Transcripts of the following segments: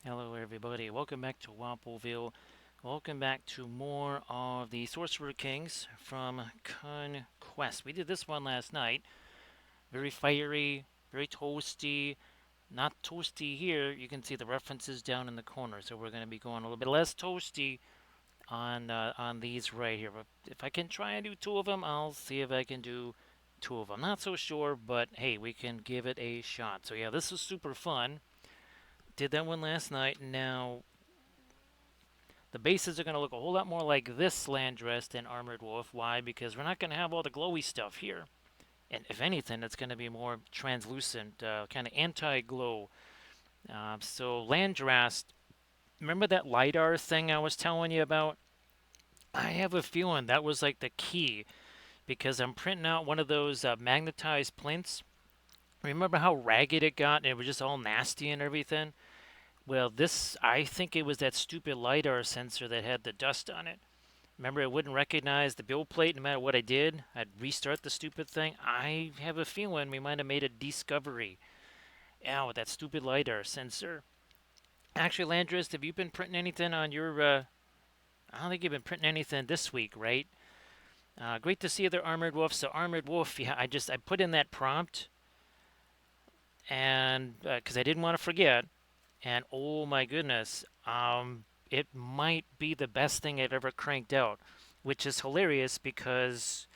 Hello, everybody. Welcome back to Wampleville. Welcome back to more of the Sorcerer Kings from Conquest. We did this one last night. Very fiery, very toasty. Not toasty here. You can see the references down in the corner. So we're going to be going a little bit less toasty on these right here. But if I can try and do two of them, I'll see if I can do two of them. Not so sure, but hey, we can give it a shot. So yeah, this is super fun. Did that one last night. Now the bases are going to look a whole lot more like this land dress than Armored Wolf. Why? Because we're not going to have all the glowy stuff here. And if anything, it's going to be more translucent, kind of anti-glow. So Landrast, remember that LiDAR thing I was telling you about? I have a feeling that was like the key because I'm printing out one of those magnetized plinths. Remember how ragged it got and it was just all nasty and everything? Well, this, I think it was that stupid LiDAR sensor that had the dust on it. Remember, it wouldn't recognize the build plate no matter what I did. I'd restart the stupid thing. I have a feeling we might have made a discovery. Yeah, with that stupid LiDAR sensor. Actually, Landris, have you been printing anything on your. I don't think you've been printing anything this week, right? Great to see other Armored Wolf. So, Armored Wolf, yeah, I put in that prompt and because I didn't want to forget. And oh my goodness, it might be the best thing I've ever cranked out, which is hilarious because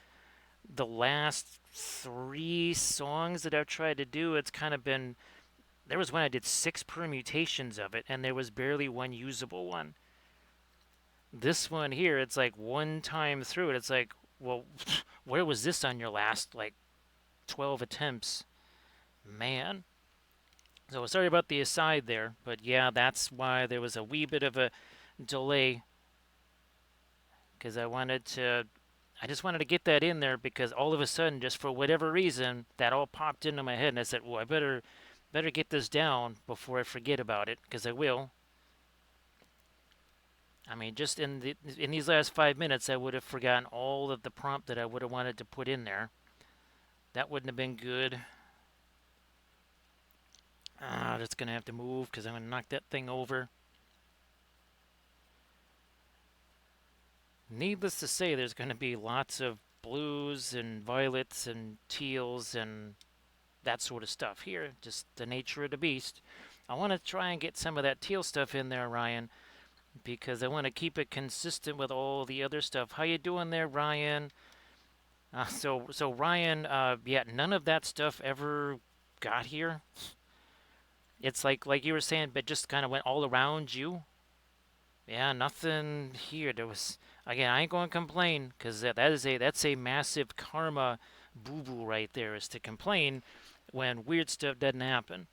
the last three songs that I've tried to do, it's kind of been. There was one I did six permutations of it, and there was barely one usable one. This one here, it's like one time through it, it's like, well, where was this on your last, like, 12 attempts? Man. So sorry about the aside there, but yeah, that's why there was a wee bit of a delay because I just wanted to get that in there because all of a sudden, just for whatever reason, that all popped into my head, and I said, "Well, I better get this down before I forget about it," because I will. I mean, just in these last 5 minutes, I would have forgotten all of the prompt that I would have wanted to put in there. That wouldn't have been good. Just gonna have to move because I'm gonna knock that thing over. Needless to say, there's gonna be lots of blues and violets and teals and that sort of stuff here. Just the nature of the beast. I want to try and get some of that teal stuff in there, Ryan, because I want to keep it consistent with all the other stuff. How you doing there, Ryan? So Ryan, yeah, none of that stuff ever got here. It's like you were saying, but just kind of went all around you. Yeah, nothing here. There was again. I ain't going to complain because that's a massive karma boo boo right there. Is to complain when weird stuff doesn't happen.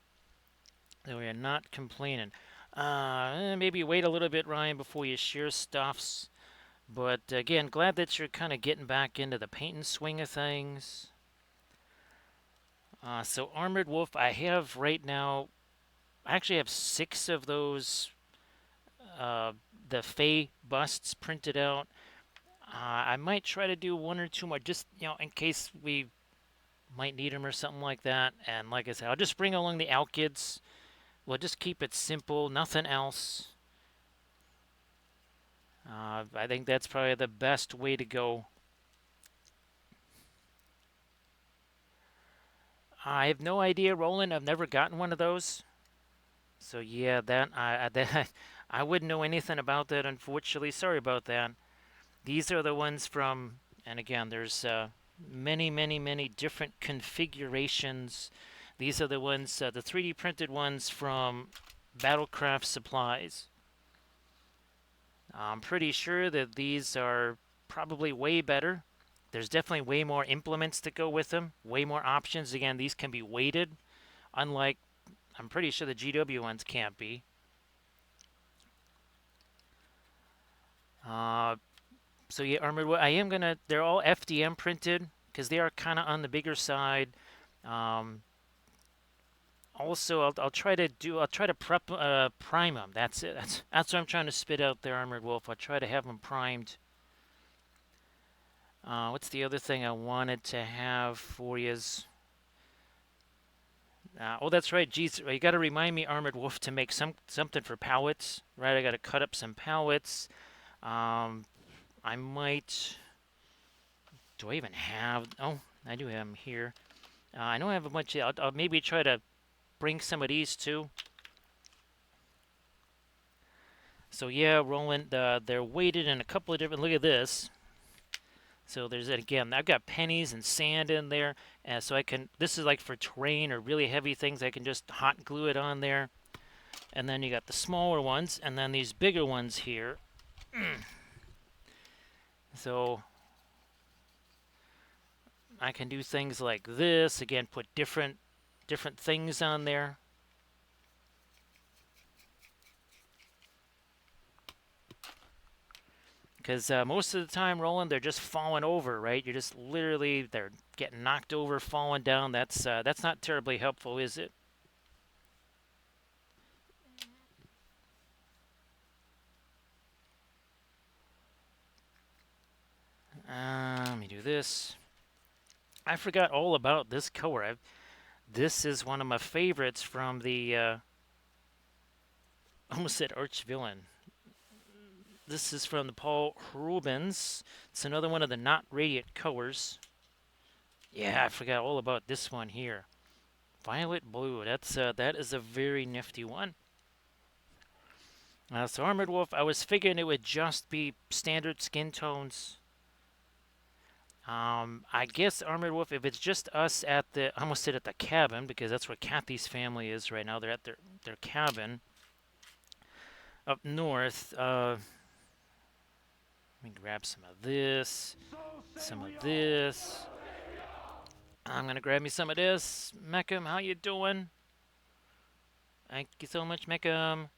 So we are not complaining. Maybe wait a little bit, Ryan, before you share stuffs. But again, glad that you're kind of getting back into the paint and swing of things. So Armored Wolf, I have right now. I actually have six of those. Uh, the Fey busts printed out. I might try to do one or two more, just in case we might need them or something like that. And like I said, I'll just bring along the Alkids. We'll just keep it simple, nothing else. I think that's probably the best way to go. I have no idea, Roland. I've never gotten one of those. So yeah, that I wouldn't know anything about that, unfortunately. Sorry about that. These are the ones from, and again, there's many, many, many different configurations. These are the ones, the 3D printed ones from Battlecraft Supplies. I'm pretty sure that these are probably way better. There's definitely way more implements to go with them, way more options. Again, these can be weighted, unlike I'm pretty sure the GW ones can't be. Uh, so yeah, Armored I am gonna. They're all FDM printed because they are kind of on the bigger side. Um, Also, I'll try to do. I'll try to prime them. That's it. That's what I'm trying to spit out there, Armored Wolf. I'll try to have them primed. What's the other thing I wanted to have for you? Oh, that's right. Geez, you got to remind me, Armored Wolf, to make something for pallets. Right, I got to cut up some pallets. Um, I might. Do I even have? Oh, I do have them here. I know I have a bunch. I'll maybe try to bring some of these too. So yeah, Roland, they're weighted in a couple of different. Look at this. So there's it again. I've got pennies and sand in there, so I can. This is like for terrain or really heavy things. I can just hot glue it on there. And then you got the smaller ones, and then these bigger ones here. So I can do things like this again. Put different things on there. Because most of the time, Roland, they're just falling over, right? You're just literally they're getting knocked over, falling down. That's not terribly helpful, is it? Let me do this. I forgot all about this color. This is one of my favorites from the. Almost said Archvillain. This is from the Paul Rubens. It's another one of the not radiant colors. Yeah, I forgot all about this one here. Violet blue. That is a very nifty one. So Armored Wolf, I was figuring it would just be standard skin tones. I guess Armored Wolf, if it's just us at I almost said at the cabin because that's where Kathy's family is right now. They're at their cabin up north. Let me grab some of this, some of this. I'm gonna grab me some of this. Meckham, how you doing? Thank you so much, Meckham.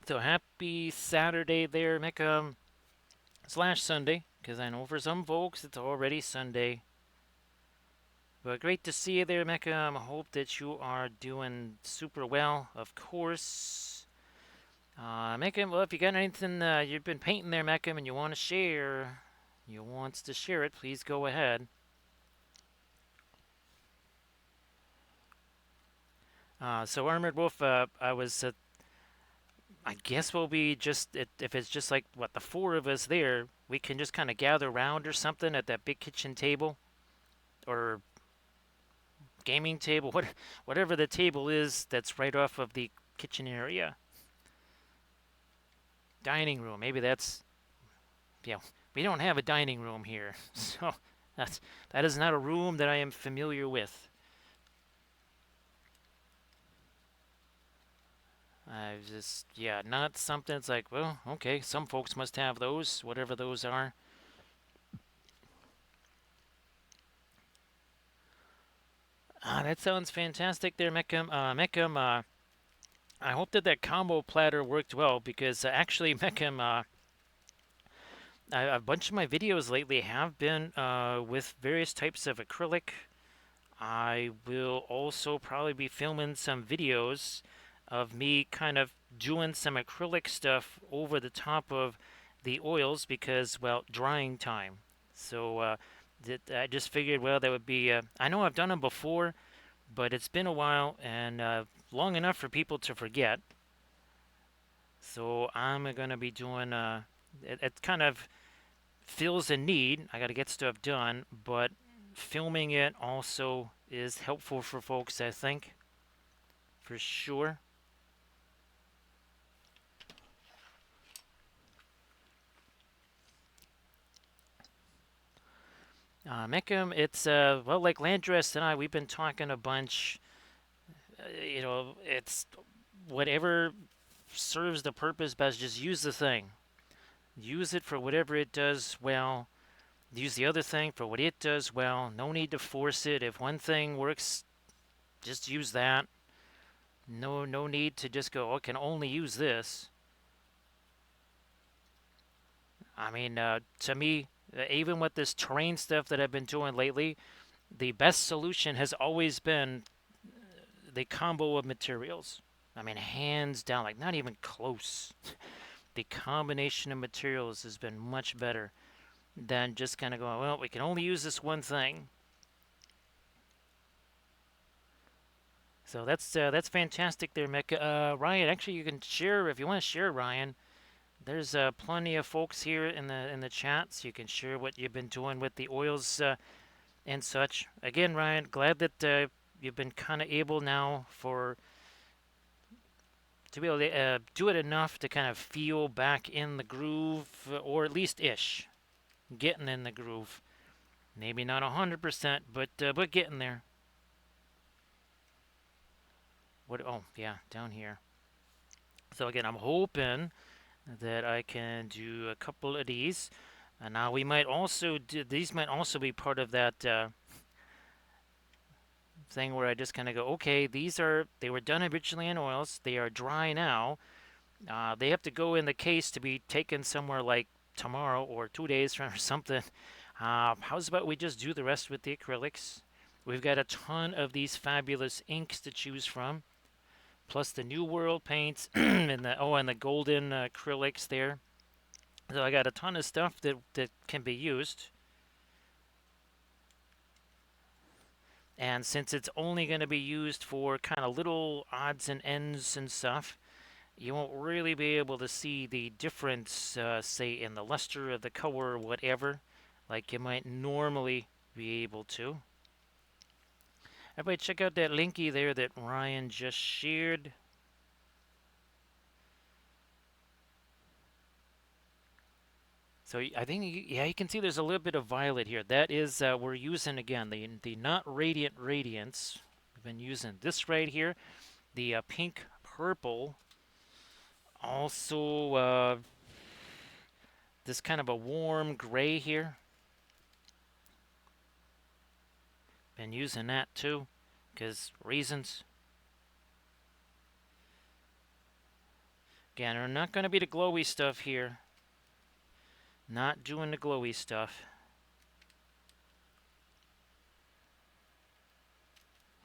So happy Saturday there, Meckham. Slash Sunday, because I know for some folks it's already Sunday. But great to see you there, Meckham. I hope that you are doing super well, of course. Meckham, well, if you got anything you've been painting there, Meckham, and you want to share, it, please go ahead. So Armored Wolf, I guess we'll be if it's just like what the four of us there, we can just kind of gather around or something at that big kitchen table or gaming table, whatever the table is that's right off of the kitchen area. Dining room, maybe that's yeah. We don't have a dining room here, so that is not a room that I am familiar with. I just yeah, not something. It's like well, okay, some folks must have those, whatever those are. That sounds fantastic there, Meckham. Meckham, I hope that combo platter worked well because actually, Meckham, a bunch of my videos lately have been with various types of acrylic. I will also probably be filming some videos of me kind of doing some acrylic stuff over the top of the oils because, well, drying time. So I just figured, well, that would be. I know I've done them before, but it's been a while and long enough for people to forget. So I'm gonna be doing. It kind of fills a need. I got to get stuff done, but filming it also is helpful for folks. I think for sure. Meckham, it's well, like Landress and I, we've been talking a bunch. It's whatever serves the purpose best. Just use the thing. Use it for whatever it does well. Use the other thing for what it does well. No need to force it. If one thing works, just use that. No need to just go, oh, I can only use this. I mean, to me, even with this terrain stuff that I've been doing lately, the best solution has always been the combo of materials. I mean, hands down, like not even close. The combination of materials has been much better. than just kind of going, well, we can only use this one thing. So that's fantastic there, Mick. Ryan, actually, you can share if you want to share, Ryan. There's plenty of folks here in the chat, so you can share what you've been doing with the oils and such. Again, Ryan, glad that you've been kind of able now for to be able to do it enough to kind of feel back in the groove, or at least ish, getting in the groove. Maybe not 100%, but getting there. What? Oh, yeah, down here. So again, I'm hoping that I can do a couple of these. And now we might also do, these might also be part of that thing where I just kind of go, okay, they were done originally in oils. They are dry now. They have to go in the case to be taken somewhere like tomorrow or 2 days from or something. How's about we just do the rest with the acrylics? We've got a ton of these fabulous inks to choose from, plus the New World paints and the golden acrylics there. So I got a ton of stuff that can be used. And since it's only going to be used for kind of little odds and ends and stuff, you won't really be able to see the difference, say, in the luster of the color or whatever, like you might normally be able to. Everybody, check out that linky there that Ryan just shared. So I think, yeah, you can see there's a little bit of violet here. That is, we're using, again, the not radiant radiance. We've been using this right here, the pink purple. Also, this kind of a warm gray here. Been using that too, because reasons. Again, we're not going to be the glowy stuff here. Not doing the glowy stuff.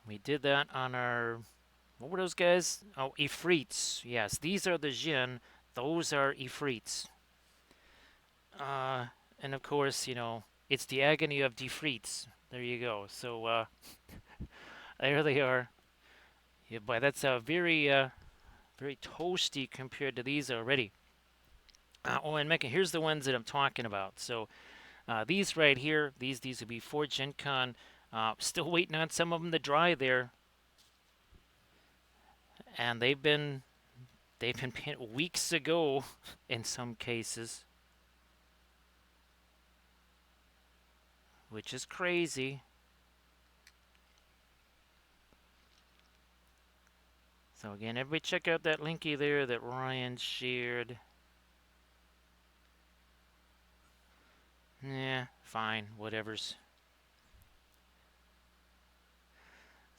We did that on our, what were those guys? Oh, Ifrits. Yes, these are the Djinn. Those are Ifrits. Uh, and of course, it's the agony of Defrits. There you go. So, there they are. Yeah, but that's very toasty compared to these already. Oh, and Mecca, here's the ones that I'm talking about. So, these right here, these would be for Gen Con. Still waiting on some of them to dry there, and they've been pinned weeks ago in some cases, which is crazy. So again, everybody check out that linky there that Ryan shared. Yeah, fine, whatever's.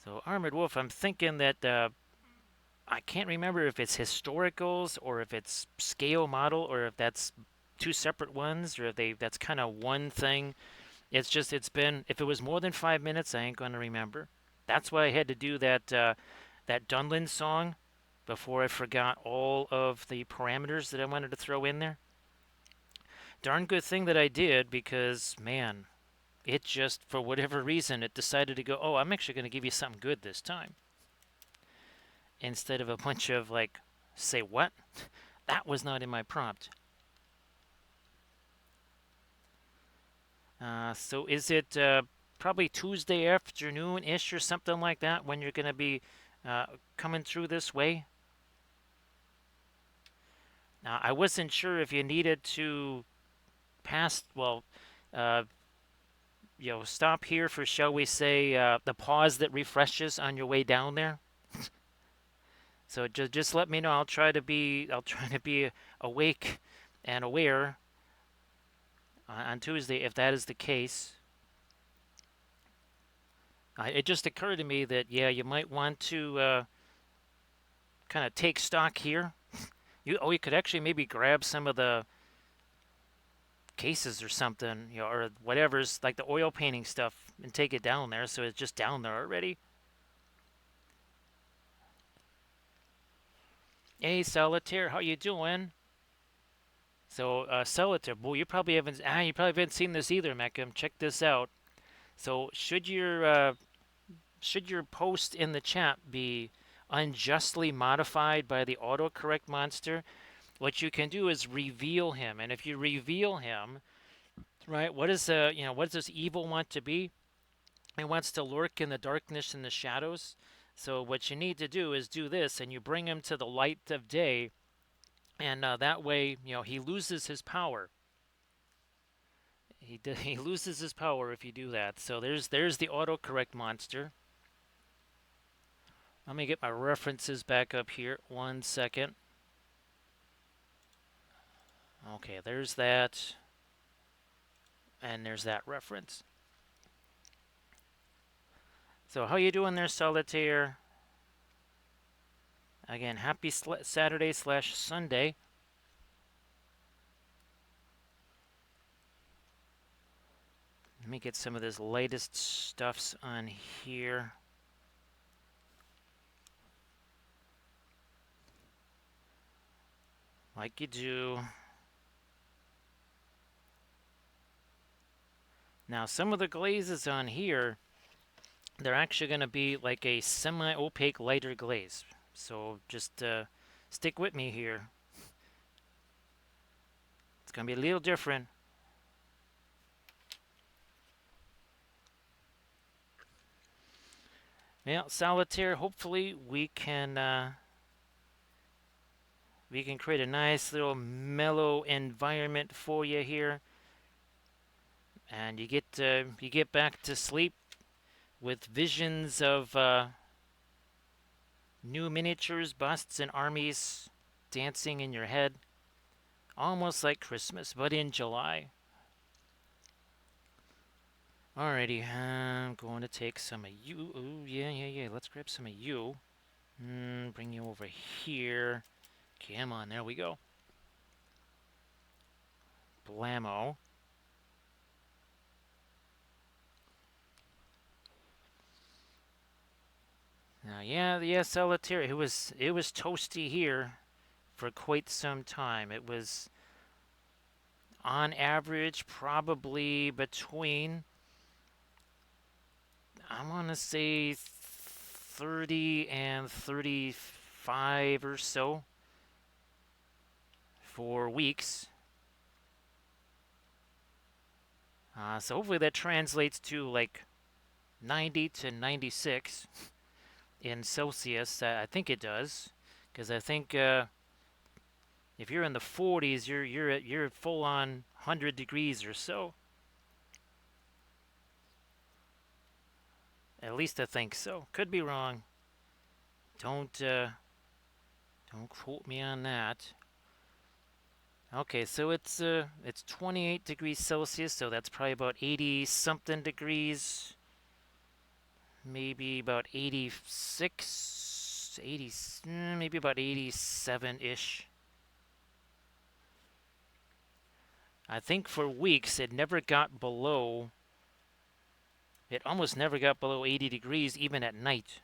So Armored Wolf, I'm thinking that I can't remember if it's historicals or if it's scale model or if that's two separate ones or if that's kind of one thing. It's been, if it was more than 5 minutes, I ain't gonna remember. That's why I had to do that Dunlin song before I forgot all of the parameters that I wanted to throw in there. Darn good thing that I did, because man, it just, for whatever reason, it decided to go, oh, I'm actually going to give you something good this time, instead of a bunch of like, say what? That was not in my prompt. So is it probably Tuesday afternoon-ish or something like that when you're going to be coming through this way? Now, I wasn't sure if you needed to pass, well, uh, stop here for, shall we say, the pause that refreshes on your way down there. So just let me know. I'll try to be awake and aware on Tuesday if that is the case. It just occurred to me that, yeah, you might want to kind of take stock here. You could actually maybe grab some of the cases or something, or whatever's like the oil painting stuff, and take it down there, so it's just down there already. Hey, Solitaire, how you doing? So Solitaire, boy, you probably haven't seen this either, Meckham. Check this out. So should your post in the chat be unjustly modified by the autocorrect monster, what you can do is reveal him. And if you reveal him, right, what does this evil want to be? It wants to lurk in the darkness and the shadows. So what you need to do is do this, and you bring him to the light of day, and that way, he loses his power. He loses his power if you do that. So there's the autocorrect monster. Let me get my references back up here. 1 second. Okay, there's that, and there's that reference. So how you doing there, Solitaire? Again, happy Saturday/Sunday. Let me get some of this latest stuffs on here. Like you do. Now, some of the glazes on here, they're actually going to be like a semi-opaque lighter glaze. So just stick with me here. It's going to be a little different. Well, Solitaire, hopefully we can create a nice little mellow environment for you here, and you get back to sleep with visions of new miniatures, busts, and armies dancing in your head, almost like Christmas, but in July. Alrighty, I'm going to take some of you. Ooh, yeah. Let's grab some of you. Bring you over here. Come on, there we go. Blammo. Now, yeah, Solitaire. It was toasty here for quite some time. It was on average probably between, I want to say 30 and 35 or so for weeks. So hopefully that translates to like 90 to 96 in Celsius. I think it does, because I think if you're in the 40s, you're full on 100 degrees or so. At least I think so. Could be wrong. Don't quote me on that. Okay, so it's 28 degrees Celsius, so that's probably about 80 something degrees. Maybe about 86, 80, maybe about 87-ish. I think for weeks it almost never got below 80 degrees even at night.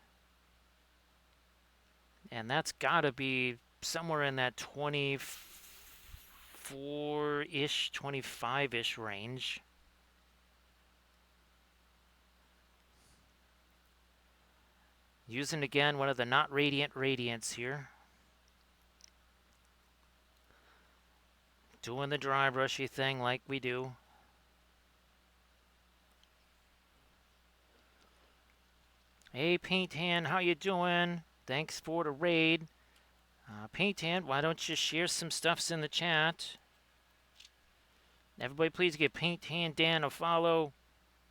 And that's gotta be somewhere in that 24-ish, 25-ish range. Using again one of the not radiant radiants here. Doing the dry brushy thing like we do. Hey Paint Hand, how you doing? Thanks for the raid. Paint Hand, why don't you share some stuffs in the chat? Everybody please give Paint Hand Dan a follow.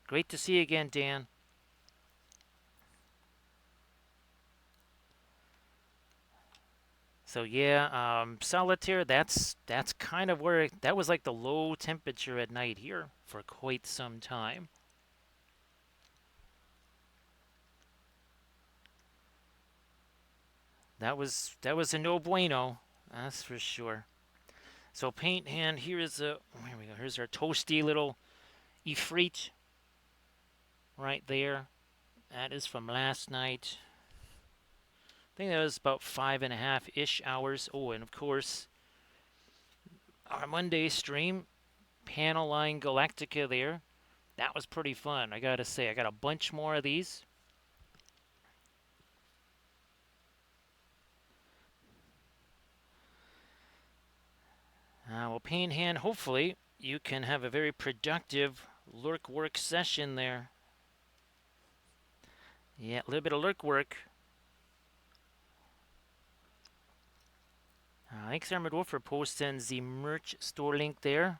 Great to see you again, Dan. So yeah, Solitaire, that's kind of where that was like the low temperature at night here for quite some time. That was a no bueno, that's for sure. So Paint Hand, here we go. Here's our toasty little Ifrit right there. That is from last night. I think that was about 5.5-ish hours. Oh, and of course, our Monday stream, Panel Line Galactica there. That was pretty fun, I gotta say. I got a bunch more of these. Well, Pain Hand, hopefully you can have a very productive lurk work session there. Yeah, a little bit of lurk work. Thanks, Armored Wolf, for posting the merch store link there.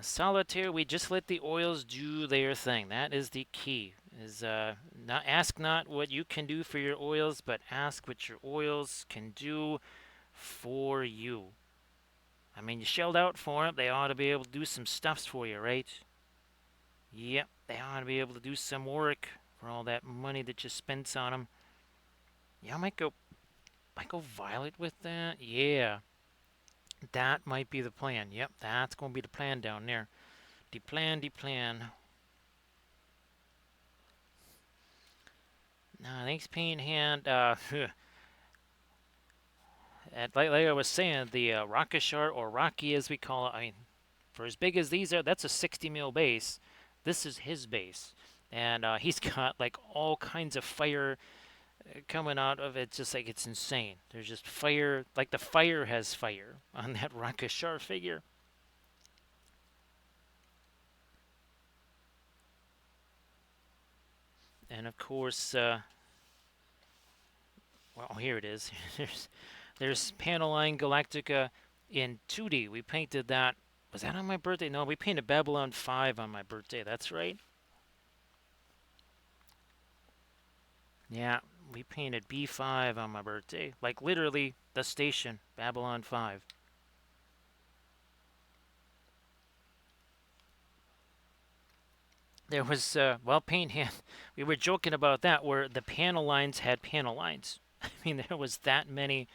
Solitaire, we just let the oils do their thing. That is the key. Is not ask not what you can do for your oils, but ask what your oils can do for you. I mean, you shelled out for them. They ought to be able to do some stuffs for you, right? Yep, they ought to be able to do some work for all that money that you spent on them. Yeah, I might go violet with that. Yeah, that might be the plan. Yep, that's going to be the plan down there. The plan, the plan. Thanks, Pain Hand. Like I was saying, the Rockashar, or Rocky as we call it, I mean, for as big as these are, that's a 60 mil base. This is his base. And he's got like all kinds of fire coming out of it. Just like it's insane. There's just fire, like the fire has fire on that Rockashar figure. And of course, well, here it is. there's Paneline Galactica in 2D. We painted that. Was that on my birthday? No, we painted Babylon 5 on my birthday. That's right. Yeah, we painted B5 on my birthday. Like literally the station, Babylon 5. There was, well, paint hand. We were joking about that where the panel lines had panel lines. I mean, there was that many.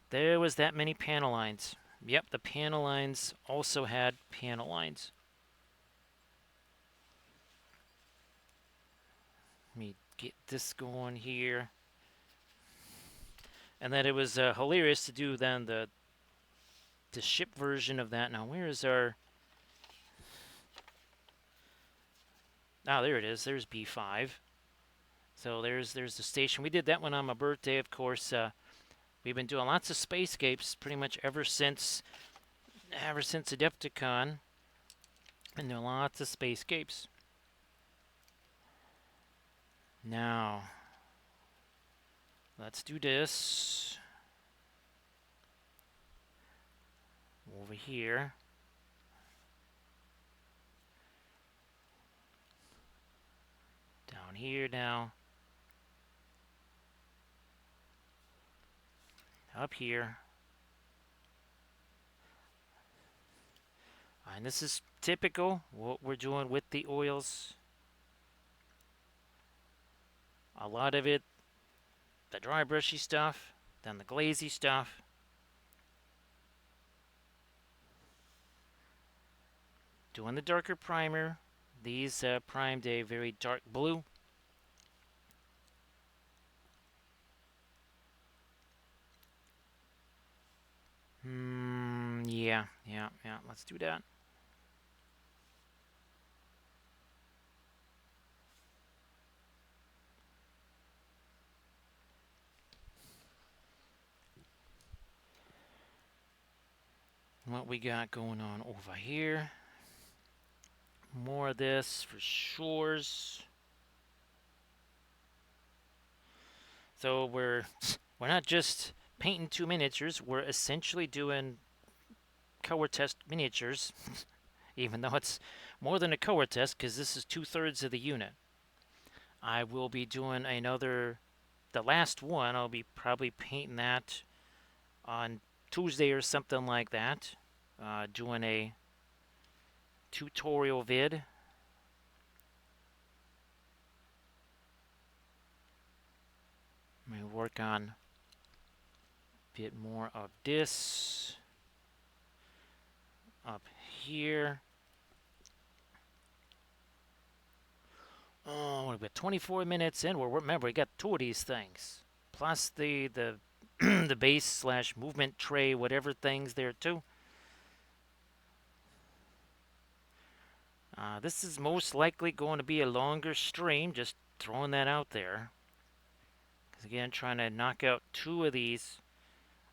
There was that many panel lines. Yep, the panel lines also had panel lines. Let me get this going here. And then it was hilarious to do then the ship version of that. Now, where is our... Oh, there it is. There's B5. So there's the station. We did that one on my birthday, of course. We've been doing lots of spacescapes pretty much ever since Adepticon. And there are lots of spacescapes. Now, let's do this. Over here. Down here now. Up here. And this is typical what we're doing with the oils. A lot of it, the dry brushy stuff, then the glazy stuff. Doing the darker primer. These primed a very dark blue. Yeah. Let's do that. What we got going on over here? More of this for shores. So we're not just painting 2 miniatures. We're essentially doing color test miniatures, even though it's more than a color test because this is 2/3 of the unit. I will be doing the last one. I'll be probably painting that on Tuesday or something like that. Doing a tutorial vid. Let me work on a bit more of this up here. Oh, we've got 24 minutes in. Well, remember, we got 2 of these things. Plus the the base slash movement tray, whatever things there too. This is most likely going to be a longer stream, just throwing that out there. Because again, trying to knock out 2 of these.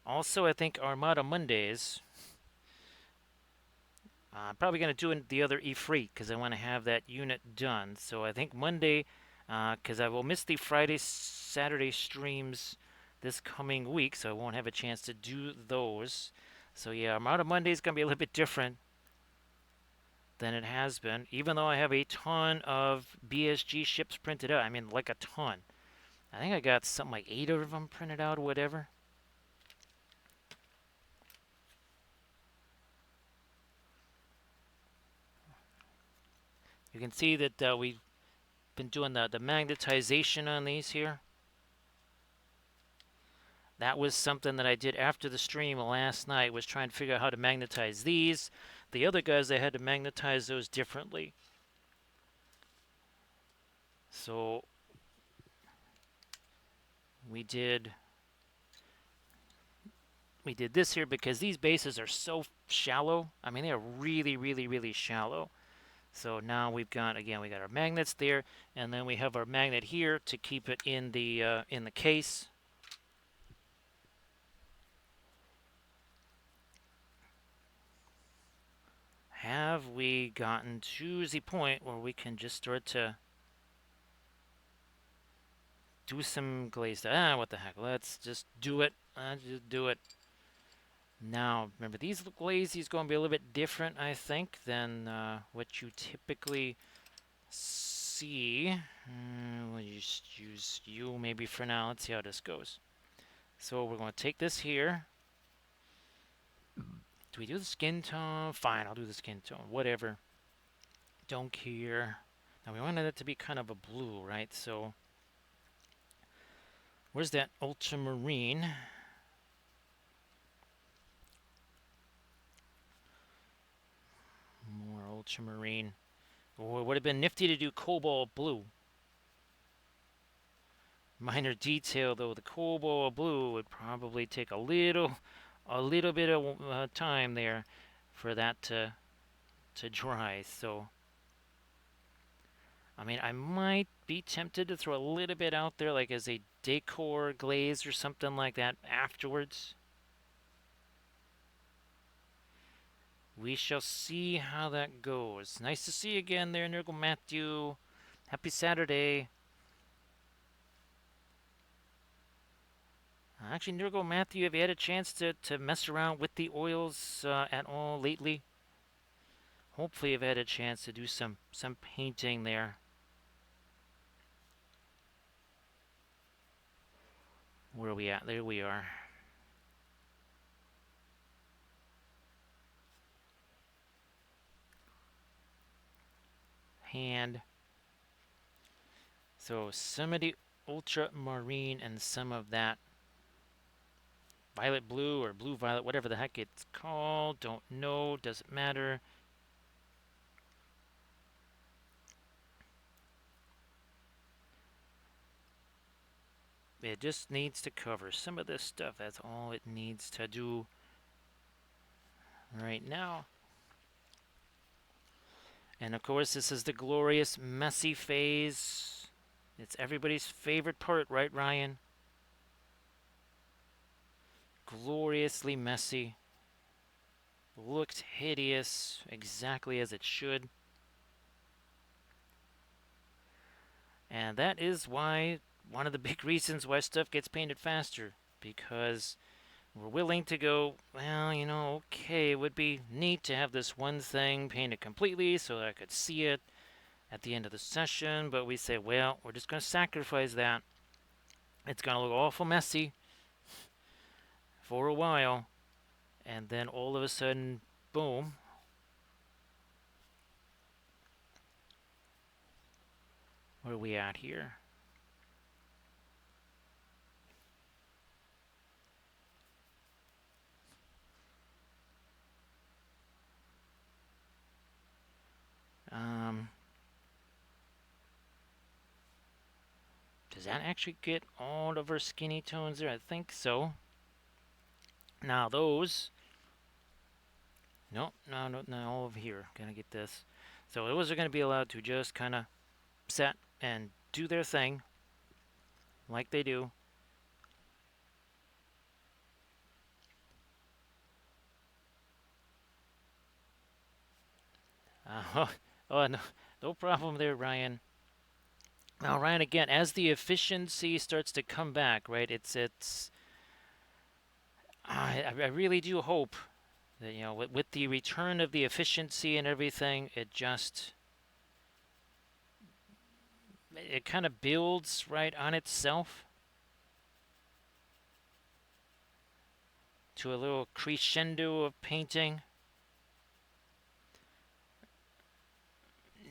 Also, I think Armada Mondays. I'm probably going to do the other Ifrit because I want to have that unit done. So I think Monday, because I will miss the Friday, Saturday streams this coming week, so I won't have a chance to do those. So yeah, Armada Monday is going to be a little bit different than it has been, even though I have a ton of BSG ships printed out. I mean, like a ton. I think I got something like 8 of them printed out or whatever. You can see that we've been doing the magnetization on these here. That was something that I did after the stream last night, was trying to figure out how to magnetize these. The other guys, I had to magnetize those differently. So we did this here because these bases are so shallow. I mean, they're really, really, really shallow. So now we've got, again, we got our magnets there, and then we have our magnet here to keep it in the case. Have we gotten to the point where we can just start to do some glazed? What the heck? Let's just do it. Just do it. Now, remember, these glazes is going to be a little bit different, I think, than what you typically see. We'll just use you maybe for now. Let's see how this goes. So we're going to take this here. Do we do the skin tone? Fine, I'll do the skin tone. Whatever. Don't care. Now, we wanted it to be kind of a blue, right? So, where's that ultramarine? More ultramarine. Oh, it would have been nifty to do cobalt blue. Minor detail, though, the cobalt blue would probably take a little bit of time there for that to dry. So, I mean, I might be tempted to throw a little bit out there, like as a decor glaze or something like that afterwards. We shall see how that goes. Nice to see you again there, Nurgle Matthew. Happy Saturday. Actually, Nurgle Matthew, have you had a chance to mess around with the oils at all lately? Hopefully you've had a chance to do some painting there. Where are we at? There we are. Hand. So some of the ultramarine and some of that violet blue or blue violet, whatever the heck it's called. Don't know. Doesn't matter. It just needs to cover some of this stuff. That's all it needs to do right now. And of course, this is the glorious messy phase. It's everybody's favorite part, right, Ryan? Gloriously messy. Looked hideous, exactly as it should. And that is why, one of the big reasons why stuff gets painted faster. Because we're willing to go, well, you know, okay, it would be neat to have this one thing painted completely so that I could see it at the end of the session, but we say, well, we're just going to sacrifice that. It's going to look awful messy for a while, and then all of a sudden, boom. Where are we at here? Does that actually get all of our skinny tones there? I think so. Now those, no, no, no, no, all over here. Gonna get this. So those are gonna be allowed to just kind of set and do their thing, like they do. Oh, oh no, no problem there, Ryan. Now, Ryan, again, as the efficiency starts to come back, right? It's. I really do hope that with the return of the efficiency and everything, it kind of builds right on itself to a little crescendo of painting.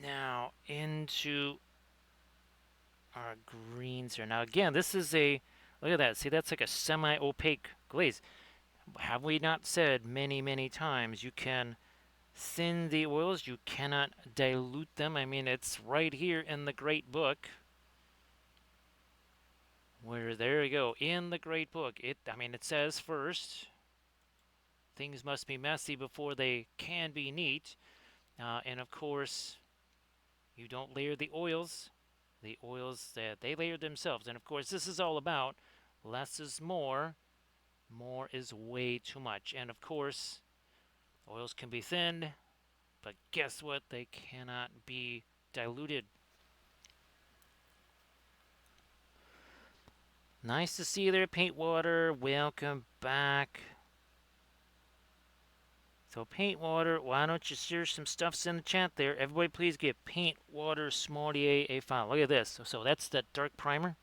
Now into our greens here. Now again, this is a look at that. See, that's like a semi-opaque glaze. Have we not said many, many times you can thin the oils, you cannot dilute them? I mean, it's right here in the great book. Where there you go, in the great book. I mean, it says first, things must be messy before they can be neat. And of course, you don't layer the oils. The oils that they layer themselves. And of course, this is all about less is more. More is way too much. And of course, oils can be thinned, but guess what? They cannot be diluted. Nice to see you there, Paintwater. Welcome back. So Paintwater, why don't you share some stuffs in the chat there? Everybody please give Paintwater Smollier a follow. Look at this. So that's that dark primer.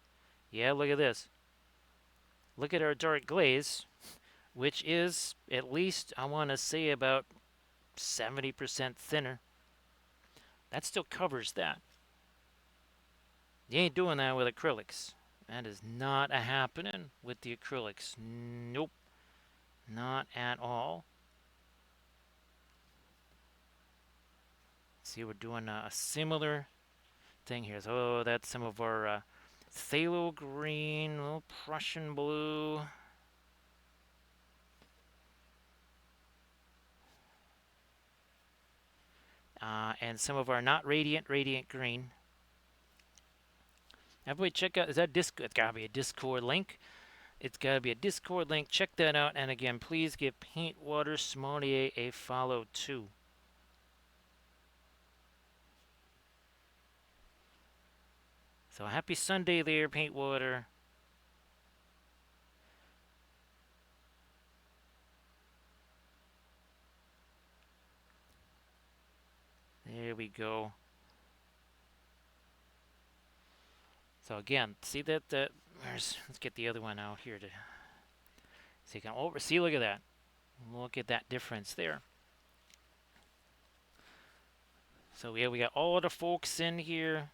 Yeah, look at this. Look at our dark glaze, which is at least, I want to say, about 70% thinner. That still covers that. You ain't doing that with acrylics. That is not a happening with the acrylics. Nope. Not at all. See, we're doing a similar thing here. So that's some of our phthalo green, little Prussian blue. And some of our not radiant green. Everybody check out, is that Discord? It's gotta be a Discord link. It's gotta be a Discord link. Check that out. And again, please give Paintwater Smollier a follow too. So happy Sunday there, Paintwater. There we go. So again, see that let's get the other one out here to so you can see. Look at that. Look at that difference there. So yeah, we got all the folks in here.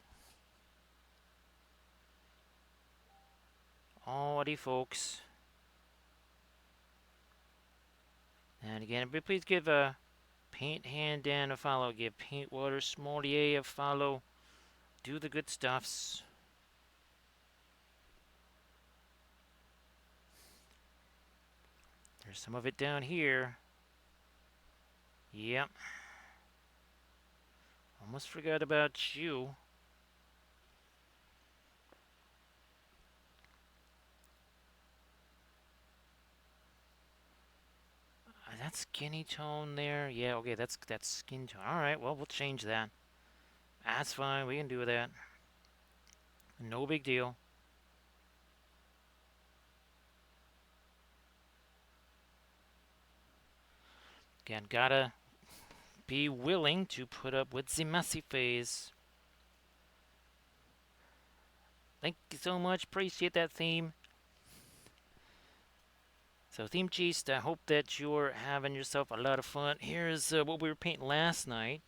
All the folks. And again, everybody please give a Paint Hand Dan a follow. Give Paintwater Smollier a follow. Do the good stuffs. There's some of it down here. Yep. Almost forgot about you. That skinny tone there. Yeah, okay, that's skin tone. All right, well, we'll change that. That's fine. We can do that. No big deal. Again, gotta be willing to put up with the messy phase. Thank you so much. Appreciate that theme. So, Theme Cheese, I hope that you're having yourself a lot of fun. Here's what we were painting last night.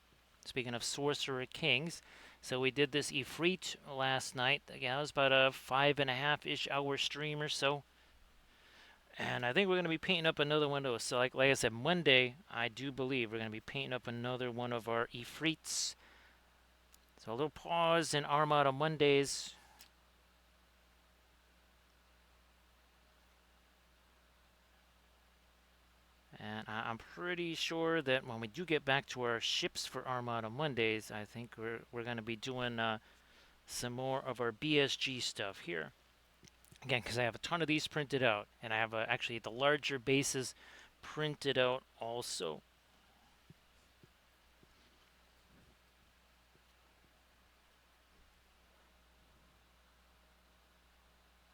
Speaking of Sorcerer Kings. So, we did this Ifrit last night. Again, it was about a 5.5-ish hour stream or so. And I think we're going to be painting up another one of those. So, like I said, Monday, I do believe we're going to be painting up another one of our Ifrits. So, a little pause in Armada Mondays. And I'm pretty sure that when we do get back to our ships for Armada Mondays, I think we're going to be doing some more of our BSG stuff here. Again, because I have a ton of these printed out, and I have actually the larger bases printed out also.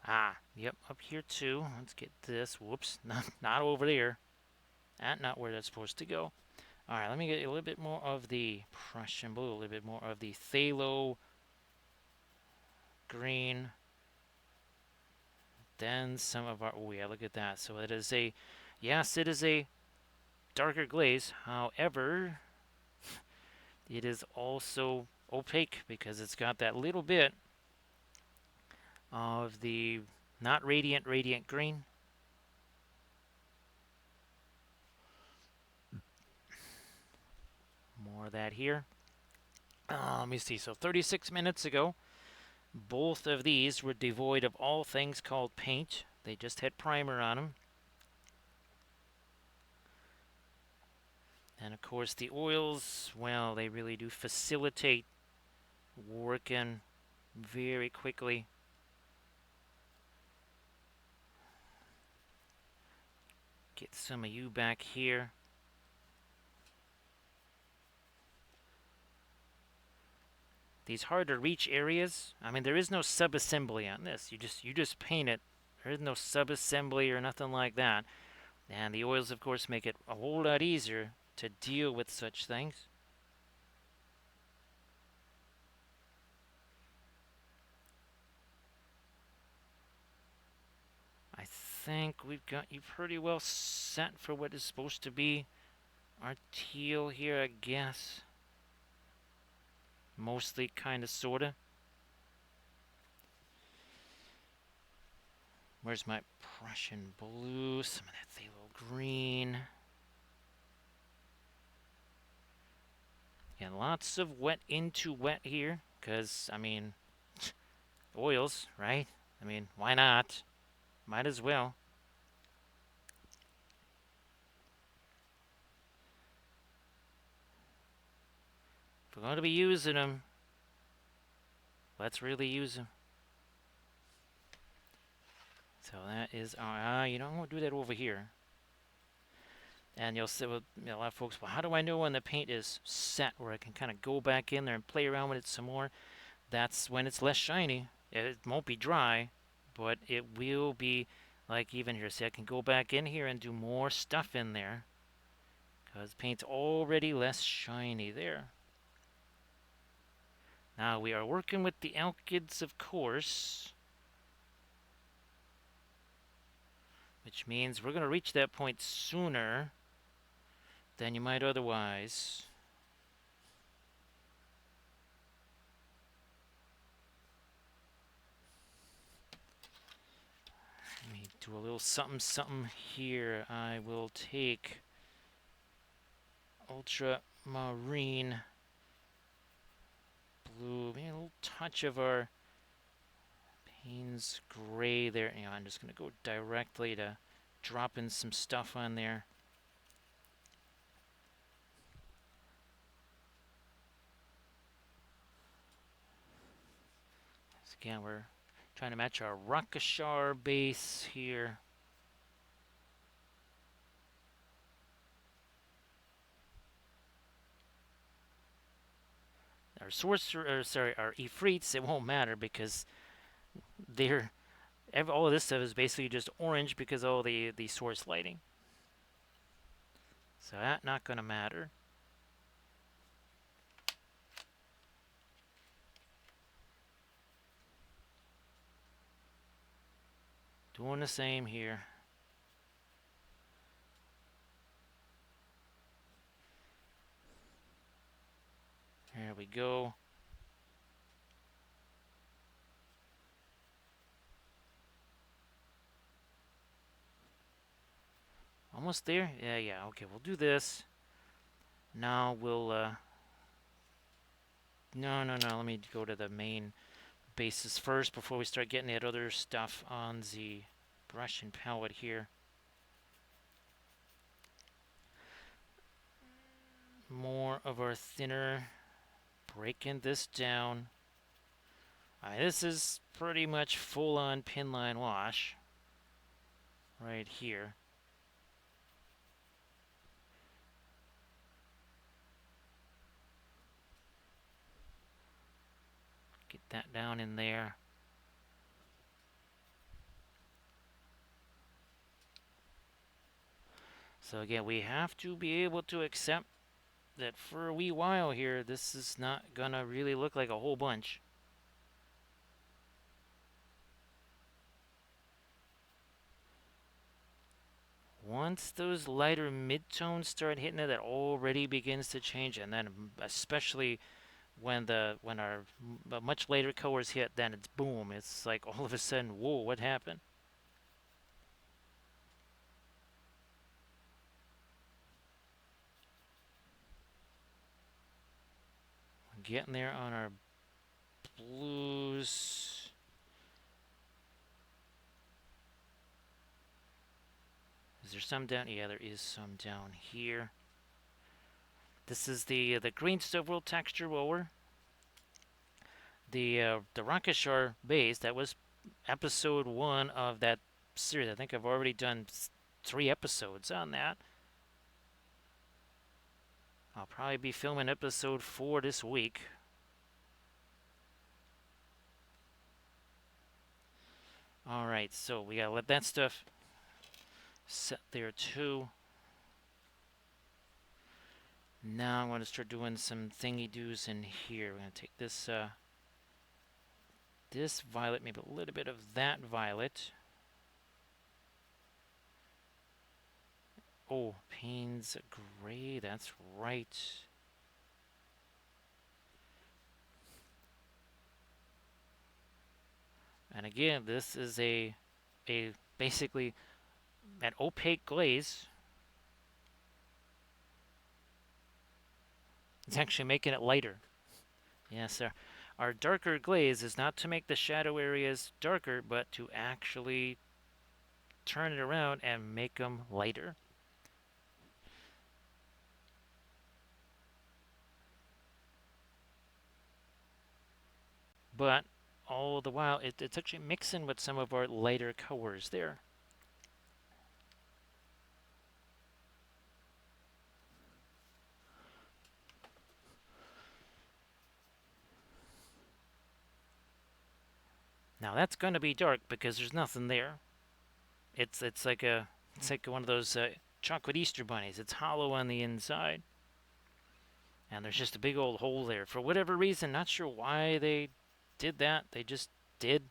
Ah, yep, up here too. Let's get this. Whoops, not over there. Not where that's supposed to go. All right, let me get a little bit more of the Prussian blue, a little bit more of the phthalo green. Then some of our, oh yeah, look at that. So it is a, yes, it is a darker glaze. However, it is also opaque because it's got that little bit of the not radiant green. More of that here. Let me see. So 36 minutes ago, both of these were devoid of all things called paint. They just had primer on them. And of course the oils, well, they really do facilitate working very quickly. Get some of you back here. These hard to reach areas, I mean, there is no sub-assembly on this. You just paint it. There is no sub-assembly or nothing like that. And the oils, of course, make it a whole lot easier to deal with such things. I think we've got you pretty well set for what is supposed to be our teal here, I guess. Mostly, kind of, sorta. Where's my Prussian blue? Some of that phthalo green. Yeah, lots of wet into wet here. Because, I mean, oils, right? I mean, why not? Might as well. If we're going to be using them, let's really use them. So that is our, you know, I'm going to do that over here. And you'll see, well, a lot of folks, well, how do I know when the paint is set where I can kind of go back in there and play around with it some more? That's when it's less shiny. It won't be dry, but it will be, like even here. See, I can go back in here and do more stuff in there because paint's already less shiny there. Now we are working with the alkyds, of course, which means we're going to reach that point sooner than you might otherwise. Let me do a little something here. I will take ultramarine blue, maybe a little touch of our Payne's gray there. You know, I'm just going to go directly to drop in some stuff on there. So again, we're trying to match our Rakashar base here. Our our Ifrits, it won't matter because they're all of this stuff is basically just orange because of all the source lighting. So that's not going to matter. Doing the same here. There we go. Almost there? Yeah. Okay, we'll do this. Now we'll, no. Let me go to the main bases first before we start getting that other stuff on the brush and palette here. more of our thinner, breaking this down. This is pretty much full-on pinline wash right here. Get that down in there. So again, we have to be able to accept that for a wee while here, this is not gonna really look like a whole bunch. Once those lighter midtones start hitting it, that already begins to change, and then especially when our much later colors hit, then it's boom. It's like all of a sudden, whoa, what happened? Getting there on our blues. Is there some down? Yeah, there is some down here. This is the green stove texture roller. The Rankashar base, that was episode 1 of that series. I think I've already done 3 episodes on that. I'll probably be filming episode 4 this week. Alright, so we gotta let that stuff set there too. Now I'm going to start doing some thingy-doos in here. We're going to take this this violet, maybe a little bit of that violet. Oh, Payne's gray, that's right. And again, this is a basically an opaque glaze. It's actually making it lighter. Yes, sir. Our darker glaze is not to make the shadow areas darker, but to actually turn it around and make them lighter. But all the while, it's actually mixing with some of our lighter colors there. Now that's going to be dark because there's nothing there. It's like one of those chocolate Easter bunnies. It's hollow on the inside, and there's just a big old hole there for whatever reason. Not sure why they did that. They just did.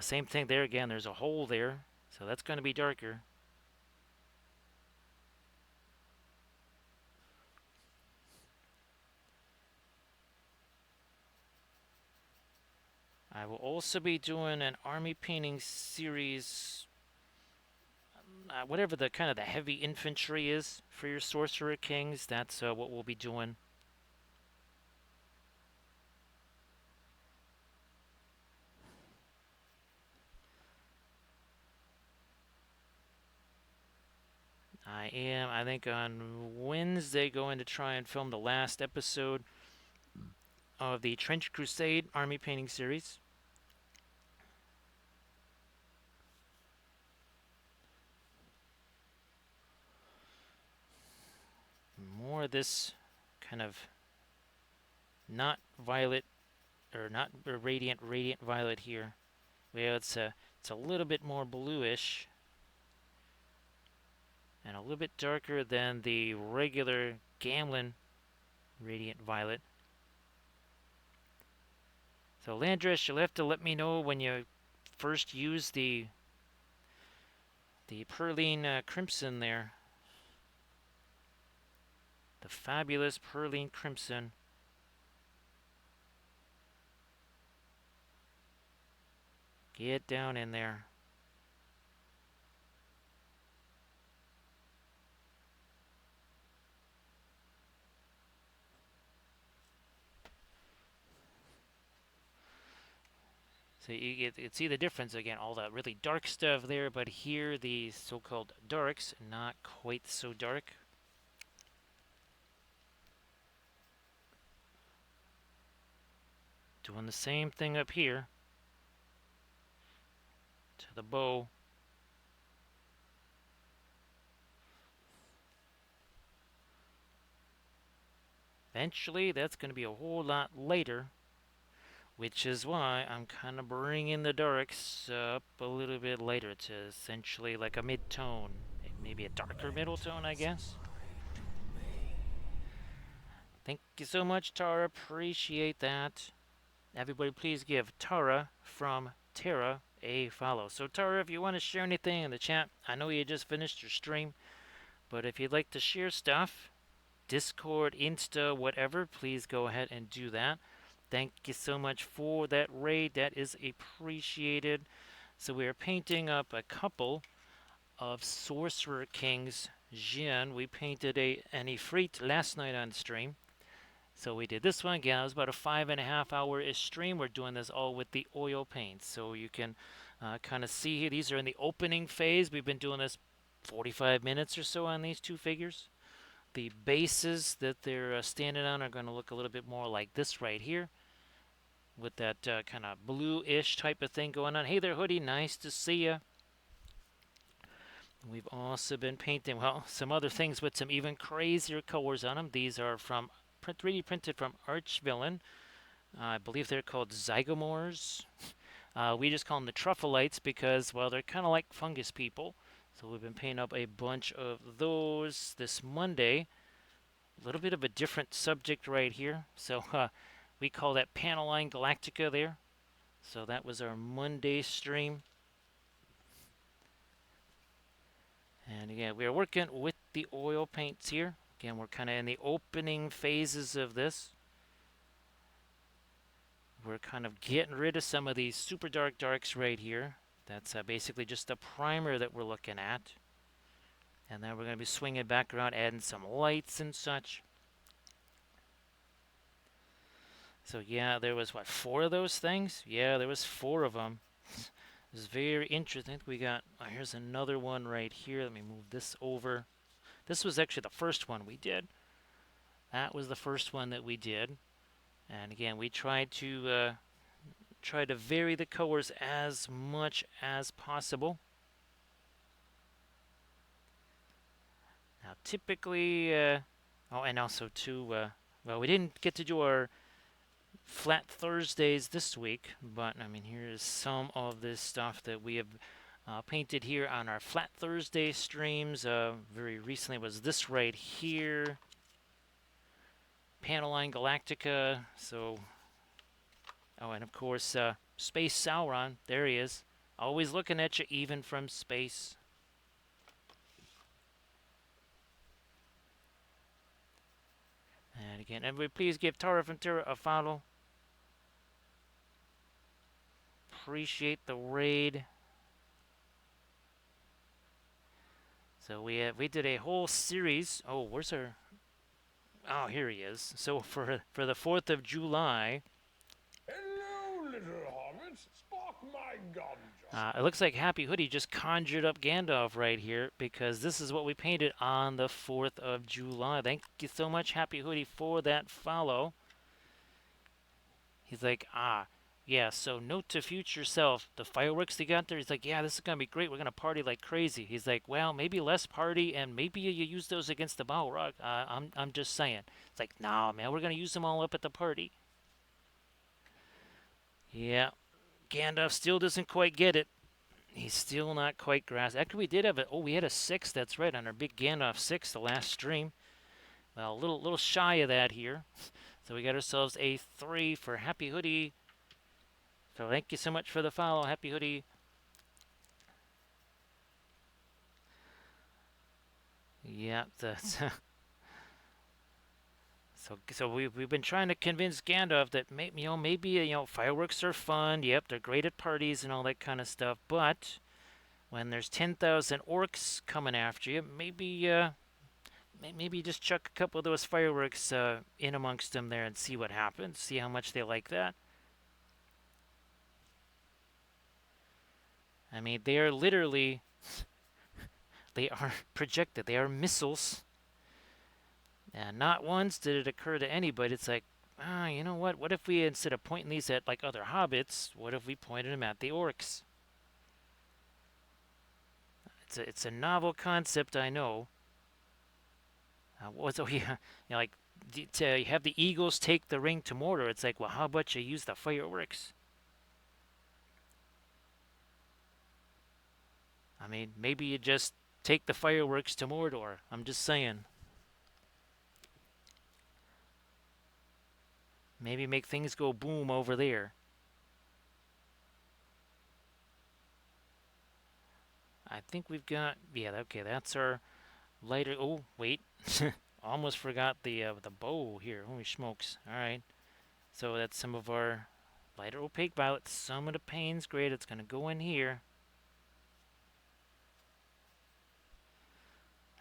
Same thing there again. There's a hole there, so that's going to be darker. I will also be doing an army painting series, whatever the kind of the heavy infantry is for your Sorcerer Kings. That's what we'll be doing. I think on Wednesday, going to try and film the last episode of the Trench Crusade army painting series. More of this kind of not violet or not radiant violet here. Well, it's a little bit more bluish and a little bit darker than the regular Gamlin radiant violet. So Landris, you'll have to let me know when you first use the Perline Crimson there. The fabulous Perline Crimson. Get down in there. So you see the difference again, all that really dark stuff there, but here the so-called darks, not quite so dark. Doing the same thing up here to the bow. Eventually, that's going to be a whole lot later, which is why I'm kind of bringing the darks up a little bit later to essentially like a mid-tone, maybe a darker middle tone, I guess. Thank you so much, Tara. Appreciate that. Everybody, please give Tara from Terra a follow. So, Tara, if you want to share anything in the chat, I know you just finished your stream, but if you'd like to share stuff, Discord, Insta, whatever, please go ahead and do that. Thank you so much for that raid. That is appreciated. So we are painting up a couple of Sorcerer Kings Djinn. We painted an Ifrit last night on stream. So we did this one again. It was about a 5.5 hour-ish stream. We're doing this all with the oil paints. So you can kind of see here. These are in the opening phase. We've been doing this 45 minutes or so on these two figures. The bases that they're standing on are going to look a little bit more like this right here, with that kind of blue-ish type of thing going on. Hey there, Hoodie. Nice to see you. We've also been painting, well, some other things with some even crazier colors on them. These are from 3D printed from Archvillain. I believe they're called Zygomores. We just call them the Truffleites because, well, they're kind of like fungus people. So we've been painting up a bunch of those this Monday. A little bit of a different subject right here. So we call that Paneline Galactica there. So that was our Monday stream. And again, we are working with the oil paints here. Again, we're kind of in the opening phases of this. We're kind of getting rid of some of these super dark darks right here. That's basically just a primer that we're looking at. And then we're going to be swinging back around, adding some lights and such. So yeah, there was, what, 4 of those things? Yeah, there was 4 of them. It was very interesting. We got, here's another one right here. Let me move this over. This was actually the first one we did. That was the first one that we did. And again, we tried to vary the colors as much as possible. Now, typically, oh, and also too, well, we didn't get to do our Flat Thursdays this week, but I mean, here's some of this stuff that we have painted here on our Flat Thursday streams. Very recently was this right here, Paneline Galactica. So, oh, and of course, Space Sauron. There he is, always looking at you, even from space. And again, everybody, please give Tara from Terra a follow. Appreciate the raid. So we did a whole series. Oh, where's our? Oh, here he is. So for the 4th of July. Hello, little hobbits. Spark my gun. It looks like Happy Hoodie just conjured up Gandalf right here, because this is what we painted on the 4th of July. Thank you so much, Happy Hoodie, for that follow. He's like, yeah, so note to future self, the fireworks they got there, he's like, yeah, this is going to be great. We're going to party like crazy. He's like, well, maybe less party, and maybe you use those against the Balrog. I'm just saying. It's like, nah, man, we're going to use them all up at the party. Yeah, Gandalf still doesn't quite get it. He's still not quite grasping. Actually, we did have we had a 6, that's right, on our big Gandalf 6 the last stream. Well, a little shy of that here. So we got ourselves a 3 for Happy Hoodie. So thank you so much for the follow, Happy Hoodie. Yeah, that's so we've been trying to convince Gandalf that maybe fireworks are fun. Yep, they're great at parties and all that kind of stuff. But when there's 10,000 orcs coming after you, maybe just chuck a couple of those fireworks in amongst them there and see what happens. See how much they like that. I mean, they are literally, they are projected. They are missiles. And not once did it occur to anybody. It's like, you know what? What if we, instead of pointing these at like other hobbits, what if we pointed them at the orcs? It's a novel concept, I know. What was oh yeah, like to have the eagles take the ring to Mordor. It's like, well, how about you use the fireworks? I mean, maybe you just take the fireworks to Mordor. I'm just saying. Maybe make things go boom over there. I think we've got, yeah, okay, that's our lighter. Oh, wait. Almost forgot the bow here. Holy smokes. All right. So that's some of our lighter opaque violet. Some of the pain's great. It's going to go in here.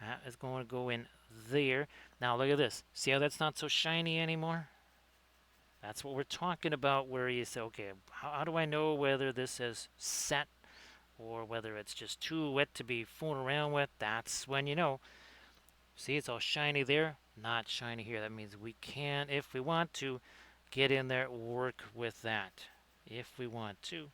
That is going to go in there. Now look at this. See how that's not so shiny anymore? That's what we're talking about, where you say, okay, how do I know whether this is set or whether it's just too wet to be fooling around with? That's when you know. See, it's all shiny there, not shiny here. That means we can, if we want to, get in there, work with that, if we want to.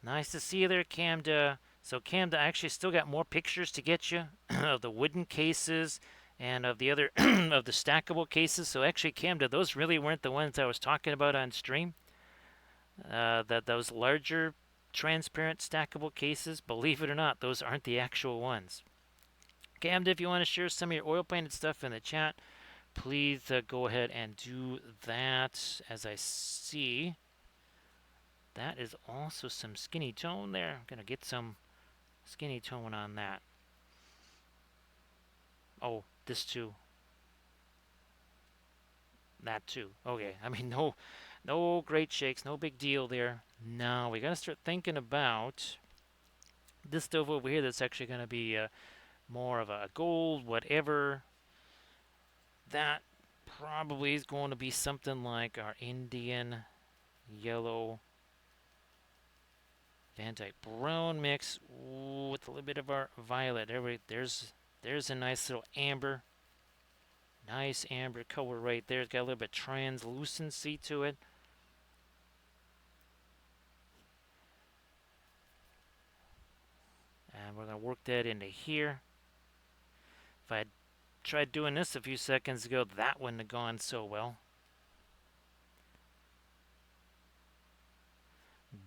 Nice to see you there, Camda. So Camda, I actually still got more pictures to get you of the wooden cases and of the other of the stackable cases. So actually, Camda, those really weren't the ones I was talking about on stream. That those larger transparent stackable cases, believe it or not, those aren't the actual ones. Camda, if you want to share some of your oil painted stuff in the chat, please go ahead and do that. As I see, that is also some skinny tone there. I'm gonna get some skinny tone on that. Oh, this too. That too. Okay. I mean, no great shakes, no big deal there. Now we gotta start thinking about this stove over here. That's actually gonna be more of a gold, whatever. That probably is going to be something like our Indian yellow Van Dyke brown mix with a little bit of our violet. There's a nice little amber. Nice amber color right there. It's got a little bit of translucency to it. And we're going to work that into here. If I had tried doing this a few seconds ago, that wouldn't have gone so well.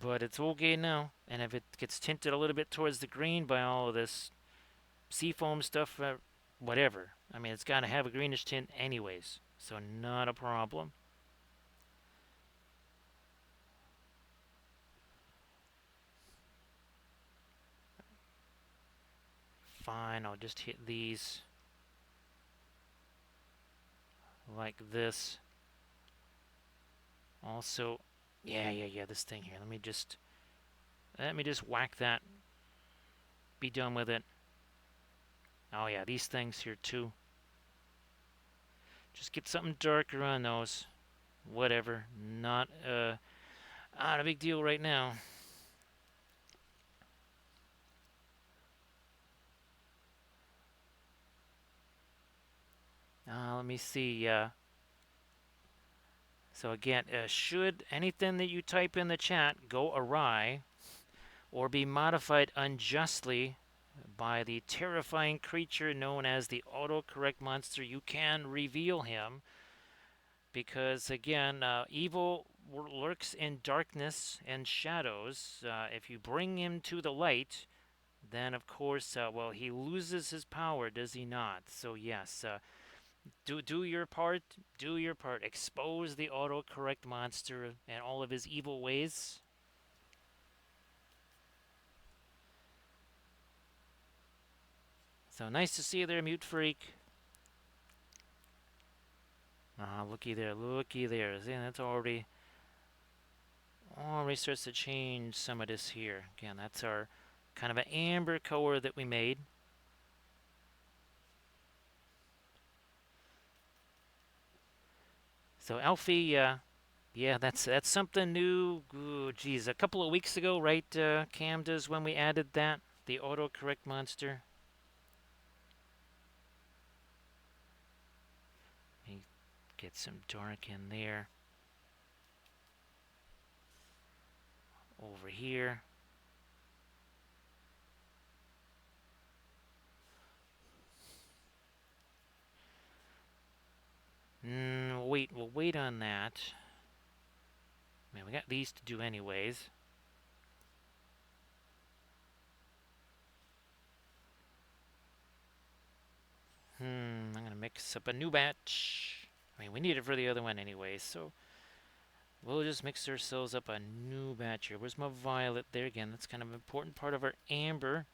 But it's okay now. And if it gets tinted a little bit towards the green by all of this seafoam stuff, whatever. I mean, it's got to have a greenish tint anyways. So not a problem. Fine, I'll just hit these like this. Also, yeah, this thing here. Let me just whack that. Be done with it. Oh yeah, these things here too. Just get something darker on those. Whatever. Not a big deal right now. Let me see. So again, should anything that you type in the chat go awry or be modified unjustly by the terrifying creature known as the autocorrect monster, you can reveal him. Because again, evil lurks in darkness and shadows. If you bring him to the light, then of course, well, he loses his power, does he not? So yes, do your part. Do your part. Expose the autocorrect monster and all of his evil ways. So nice to see you there, Mute Freak. Looky there, looky there. See, that's already starts to change some of this here. Again, that's our kind of an amber color that we made. So Alfie, yeah, that's something new. Ooh, geez, a couple of weeks ago, right, Cam, does when we added that, the autocorrect monster. Get some dark in there. Over here. We'll wait on that. Man, we got these to do anyways. I'm gonna mix up a new batch. I mean, we need it for the other one anyways, so we'll just mix ourselves up a new batch here. Where's my violet? There again, that's kind of an important part of our amber.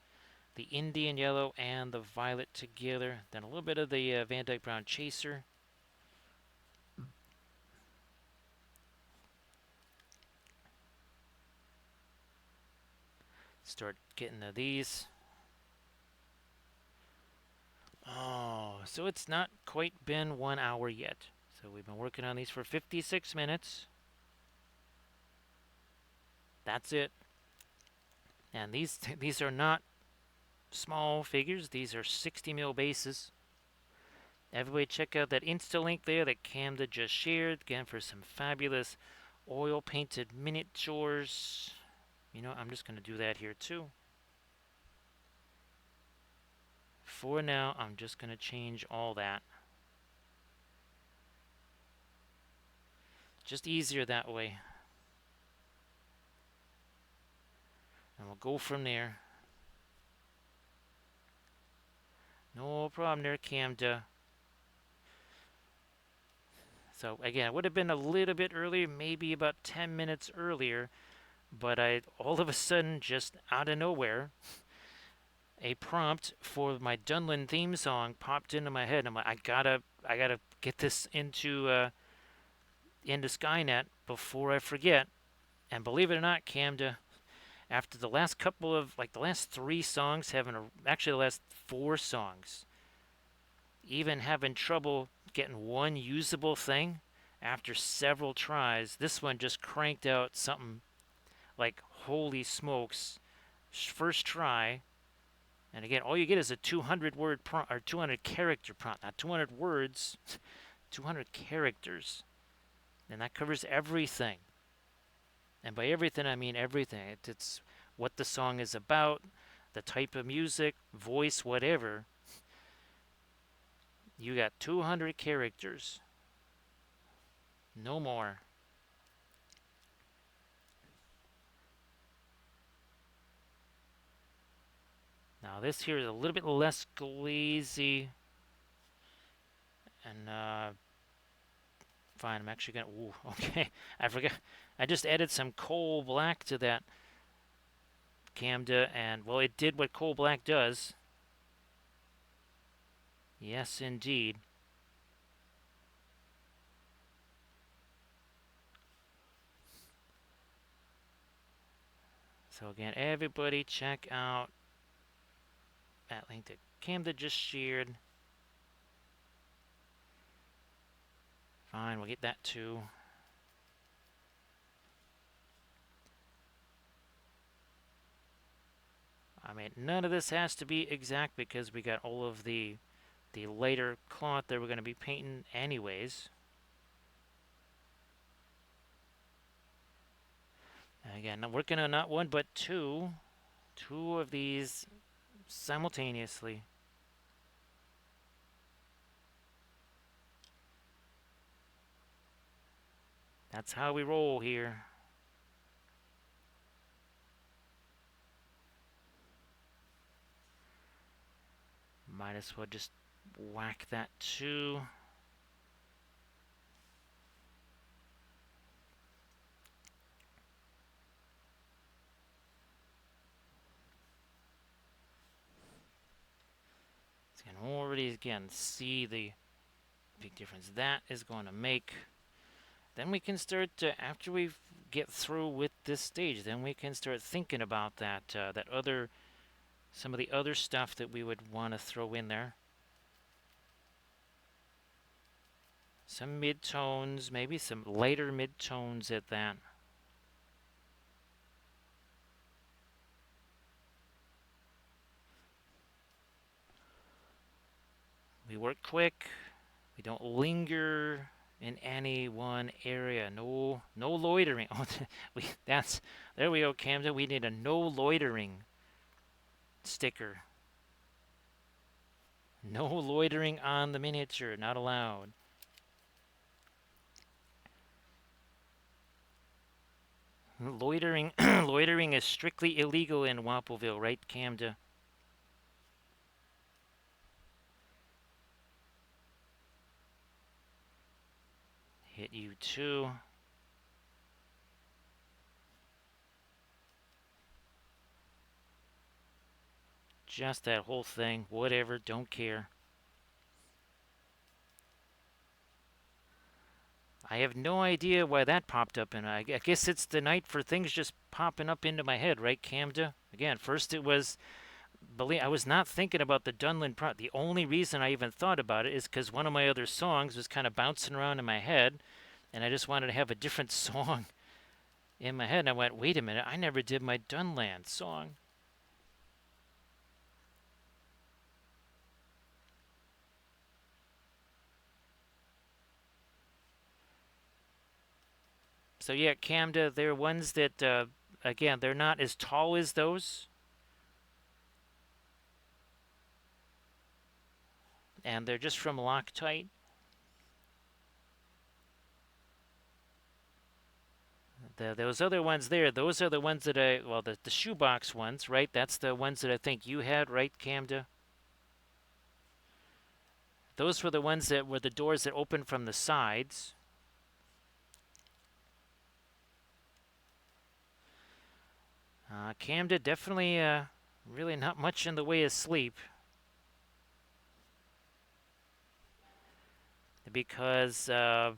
The Indian yellow and the violet together. Then a little bit of the Van Dyke Brown Chaser. Start getting to these. Oh, so it's not quite been 1 hour yet. So we've been working on these for 56 minutes. That's it. And these are not small figures. These are 60 mil bases. Everybody check out that Insta link there that Camda just shared again for some fabulous oil painted miniatures. You know, I'm just going to do that here too. For now, I'm just going to change all that. Just easier that way. And we'll go from there. No problem there, Camda. So again, it would have been a little bit earlier, maybe about 10 minutes earlier, but I all of a sudden, just out of nowhere, a prompt for my Dunlin theme song popped into my head. I'm like, I gotta get this into Skynet before I forget. And believe it or not, Camda, after the last couple of the last 3 songs actually the last 4 songs, even having trouble getting one usable thing after several tries, this one just cranked out something like holy smokes, first try. And again, all you get is a 200 word prompt or 200 character prompt, not 200 words, 200 characters. And that covers everything. And by everything, I mean everything. It's what the song is about, the type of music, voice, whatever. You got 200 characters. No more. Now this here is a little bit less glazy. And fine, I'm actually gonna. Ooh, okay. I forgot. I just added some coal black to that Camda, and well, it did what coal black does. Yes, indeed. So again, everybody check out that link that Camda just shared. Fine, we'll get that too. I mean, none of this has to be exact because we got all of the lighter cloth that we're going to be painting anyways. And again, I'm working on not one but two of these simultaneously. That's how we roll here. Might as well just whack that too. So you can already again see the big difference that is going to make. Then we can start to, after we get through with this stage, then we can start thinking about some of the other stuff that we would want to throw in there. Some mid-tones, maybe some lighter mid-tones at that. We work quick. We don't linger. in any one area. No, no loitering. Oh, that's there we go, Camden. We need a no loitering sticker. No loitering on the miniature, not allowed. Loitering, loitering is strictly illegal in Wampleville, right, Camden? Hit you too. Just that whole thing. Whatever. Don't care. I have no idea why that popped up, and I guess it's the night for things just popping up into my head, right, Camda? Again, first it was, believe I was not thinking about the Dunlin Pro. The only reason I even thought about it is because one of my other songs was kind of bouncing around in my head, and I just wanted to have a different song in my head. And I went, wait a minute, I never did my Dunland song. So yeah, Camda, they're ones that, again, they're not as tall as those, and they're just from Loctite. Those other ones there, those are the ones that well, the shoebox ones, right? That's the ones that I think you had, right, Camda? Those were the ones that were the doors that opened from the sides. Camda definitely really not much in the way of sleep because, well,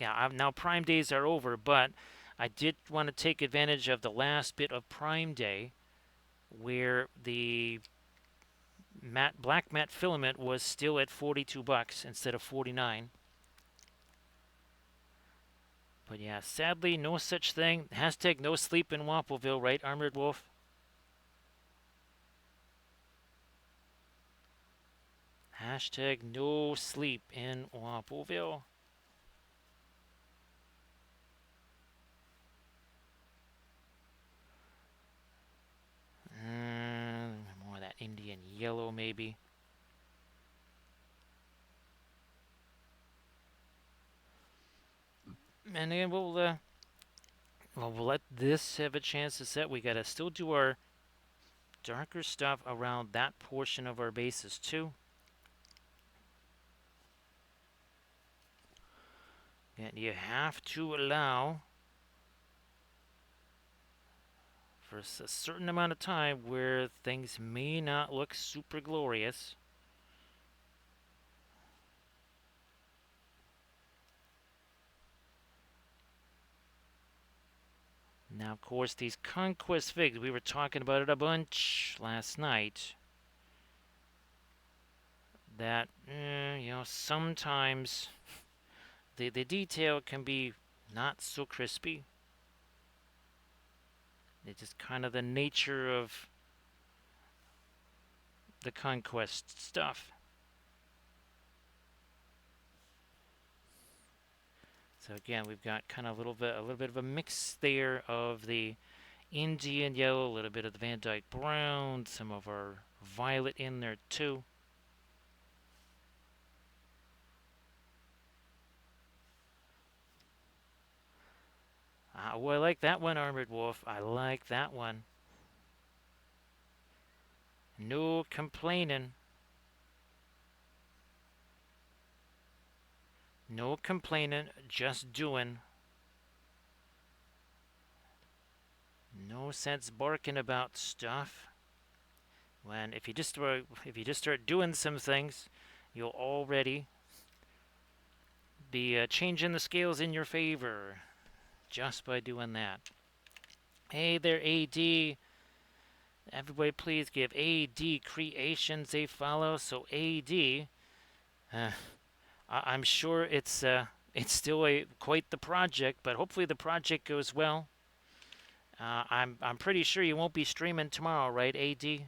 yeah, now Prime days are over, but I did want to take advantage of the last bit of Prime Day where the black matte filament was still at $42 instead of 49. But yeah, sadly, no such thing. Hashtag no sleep in Wampleville, right, Armored Wolf? Hashtag no sleep in Wampleville. More of that Indian yellow, maybe. And then we'll let this have a chance to set. We gotta still do our darker stuff around that portion of our bases too. And you have to allow for a certain amount of time where things may not look super glorious. Now, of course, these conquest figs, we were talking about it a bunch last night. That, sometimes the detail can be not so crispy. It's just kind of the nature of the conquest stuff. So again, we've got kind of a little bit of a mix there of the Indian yellow, a little bit of the Van Dyke brown, some of our violet in there too. Oh, I like that one, Armored Wolf. I like that one. No complaining. No complaining, just doing. No sense barking about stuff. When if you just start doing some things, you'll already be changing the scales in your favor just by doing that. Hey there, AD. Everybody, please give AD Creations a follow. So AD, I'm sure it's still quite the project, but hopefully the project goes well. I'm pretty sure you won't be streaming tomorrow, right, AD?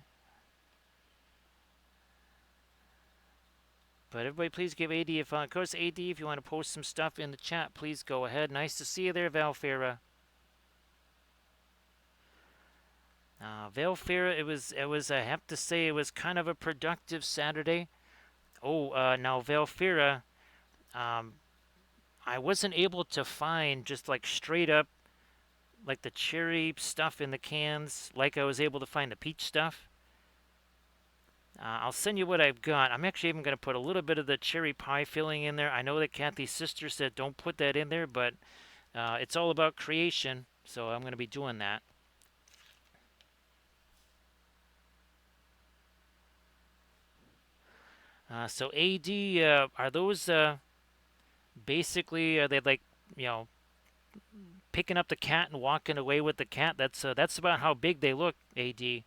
But everybody, please give AD of course, AD, if you want to post some stuff in the chat, please go ahead. Nice to see you there, Valfera. Valfera, it was. I have to say, it was kind of a productive Saturday. Oh, now Valfera, um, I wasn't able to find just like straight up like the cherry stuff in the cans, like I was able to find the peach stuff. I'll send you what I've got. I'm actually even going to put a little bit of the cherry pie filling in there. I know that Kathy's sister said don't put that in there, but it's all about creation, so I'm going to be doing that. So AD, are those basically, are they like, you know, picking up the cat and walking away with the cat? That's about how big they look, AD.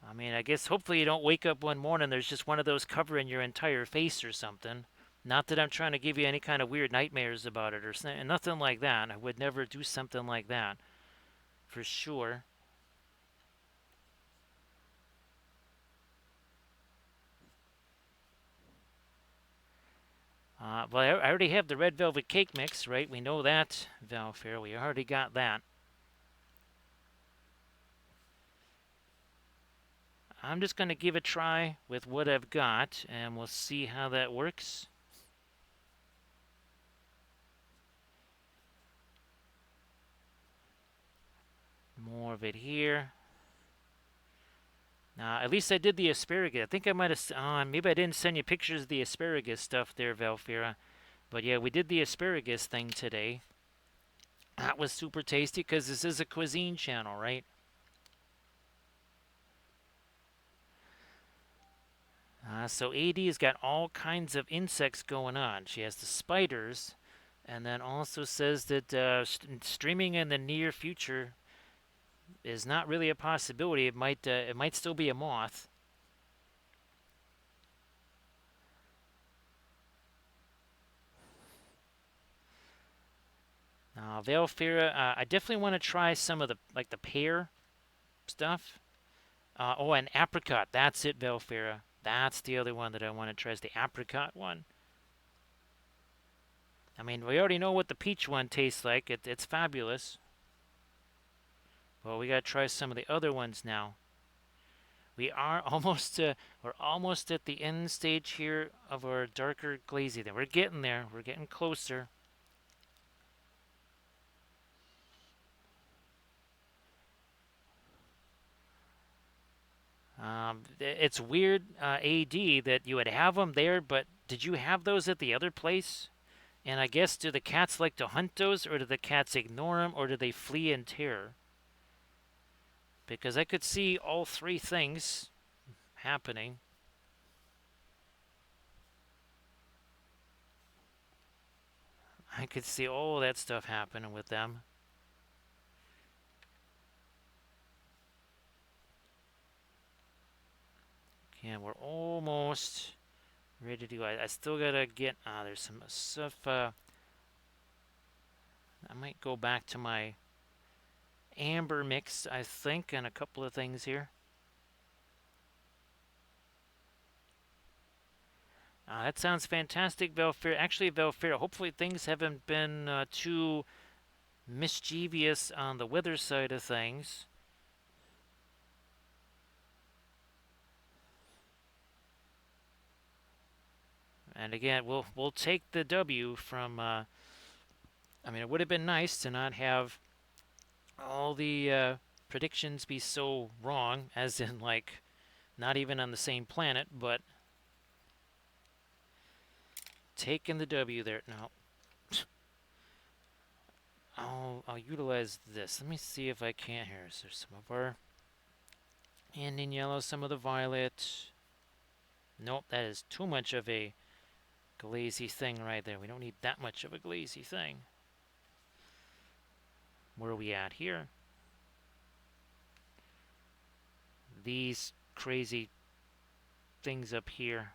I mean, I guess hopefully you don't wake up one morning there's just one of those covering your entire face or something. Not that I'm trying to give you any kind of weird nightmares about it or nothing like that. I would never do something like that, for sure. Well, I already have the red velvet cake mix, right? We know that, Valfair. We already got that. I'm just going to give a try with what I've got, and we'll see how that works. More of it here. At least I did the asparagus. I think I might have. Maybe I didn't send you pictures of the asparagus stuff there, Valfira. But yeah, we did the asparagus thing today. That was super tasty because this is a cuisine channel, right? So AD's got all kinds of insects going on. She has the spiders, and then also says that streaming in the near future is not really a possibility. It might still be a moth. Valfira, I definitely want to try some of the like the pear stuff. Oh, and apricot. That's it, Valfira. That's the other one that I want to try is the apricot one. I mean, we already know what the peach one tastes like. It's fabulous. Well, we gotta try some of the other ones now. We are almost we're almost at the end stage here of our darker glazy. Then we're getting there. We're getting closer. It's weird, AD, that you would have them there, but did you have those at the other place? And I guess, do the cats like to hunt those, or do the cats ignore them, or do they flee in terror? Because I could see all three things happening. I could see all that stuff happening with them. Okay, we're almost ready to go. I still gotta get. There's some stuff. I might go back to my amber mix, I think, and a couple of things here. That sounds fantastic, Velfira. Actually, Velfira, hopefully things haven't been too mischievous on the weather side of things. And again, we'll take the W from. I mean, it would have been nice to not have all the predictions be so wrong, as in like not even on the same planet, but taking the W there. Now, I'll utilize this. Let me see if I can here. So some of our Indian yellow, some of the violet. Nope, that is too much of a glazy thing right there. We don't need that much of a glazy thing. Where are we at here? These crazy things up here.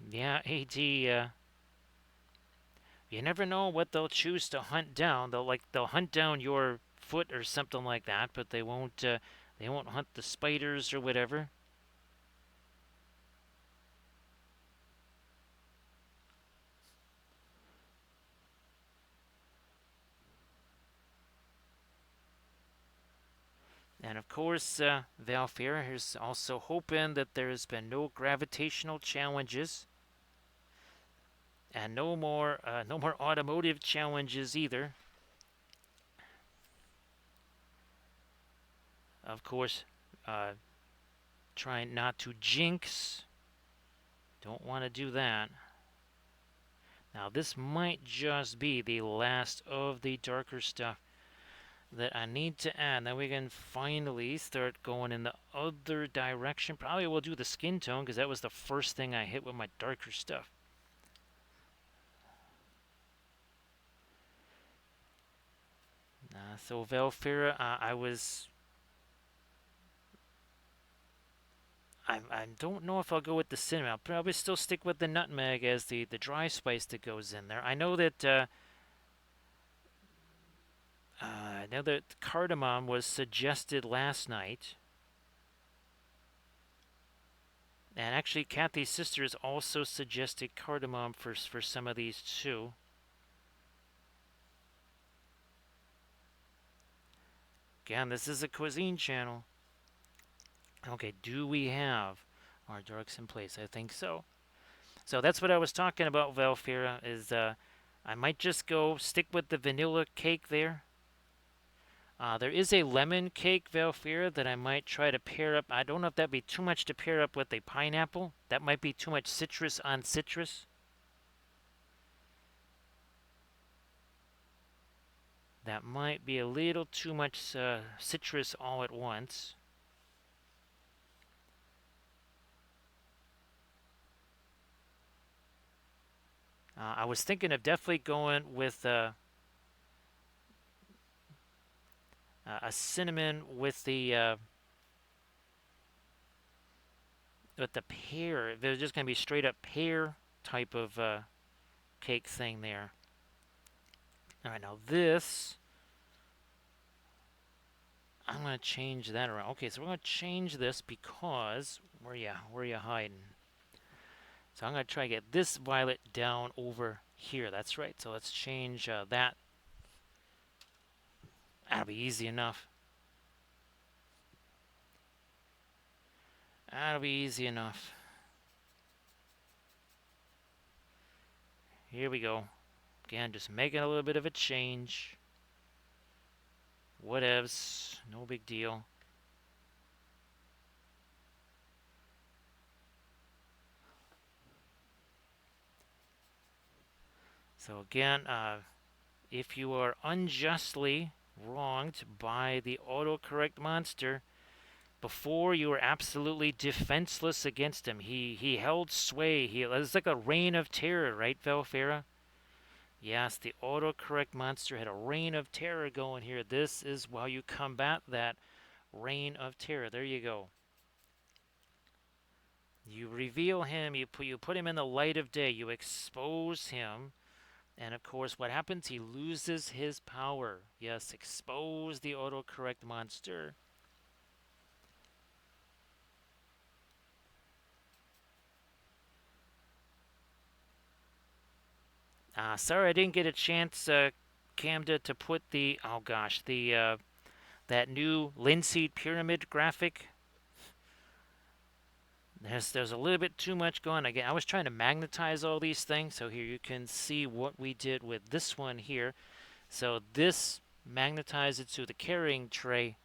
Yeah, AD. You never know what they'll choose to hunt down. They'll hunt down your foot or something like that, but they won't. They won't hunt the spiders or whatever. And of course, Valfira is also hoping that there's been no gravitational challenges and no more automotive challenges either. Of course, uh, trying not to jinx. Don't want to do that. Now, this might just be the last of the darker stuff that I need to add. Then we can finally start going in the other direction. Probably we'll do the skin tone because that was the first thing I hit with my darker stuff. So Velfira, I don't know if I'll go with the cinnamon. I'll probably still stick with the nutmeg as the dry spice that goes in there. I know that cardamom was suggested last night. And actually, Kathy's sisters also suggested cardamom for some of these too. Again, this is a cuisine channel. Okay, do we have our darks in place? I think so. So that's what I was talking about, Valfira, is I might just go stick with the vanilla cake there. There is a lemon cake, Valfira, that I might try to pair up. I don't know if that'd be too much to pair up with a pineapple. That might be too much citrus on citrus. That might be a little too much citrus all at once. I was thinking of definitely going with a cinnamon with the pear. There's just gonna be straight up pear type of cake thing there. All right, now this I'm gonna change that around. Okay, so we're gonna change this because where you hiding? So I'm gonna try to get this violet down over here. That's right. So let's change that. That'll be easy enough. That'll be easy enough. Here we go. Again, just making a little bit of a change. Whatevs, no big deal. So again, if you are unjustly wronged by the autocorrect monster, before you were absolutely defenseless against him. He held sway. It was like a reign of terror, right, Velfera? Yes, the autocorrect monster had a reign of terror going here. This is how you combat that reign of terror. There you go. You reveal him, you put him in the light of day, you expose him, and of course, what happens? He loses his power. Yes, expose the autocorrect monster. Sorry, I didn't get a chance, Camda, to put the oh gosh, the that new linseed pyramid graphic. There's a little bit too much going. Again, I was trying to magnetize all these things, so here you can see what we did with this one here. So this magnetizes it to the carrying tray,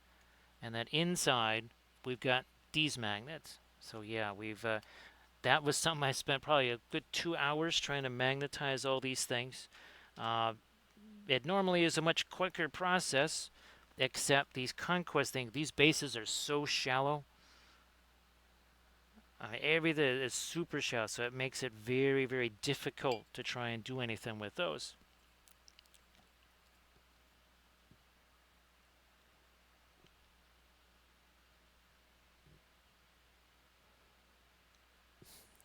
and then inside we've got these magnets. So yeah, we've that was something I spent probably a good 2 hours trying to magnetize all these things. Uh, it normally is a much quicker process, except these conquest things, these bases are so shallow. Everything is super shallow, so it makes it very, very difficult to try and do anything with those.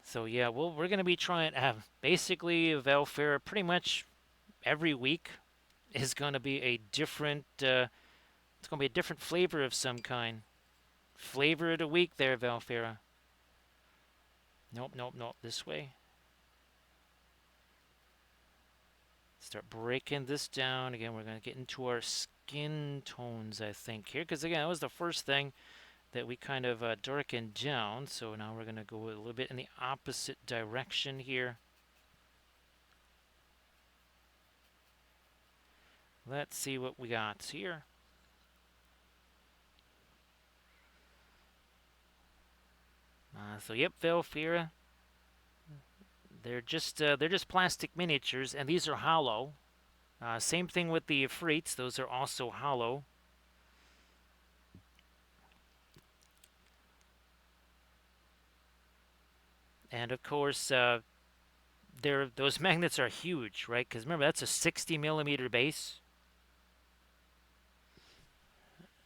So yeah, well, we're gonna be trying basically Valfera pretty much every week is gonna be a different. It's gonna be a different flavor of some kind. Flavor of the week there, Valfera. Nope, nope, nope. This way. Start breaking this down again. We're gonna get into our skin tones, I think, here, because again, that was the first thing that we kind of darkened down. So now we're gonna go a little bit in the opposite direction here. Let's see what we got here. So yep, Velfira. They're just plastic miniatures, and these are hollow. Same thing with the Ifrits; those are also hollow. And of course, those magnets are huge, right? Because remember, that's a 60 millimeter base,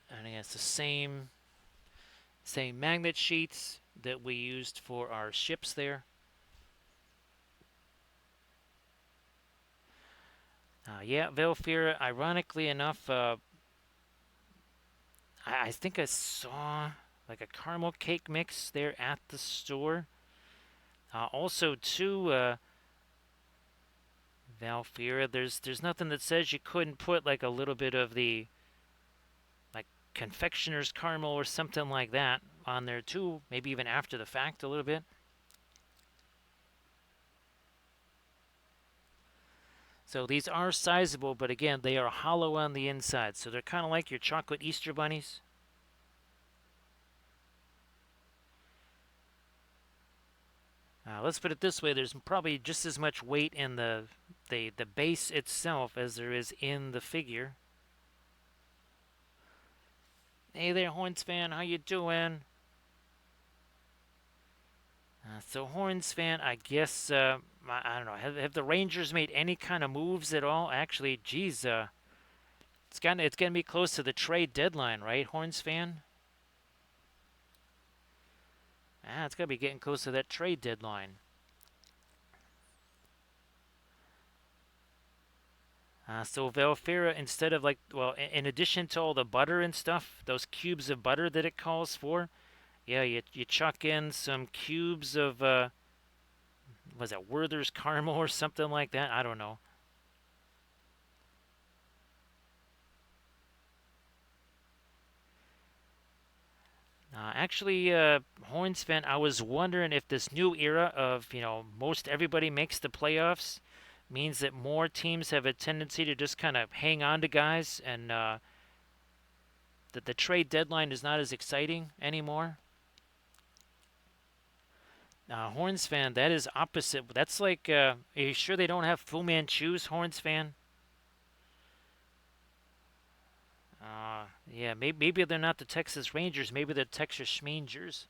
and it's the same magnet sheets that we used for our ships there. Yeah, Velfira. Ironically enough, I think I saw like a caramel cake mix there at the store. Also, too, Valfira, there's nothing that says you couldn't put like a little bit of the like confectioner's caramel or something like that on there too. Maybe even after the fact a little bit. So these are sizable, but again, they are hollow on the inside. So they're kind of like your chocolate Easter bunnies. Let's put it this way: there's probably just as much weight in the base itself as there is in the figure. Hey there, Horns fan, how you doing? So Horns fan, I guess I don't know. Have the Rangers made any kind of moves at all? Actually, geez, it's gonna be close to the trade deadline, right, Horns fan? It's gonna be getting close to that trade deadline. So Velfira, instead of like, well, in addition to all the butter and stuff, those cubes of butter that it calls for, yeah, you chuck in some cubes of was that Werther's caramel or something like that? I don't know. Actually, Horns fan, I was wondering if this new era of, most everybody makes the playoffs means that more teams have a tendency to just kind of hang on to guys and that the trade deadline is not as exciting anymore. Horns fan, that is opposite. That's like, are you sure they don't have Fu Manchus, Horns fan? Yeah, maybe they're not the Texas Rangers. Maybe they're Texas Schmangers.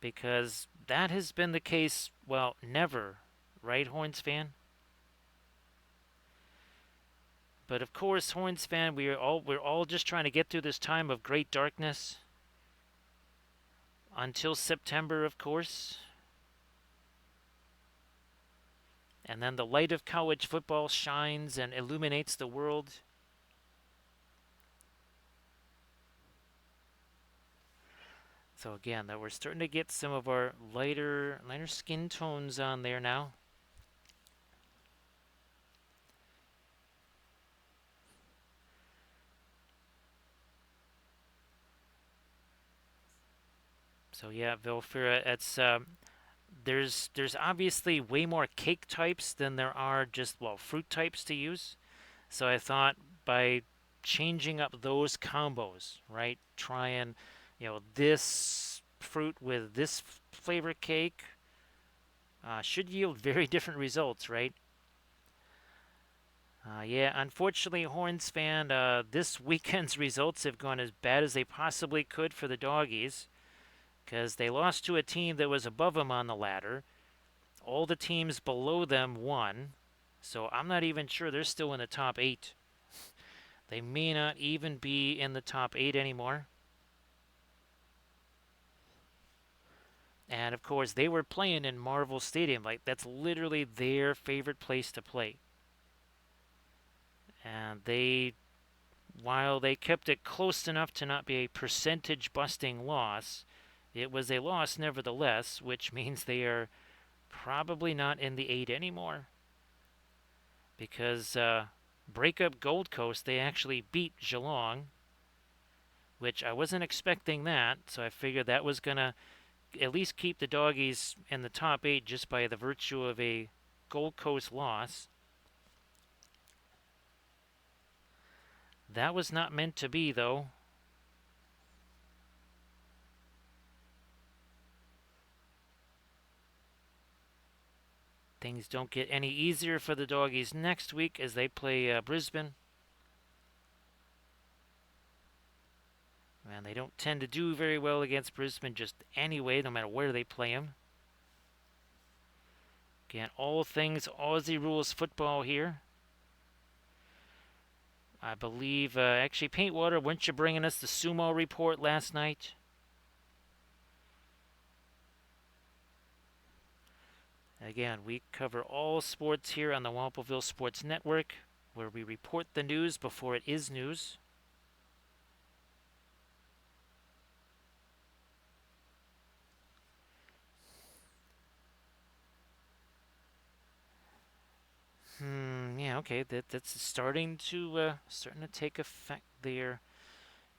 Because that has been the case, well, never, right, Horns fan? But of course, Horns fan, we're all just trying to get through this time of great darkness until September, of course. And then the light of college football shines and illuminates the world. So again, that we're starting to get some of our lighter skin tones on there now. So yeah, Vilfira, it's there's obviously way more cake types than there are just fruit types to use. So I thought by changing up those combos, right? Trying, this fruit with this flavor cake should yield very different results, right? Yeah, unfortunately, Horns fan, this weekend's results have gone as bad as they possibly could for the doggies because they lost to a team that was above them on the ladder. All the teams below them won, so I'm not even sure they're still in the top eight. They may not even be in the top eight anymore. And of course, they were playing in Marvel Stadium. Like, that's literally their favorite place to play. And while they kept it close enough to not be a percentage busting loss, it was a loss nevertheless, which means they are probably not in the 8 anymore. Because breakup Gold Coast, they actually beat Geelong, which I wasn't expecting that, so I figured that was going to at least keep the doggies in the top 8 just by the virtue of a Gold Coast loss. That was not meant to be, though. Things don't get any easier for the doggies next week as they play Brisbane. And they don't tend to do very well against Brisbane just anyway, no matter where they play them. Again, all things Aussie rules football here. I believe, actually, Paintwater, weren't you bringing us the sumo report last night? Again, we cover all sports here on the Wampelville Sports Network, where we report the news before it is news. Yeah, okay, that's starting to take effect there.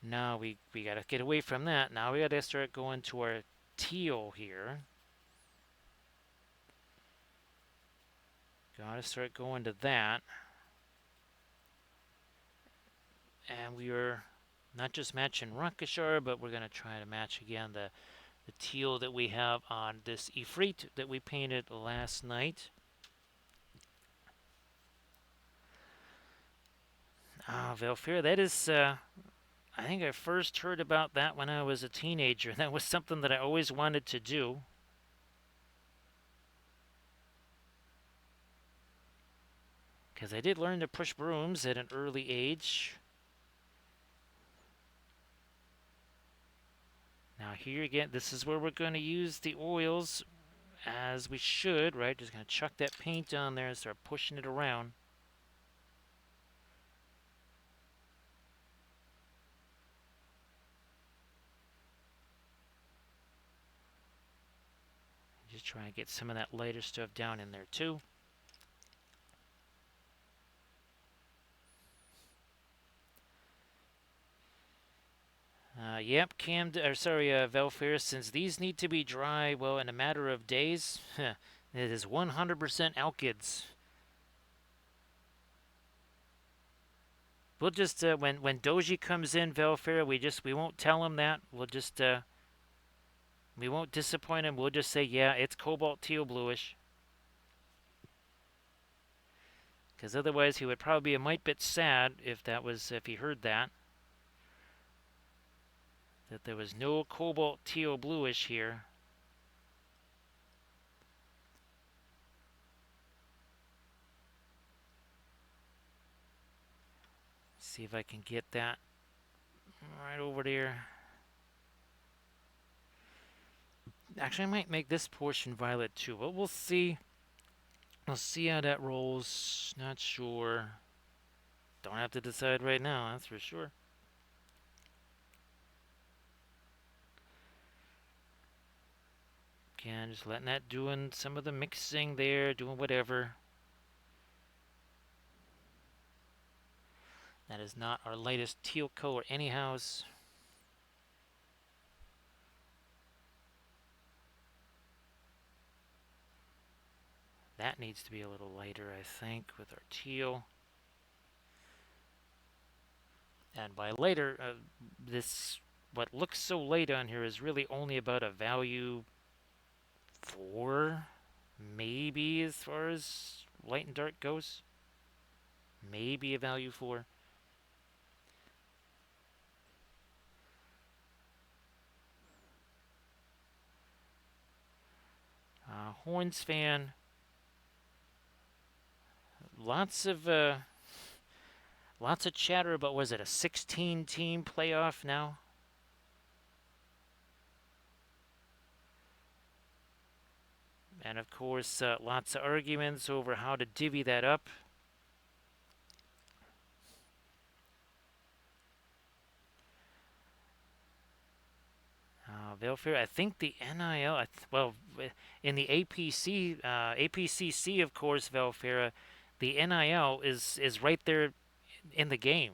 Now we gotta get away from that. Now we gotta start going to our teal here. Gotta start going to that. And we are not just matching Rankashar, but we're gonna try to match again the teal that we have on this Ifrit that we painted last night. Ah, Velfir, that is, I think I first heard about that when I was a teenager. That was something that I always wanted to do. Because I did learn to push brooms at an early age. Now here again, this is where we're going to use the oils as we should, right? Just going to chuck that paint on there and start pushing it around. Just try and get some of that lighter stuff down in there too. Yep, Velfair, since these need to be dry, well, in a matter of days, it is 100% alkyds. We'll just, when Doji comes in, Velfair, we won't tell him that. We'll just, we won't disappoint him. We'll just say, yeah, it's cobalt teal bluish. Because otherwise he would probably be a mite bit sad if he heard that there was no cobalt teal bluish here. See if I can get that right over there. Actually, I might make this portion violet too, but we'll see. We'll see how that rolls. Not sure. Don't have to decide right now, that's for sure. Again, just letting that doing some of the mixing there, doing whatever. That is not our lightest teal color anyhows. That needs to be a little lighter, I think, with our teal. And by lighter, what looks so light on here is really only about a value 4, maybe, as far as light and dark goes. Maybe a value 4. Horns fan. Lots of chatter about, was it a 16-team playoff now? And of course, lots of arguments over how to divvy that up. Velfair, I think the NIL, well, in the APCC, of course, Velfair, the NIL is right there in the game,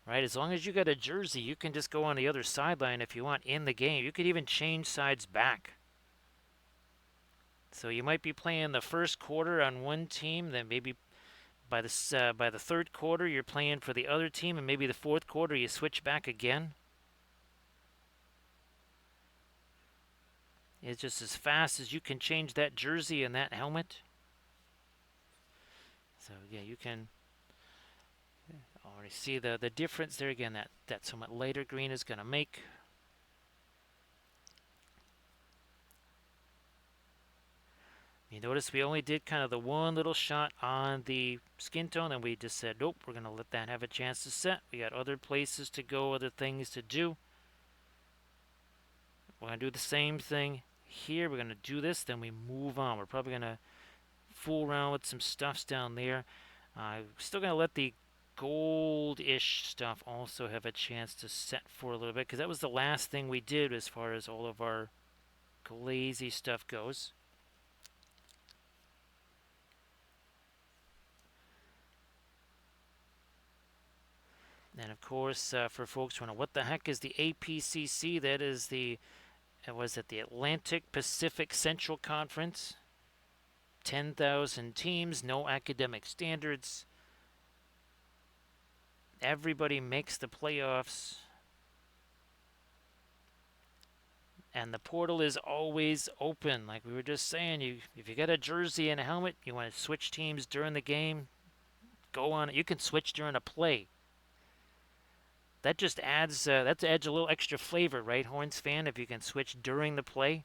right? As long as you got a jersey, you can just go on the other sideline if you want in the game. You could even change sides back. So you might be playing the first quarter on one team, then maybe by the third quarter you're playing for the other team, and maybe the fourth quarter you switch back again. It's just as fast as you can change that jersey and that helmet. So yeah, you can already see the difference there again. That somewhat lighter green is going to make. You notice we only did kind of the one little shot on the skin tone, and we just said, nope, we're going to let that have a chance to set. We got other places to go, other things to do. We're going to do the same thing here. We're going to do this, then we move on. We're probably going to fool around with some stuffs down there. Still going to let the gold-ish stuff also have a chance to set for a little bit, because that was the last thing we did as far as all of our glazy stuff goes. And of course, for folks who know what the heck is the APCC, that is the was it the Atlantic Pacific Central Conference? 10,000 teams, no academic standards. Everybody makes the playoffs. And the portal is always open. Like we were just saying, if you got a jersey and a helmet, you want to switch teams during the game, go on it. You can switch during a play. That just adds a little extra flavor, right, Horns fan? If you can switch during the play.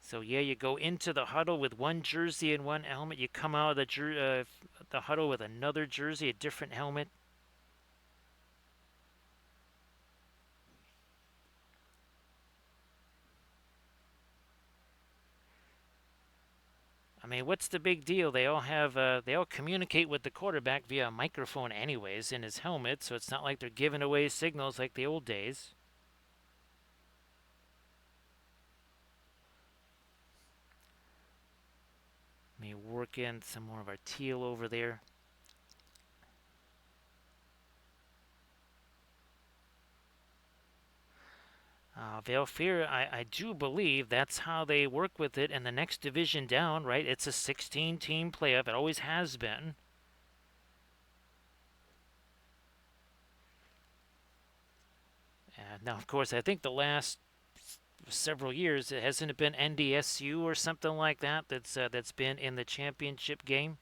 So yeah, you go into the huddle with one jersey and one helmet. You come out of the huddle with another jersey, a different helmet. I mean, what's the big deal? They all communicate with the quarterback via a microphone, anyways, in his helmet. So it's not like they're giving away signals like the old days. Let me work in some more of our teal over there. Valfear, I do believe that's how they work with it in the next division down, right? It's a 16-team playoff. It always has been. Now, of course, I think the last several years, it hasn't been NDSU or something like that that's been in the championship game.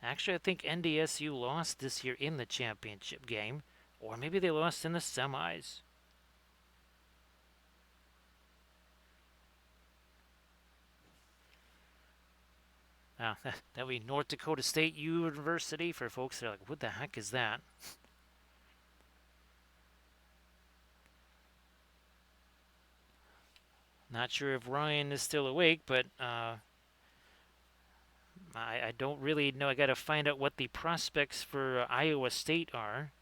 Actually, I think NDSU lost this year in the championship game, or maybe they lost in the semis. That would be North Dakota State University for folks that are like, what the heck is that? Not sure if Ryan is still awake, but I don't really know. I got to find out what the prospects for Iowa State are.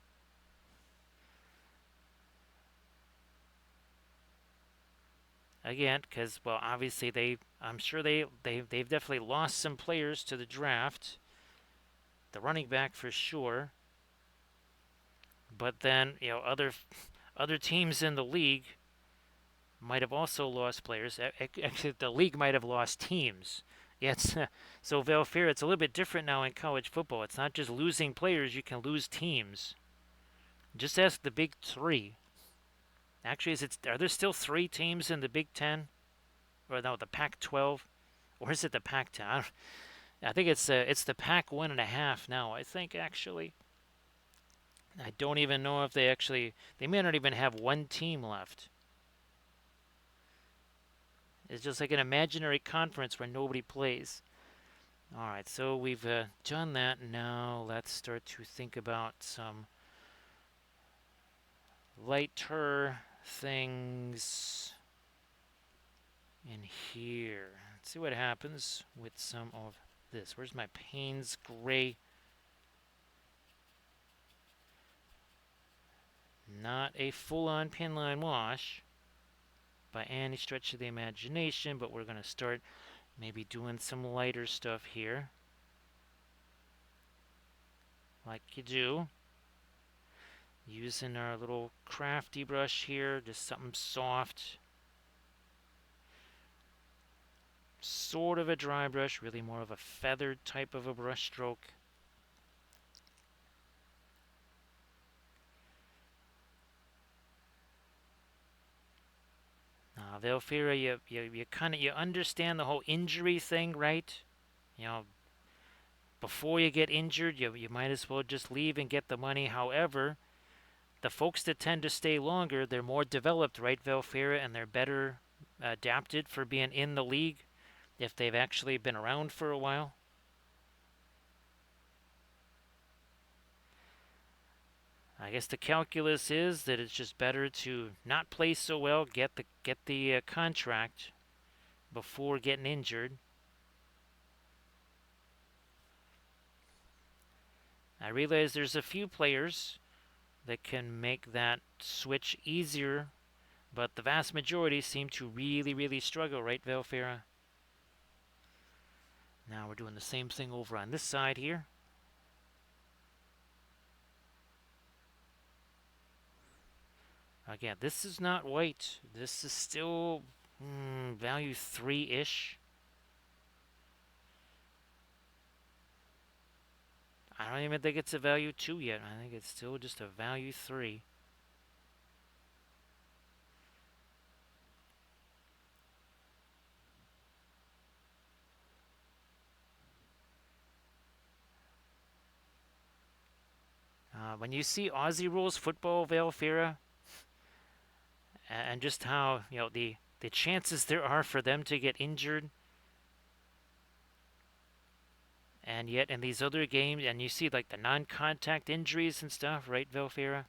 Again, because well, obviously I'm sure they've definitely lost some players to the draft. The running back for sure. But then other teams in the league might have also lost players. Actually, the league might have lost teams. Yeah, so Valfair, it's a little bit different now in college football. It's not just losing players; you can lose teams. Just ask the Big Three. Actually, are there still three teams in the Big Ten, or no, the Pac-12, or is it the Pac-10? I think it's the Pac 1.5 now. I think actually. I don't even know if they may not even have one team left. It's just like an imaginary conference where nobody plays. All right, so we've done that. Now let's start to think about some lighter things in here. Let's see what happens with some of this. Where's my Payne's Gray? Not a full-on pinline wash by any stretch of the imagination, but we're going to start maybe doing some lighter stuff here, like you do. Using our little crafty brush here, just something soft. Sort of a dry brush, really more of a feathered type of a brush stroke. Velfira, you understand the whole injury thing, right? You know, before you get injured, you might as well just leave and get the money. However, the folks that tend to stay longer, they're more developed, right, Velfira, and they're better adapted for being in the league if they've actually been around for a while. I guess the calculus is that it's just better to not play so well, get the contract before getting injured. I realize there's a few players that can make that switch easier, but the vast majority seem to really, really struggle, right, Velfira? Now we're doing the same thing over on this side here. Again, this is not white. This is still value 3-ish. I don't even think it's a value 2 yet. I think it's still just a value 3. When you see Aussie rules football, Velfira, and just how the chances there are for them to get injured, and yet in these other games, and you see like the non-contact injuries and stuff, right, Velfira?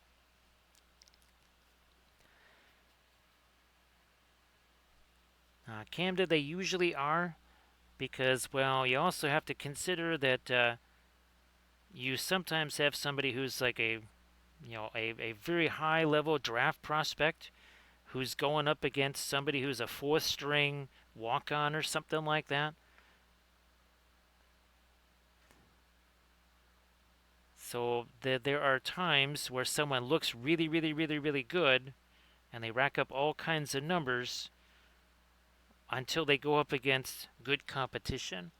Camden, they usually are, because, well, you also have to consider that you sometimes have somebody who's like a very high level draft prospect who's going up against somebody who's a fourth string walk on or something like that. So there are times where someone looks really, really, really, really good and they rack up all kinds of numbers until they go up against good competition.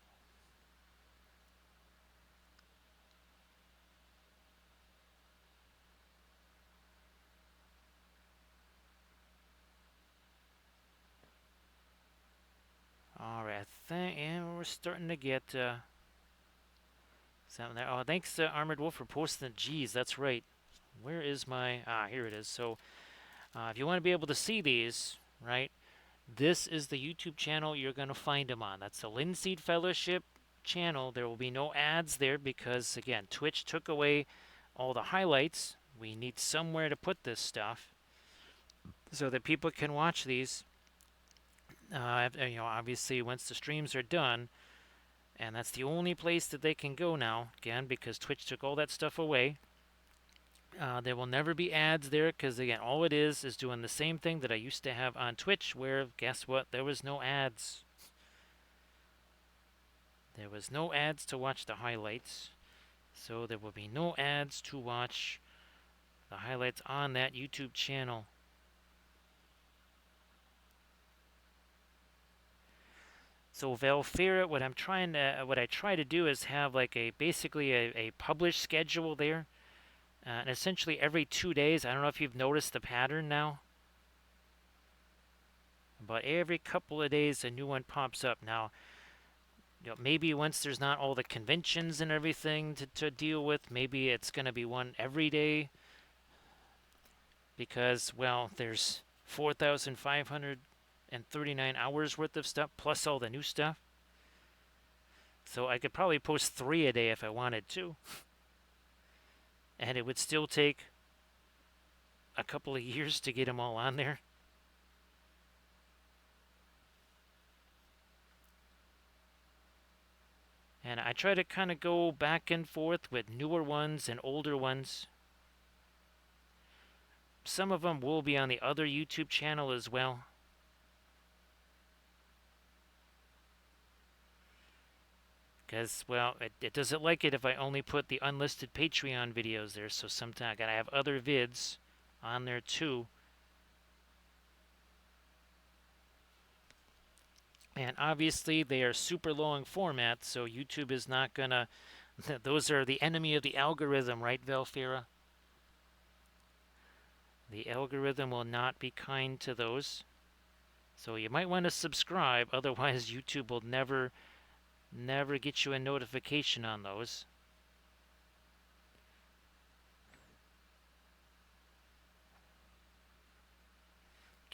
All right, I think we're starting to get something there. Oh, thanks, Armored Wolf, for posting the G's. That's right. Where is my... here it is. So if you want to be able to see these, right, this is the YouTube channel you're going to find them on. That's the Linseed Fellowship channel. There will be no ads there because, again, Twitch took away all the highlights. We need somewhere to put this stuff so that people can watch these. Obviously, once the streams are done, and that's the only place that they can go now, again, because Twitch took all that stuff away. There will never be ads there because, again, all it is doing the same thing that I used to have on Twitch where, guess what, there was no ads. There was no ads to watch the highlights, so there will be no ads to watch the highlights on that YouTube channel. So Velfira, what I try to do is have like basically a published schedule there, and essentially every 2 days. I don't know if you've noticed the pattern now, but every couple of days a new one pops up. Now, maybe once there's not all the conventions and everything to deal with, maybe it's going to be one every day because, well, there's 4,539 hours worth of stuff plus all the new stuff. So I could probably post 3 a day if I wanted to. And it would still take a couple of years to get them all on there. And I try to kind of go back and forth with newer ones and older ones. Some of them will be on the other YouTube channel as well. Because, well, it doesn't like it if I only put the unlisted Patreon videos there. So sometimes I gotta have other vids on there too. And obviously they are super long format, so YouTube is not gonna. Those are the enemy of the algorithm, right, Velfira? The algorithm will not be kind to those. So you might want to subscribe, otherwise YouTube will never get you a notification on those.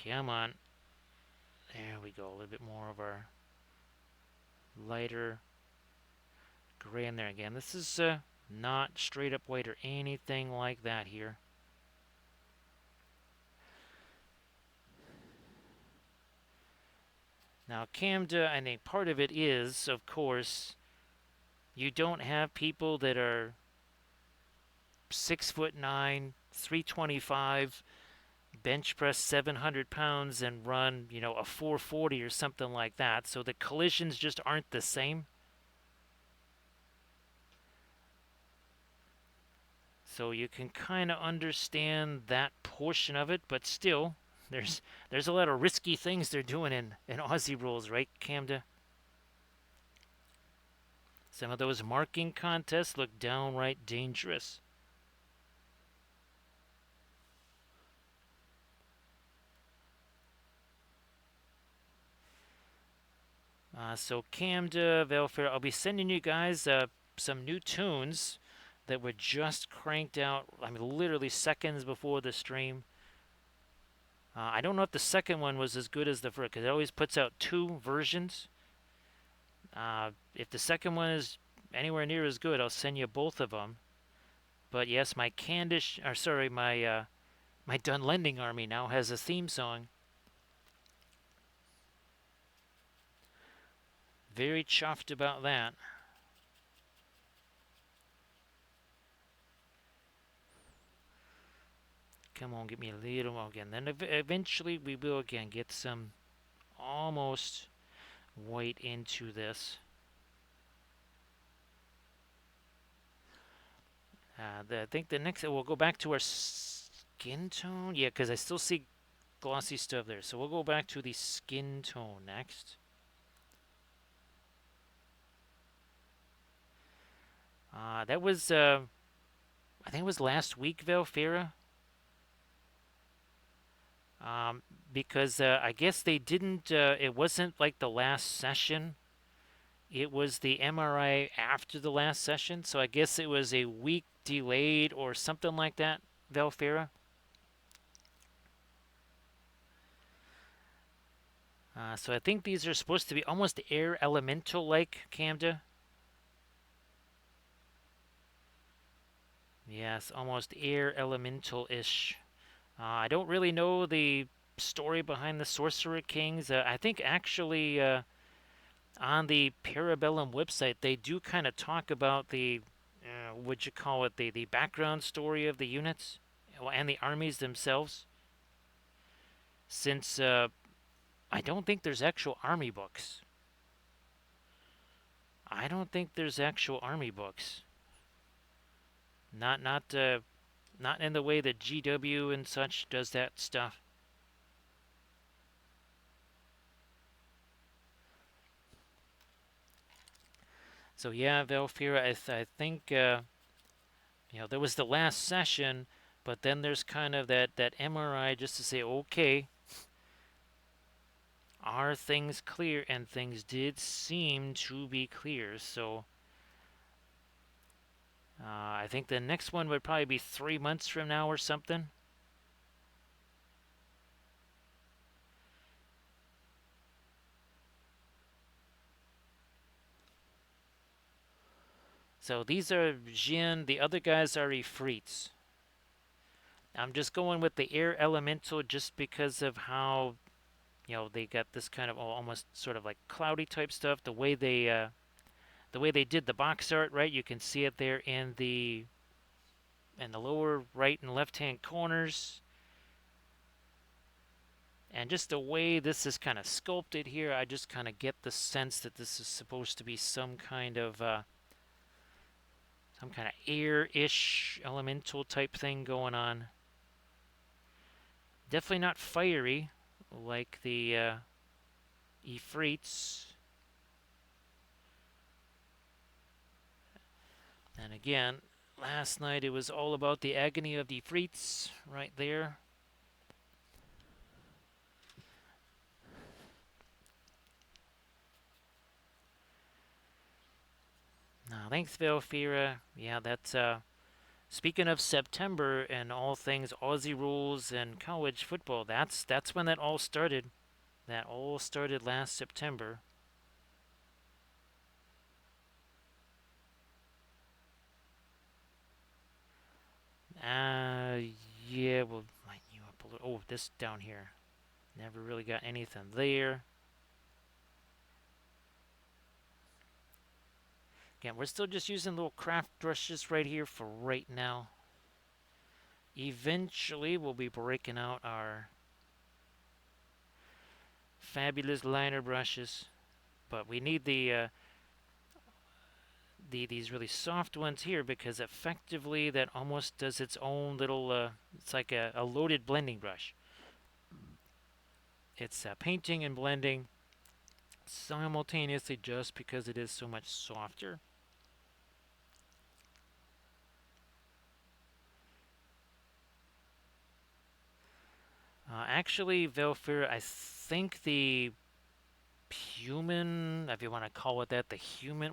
Come on. There we go. A little bit more of our lighter gray in there again. This is not straight up white or anything like that here. Now, Camda, I think part of it is, of course, you don't have people that are 6'9", 325, bench press 700 pounds and run, a 440 or something like that. So the collisions just aren't the same. So you can kind of understand that portion of it, but still, there's a lot of risky things they're doing in Aussie rules, right, Camda? Some of those marking contests look downright dangerous. So Camda, Velfair, I'll be sending you guys some new tunes that were just cranked out, I mean, literally seconds before the stream. I don't know if the second one was as good as the first, because it always puts out two versions. If the second one is anywhere near as good, I'll send you both of them. But yes, my my Dunlending army now has a theme song. Very chuffed about that. Come on, give me a little more again. Then eventually we will again get some almost white into this. I think the next we'll go back to our skin tone. Yeah, because I still see glossy stuff there. So we'll go back to the skin tone next. That was I think it was last week, Velfira. Because I guess they didn't. It wasn't like the last session. It was the MRI after the last session, so I guess it was a week delayed or something like that, Velfira. So I think these are supposed to be almost air elemental like, Camda. Yes, almost air elemental ish. I don't really know the story behind the Sorcerer Kings. I think actually on the Parabellum website they do kind of talk about the, what you call it, the background story of the units and the armies themselves. Since I don't think there's actual army books. I don't think there's actual army books. Not in the way that GW and such does that stuff. So yeah, Velfira, I think there was the last session, but then there's kind of that MRI just to say, okay, are things clear? And things did seem to be clear. So I think the next one would probably be 3 months from now or something. So these are Djinn. The other guys are Ifrits. I'm just going with the air elemental just because of how, they got this kind of almost sort of like cloudy type stuff. The way they did the box art, right? You can see it there in the lower right and left hand corners. And just the way this is kind of sculpted here, I just kind of get the sense that this is supposed to be some kind of air-ish elemental type thing going on. Definitely not fiery like the Ifrits. And again, last night it was all about the agony of the Ifrits right there. Now, thanks, Velfira. Yeah, that's speaking of September and all things Aussie rules and college football. That's when that all started. That all started last September. Uh, yeah, we'll lighten you up a little. Oh, this down here. Never really got anything there. Again, we're still just using little craft brushes right here for right now. Eventually, we'll be breaking out our fabulous liner brushes, but we need these really soft ones here because effectively that almost does its own little. It's like a loaded blending brush. It's painting and blending simultaneously just because it is so much softer. Actually, Velfir, I think the human, if you want to call it that,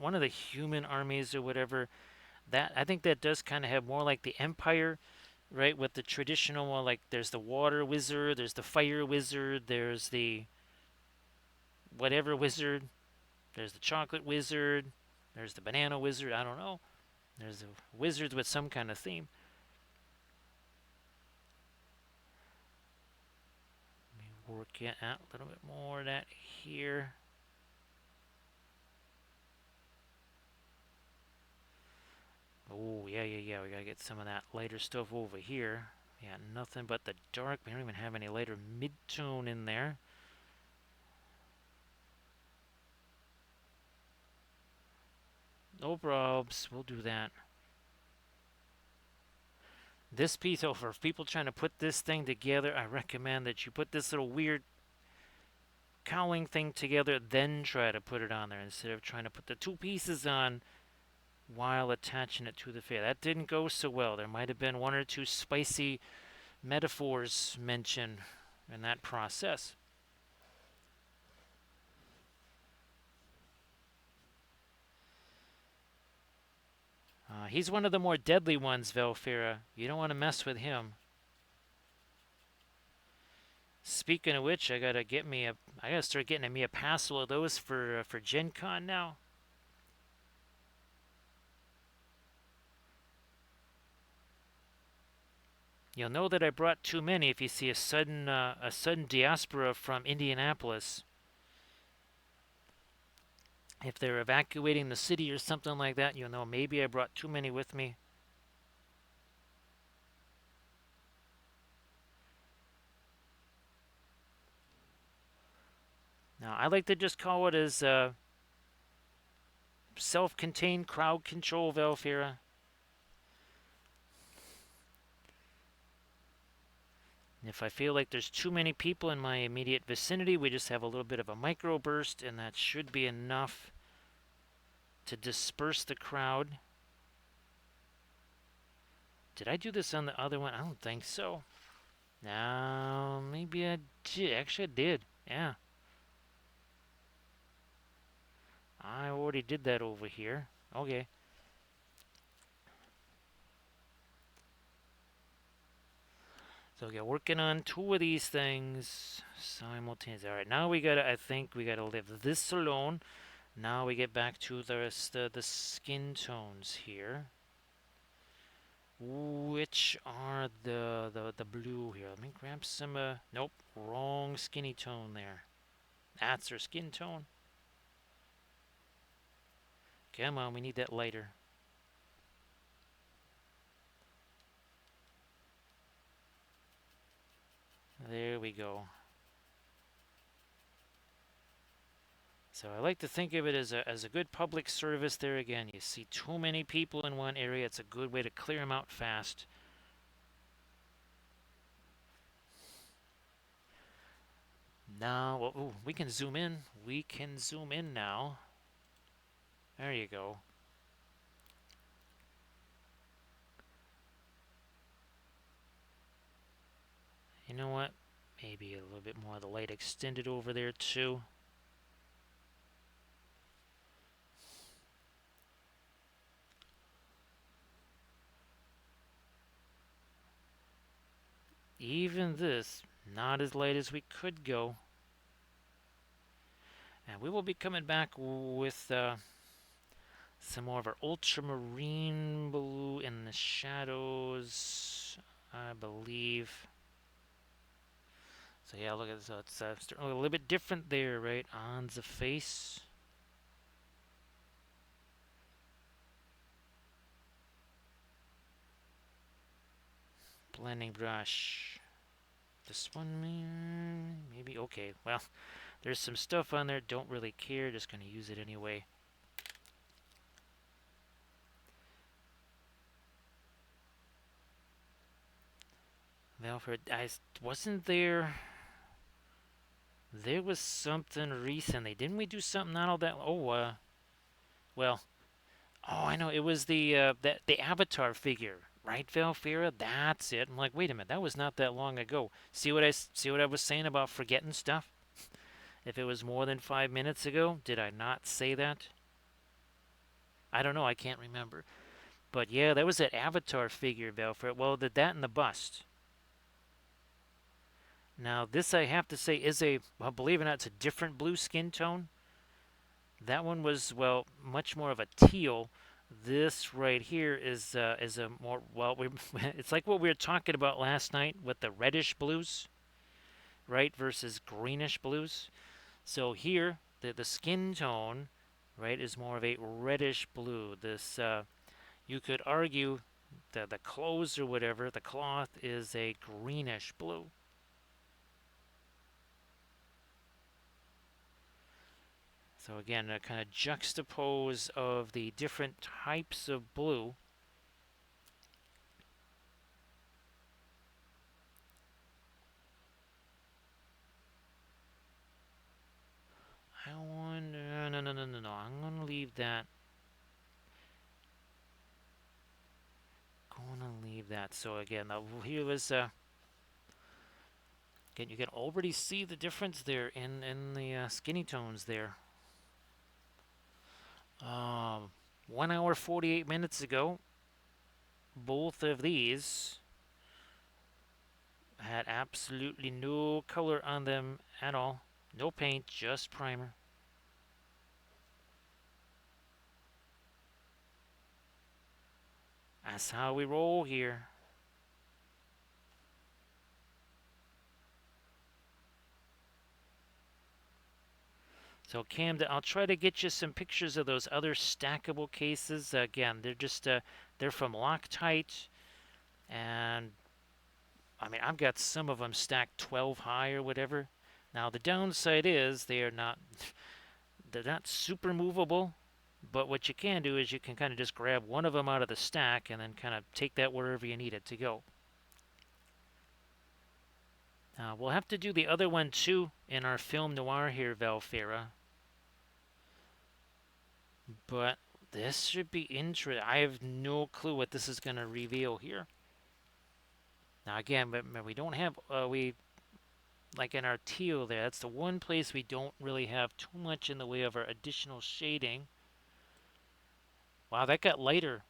one of the human armies or whatever, that I think that does kind of have more like the Empire, right? With the traditional one, like there's the water wizard, there's the fire wizard, there's the whatever wizard, there's the chocolate wizard, there's the banana wizard. I don't know. There's the wizards with some kind of theme. Let me work it out a little bit more of that here. Oh, yeah, yeah, yeah. We gotta get some of that lighter stuff over here. Yeah, nothing but the dark. We don't even have any lighter mid-tone in there. No probs. We'll do that. This piece, for people trying to put this thing together, I recommend that you put this little weird cowling thing together, then try to put it on there instead of trying to put the two pieces on while attaching it to the face. That didn't go so well. There might have been one or two spicy metaphors mentioned in that process. He's one of the more deadly ones, Velfira. You don't want to mess with him. Speaking of which, I gotta start getting me a passel of those for Gen Con now. You'll know that I brought too many if you see a sudden diaspora from Indianapolis. If they're evacuating the city or something like that, you'll know maybe I brought too many with me. Now, I like to just call it as self-contained crowd control, Velfira. If I feel like there's too many people in my immediate vicinity, we just have a little bit of a microburst, and that should be enough to disperse the crowd. Did I do this on the other one? I don't think so. Now, maybe I did. Actually, I did. Yeah. I already did that over here. Okay. So yeah, working on two of these things simultaneously. All right, now I think we gotta leave this alone. Now we get back to the skin tones here. Which are the blue here? Let me grab some. Nope, wrong skinny tone there. That's our skin tone. Come on, we need that lighter. There we go. So I like to think of it as a good public service there again. You see too many people in one area, it's a good way to clear them out fast. Now, well, ooh, we can zoom in. We can zoom in now. There you go. You know what? Maybe a little bit more of the light extended over there too. Even this, not as light as we could go. And we will be coming back with some more of our ultramarine blue in the shadows, I believe. So yeah, look at this. So it's starting to look a little bit different there, right, on the face. Blending brush. This one, maybe. Okay, well, there's some stuff on there. Don't really care. Just going to use it anyway. Valford, wasn't there... There was something recently. Didn't we do something not all that... Oh, well... Oh, I know. It was the Avatar figure, right, Valfira? That's it. I'm like, wait a minute. That was not that long ago. See what I was saying about forgetting stuff? If it was more than 5 minutes ago, did I not say that? I don't know. I can't remember. But yeah, that was that Avatar figure, Valfira. Well, that and the bust. Now, this I have to say is well, believe it or not, it's a different blue skin tone. That one was, well, much more of a teal. This right here is a more, well, it's like what we were talking about last night with the reddish blues, right, versus greenish blues. So here, the skin tone, right, is more of a reddish blue. This, you could argue that the clothes or whatever, the cloth is a greenish blue. So again, a kind of juxtapose of the different types of blue. I wonder, no. I'm gonna leave that. Gonna leave that. So again, here was again, you can already see the difference there in the skinny tones there. 1 hour 48 minutes ago, both of these had absolutely no color on them at all. No paint, just primer. That's how we roll here. So Cam, I'll try to get you some pictures of those other stackable cases. Again, they're just they're from Loctite, and I mean I've got some of them stacked 12 high or whatever. Now the downside is they're not super movable, but what you can do is you can kind of just grab one of them out of the stack and then kind of take that wherever you need it to go. We'll have to do the other one too in our film noir here, Valfera. But this should be interesting. I have no clue what this is going to reveal here. Now again, but we don't have we like in our teal there. That's the one place we don't really have too much in the way of our additional shading. Wow, that got lighter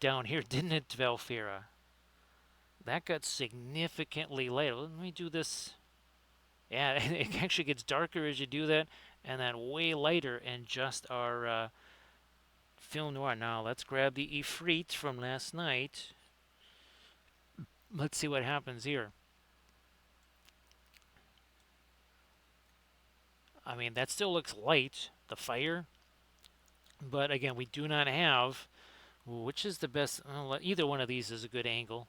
down here, didn't it, Valfera? That got significantly lighter. Let me do this. Yeah, it actually gets darker as you do that, and then way lighter in just our film noir. Now let's grab the Ifrit from last night. Let's see what happens here. I mean, that still looks light, the fire. But again, we do not have, which is the best, well, either one of these is a good angle.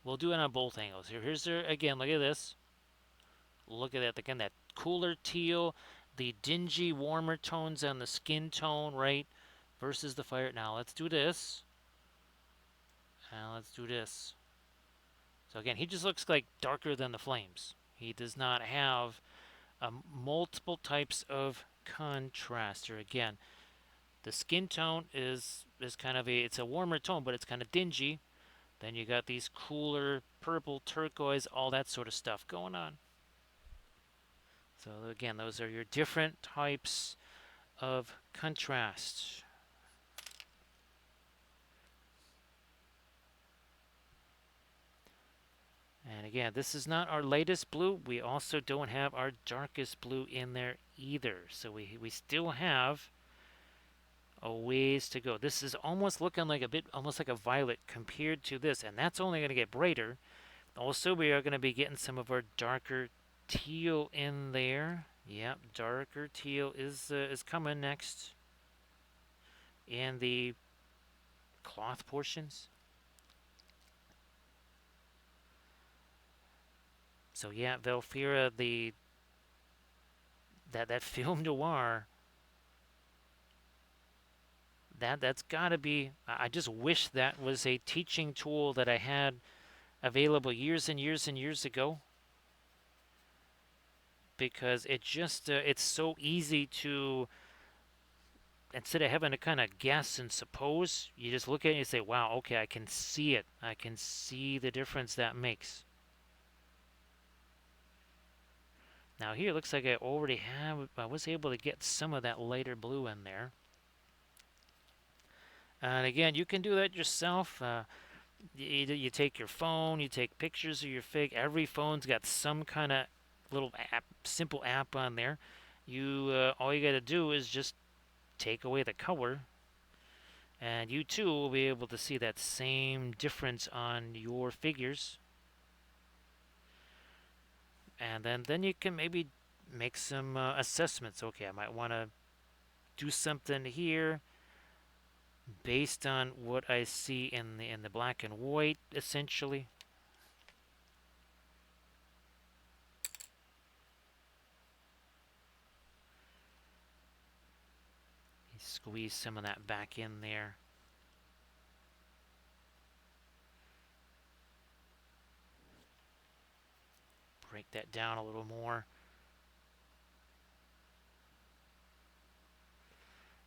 We'll do it on both angles. Here's there, again, look at this. Look at that, again, that cooler teal, the dingy, warmer tones on the skin tone, right? Versus the fire. Now let's do this. Now let's do this. So again, he just looks like darker than the flames. He does not have multiple types of contrast here. Again, the skin tone is kind of it's a warmer tone, but it's kind of dingy. Then you got these cooler purple, turquoise, all that sort of stuff going on. So again, those are your different types of contrast. And again, this is not our latest blue. We also don't have our darkest blue in there either. So we still have a ways to go. This is almost looking like a bit, almost like a violet compared to this. And that's only going to get brighter. Also, we are going to be getting some of our darker teal in there. Yep, darker teal is coming next in the cloth portions. So yeah, Velfira, the that film noir, that's got to be. I just wish that was a teaching tool that I had available years and years and years ago, because it just it's so easy to, instead of having to kind of guess and suppose, you just look at it and you say, wow, okay, I can see it. I can see the difference that makes. Now here it looks like I already have, I was able to get some of that lighter blue in there. And again, you can do that yourself. You take your phone, you take pictures of your fig. Every phone's got some kind of little app, simple app on there. All you got to do is just take away the color, and you too will be able to see that same difference on your figures. And then you can maybe make some assessments. Okay, I might want to do something here based on what I see in the black and white, essentially. Squeeze some of that back in there. Break that down a little more.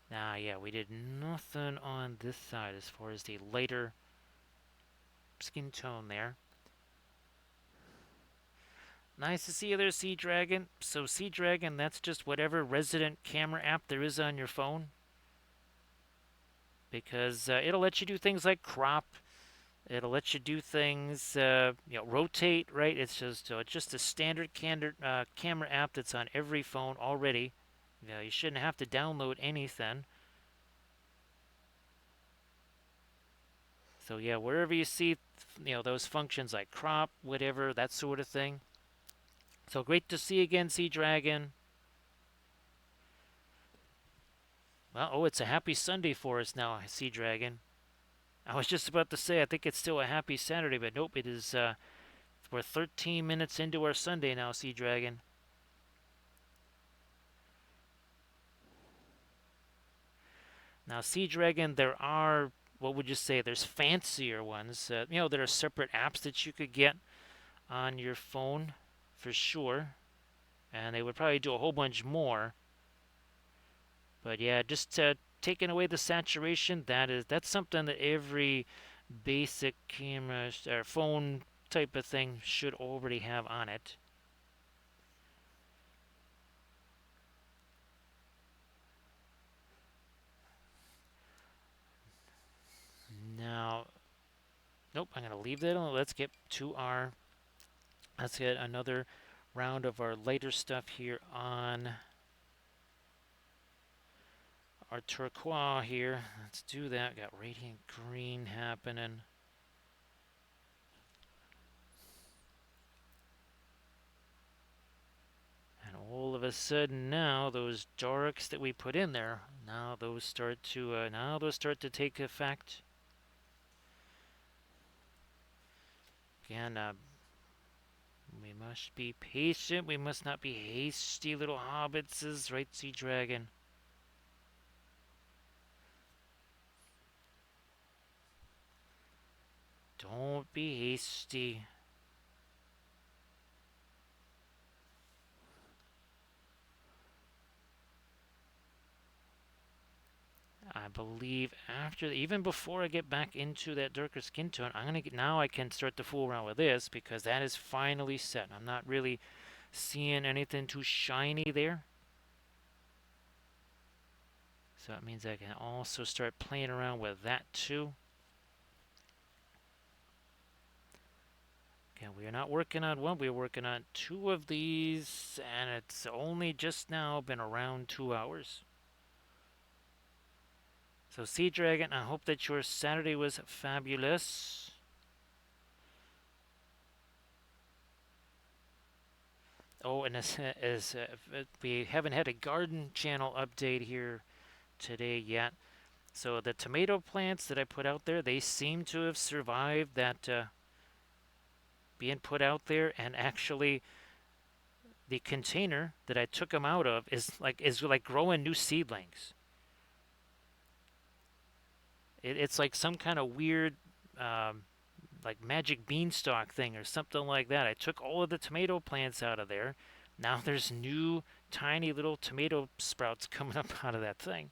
Now, yeah, we did nothing on this side as far as the lighter skin tone there. Nice to see you there, Sea Dragon. So, Sea Dragon, that's just whatever resident camera app there is on your phone, because it'll let you do things like crop. It'll let you do things, rotate. Right? It's just a standard camera app that's on every phone already. You shouldn't have to download anything. So yeah, wherever you see, those functions like crop, whatever, that sort of thing. So great to see you again, Sea Dragon. Well, oh, it's a happy Sunday for us now, Sea Dragon. I was just about to say, I think it's still a happy Saturday, but nope, it is. We're 13 minutes into our Sunday now, Sea Dragon. Now, Sea Dragon, there are, what would you say? There's fancier ones. There are separate apps that you could get on your phone, for sure, and they would probably do a whole bunch more. But yeah, just taking away the saturation, that's something that every basic camera or phone type of thing should already have on it. Now, nope, I'm going to leave that alone. Let's get another round of our lighter stuff here on our turquoise here. Let's do that. Got radiant green happening. a sudden now those darks that we put in there, now those start to take effect. Again, we must be patient. We must not be hasty little hobbitses, right, Sea Dragon? Don't be hasty. I believe even before I get back into that darker skin tone, now I can start to fool around with this because that is finally set. I'm not really seeing anything too shiny there. So that means I can also start playing around with that too. Okay, we are not working on one, we're working on two of these, and it's only just now been around 2 hours. So, Sea Dragon, I hope that your Saturday was fabulous. Oh, and we haven't had a garden channel update here today yet. So the tomato plants that I put out there, they seem to have survived that being put out there, and actually the container that I took them out of is like growing new seedlings. It's like some kind of weird um, like magic beanstalk thing or something like that. I took all of the tomato plants out of there. Now there's new tiny little tomato sprouts coming up out of that thing.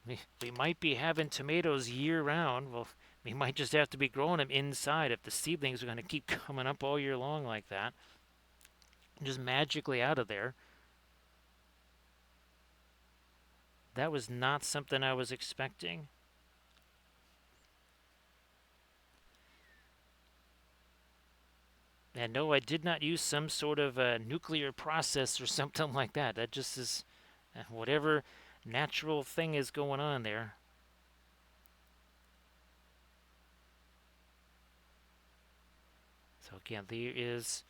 We might be having tomatoes year round. Well, we might just have to be growing them inside if the seedlings are going to keep coming up all year long like that. Just magically out of there. That was not something I was expecting. And no, I did not use some sort of nuclear process or something like that. That just is whatever natural thing is going on there. So again, there is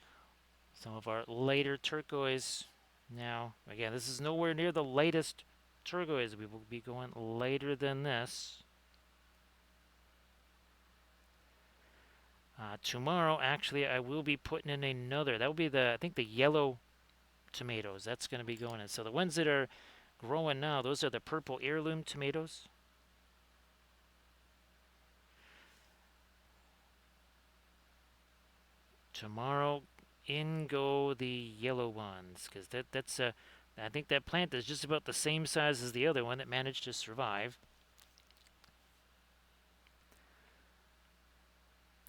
some of our lighter turquoise. Now, again, this is nowhere near the lightest turquoise. We will be going lighter than this. Tomorrow, actually, I will be putting in another. That will be I think the yellow tomatoes. That's going to be going in. So the ones that are growing now, those are the purple heirloom tomatoes. Tomorrow, in go the yellow ones, because that's I think that plant is just about the same size as the other one that managed to survive.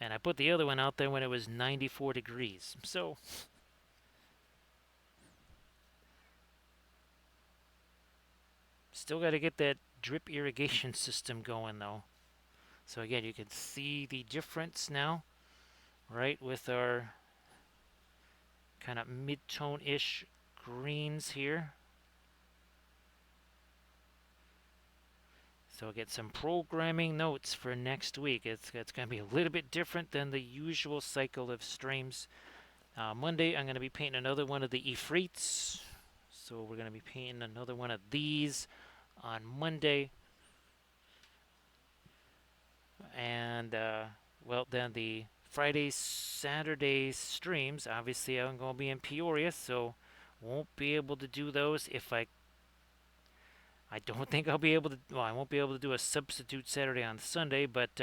And I put the other one out there when it was 94 degrees. So still got to get that drip irrigation system going though. So again, you can see the difference now, right, with our kind of mid-tone-ish greens here. So I'll get some programming notes for next week. It's going to be a little bit different than the usual cycle of streams. Monday, I'm going to be painting another one of the Ifrits. So we're going to be painting another one of these on Monday. And, well, then the Friday, Saturday streams, obviously I'm going to be in Peoria, so won't be able to do those if I don't think I'll be able to. Well, I won't be able to do a substitute Saturday on Sunday, but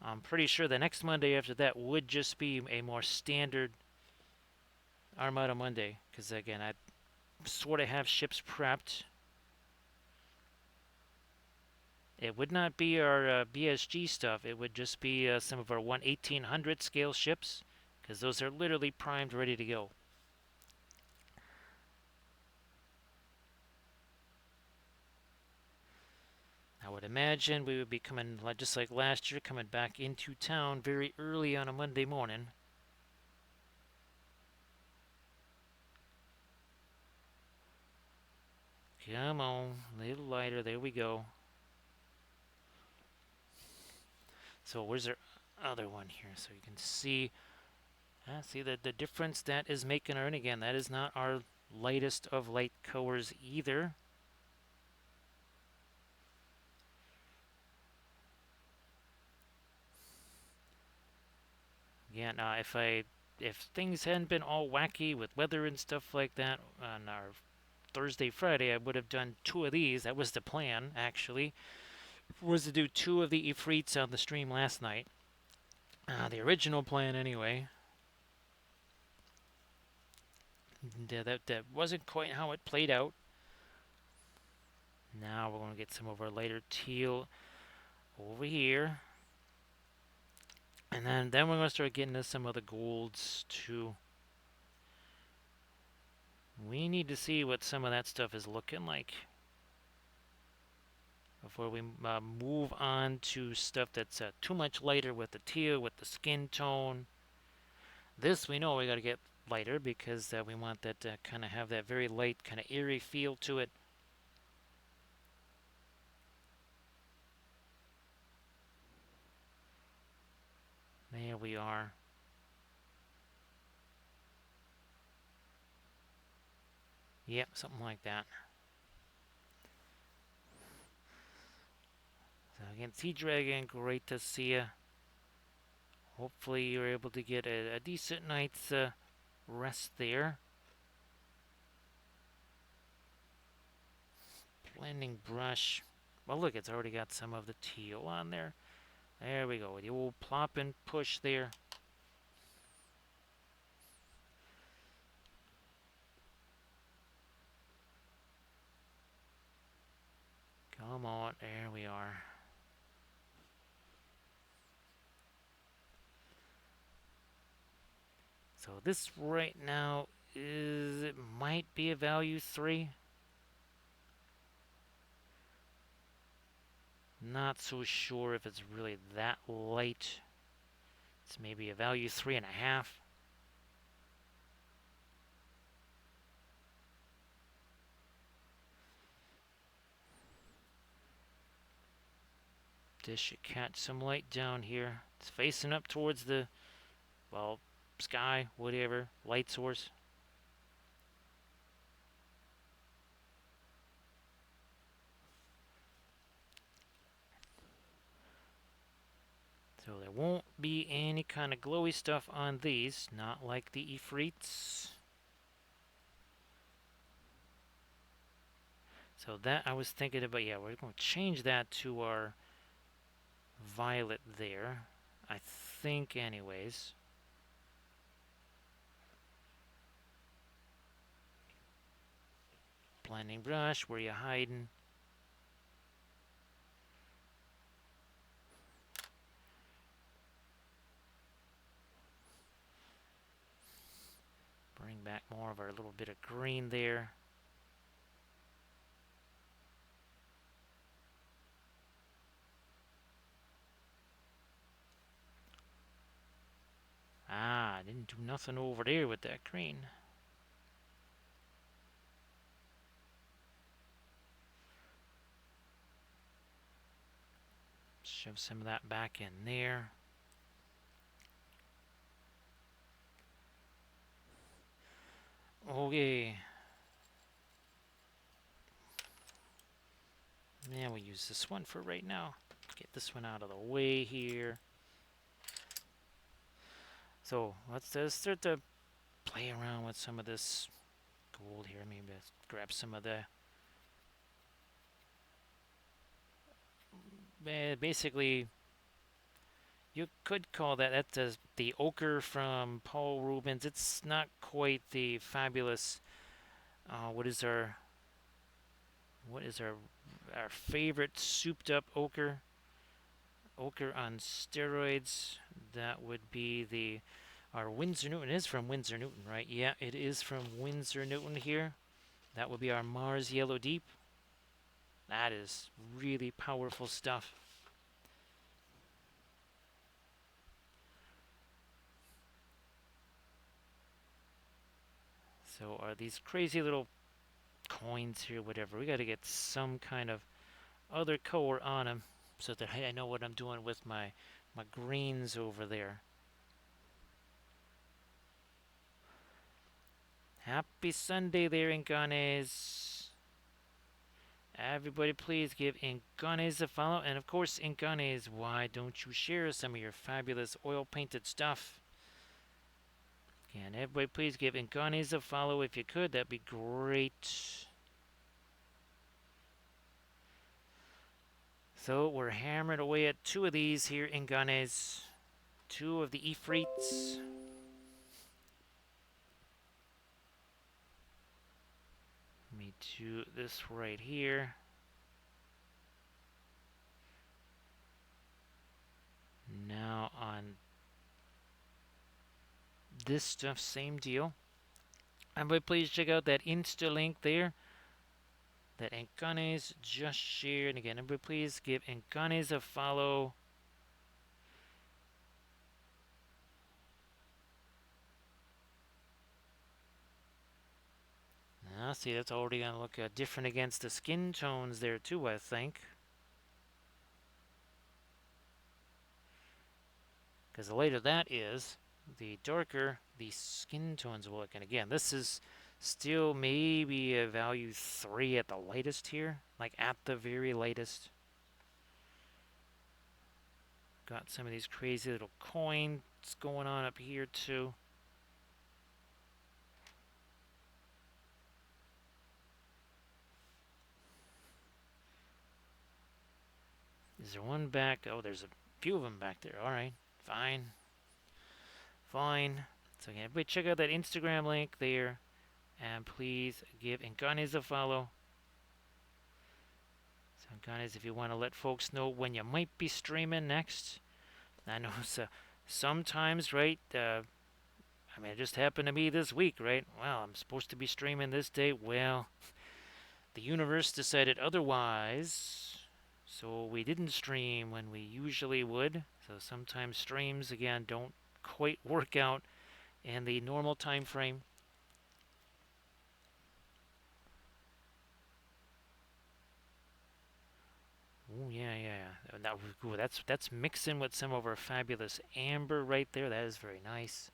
I'm pretty sure the next Monday after that would just be a more standard Armada Monday. Because again, I sort of have ships prepped. It would not be our BSG stuff. It would just be some of our 1800 scale ships, because those are literally primed, ready to go. I would imagine we would be coming, just like last year, coming back into town very early on a Monday morning. Come on, a little lighter. There we go. So where's our other one here so you can see. See the difference that is making our, and again, that is not our lightest of light colors either. Again, if things hadn't been all wacky with weather and stuff like that on our Thursday, Friday, I would have done two of these. That was the plan, actually, was to do two of the Ifrits on the stream last night. The original plan, anyway. That wasn't quite how it played out. Now we're going to get some of our lighter teal over here. And then we're going to start getting into some of the golds, too. We need to see what some of that stuff is looking like before we move on to stuff that's too much lighter with the teal, with the skin tone. This we know we got to get lighter because we want that to kind of have that very light, kind of eerie feel to it. There we are. Yep, something like that. So again, Sea Dragon, great to see you. Hopefully you're able to get a decent night's rest there. Blending brush. Well, look, it's already got some of the teal on there. There we go. The old plop and push there. Come on. There we are. So this right now it might be a value 3. Not so sure if it's really that light. It's maybe a value 3.5. This should catch some light down here. It's facing up towards the, well, sky, whatever, light source. So there won't be any kind of glowy stuff on these, not like the Ifrits. So that I was thinking about, yeah, we're going to change that to our violet there. I think anyways. Blending brush, where you hiding? Bring back more of our little bit of green there. Ah, didn't do nothing over there with that green. Shove some of that back in there. Okay. Yeah, we'll use this one for right now. Get this one out of the way here. So let's start to play around with some of this gold here. Maybe let's grab some of the, basically, you could call that's the ochre from Paul Rubens. It's not quite the fabulous. What is our favorite souped up ochre? Ochre on steroids. That would be our Winsor Newton. It is from Winsor Newton, right? Yeah, it is from Winsor Newton here. That would be our Mars Yellow Deep. That is really powerful stuff. So are these crazy little coins here, whatever. We got to get some kind of other color on them so that I know what I'm doing with my my greens over there. Happy Sunday there, Inganes. Everybody please give Inganes a follow. And of course, Inganes, why don't you share some of your fabulous oil-painted stuff? Again, everybody please give Inganes a follow if you could. That'd be great. So we're hammering away at 2 of these here, Inganes. 2 of the Ifrits. Let me do this right here. Now on this stuff, same deal. Everybody please check out that Insta link there that Encanes just shared. And again, everybody please give Encanes a follow. Now, see, that's already going to look different against the skin tones there too, I think. Because the lighter that is, the darker the skin tones will look. And again, this is still maybe a value 3 at the lightest here. Like at the very lightest. Got some of these crazy little coins going on up here too. Is there one back? Oh, there's a few of them back there. All right, fine. Fine. So again, everybody check out that Instagram link there. And please give Enganes a follow. So Enganes, if you want to let folks know when you might be streaming next. I know so sometimes, right? I mean, it just happened to me this week, right? Well, I'm supposed to be streaming this day. Well, the universe decided otherwise. So we didn't stream when we usually would. So sometimes streams, again, don't quite work out in the normal time frame. Oh yeah. That's mixing with some of our fabulous amber right there. That is very nice.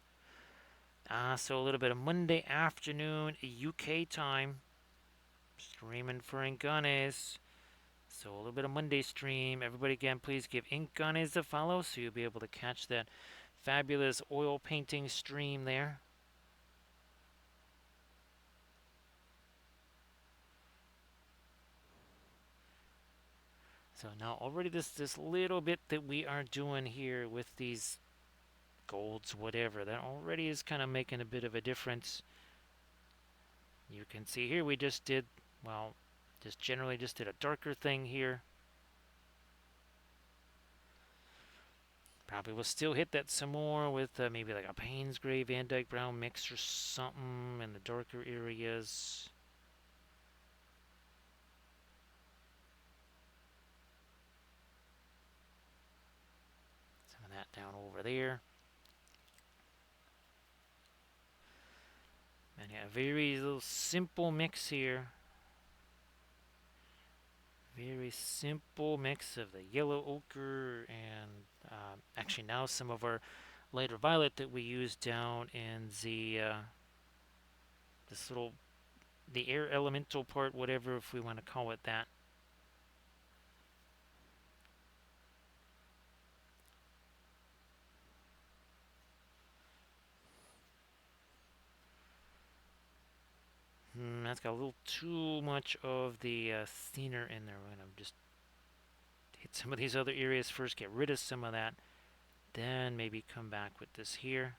So a little bit of Monday afternoon UK time. Streaming for Inganes. So a little bit of Monday stream. Everybody again, please give Inganes a follow so you'll be able to catch that fabulous oil painting stream there. So now already this little bit that we are doing here with these golds, whatever, that already is kind of making a bit of a difference. You can see here we just did, well, just generally just did a darker thing here. Probably will still hit that some more with maybe like a Payne's Gray Van Dyke Brown mix or something in the darker areas. Some of that down over there. And yeah, very little simple mix here. Very simple mix of the yellow ochre and actually now some of our lighter violet that we use down in the this little the air elemental part, whatever, if we want to call it that. That's got a little too much of the thinner in there. We're going to just hit some of these other areas first, get rid of some of that, then maybe come back with this here.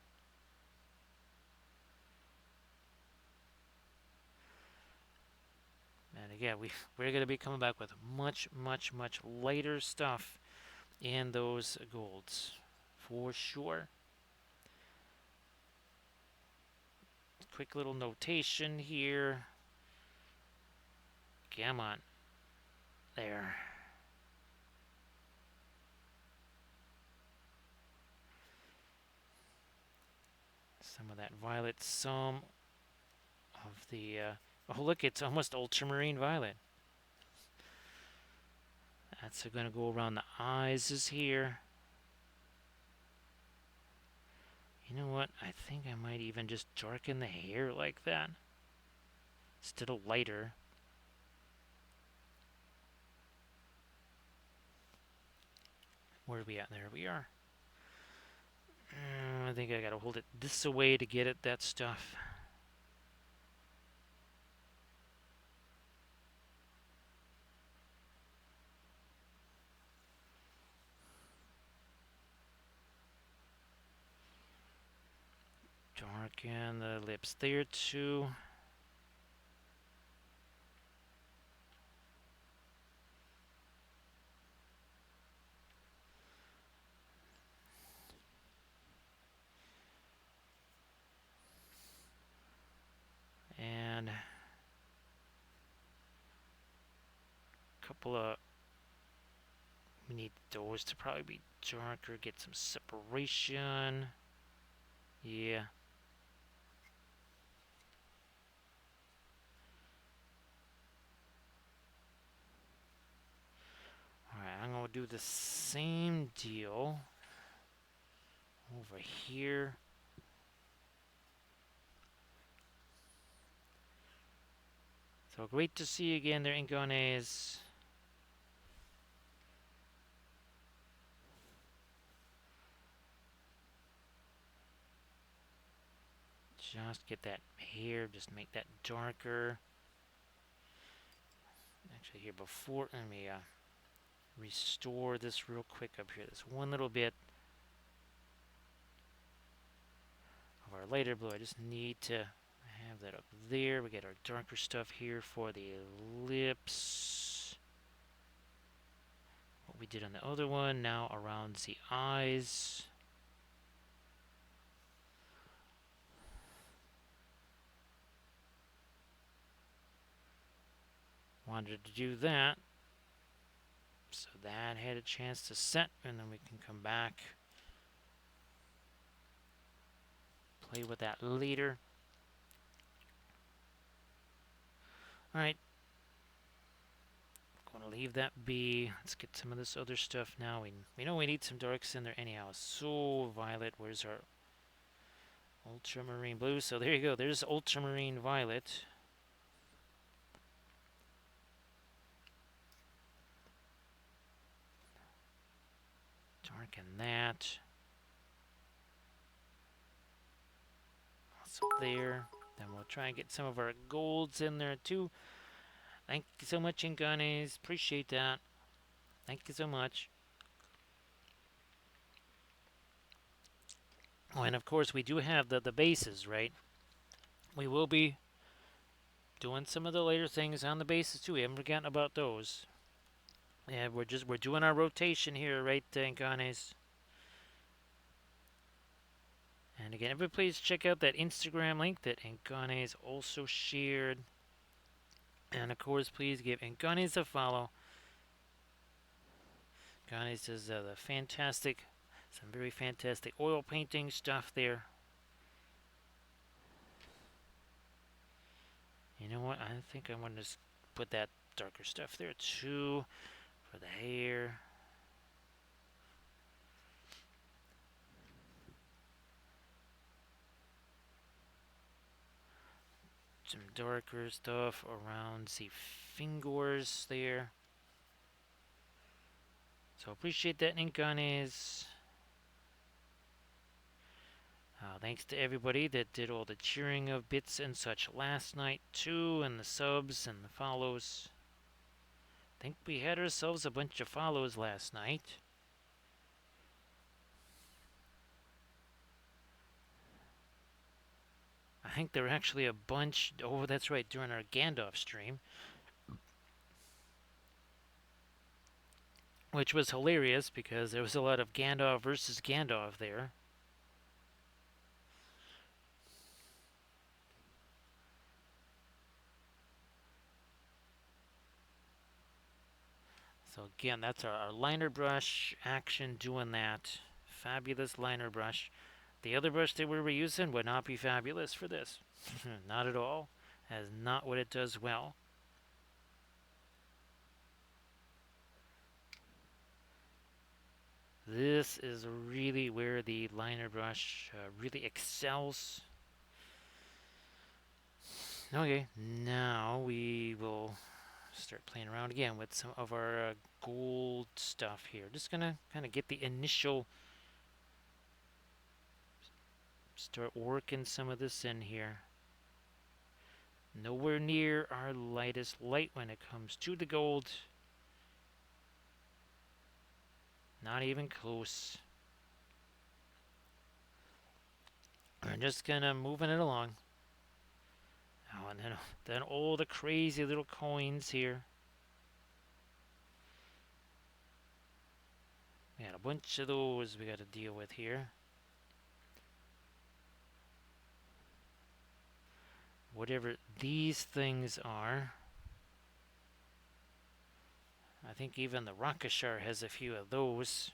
And again, we're going to be coming back with much lighter stuff in those golds, for sure. Quick little notation here. Come on. There. Some of that violet, some of the... oh, look, it's almost ultramarine violet. That's going to go around the eyes here. You know what? I think I might even just darken the hair like that instead of lighter. Where are we at? There we are. I think I gotta hold it this away to get at that stuff. Darken the lips there too. And a couple of, we need those to probably be darker, get some separation. Yeah. Alright, I'm gonna do the same deal over here. So great to see you again there, Ingones. Just get that hair, just make that darker. Actually, here before, let me restore this real quick up here. This one little bit of our lighter blue. I just need to have that up there. We get our darker stuff here for the lips. What we did on the other one, now around the eyes. Wanted to do that. So that had a chance to set, and then we can come back, play with that later. Alright. Going to leave that be. Let's get some of this other stuff now. We know we need some darks in there anyhow. So, violet, where's our ultramarine blue? So there you go. There's ultramarine violet. Darken that. So there. Then we'll try and get some of our golds in there too. Thank you so much, Inganes. Appreciate that. Thank you so much. Oh, and of course we do have the bases, right? We will be doing some of the later things on the bases too. We haven't forgotten about those. Yeah, we're doing our rotation here, right, Inganes? And again, everybody please check out that Instagram link that Inganes also shared. And of course, please give Inganes a follow. Inganes does the fantastic, some very fantastic oil painting stuff there. You know what? I think I want to put that darker stuff there too for the hair. Some darker stuff around the fingers there. So appreciate that, Inganes. Thanks to everybody that did all the cheering of bits and such last night too, and the subs and the follows. I think we had ourselves a bunch of follows last night. I think there were actually a bunch, oh that's right, during our Gandalf stream. Which was hilarious because there was a lot of Gandalf versus Gandalf there. So again, that's our liner brush action doing that. Fabulous liner brush. The other brush that we were using would not be fabulous for this. Not at all. That is not what it does well. this is really where the liner brush really excels. Okay, now we will start playing around again with some of our gold stuff here. Just gonna kind of get the initial, start working some of this in here. Nowhere near our lightest light when it comes to the gold. Not even close. We're just gonna moving it along. Oh, and then all the crazy little coins here. We got a bunch of those we got to deal with here. Whatever these things are. I think even the Rakashar has a few of those.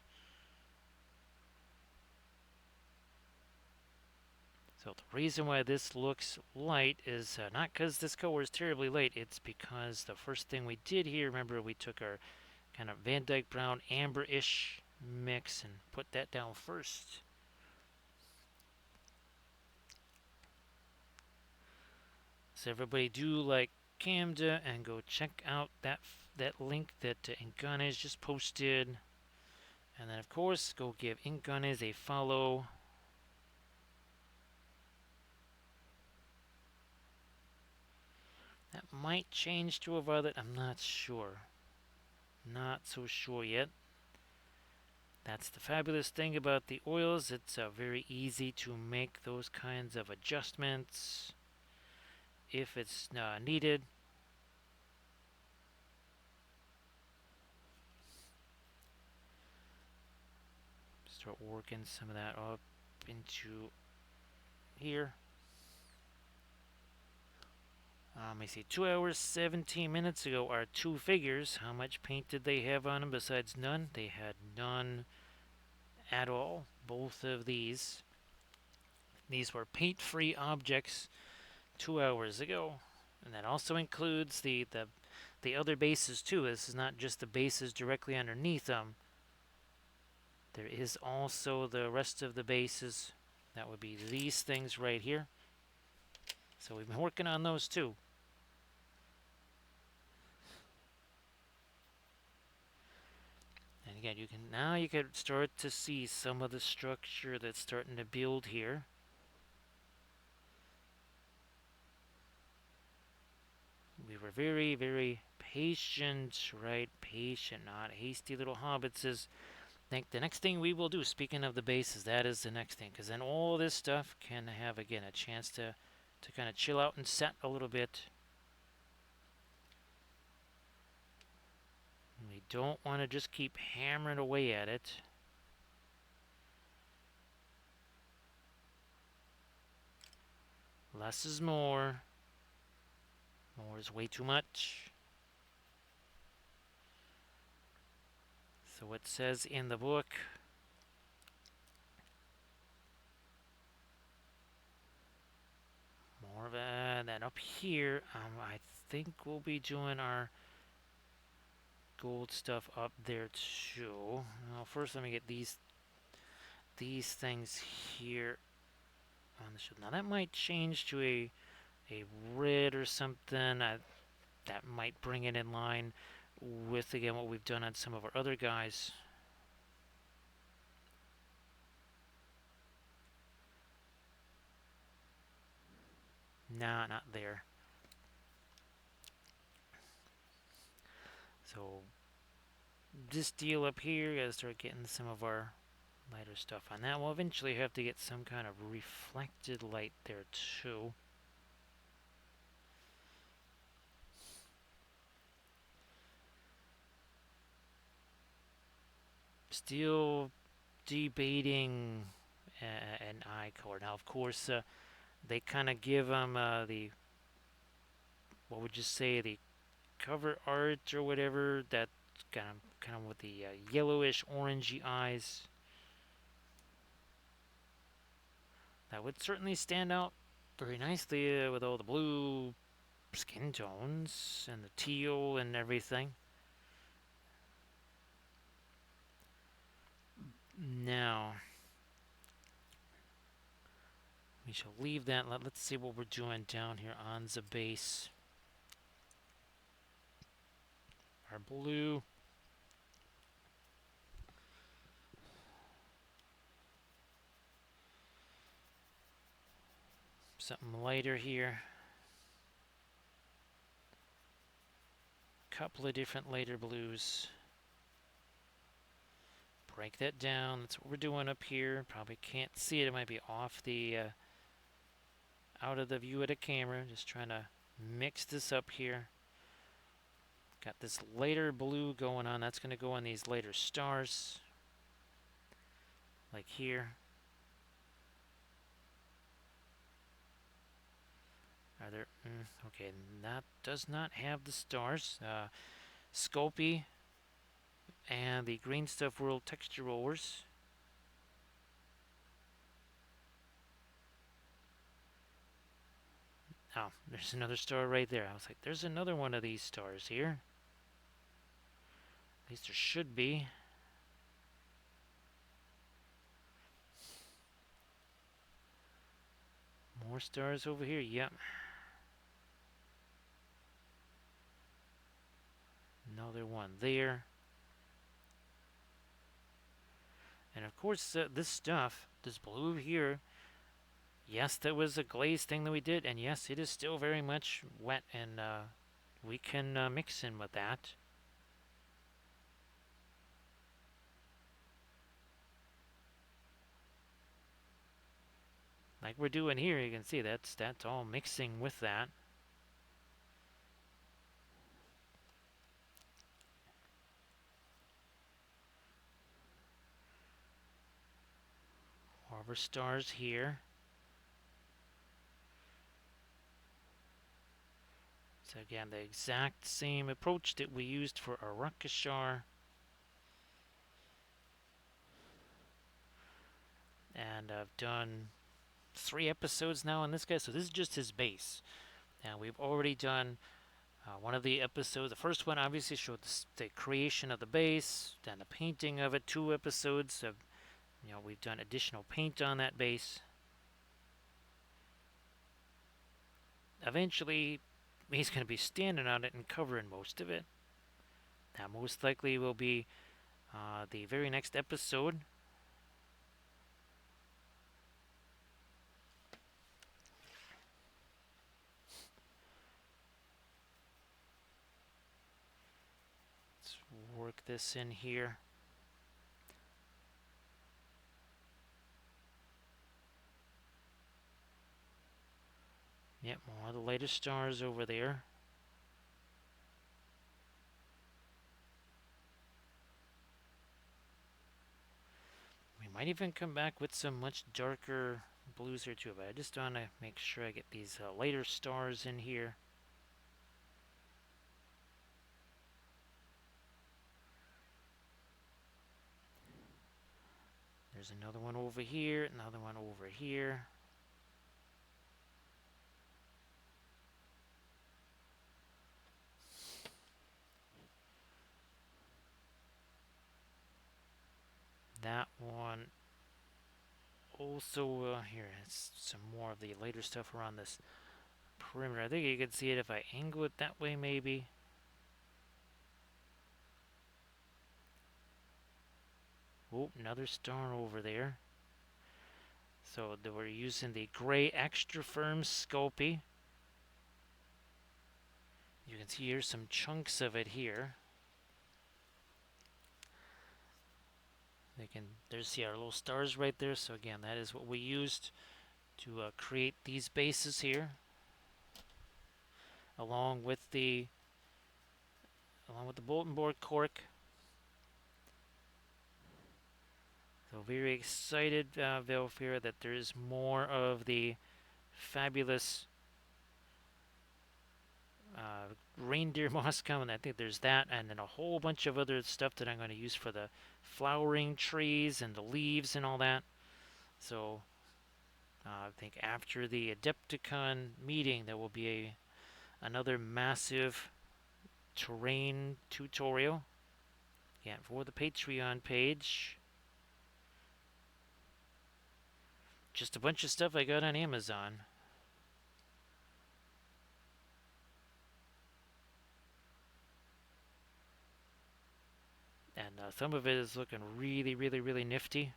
So the reason why this looks light is not because this color is terribly light. It's because the first thing we did here, remember we took our kind of Van Dyke Brown amber-ish mix and put that down first. So everybody do like Camda and go check out that link that Inganes just posted. And then of course go give Inganes a follow. That might change to a violet, I'm not sure. Not so sure yet. That's the fabulous thing about the oils. It's very easy to make those kinds of adjustments if it's needed. Start working some of that up into here. Let me see, 2 hours, 17 minutes ago, our two figures, how much paint did they have on them besides none? They had none at all, both of these. These were paint-free objects 2 hours ago. And that also includes the other bases too. This is not just the bases directly underneath them. There is also the rest of the bases. That would be these things right here. So we've been working on those too. And again, you can start to see some of the structure that's starting to build here. We were very, very patient, right? Patient, not hasty little hobbits. I think the next thing we will do, speaking of the bases, that is the next thing, because then all this stuff can have again a chance to kind of chill out and set a little bit. We don't want to just keep hammering away at it. Less is more. More is way too much. So it says in the book, more of that. Then up here, I think we'll be doing our gold stuff up there too. Well, first let me get these things here on the show. Now that might change to a red or something. That might bring it in line with again what we've done on some of our other guys. Nah, not there. So this deal up here, gotta start getting some of our lighter stuff on that. We'll eventually have to get some kind of reflected light there too. Still debating an eye color. Now, of course, they kind of give them the, what would you say, the cover art or whatever, that kind of with the yellowish orangey eyes. That would certainly stand out very nicely with all the blue skin tones and the teal and everything. Now, we shall leave that. Let's see what we're doing down here on the base. Our blue. Something lighter here. Couple of different lighter blues. Break that down. That's what we're doing up here. Probably can't see it. It might be off the out of the view of the camera. Just trying to mix this up here. Got this lighter blue going on. That's going to go on these lighter stars. Like here. Are there... okay, that does not have the stars. Scopy and the Green Stuff World texture rollers. Oh, there's another star right there. I was like, there's another one of these stars here. At least there should be. More stars over here. Yep. Another one there. And of course, this stuff, this blue here, yes, that was a glaze thing that we did. And yes, it is still very much wet. And we can mix in with that. Like we're doing here, you can see that's all mixing with that. More of our stars here. So again, the exact same approach that we used for our Rakashar. And I've done 3 episodes now on this guy, so this is just his base. Now we've already done one of the episodes. The first one obviously showed the creation of the base, then the painting of it. 2 episodes of, we've done additional paint on that base. Eventually, he's going to be standing on it and covering most of it. That most likely will be the very next episode. Let's work this in here. Yep, more of the latest stars over there. We might even come back with some much darker blues here too, but I just want to make sure I get these lighter stars in here. There's another one over here, another one over here. That one also, here, it's some more of the later stuff around this perimeter. I think you can see it if I angle it that way, maybe. Oh, another star over there. So we're using the gray extra firm Sculpey. You can see here's some chunks of it here. There's our little stars right there. So again, that is what we used to create these bases here, along with the bulletin board cork. So very excited, Velfira, that there is more of the fabulous reindeer moss coming. I think there's that, and then a whole bunch of other stuff that I'm going to use for the flowering trees and the leaves and all that. So I think after the Adepticon meeting, there will be another massive terrain tutorial. Again, for the Patreon page. Just a bunch of stuff I got on Amazon. And some of it is looking really, really, really nifty.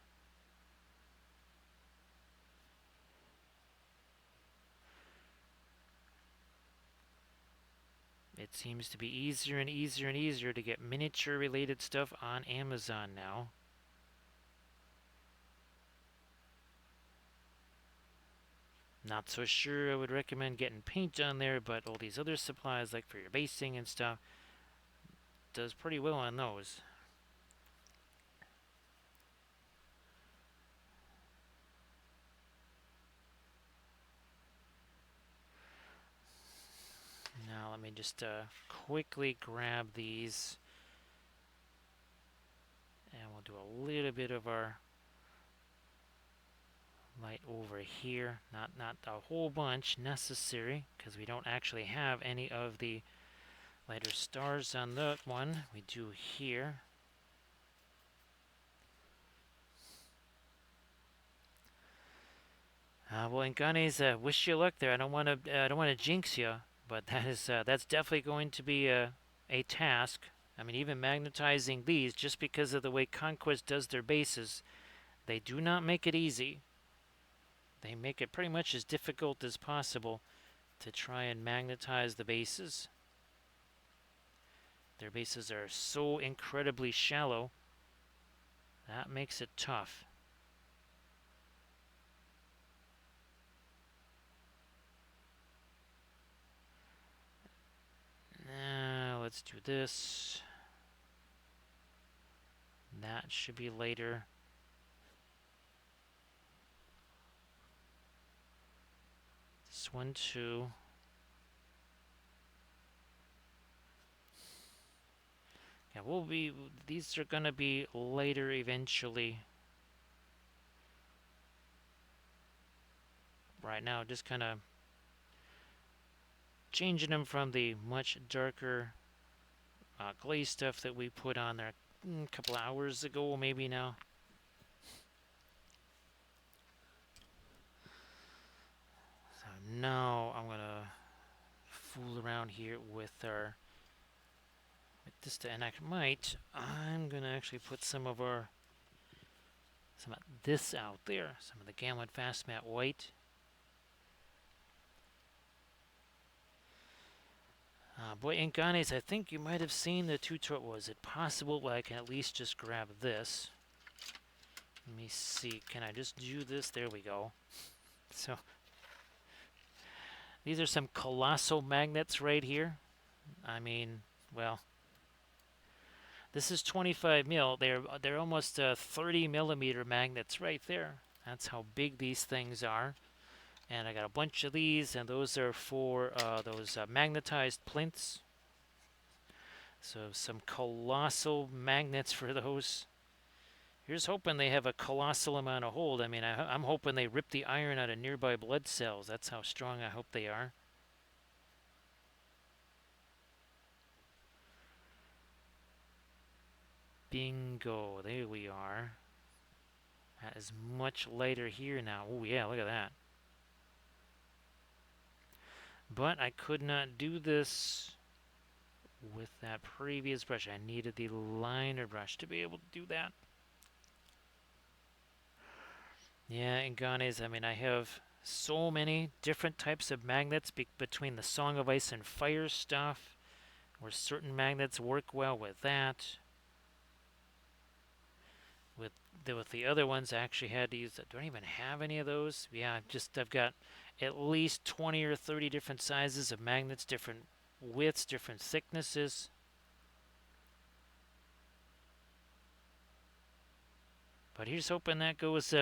It seems to be easier and easier and easier to get miniature related stuff on Amazon now. Not so sure I would recommend getting paint on there, but all these other supplies, like for your basing and stuff, does pretty well on those. Now let me just quickly grab these, and we'll do a little bit of our light over here. Not a whole bunch necessary, because we don't actually have any of the lighter stars on that one. We do here. Well, Inganes, wish you luck there. I don't want to jinx you, but that's definitely going to be a task. I mean, even magnetizing these, just because of the way Conquest does their bases, they do not make it easy. They make it pretty much as difficult as possible to try and magnetize the bases. Their bases are so incredibly shallow. That makes it tough. Now, let's do this. That should be later. This one too. Yeah, these are gonna be later eventually. Right now, just kind of changing them from the much darker glaze stuff that we put on there a couple hours ago, maybe now. So now I'm gonna fool around here with this, and I'm gonna actually put some of this out there, some of the Gamut Fast Matte White. Boy, Inganes, I think you might have seen the tutorial. Was it possible I can at least just grab this? Let me see. Can I just do this? There we go. So, these are some colossal magnets right here. I mean, well, this is 25 mil. They're almost 30 millimeter magnets right there. That's how big these things are. And I got a bunch of these, and those are for those magnetized plinths. So some colossal magnets for those. Here's hoping they have a colossal amount of hold. I mean, I'm hoping they rip the iron out of nearby blood cells. That's how strong I hope they are. Bingo. There we are. That is much lighter here now. Oh, yeah, look at that. But I could not do this with that previous brush. I needed the liner brush to be able to do that. Yeah, and Ganes, I mean, I have so many different types of magnets between the Song of Ice and Fire stuff, where certain magnets work well with that. With the other ones, I actually had to use. Do I even have any of those? Yeah, I've got at least 20 or 30 different sizes of magnets, different widths, different thicknesses. But here's hoping that goes.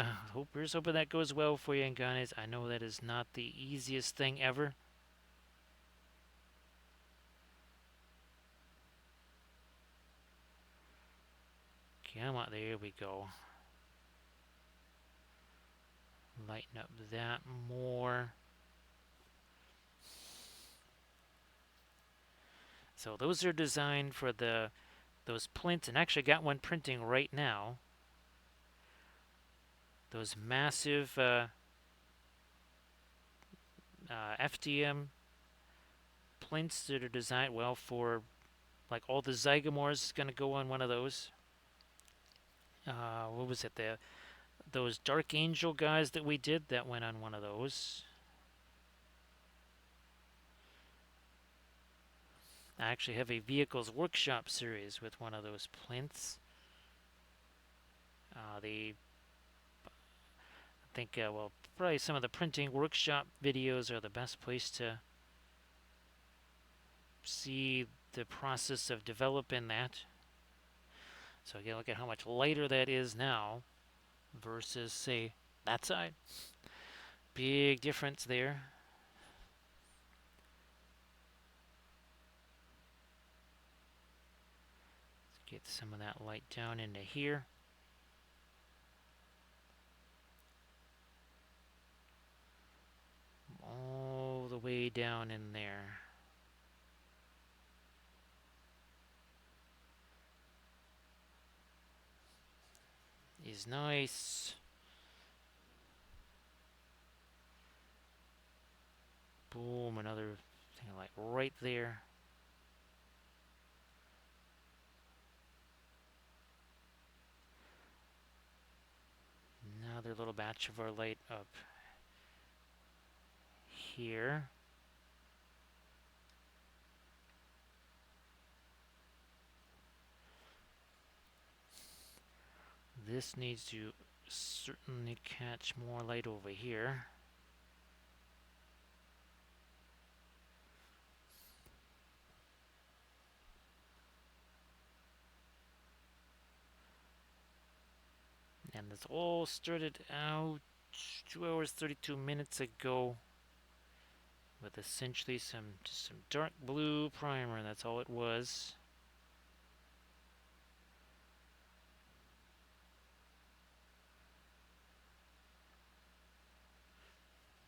Here's hoping that goes well for you, guys. I know that is not the easiest thing ever. Come on, there we go. Lighten up that more. So those are designed for those plinths, and actually got one printing right now. Those massive FDM plinths that are designed well for, like, all the Zygomors is going to go on one of those. What was it? Those Dark Angel guys that we did, that went on one of those. I actually have a Vehicles Workshop series with one of those plinths. I think, well, probably some of the printing workshop videos are the best place to see the process of developing that. So again, look at how much lighter that is now versus, say, that side. Big difference there. Let's get some of that light down into here. All the way down in there. Is nice. Boom, another thing like right there. Another little batch of our light up here. This needs to certainly catch more light over here. And this all started out 2 hours 32 minutes ago with essentially just some dark blue primer. That's all it was.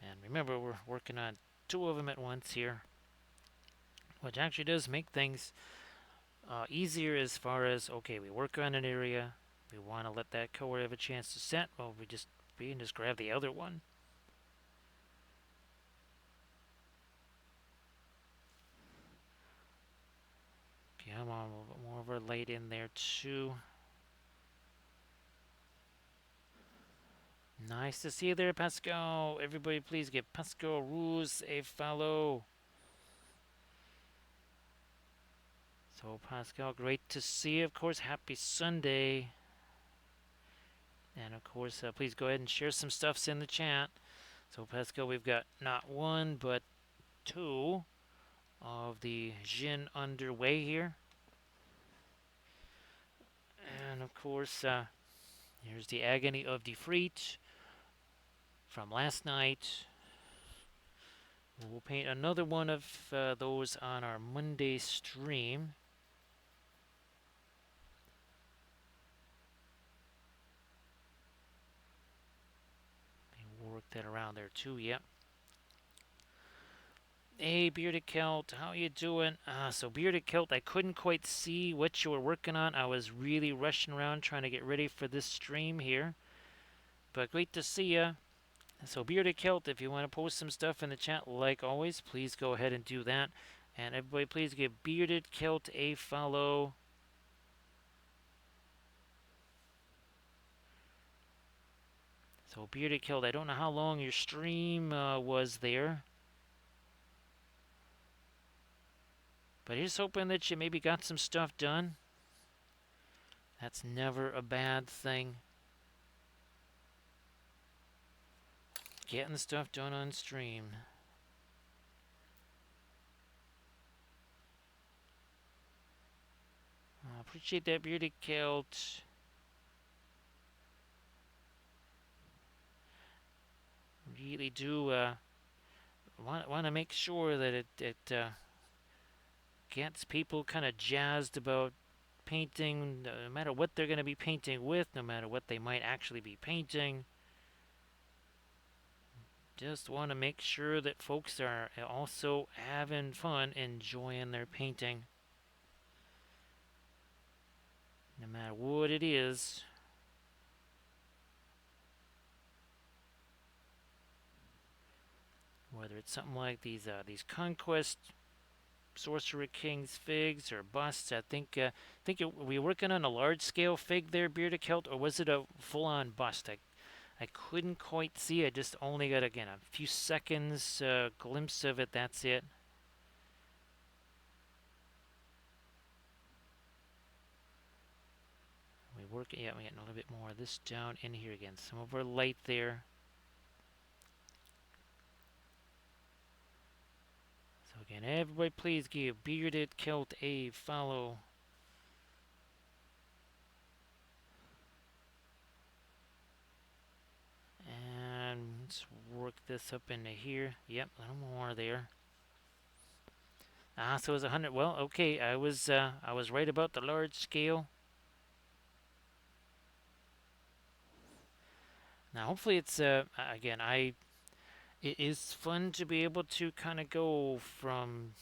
And remember, we're working on 2 of them at once here, which actually does make things easier as far as, okay, we work on an area, we want to let that color have a chance to set. Well, we can just grab the other one. Come on, a little bit more of our light in there too. Nice to see you there, Pascal. Everybody, please give Pascal Ruse a follow. So, Pascal, great to see you. Of course, happy Sunday. And of course, please go ahead and share some stuffs in the chat. So, Pascal, we've got not one, but 2 of the Djinn underway here. And of course, here's the Agony of Defreet from last night. We'll paint another one of those on our Monday stream. We'll work that around there too, yep. Hey, Bearded Celt, how you doing? So Bearded Celt, I couldn't quite see what you were working on. I was really rushing around trying to get ready for this stream here. But great to see ya. So Bearded Celt, if you want to post some stuff in the chat, like always, please go ahead and do that. And everybody, please give Bearded Celt a follow. So Bearded Celt, I don't know how long your stream was there. But here's hoping that you maybe got some stuff done. That's never a bad thing. Getting stuff done on stream. Appreciate that, Bearded Celt. Really do want to make sure that it gets people kind of jazzed about painting, no matter what they're going to be painting with, no matter what they might actually be painting. Just want to make sure that folks are also having fun, enjoying their painting. No matter what it is. whether it's something like these conquest Sorcerer Kings figs or busts. Were you working on a large scale fig there, Bearded Celt, or was it a full on bust? I couldn't quite see. I just only got again a few seconds glimpse of it. That's it. Yeah, we're getting a little bit more of this down in here again. Some of our light there. So again, everybody please give Bearded Celt a follow. And let's work this up into here. Yep, a little more there. So it was 100. Well, okay, I was right about the large scale. Now, hopefully, it's again. It is fun to be able to kind of go from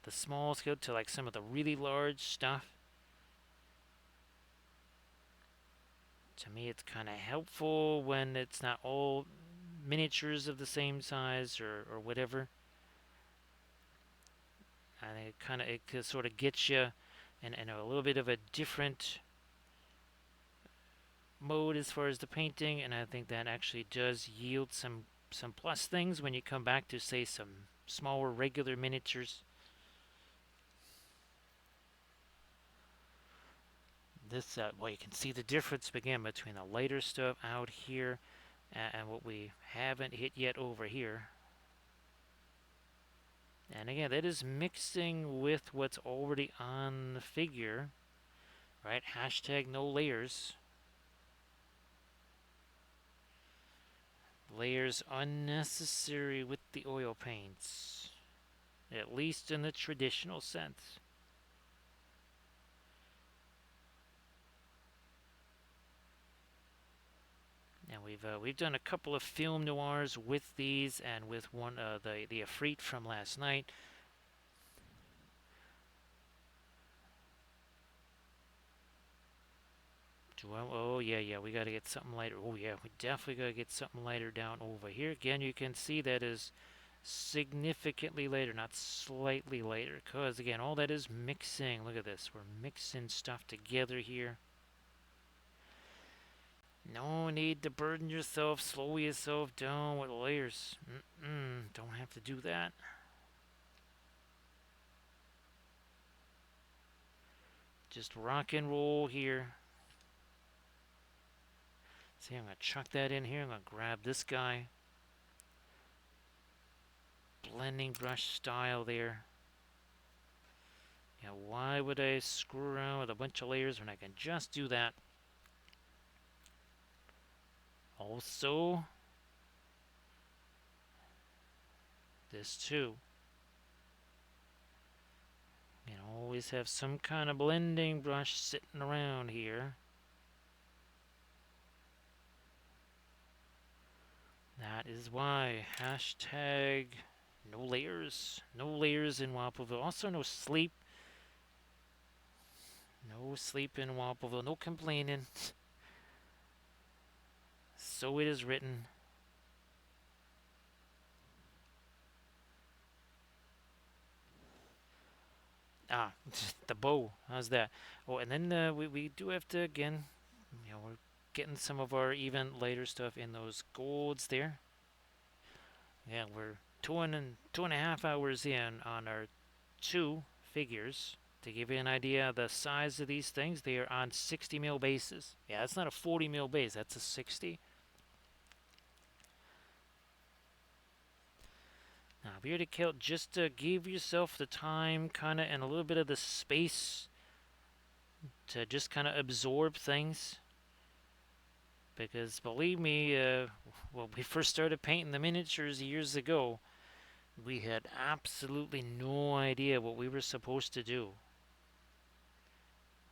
the small scale to like some of the really large stuff. To me, it's kind of helpful when it's not all miniatures of the same size or whatever. And it sort of gets you in a little bit of a different mode as far as the painting, and I think that actually does yield some plus things when you come back to say some smaller regular miniatures. Well, you can see the difference again between the lighter stuff out here and what we haven't hit yet over here. And again, that is mixing with what's already on the figure, right? Hashtag no layers. Layers unnecessary with the oil paints, at least in the traditional sense. And we've done a couple of film noirs with these, and with one the Ifrit from last night. Oh yeah, we got to get something lighter. Oh yeah, we definitely got to get something lighter down over here. Again, you can see that is significantly lighter, not slightly lighter. Because again, all that is mixing. Look at this. We're mixing stuff together here. No need to burden yourself, slow yourself down with layers. Don't have to do that. Just rock and roll here. See, I'm going to chuck that in here. I'm going to grab this guy. Blending brush style there. Yeah, why would I screw around with a bunch of layers when I can just do that? Also, this too. You know, always have some kind of blending brush sitting around here. That is why. Hashtag no layers. No layers in Wampelville. Also, no sleep. No sleep in Wampelville. No complaining. So it is written. Ah, the bow. How's that? Oh, and then we do have to, again, we're getting some of our even lighter stuff in those golds there. Yeah, we're 2.5 hours in on our two figures. To give you an idea of the size of these things, they are on 60 mil bases. Yeah, that's not a 40 mil base, that's a 60. Now, Bearded Celt, just to give yourself the time, kind of, and a little bit of the space to just kind of absorb things. Because believe me, when we first started painting the miniatures years ago, we had absolutely no idea what we were supposed to do.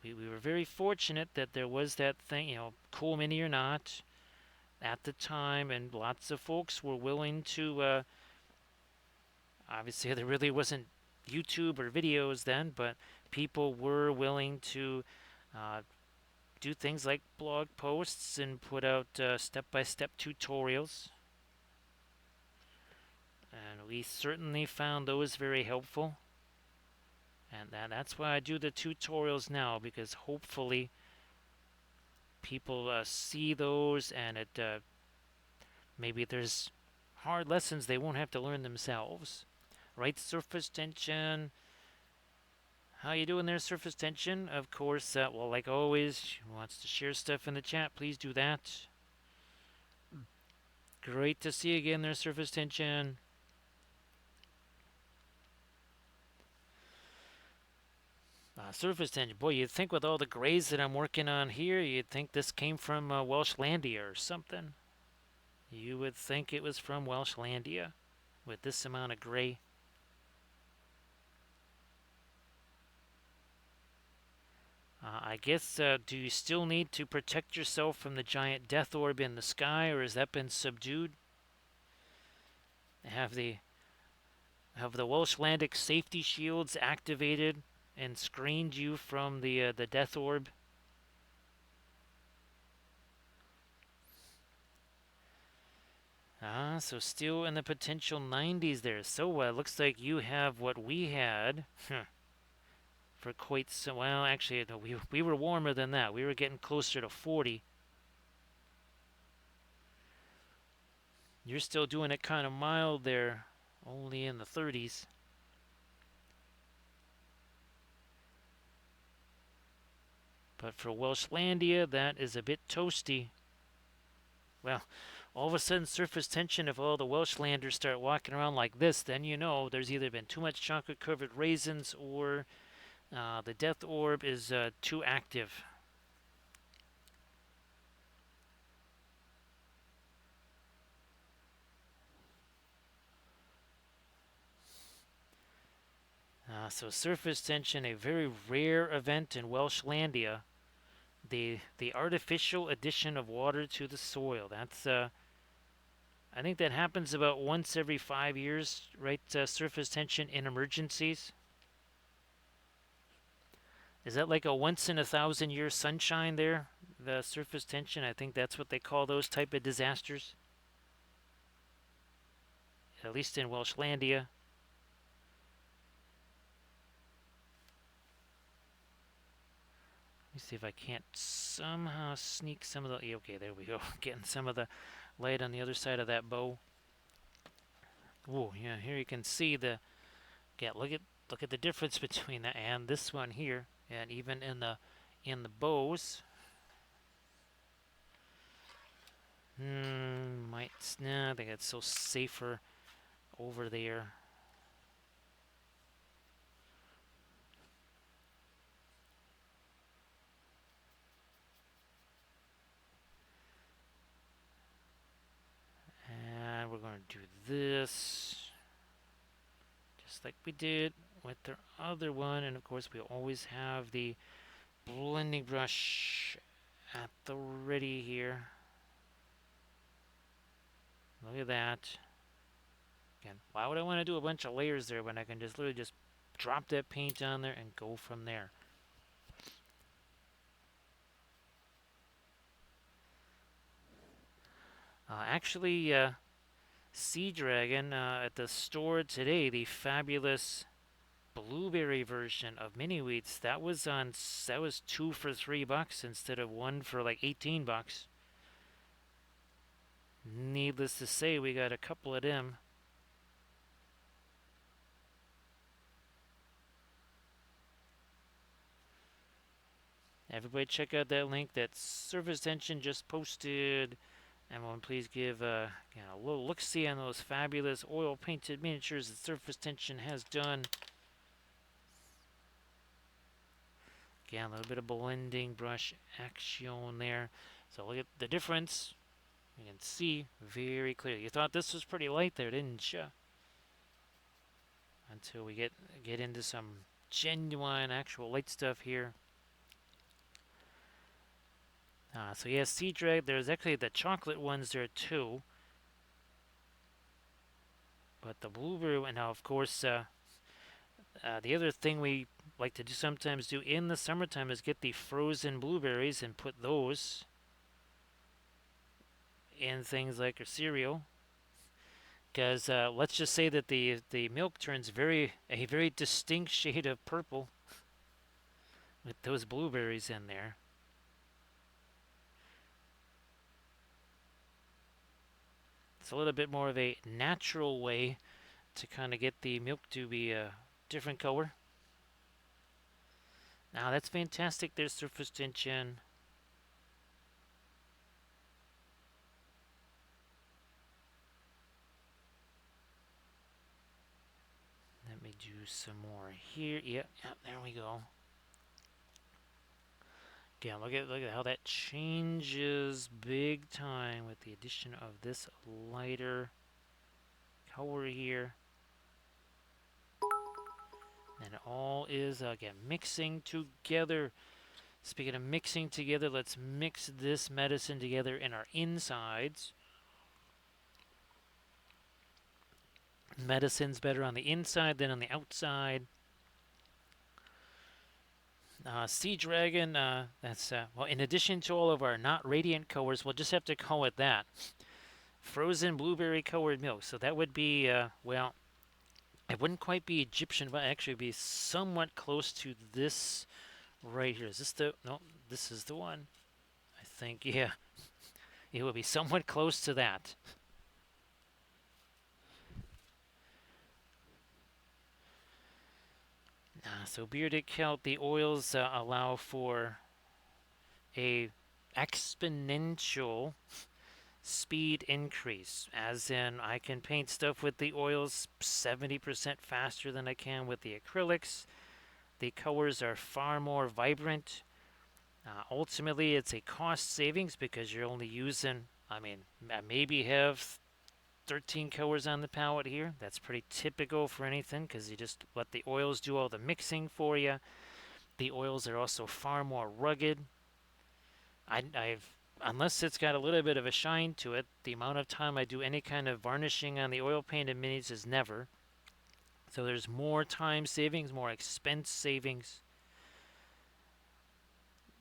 We were very fortunate that there was that thing, cool mini or not, at the time, and lots of folks were willing to. Obviously, there really wasn't YouTube or videos then, but people were willing to uh, do things like blog posts and put out step-by-step tutorials. And we certainly found those very helpful. And that's why I do the tutorials now, because hopefully people see those, and it maybe there's hard lessons they won't have to learn themselves. Right, surface tension. How you doing there, surface tension? Of course, well, like always, wants to share stuff in the chat. Please do that. Great to see you again there, surface tension. Surface tension. Boy, you'd think with all the grays that I'm working on here, you'd think this came from Welshlandia or something. You would think it was from Welshlandia with this amount of gray. I guess, do you still need to protect yourself from the giant death orb in the sky, or has that been subdued? Have the Welshlandic safety shields activated and screened you from the death orb? So still in the potential 90s there. So looks like you have what we had for quite some. Well, actually, no, we were warmer than that. We were getting closer to 40. You're still doing it kind of mild there, only in the 30s. But for Welshlandia, that is a bit toasty. Well, all of a sudden, surface tension, if all the Welshlanders start walking around like this, then you know there's either been too much chocolate covered raisins or the death orb is too active. So surface tension, a very rare event in Welshlandia. The artificial addition of water to the soil. That's I think that happens about once every 5 years, right? Surface tension in emergencies. Is that like a once in a thousand year sunshine there? The surface tension. I think that's what they call those type of disasters. At least in Welshlandia. Let me see if I can't somehow sneak some of the. Okay, there we go. Getting some of the light on the other side of that bow. Oh yeah, here you can see the. Yeah, look at the difference between that and this one here, and even in the bows. Might. Nah, I think it's so safer over there. And we're going to do this just like we did with the other one. And of course, we always have the blending brush at the ready here. Look at that. Again, why would I want to do a bunch of layers there when I can just literally just drop that paint on there and go from there? Actually, Sea Dragon at the store today, the fabulous blueberry version of mini wheats, that was 2 for $3 instead of 1 for like $18. Needless to say, we got a couple of them. Everybody check out that link that Surface Tension just posted. Everyone please give a little look-see on those fabulous oil-painted miniatures that Surface Tension has done. Again, a little bit of blending brush action there. So look at the difference. You can see very clearly. You thought this was pretty light there, didn't you? Until we get into some genuine, actual light stuff here. So yes, Sea Drag. There's actually the chocolate ones there too. But the blueberry one, now of course, the other thing we like to do sometimes do in the summertime is get the frozen blueberries and put those in things like a cereal. Because let's just say that the milk turns a very distinct shade of purple with those blueberries in there. It's a little bit more of a natural way to kind of get the milk to be a different color. Now that's fantastic. There's surface tension. Let me do some more here. Yep, yep, there we go. Again, look at how that changes big time with the addition of this lighter color here. And it all is, again, mixing together. Speaking of mixing together, let's mix this medicine together in our insides. Medicine's better on the inside than on the outside. Sea Dragon, that's, well, in addition to all of our not radiant colors, we'll just have to call it that. Frozen blueberry colored milk. So that would be, well, it wouldn't quite be Egyptian, but actually be somewhat close to this right here. Is this the, no, this is the one. I think, yeah, it would be somewhat close to that. So bearded kelp, the oils allow for a exponential speed increase, as in I can paint stuff with the oils 70% faster than I can with the acrylics. The colors are far more vibrant. Ultimately, it's a cost savings because you're only using, I mean, I maybe have 13 colors on the palette here. That's pretty typical for anything because you just let the oils do all the mixing for you. The oils are also far more rugged. I've unless it's got a little bit of a shine to it, the amount of time I do any kind of varnishing on the oil painted minis is never. So there's more time savings, more expense savings.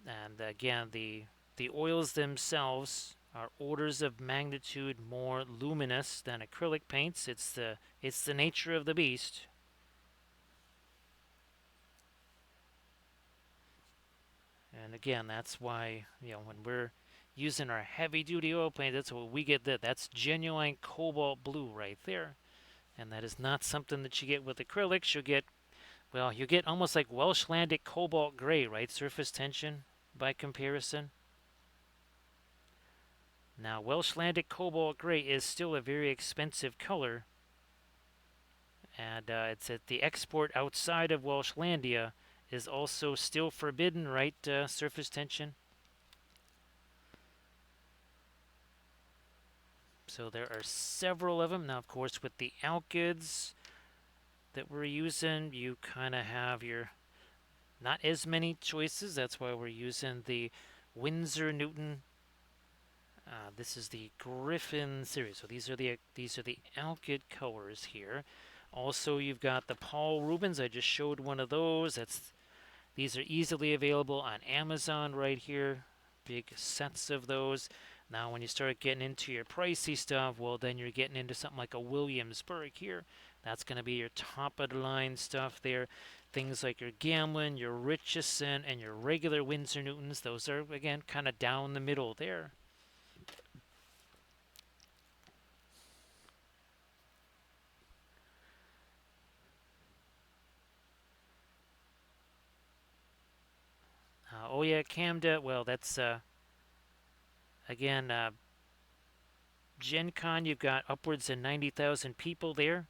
And again, the oils themselves are orders of magnitude more luminous than acrylic paints. It's the nature of the beast. And again, that's why, when we're using our heavy duty oil paint, that's what we get. That's genuine cobalt blue right there. And that is not something that you get with acrylics. You get almost like Welshlandic cobalt gray, right? Surface tension by comparison. Now, Welshlandic cobalt gray is still a very expensive color, and it's at the export outside of Welshlandia is also still forbidden, right? Surface tension. So there are several of them. Now, of course, with the alkyds that we're using, you kind of have your not as many choices. That's why we're using the Winsor Newton. This is the Griffin series. So these are the alkyd colors here. Also, you've got the Paul Rubens. I just showed one of those. These are easily available on Amazon right here. Big sets of those. Now, when you start getting into your pricey stuff, well, then you're getting into something like a Williamsburg here. That's going to be your top of the line stuff there. Things like your Gamlin, your Richardson, and your regular Winsor Newtons. Those are, again, kind of down the middle there. Oh yeah, Camden. Well, that's again Gen Con. You've got upwards of 90,000 people there,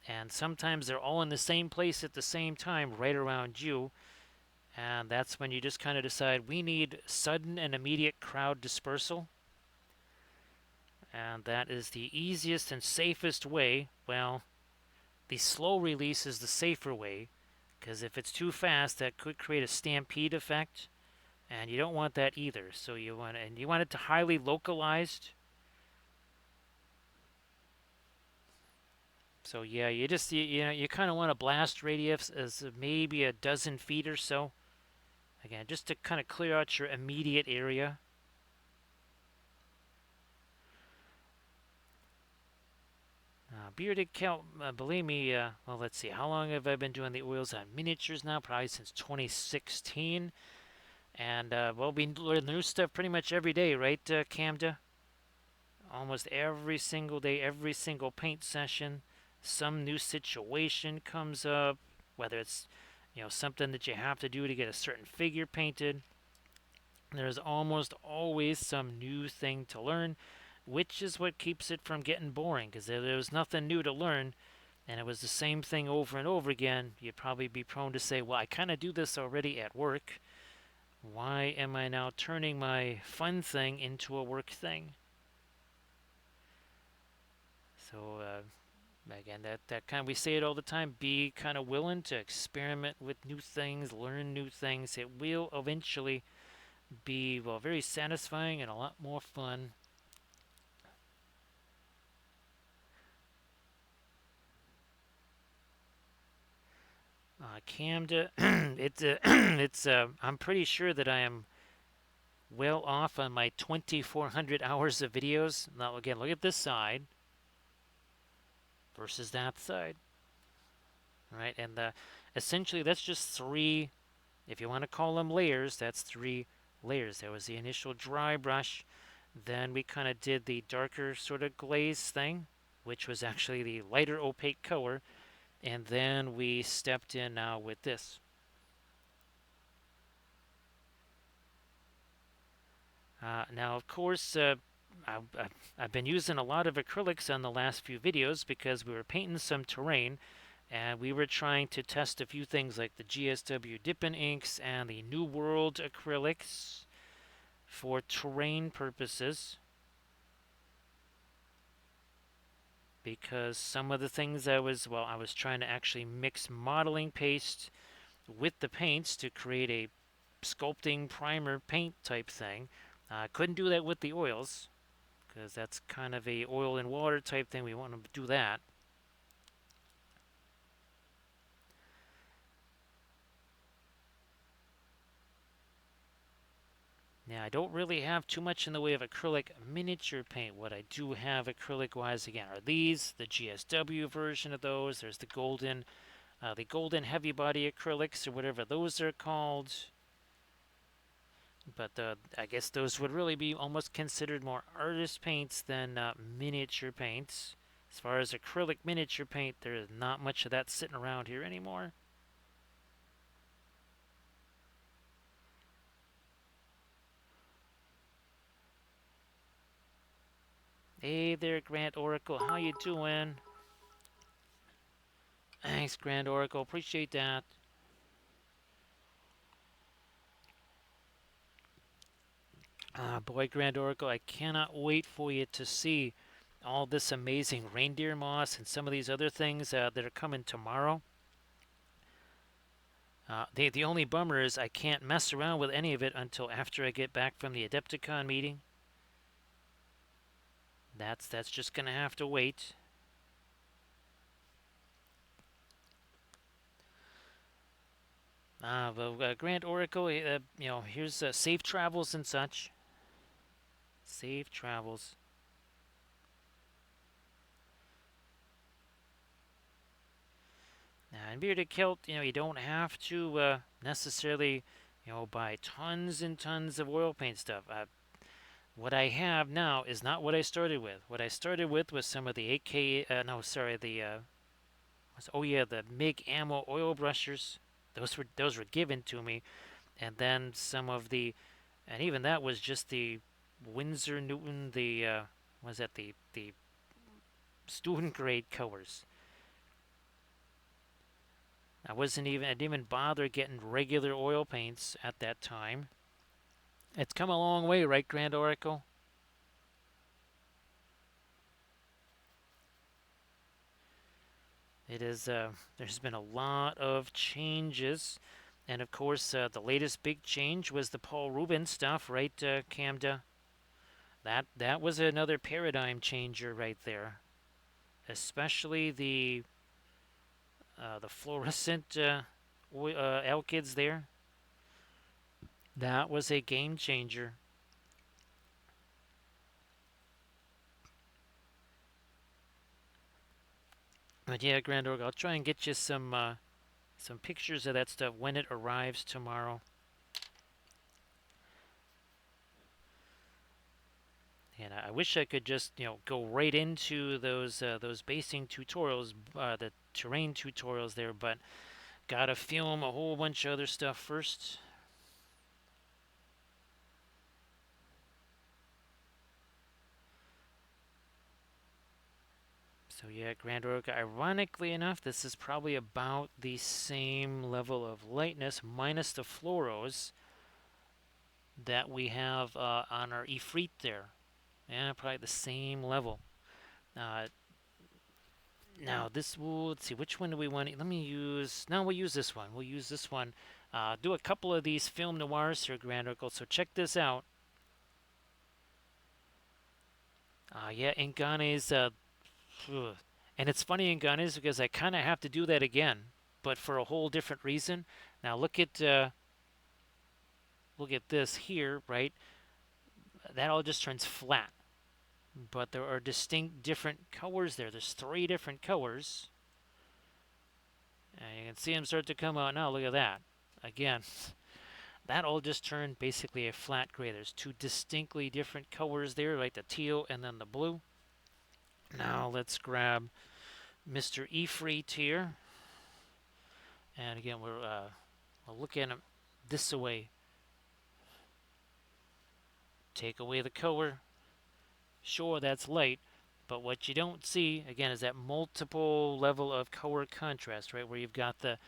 and sometimes they're all in the same place at the same time, right around you. And that's when you just kind of decide we need sudden and immediate crowd dispersal, and that is the easiest and safest way. Well, the slow release is the safer way, because if it's too fast, that could create a stampede effect. And you don't want that either. So you want it to highly localized. So yeah, you kind of want a blast radius as maybe a dozen feet or so. Again, just to kind of clear out your immediate area. Bearded Kelp, believe me, well, let's see, how long have I been doing the oils on miniatures now? Probably since 2016. And, well, we learn new stuff pretty much every day, right, Camda? Almost every single day, every single paint session, some new situation comes up, whether it's, something that you have to do to get a certain figure painted. There's almost always some new thing to learn, which is what keeps it from getting boring, because if there was nothing new to learn, and it was the same thing over and over again, you'd probably be prone to say, well, I kind of do this already at work. Why am I now turning my fun thing into a work thing? So, again, that kind of, we say it all the time, be kind of willing to experiment with new things, learn new things. It will eventually be, well, very satisfying and a lot more fun. Camda, I'm pretty sure that I am well off on my 2,400 hours of videos. Now, again, look at this side versus that side, right? And essentially, that's just three, if you want to call them layers, that's three layers. There was the initial dry brush, then we kind of did the darker sort of glaze thing, which was actually the lighter opaque color, and then we stepped in now with this. Now, of course, I've been using a lot of acrylics on the last few videos because we were painting some terrain and we were trying to test a few things like the GSW Dippin' inks and the New World acrylics for terrain purposes, because some of the things I was trying to actually mix modeling paste with the paints to create a sculpting primer paint type thing. I couldn't do that with the oils because that's kind of a oil and water type thing. We want to do that. Now, I don't really have too much in the way of acrylic miniature paint. What I do have acrylic wise, again, are these, the GSW version of those. There's the golden heavy body acrylics, or whatever those are called. But I guess those would really be almost considered more artist paints than miniature paints. As far as acrylic miniature paint, there's not much of that sitting around here anymore. Hey there, Grant Oracle. How you doing? Thanks, Grand Oracle. Appreciate that. Boy, Grand Oracle, I cannot wait for you to see all this amazing reindeer moss and some of these other things that are coming tomorrow. The only bummer is I can't mess around with any of it until after I get back from the Adepticon meeting. That's just gonna have to wait. Well, Grand Oracle, here's safe travels and such. Safe travels. Now, in Bearded Kilt, you don't have to necessarily, buy tons and tons of oil paint stuff. What I have now is not what I started with. What I started with was some of the AK, no, sorry, the MIG ammo oil brushers. Those were given to me, and then some of the, and even that was just the Winsor Newton, was that the student grade colors. I didn't even bother getting regular oil paints at that time. It's come a long way, right, Grand Oracle? It is. There's been a lot of changes, and of course, the latest big change was the Paul Rubens stuff, right, Camda? That was another paradigm changer right there, especially the fluorescent alkyds there. That was a game changer. But yeah, Grand Org, I'll try and get you some pictures of that stuff when it arrives tomorrow. And I wish I could just go right into those basing tutorials, the terrain tutorials there, but gotta film a whole bunch of other stuff first. So yeah, Grand Orc, ironically enough, this is probably about the same level of lightness, minus the fluoros that we have on our Ifrit there. Yeah, probably the same level. Uh, Now this will, let's see, which one do we want? Let me use, no, we'll use this one. We'll use this one. Do a couple of these film noirs here, Grand Oracle. So check this out. Yeah, Ngane's, and it's funny Ngane's because I kind of have to do that again, but for a whole different reason. Now look at this here, right? That all just turns flat, but there are distinct different colors there. There's 3 different colors, and you can see them start to come out now. Look at that. Again, that all just turned basically a flat gray. There's 2 distinctly different colors there, like the teal and then the blue. Now let's grab Mr. Ifrit here. And again, we'll look at him this way. Take away the color. Sure, that's light, but what you don't see, again, is that multiple level of color contrast, right? Where you've got the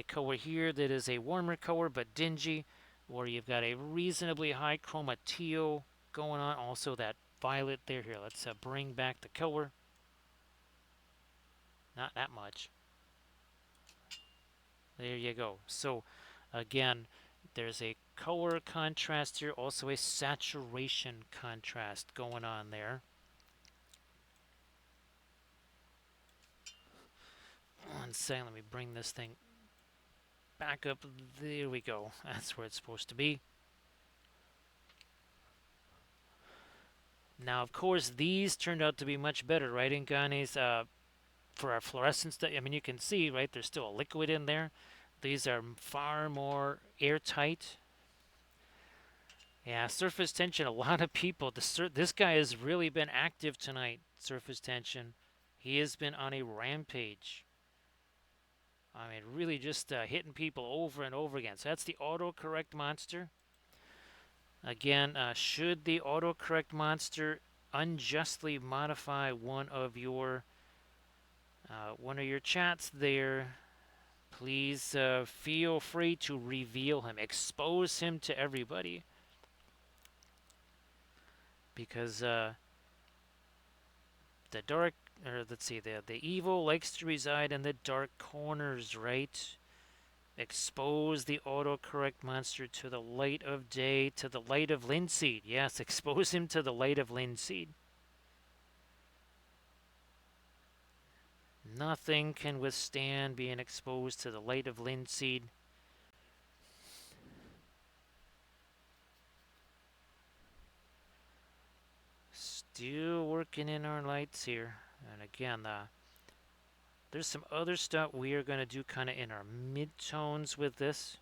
color here that is a warmer color but dingy, or you've got a reasonably high chroma teal going on. Also that violet there. Here, let's bring back the color. Not that much. There you go. So again, there's a color contrast here, also a saturation contrast going on there. One second, let me bring this thing back up. There we go. That's where it's supposed to be. Now, of course, these turned out to be much better, right, Inganis? For our fluorescence, I mean, you can see, right, there's still a liquid in there. These are far more airtight. Yeah, surface tension, a lot of people. This guy has really been active tonight, surface tension. He has been on a rampage. I mean, really just hitting people over and over again. So that's the autocorrect monster. Again, should the autocorrect monster unjustly modify one of your chats there, please feel free to reveal him, expose him to everybody, because the dark, or let's see, the evil likes to reside in the dark corners, right? Expose the autocorrect monster to the light of day, to the light of linseed. Yes, expose him to the light of linseed. Nothing can withstand being exposed to the light of linseed. Still working in our lights here. And again, there's some other stuff we are going to do kind of in our mid-tones with this,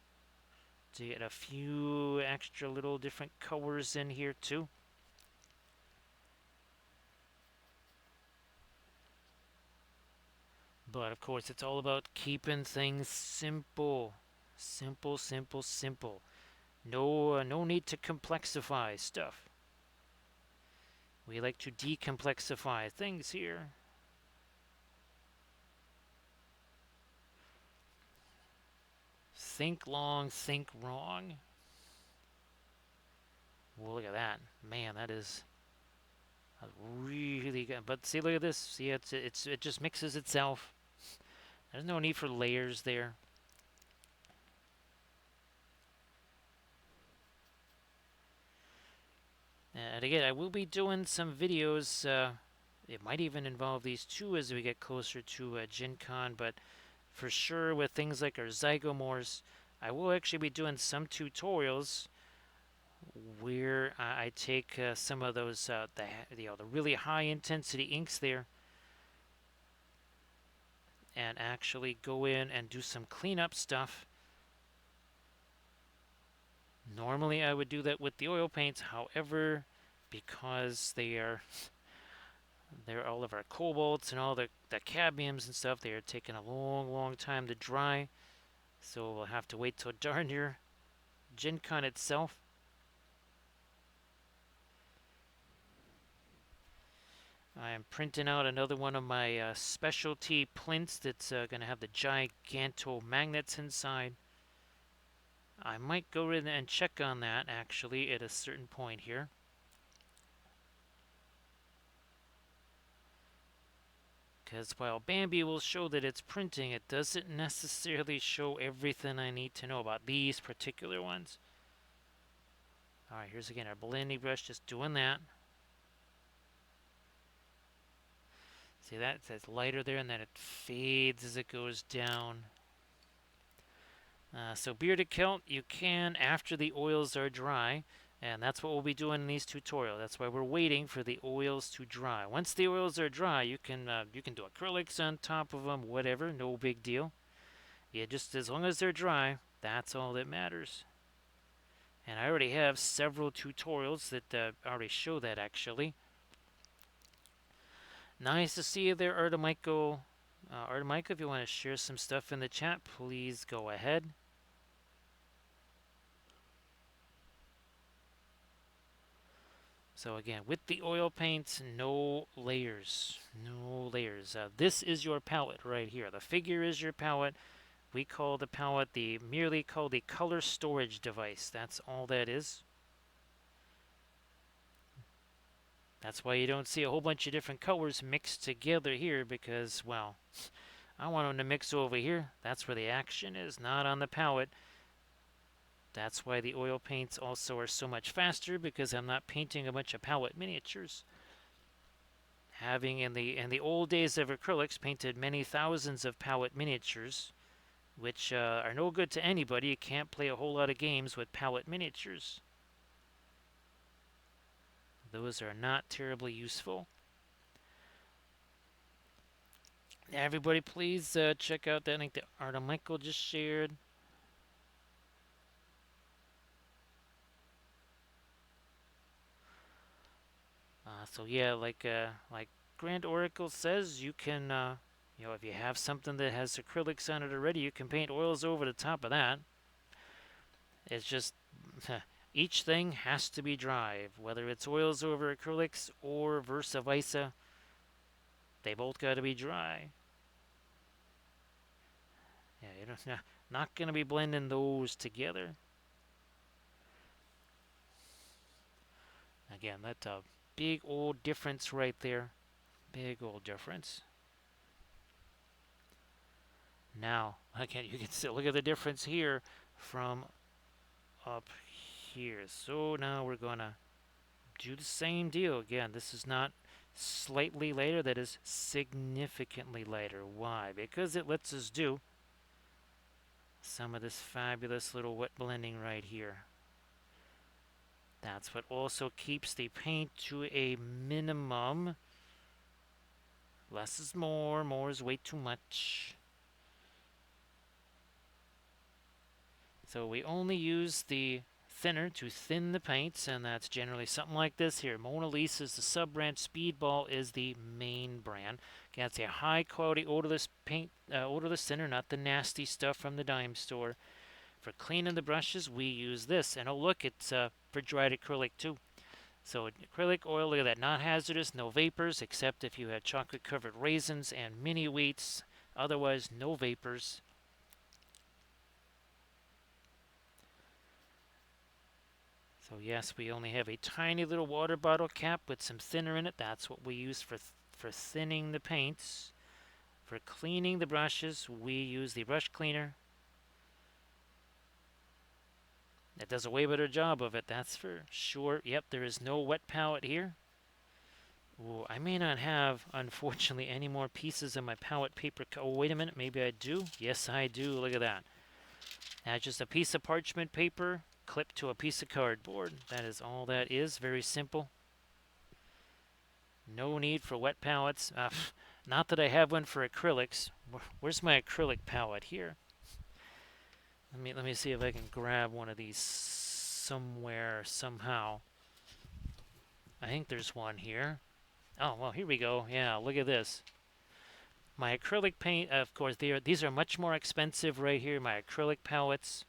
to get a few extra little different colors in here too. But of course, it's all about keeping things simple. Simple, simple, simple. No need to complexify stuff. We like to decomplexify things here. Think long, think wrong. Well, look at that. Man, that is really good. But see, look at this. See, it just mixes itself. There's no need for layers there. And again, I will be doing some videos. It might even involve these two as we get closer to Gen Con, but for sure with things like our Zygomores, I will actually be doing some tutorials where I take some of those the really high intensity inks there, and actually go in and do some cleanup stuff. Normally I would do that with the oil paints, however, because they're all of our cobalts and all the cadmiums and stuff, they are taking a long time to dry. So we'll have to wait till darn near Gen Con itself. I am printing out another one of my specialty plinths that's going to have the giganto magnets inside. I might go in and check on that actually at a certain point here. Because while Bambi will show that it's printing, it doesn't necessarily show everything I need to know about these particular ones. Alright, here's again our blending brush, just doing that. See that? It's lighter there, and then it fades as it goes down. So bearded kelp, you can after the oils are dry, and that's what we'll be doing in these tutorials. That's why we're waiting for the oils to dry. Once the oils are dry, you can do acrylics on top of them, whatever, no big deal. Yeah, just as long as they're dry, that's all that matters. And I already have several tutorials that already show that actually. Nice to see you there, Artemichael. Artemichael, if you want to share some stuff in the chat, please go ahead. So again, with the oil paints, no layers. No layers. This is your palette right here. The figure is your palette. We call the palette merely called the color storage device. That's all that is. That's why you don't see a whole bunch of different colors mixed together here because, well, I want them to mix over here. That's where the action is, not on the palette. That's why the oil paints also are so much faster because I'm not painting a bunch of palette miniatures. Having in the old days of acrylics painted many thousands of palette miniatures, which are no good to anybody. You can't play a whole lot of games with palette miniatures. Those are not terribly useful. Everybody please check out that link that Artemichael just shared. So yeah, like Grand Oracle says, you can, if you have something that has acrylics on it already, you can paint oils over the top of that. It's just each thing has to be dry, whether it's oils over acrylics or versa versa. They both got to be dry. Yeah, not gonna be blending those together. Again, that's a big old difference right there. Big old difference. Now, again, you can still look at the difference here from up here. So now we're gonna do the same deal again. This is not slightly lighter, that is significantly lighter. Why? Because it lets us do some of this fabulous little wet blending right here. That's what also keeps the paint to a minimum. Less is more, more is way too much. So we only use the thinner to thin the paints, and that's generally something like this here. Mona Lisa is the sub-brand, Speedball is the main brand. Okay, that's a high-quality odorless paint, odorless thinner, not the nasty stuff from the dime store. For cleaning the brushes, we use this. And oh look, it's for dried acrylic too. So acrylic oil, look at that, not hazardous, no vapors, except if you had chocolate-covered raisins and mini wheats. Otherwise, no vapors. So yes, we only have a tiny little water bottle cap with some thinner in it. That's what we use for thinning the paints. For cleaning the brushes, we use the brush cleaner. It does a way better job of it, that's for sure. Yep, there is no wet palette here. Ooh, I may not have, unfortunately, any more pieces of my palette paper. Oh, wait a minute, maybe I do. Yes, I do. Look at that. That's just a piece of parchment paper clipped to a piece of cardboard. That is all that is. Very simple. No need for wet palettes. Not that I have one for acrylics. Where's my acrylic palette here? Let me see if I can grab one of these somewhere somehow. I think there's one here. Oh well, here we go. Yeah, look at this. My acrylic paint, of course, these are much more expensive right here. My acrylic palettes.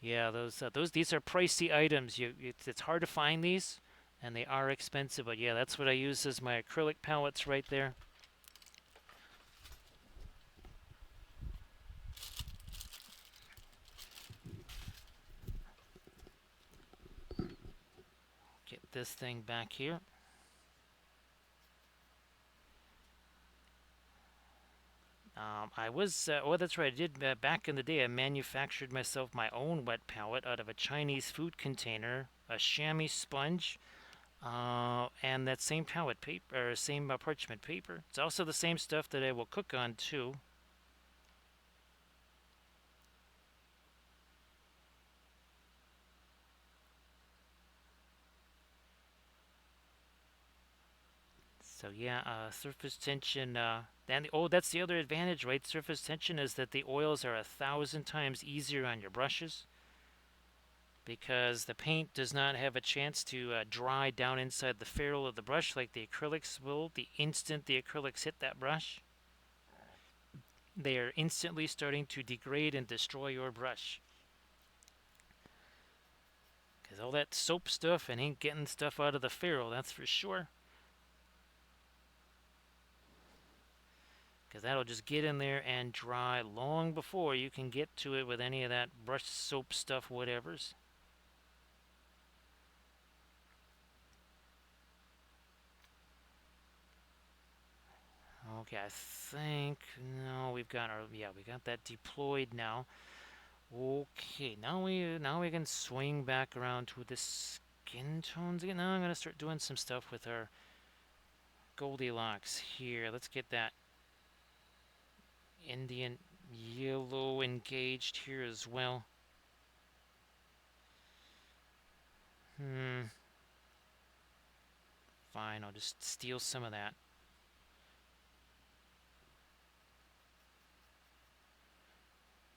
Yeah, these are pricey items. It's hard to find these, and they are expensive. But yeah, that's what I use as my acrylic palettes right there. Get this thing back here. Oh, that's right. I did back in the day. I manufactured myself my own wet palette out of a Chinese food container, a chamois sponge, and that same palette paper, or same parchment paper. It's also the same stuff that I will cook on too. So yeah, surface tension. That's the other advantage, right? Surface tension is that the oils are 1,000 times easier on your brushes because the paint does not have a chance to dry down inside the ferrule of the brush like the acrylics will. The instant the acrylics hit that brush, they are instantly starting to degrade and destroy your brush. Because all that soap stuff and ain't getting stuff out of the ferrule, that's for sure. Because that'll just get in there and dry long before you can get to it with any of that brush soap stuff, whatever's. Okay, I think no, we got that deployed now. Okay, now we can swing back around to the skin tones again. Now I'm gonna start doing some stuff with our Goldilocks here. Let's get that Indian yellow engaged here as well. Hmm, fine, I'll just steal some of that.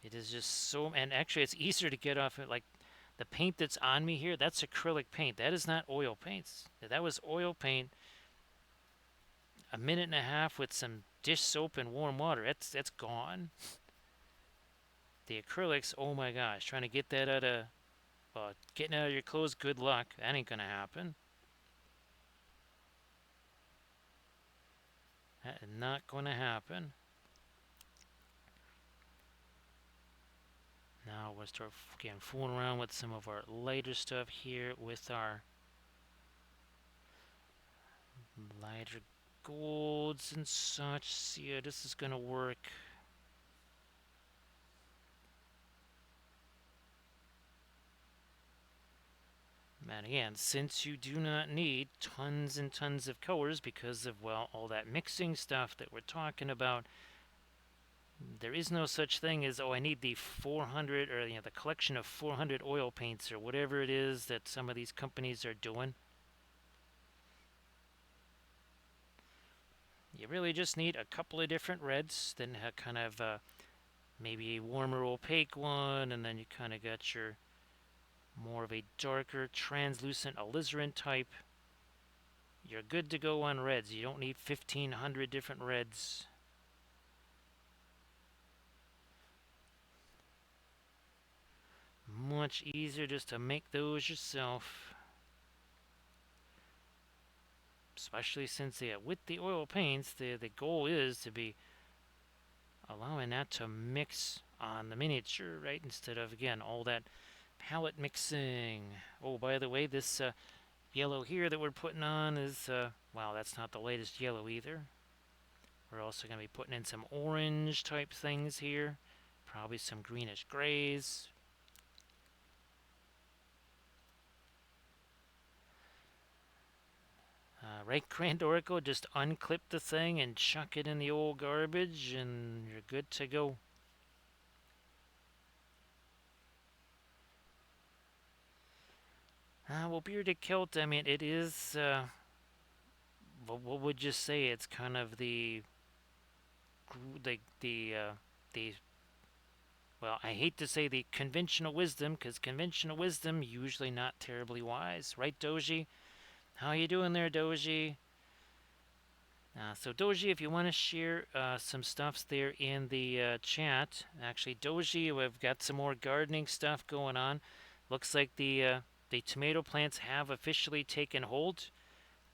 It is just so, and actually it's easier to get off it. Like the paint that's on me here, that's acrylic paint. That is not oil paints. That was oil paint. A minute and a half with some dish soap and warm water. That's gone. The acrylics, oh my gosh, trying to get that out of, well, getting out of your clothes. Good luck. That ain't gonna happen. That is not gonna happen. Now we'll start again fooling around with some of our lighter stuff here with our lighter golds and such. See, this is gonna work. And again, since you do not need tons and tons of colors because of, well, all that mixing stuff that we're talking about, there is no such thing as, oh, I need the 400 or the collection of 400 oil paints or whatever it is that some of these companies are doing. You really just need a couple of different reds, then kind of maybe a warmer opaque one, and then you kind of got your more of a darker translucent alizarin type. You're good to go on reds. You don't need 1,500 different reds. Much easier just to make those yourself. Especially since with the oil paints, the goal is to be allowing that to mix on the miniature, right? Instead of, again, all that palette mixing. Oh, by the way, this yellow here that we're putting on is, wow, that's not the latest yellow either. We're also going to be putting in some orange type things here. Probably some greenish grays. Right, Grand Oracle, just unclip the thing and chuck it in the old garbage and you're good to go. Well, Bearded Kilt, I mean, it is, what would you say? It's kind of the the well, I hate to say the conventional wisdom, because conventional wisdom usually not terribly wise, right, Doji? How you doing there, Doji? So Doji, if you want to share some stuffs there in the chat, actually Doji, we've got some more gardening stuff going on. Looks like the tomato plants have officially taken hold,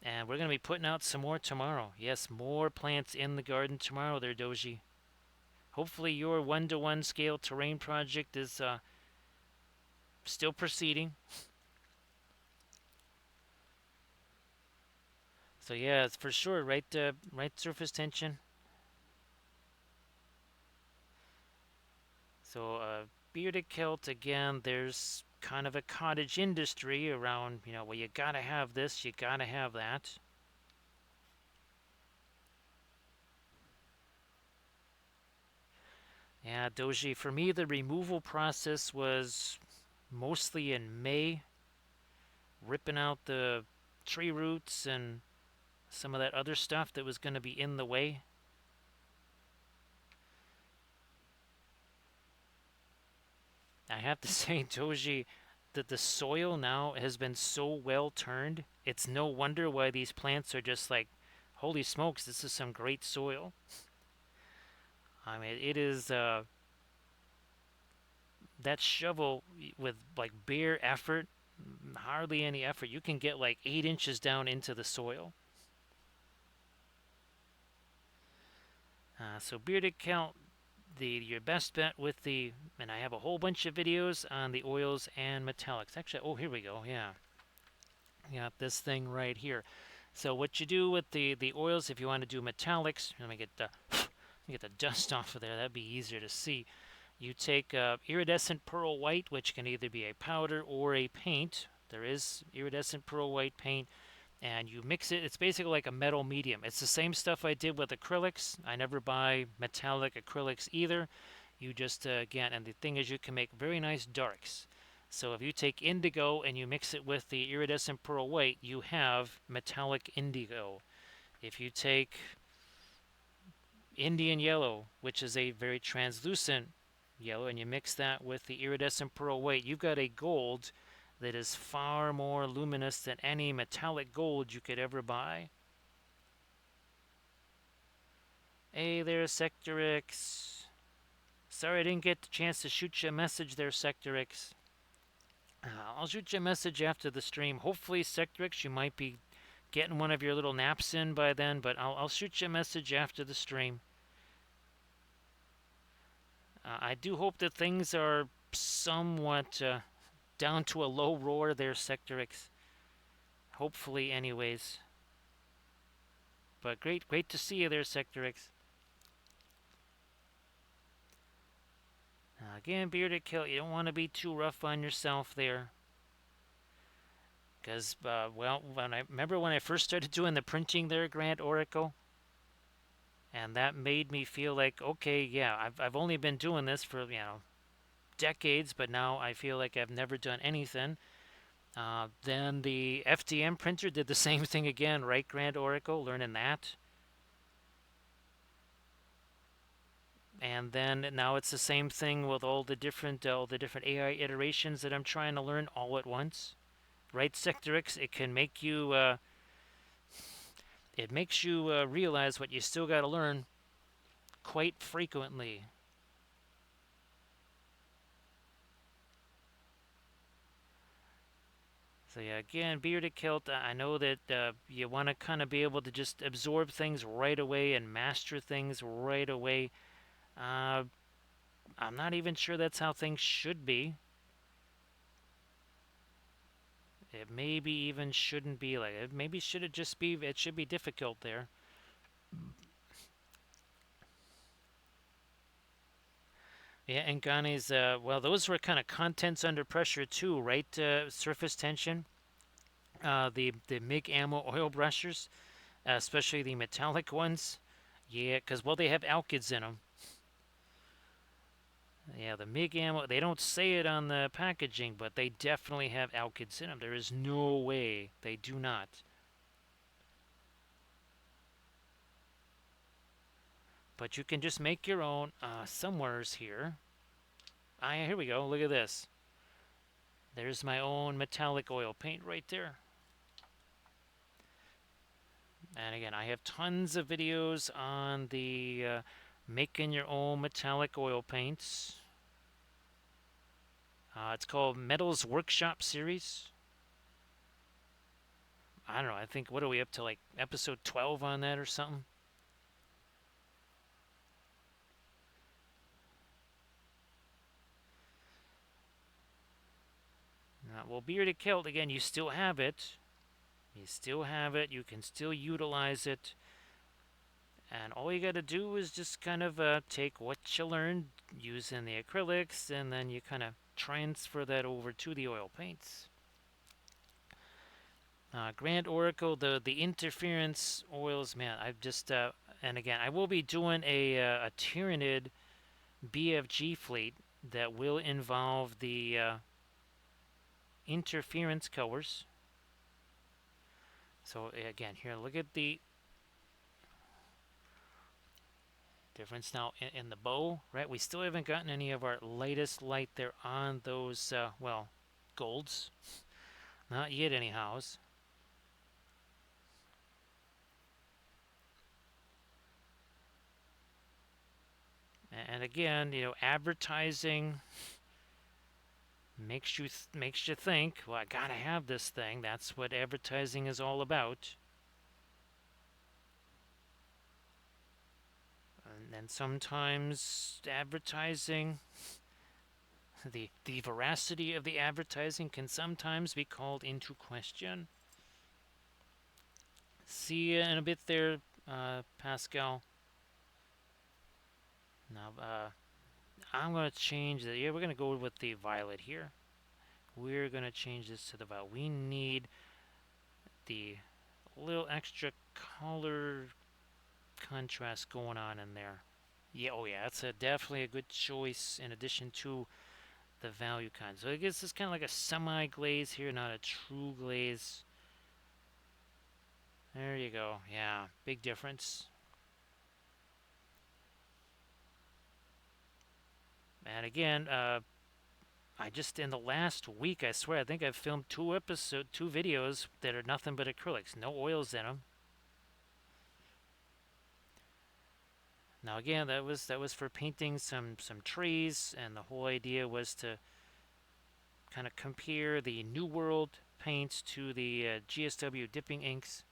and we're going to be putting out some more tomorrow. Yes, more plants in the garden tomorrow there, Doji. Hopefully your one-to-one scale terrain project is still proceeding. So yeah, it's for sure, right? Right surface tension. So bearded kilt again. There's kind of a cottage industry around. Well, you gotta have this, you gotta have that. Yeah, Doji. For me, the removal process was mostly in May, ripping out the tree roots and some of that other stuff that was going to be in the way. I have to say, Doji, that the soil now has been so well turned. It's no wonder why these plants are just like, holy smokes, this is some great soil. I mean, it is that shovel with like bare effort, hardly any effort. You can get like 8 inches down into the soil. So bearded kelp, your best bet with the, and I have a whole bunch of videos on the oils and metallics. Actually, oh, here we go. Yeah, got this thing right here. So what you do with the oils, if you want to do metallics, let me get the dust off of there. That'd be easier to see. You take iridescent pearl white, which can either be a powder or a paint. There is iridescent pearl white paint, and you mix it. It's basically like a metal medium. It's the same stuff I did with acrylics. I never buy metallic acrylics either. You just, again, and the thing is, you can make very nice darks. So if you take indigo and you mix it with the iridescent pearl white, you have metallic indigo. If you take Indian yellow, which is a very translucent yellow, and you mix that with the iridescent pearl white, you've got a gold that is far more luminous than any metallic gold you could ever buy. Hey there, Sectorix. Sorry I didn't get the chance to shoot you a message there, Sectorix. I'll shoot you a message after the stream. Hopefully, Sectorix, you might be getting one of your little naps in by then, but I'll shoot you a message after the stream. I do hope that things are somewhat down to a low roar there, Sectorix. Hopefully, anyways. But great to see you there, Sectorix. Again, bearded kilt, you don't want to be too rough on yourself there. Because, well, remember when I first started doing the printing there, Grand Oracle? And that made me feel like, okay, yeah, I've only been doing this for, decades, but now I feel like I've never done anything. Then the FDM printer did the same thing again, right, Grand Oracle? Learning that. And then now it's the same thing with all the different AI iterations that I'm trying to learn all at once. Right, Sectorix? It makes you realize what you still got to learn quite frequently. So yeah, again, bearded kilt. I know that you want to kind of be able to just absorb things right away and master things right away. Uh, I'm not even sure that's how things should be. It maybe even shouldn't be like it. Maybe should it just be? It should be difficult there. Yeah, and Ghani's, well, those were kind of contents under pressure too, right? Surface tension. The MIG ammo oil brushers, especially the metallic ones. Yeah, because, well, they have alkyds in them. Yeah, the MIG ammo, they don't say it on the packaging, but they definitely have alkyds in them. There is no way they do not. But you can just make your own somewheres here. Here we go. Look at this. There's my own metallic oil paint right there. And again, I have tons of videos on the making your own metallic oil paints. It's called Metals Workshop Series. I don't know. I think, what are we up to, like episode 12 on that or something? Well, Bearded Kilt, again, you still have it. You still have it. You can still utilize it. And all you got to do is just kind of take what you learned using the acrylics, and then you kind of transfer that over to the oil paints. Grand Oracle, the interference oils, man, I've just, and again, I will be doing a Tyranid BFG fleet that will involve the interference colors. So again, here, look at the difference now in the bow, right? We still haven't gotten any of our lightest light there on those, well, golds. Not yet, anyhows. And again, advertising makes you think, well, I gotta have this thing. That's what advertising is all about. And sometimes advertising, the veracity of the advertising can sometimes be called into question. See you in a bit there, Pascal. Now, I'm going to change the, we're going to go with the violet here. We're going to change this to the violet. We need the little extra color contrast going on in there. Yeah, oh yeah, that's definitely a good choice in addition to the value kind. So I guess it's kind of like a semi-glaze here, not a true glaze. There you go. Yeah, big difference. And again, I just, in the last week, I swear, I think I've filmed two videos that are nothing but acrylics, no oils in them. Now again, that was for painting some trees, and the whole idea was to kind of compare the New World paints to the GSW dipping inks.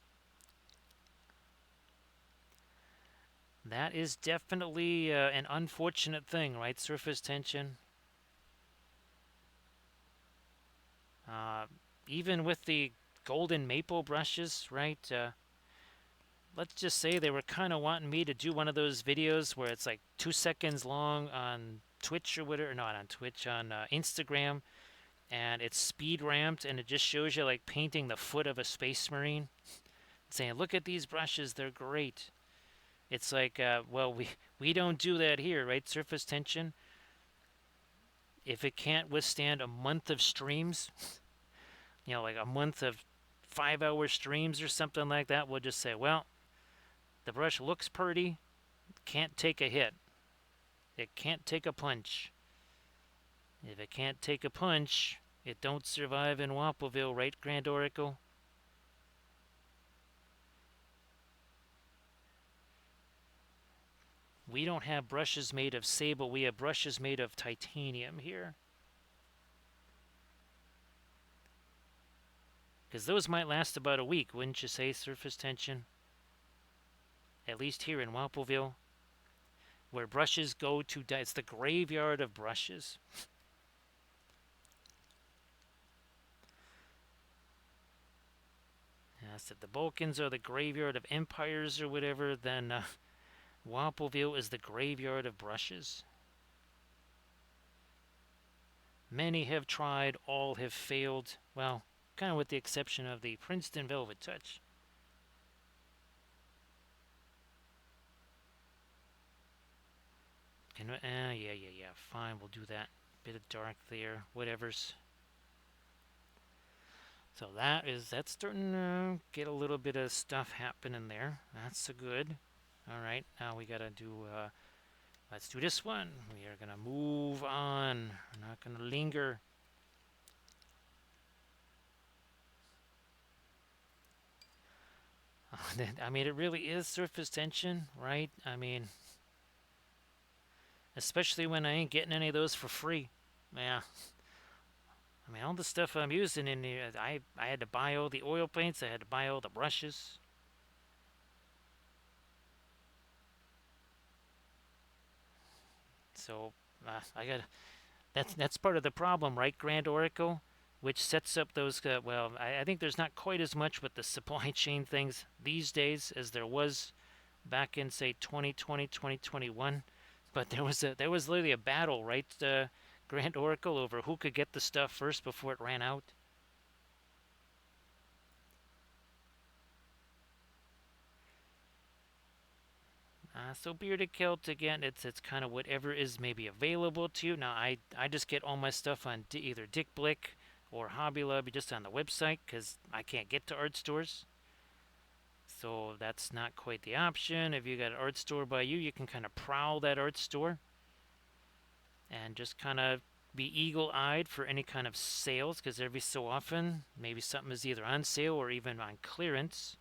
That is definitely an unfortunate thing, right? Surface tension. Uh, Even with the golden maple brushes, right? Let's just say they were kind of wanting me to do one of those videos where it's like 2 seconds long on Twitch or whatever, not on Twitch, on Instagram, and it's speed ramped, and it just shows you like painting the foot of a space marine, saying, "Look at these brushes, they're great." It's like, well, we don't do that here, right? Surface tension. If it can't withstand a month of streams, like a month of 5-hour streams or something like that, we'll just say, well, the brush looks pretty, can't take a hit. It can't take a punch. If it can't take a punch, it don't survive in Wampleville, right, Grand Oracle? We don't have brushes made of sable. We have brushes made of titanium here. Because those might last about a week, wouldn't you say, surface tension? At least here in Wampleville, where brushes go to die. It's the graveyard of brushes. Yes, if the Balkans are the graveyard of empires or whatever, then Wampleville is the graveyard of brushes. Many have tried, all have failed. Well, kind of with the exception of the Princeton Velvet Touch. Yeah. Fine, we'll do that. Bit of dark there, whatever's. So that's starting to get a little bit of stuff happening there. That's so good. All right, now we gotta do. Let's do this one. We are gonna move on. We're not gonna linger. I mean, it really is surface tension, right? I mean, especially when I ain't getting any of those for free. Yeah. I mean, all the stuff I'm using in here, I had to buy all the oil paints. I had to buy all the brushes. So I got that's part of the problem, right, Grand Oracle, which sets up those. Well, I think there's not quite as much with the supply chain things these days as there was back in say 2020, 2021. But there was literally a battle, right, Grand Oracle, over who could get the stuff first before it ran out. So Bearded Kilt again, it's kind of whatever is maybe available to you. Now I just get all my stuff on either Dick Blick or Hobby Lobby just on the website because I can't get to art stores. So that's not quite the option. If you got an art store by you, you can kind of prowl that art store and just kind of be eagle-eyed for any kind of sales because every so often maybe something is either on sale or even on clearance.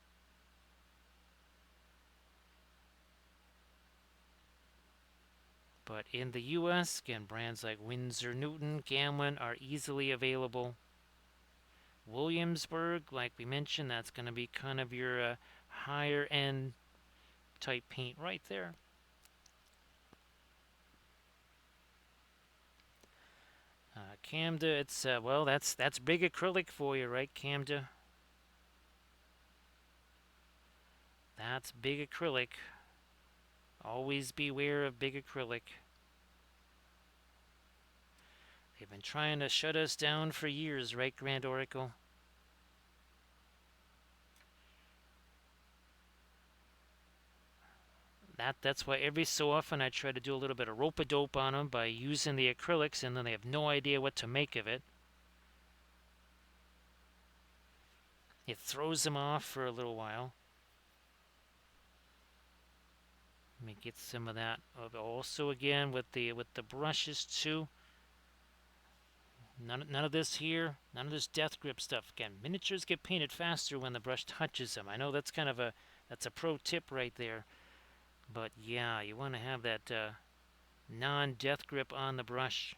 But in the US, again, brands like Winsor Newton, Gamlin are easily available. Williamsburg, like we mentioned, that's going to be kind of your higher end type paint right there. Camda, it's well, that's big acrylic for you, right, Camda? That's big acrylic. Always beware of big acrylic. They've been trying to shut us down for years, right, Grand Oracle? That's why every so often I try to do a little bit of rope-a-dope on them by using the acrylics, and then they have no idea what to make of it. It throws them off for a little while. Let me get some of that. Also, again with the brushes too. None of this here. None of this death grip stuff. Again, miniatures get painted faster when the brush touches them. I know that's kind of a pro tip right there. But yeah, you want to have that non-death grip on the brush.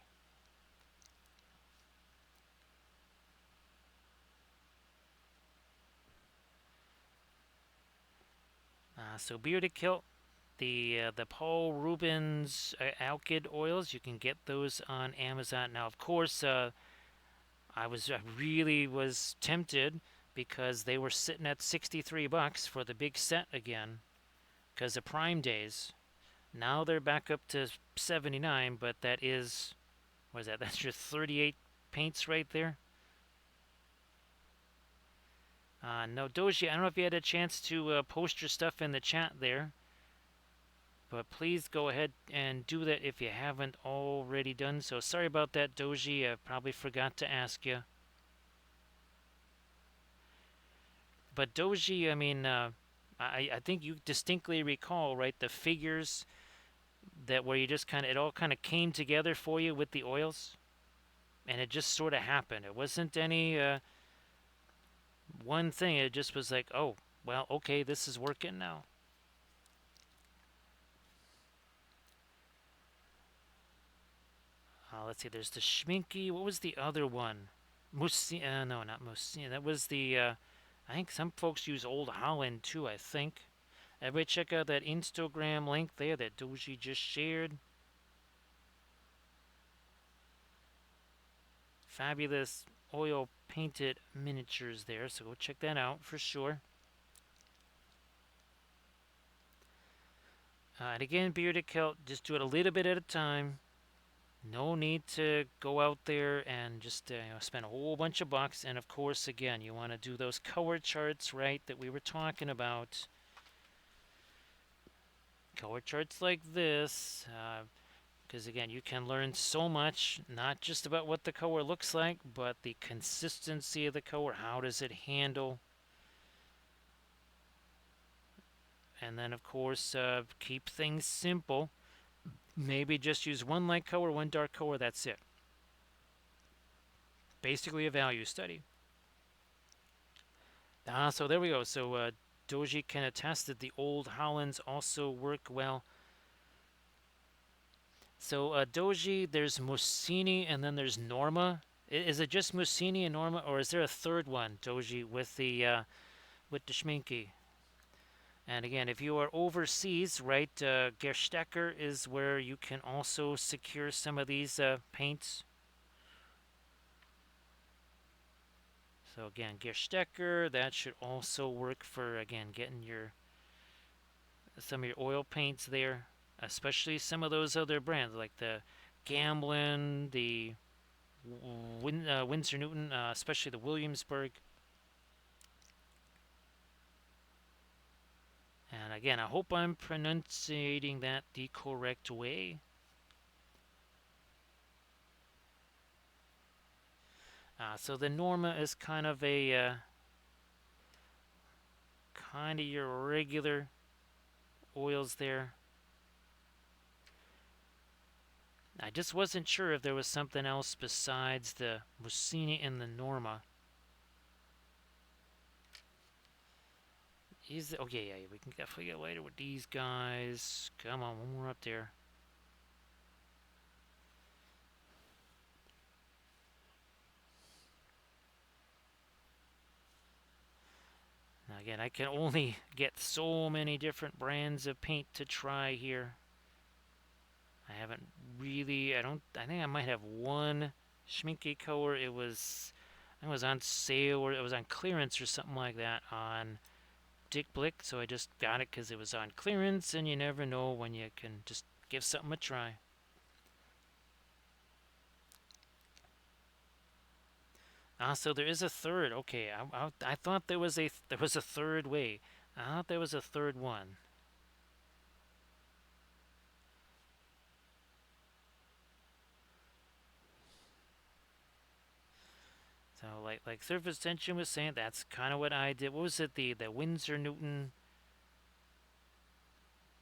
So Bearded Kilt, the Paul Rubens Alkyd oils, you can get those on Amazon now. Of course, I really was tempted because they were sitting at $63 for the big set again because of Prime Days. Now they're back up to 79, but that is, what is that? That's your 38 paints right there. No, Doji, I don't know if you had a chance to post your stuff in the chat there, but please go ahead and do that if you haven't already done so. Sorry about that, Doji. I probably forgot to ask you. But Doji, I mean, I think you distinctly recall, right, the figures that where you just kind of, it all kind of came together for you with the oils, and it just sort of happened. It wasn't any one thing. It just was like, oh, well, okay, this is working now. Let's see. There's the Schminky. What was the other one? Musi? No, not Musi. That was the. I think some folks use Old Holland too. I think. Everybody check out that Instagram link there that Doji just shared. Fabulous oil painted miniatures there, so go check that out for sure. And again, Bearded Kilt, just do it a little bit at a time. No need to go out there and just spend a whole bunch of bucks. And of course, again, you want to do those color charts, right, that we were talking about. Color charts like this, because again, you can learn so much, not just about what the color looks like, but the consistency of the color. How does it handle And then, of course, keep things simple. Maybe just use one light color, one dark color, that's it. Basically a value study. So there we go. So Doji can attest that the old Hollands also work well. So Doji, there's Mussini and then there's Norma. Is it just Mussini and Norma, or is there a third one, Doji, with the Schminke? And again, if you are overseas, right, Gerstecker is where you can also secure some of these paints. So again, Gerstecker, that should also work for, again, getting your some of your oil paints there, especially some of those other brands like the Gamblin, the Winsor Newton, especially the Williamsburg. And again, I hope I'm pronouncing that the correct way. So the Norma is kind of your regular oils there. I just wasn't sure if there was something else besides the Mussini and the Norma. Okay, yeah, we can definitely get later with these guys. Come on, one more up there. Now again, I can only get so many different brands of paint to try here. I haven't really, I think I might have one Schminke color. I think it was on sale or it was on clearance or something like that on Dick Blick. So I just got it because it was on clearance, and you never know when you can just give something a try. So there is a third. Okay, I thought there was a third way. I thought there was a third one. So like Surface Tension was saying, that's kind of what I did. What was it? The Winsor Newton.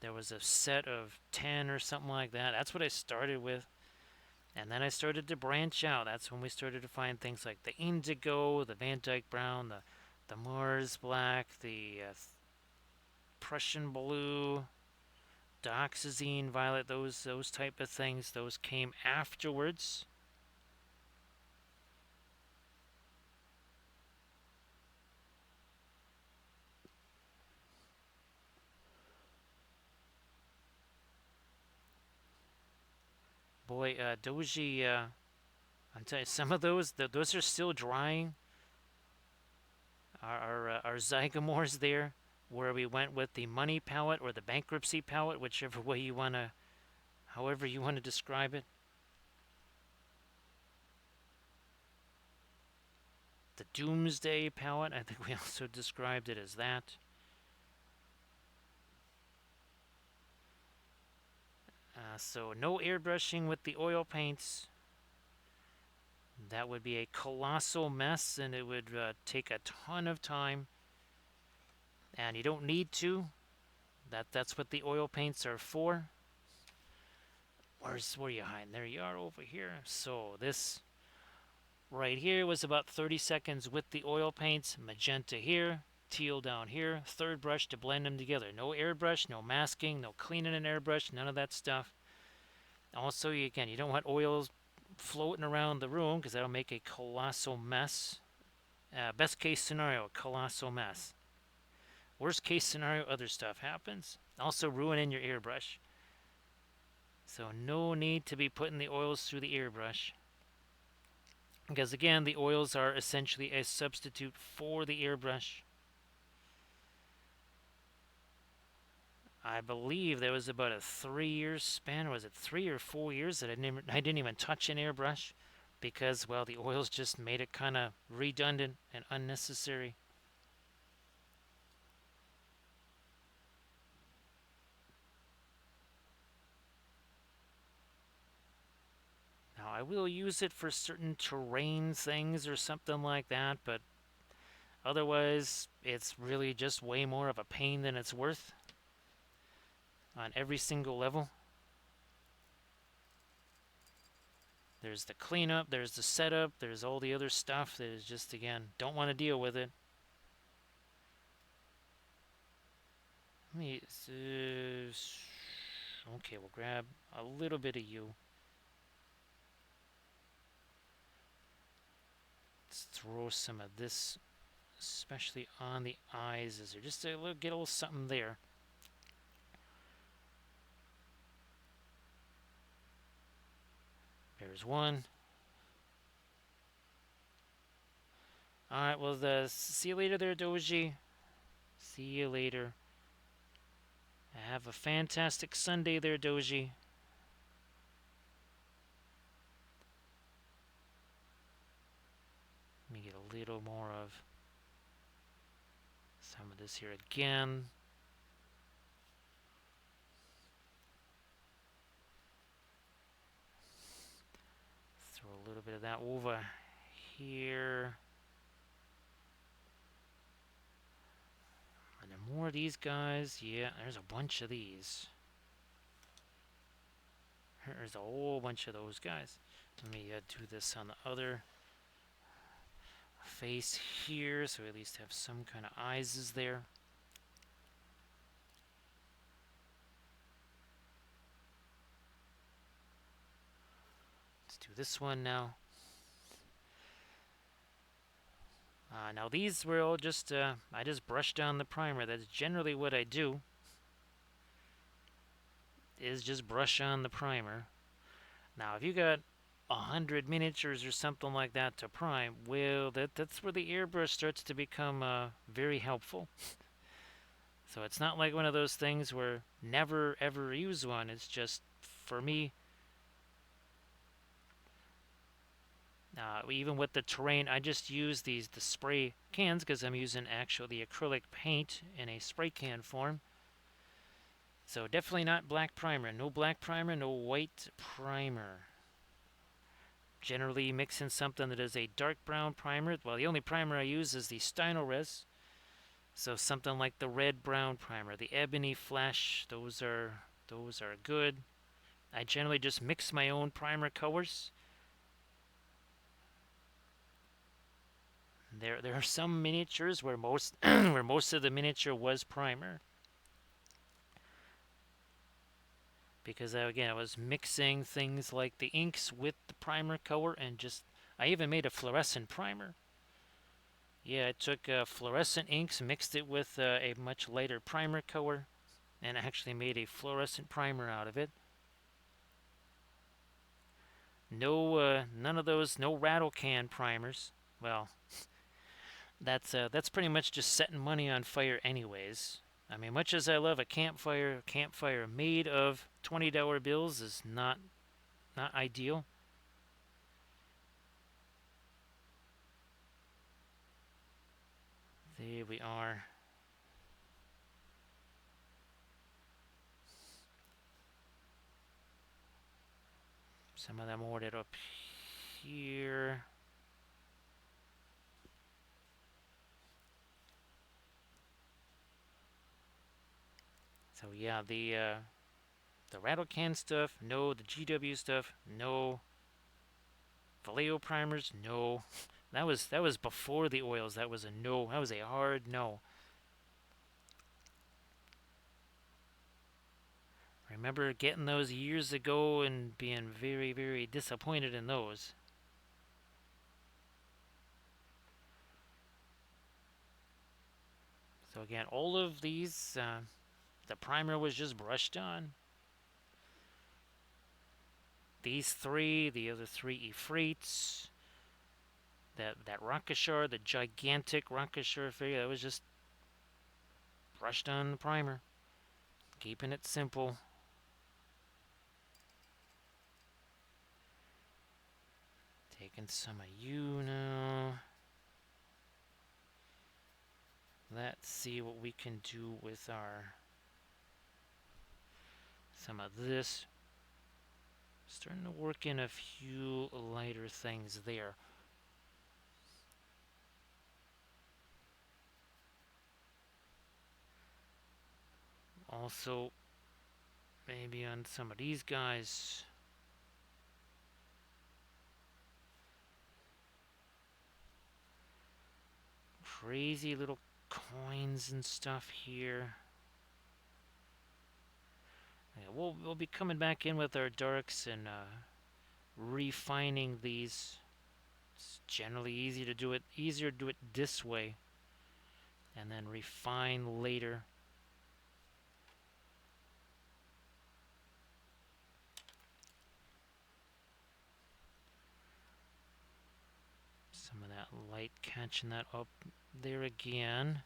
There was a set of 10 or something like that. That's what I started with. And then I started to branch out. That's when we started to find things like the Indigo, the Van Dyke Brown, the Mars Black, the Prussian Blue, Dioxazine Violet. Those type of things. Those came afterwards. Boy, Doji. I'm telling you, some of those are still drying. Our Zygomores there, where we went with the money palette or the bankruptcy palette, whichever way you wanna, however you wanna describe it. The Doomsday palette, I think we also described it as that. So no airbrushing with the oil paints. That would be a colossal mess, and it would take a ton of time. And you don't need to. That's what the oil paints are for. Where you hiding? There you are over here. So this right here was about 30 seconds with the oil paints. Magenta here, teal down here. Third brush to blend them together. No airbrush, no masking, no cleaning an airbrush, none of that stuff. Also, again, you don't want oils floating around the room because that'll make a colossal mess. Best case scenario, colossal mess. Worst case scenario, other stuff happens. Also ruining your airbrush. So no need to be putting the oils through the airbrush. Because again, the oils are essentially a substitute for the airbrush. I believe there was about a 3 year span, or was it 3 or 4 years that I didn't even touch an airbrush because, well, the oils just made it kind of redundant and unnecessary. Now, I will use it for certain terrain things or something like that, but otherwise, it's really just way more of a pain than it's worth. on every single level. There's the cleanup, there's the setup, there's all the other stuff that is just, again, don't want to deal with it. Okay, we'll grab a little bit of you. Let's throw some of this, especially on the eyes. Is there just get a little something there? There's one. Alright, well, see you later there, Doji. See you later. Have a fantastic Sunday there, Doji. Let me get a little more of some of this here again. Throw a little bit of that over here. Are there more of these guys? Yeah, there's a bunch of these. There's a whole bunch of those guys. Let me do this on the other face here, so we at least have some kind of eyes there. Let's do this one now. Now these were all just, I just brushed on the primer. That's generally what I do, is just brush on the primer. Now if you got 100 miniatures or something like that to prime, well, that's where the airbrush starts to become very helpful. So it's not like one of those things where never ever use one. It's just, for me, even with the terrain, I just use the spray cans because I'm using the acrylic paint in a spray can form. So definitely not black primer. No black primer, no white primer. Generally mix in something that is a dark brown primer. Well, the only primer I use is the Stynylrez. So something like the red brown primer, the ebony flash, those are good. I generally just mix my own primer colors. There are some miniatures where most where most of the miniature was primer, because again I was mixing things like the inks with the primer color, and just I even made a fluorescent primer. Yeah, I took fluorescent inks, mixed it with a much lighter primer color, and actually made a fluorescent primer out of it. No, none of those, no rattle can primers. Well, that's pretty much just setting money on fire anyways. I mean, much as I love a campfire made of $20 bills is not ideal. There we are. Some of them ordered up here. So yeah, the rattle can stuff, no. The GW stuff, no. Vallejo primers, no. That was before the oils. That was a no. That was a hard no. Remember getting those years ago and being very, very disappointed in those. So again, all of these, the primer was just brushed on. These three, the other three Ifrits, that Rakashar, the gigantic Rakashar figure, that was just brushed on the primer. Keeping it simple. Taking some of you now. Let's see what we can do with some of this. Starting to work in a few lighter things there. Also, maybe on some of these guys. Crazy little coins and stuff here. Yeah, we'll be coming back in with our darks and refining these. It's generally easier to do it this way, and then refine later. Some of that light catching that up there again.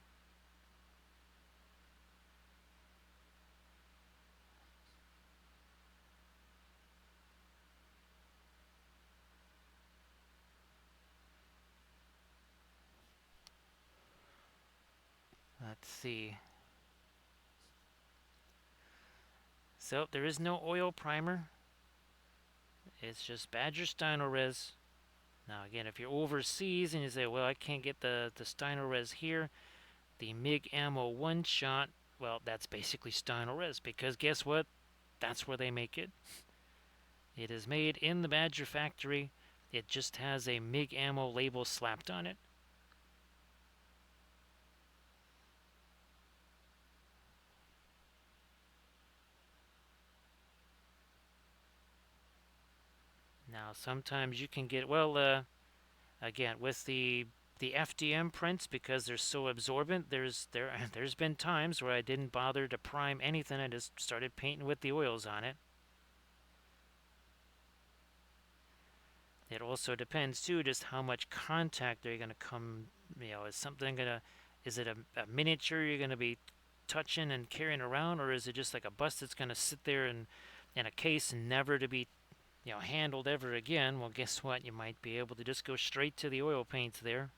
Let's see. So there is no oil primer. It's just Badger Steino Res. Now again, if you're overseas and you say, well, I can't get the Steino Res here, the MiG Ammo one shot, well, that's basically Steino Res, because guess what? That's where they make it. It is made in the Badger factory. It just has a MiG Ammo label slapped on it. Now sometimes you can get, well, again, with the FDM prints, because they're so absorbent, there's been times where I didn't bother to prime anything. I just started painting with the oils on it. It also depends too, just how much contact are you going to come. Is something gonna, is it a miniature you're going to be touching and carrying around, or is it just like a bust that's going to sit there in a case and never to be handled ever again? Well, guess what? You might be able to just go straight to the oil paints there.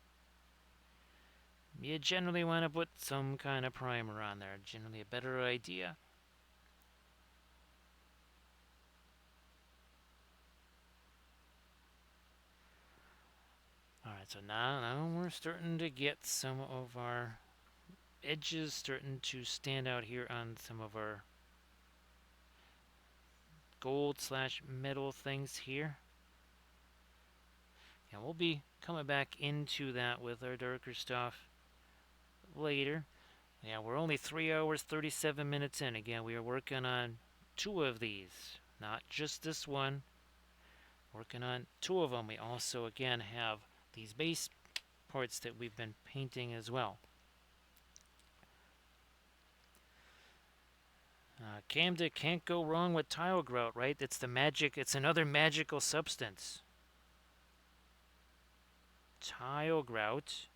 You generally want to put some kind of primer on there. Generally a better idea. Alright, so now we're starting to get some of our edges starting to stand out here on some of our gold slash metal things here. And we'll be coming back into that with our darker stuff later. Yeah, we're only 3 hours 37 minutes in. Again, we are working on 2 of these, not just this one. Working on 2 of them. We also again have these base parts that we've been painting as well. Camden can't go wrong with tile grout, right? It's the magic. It's another magical substance. Tile grout.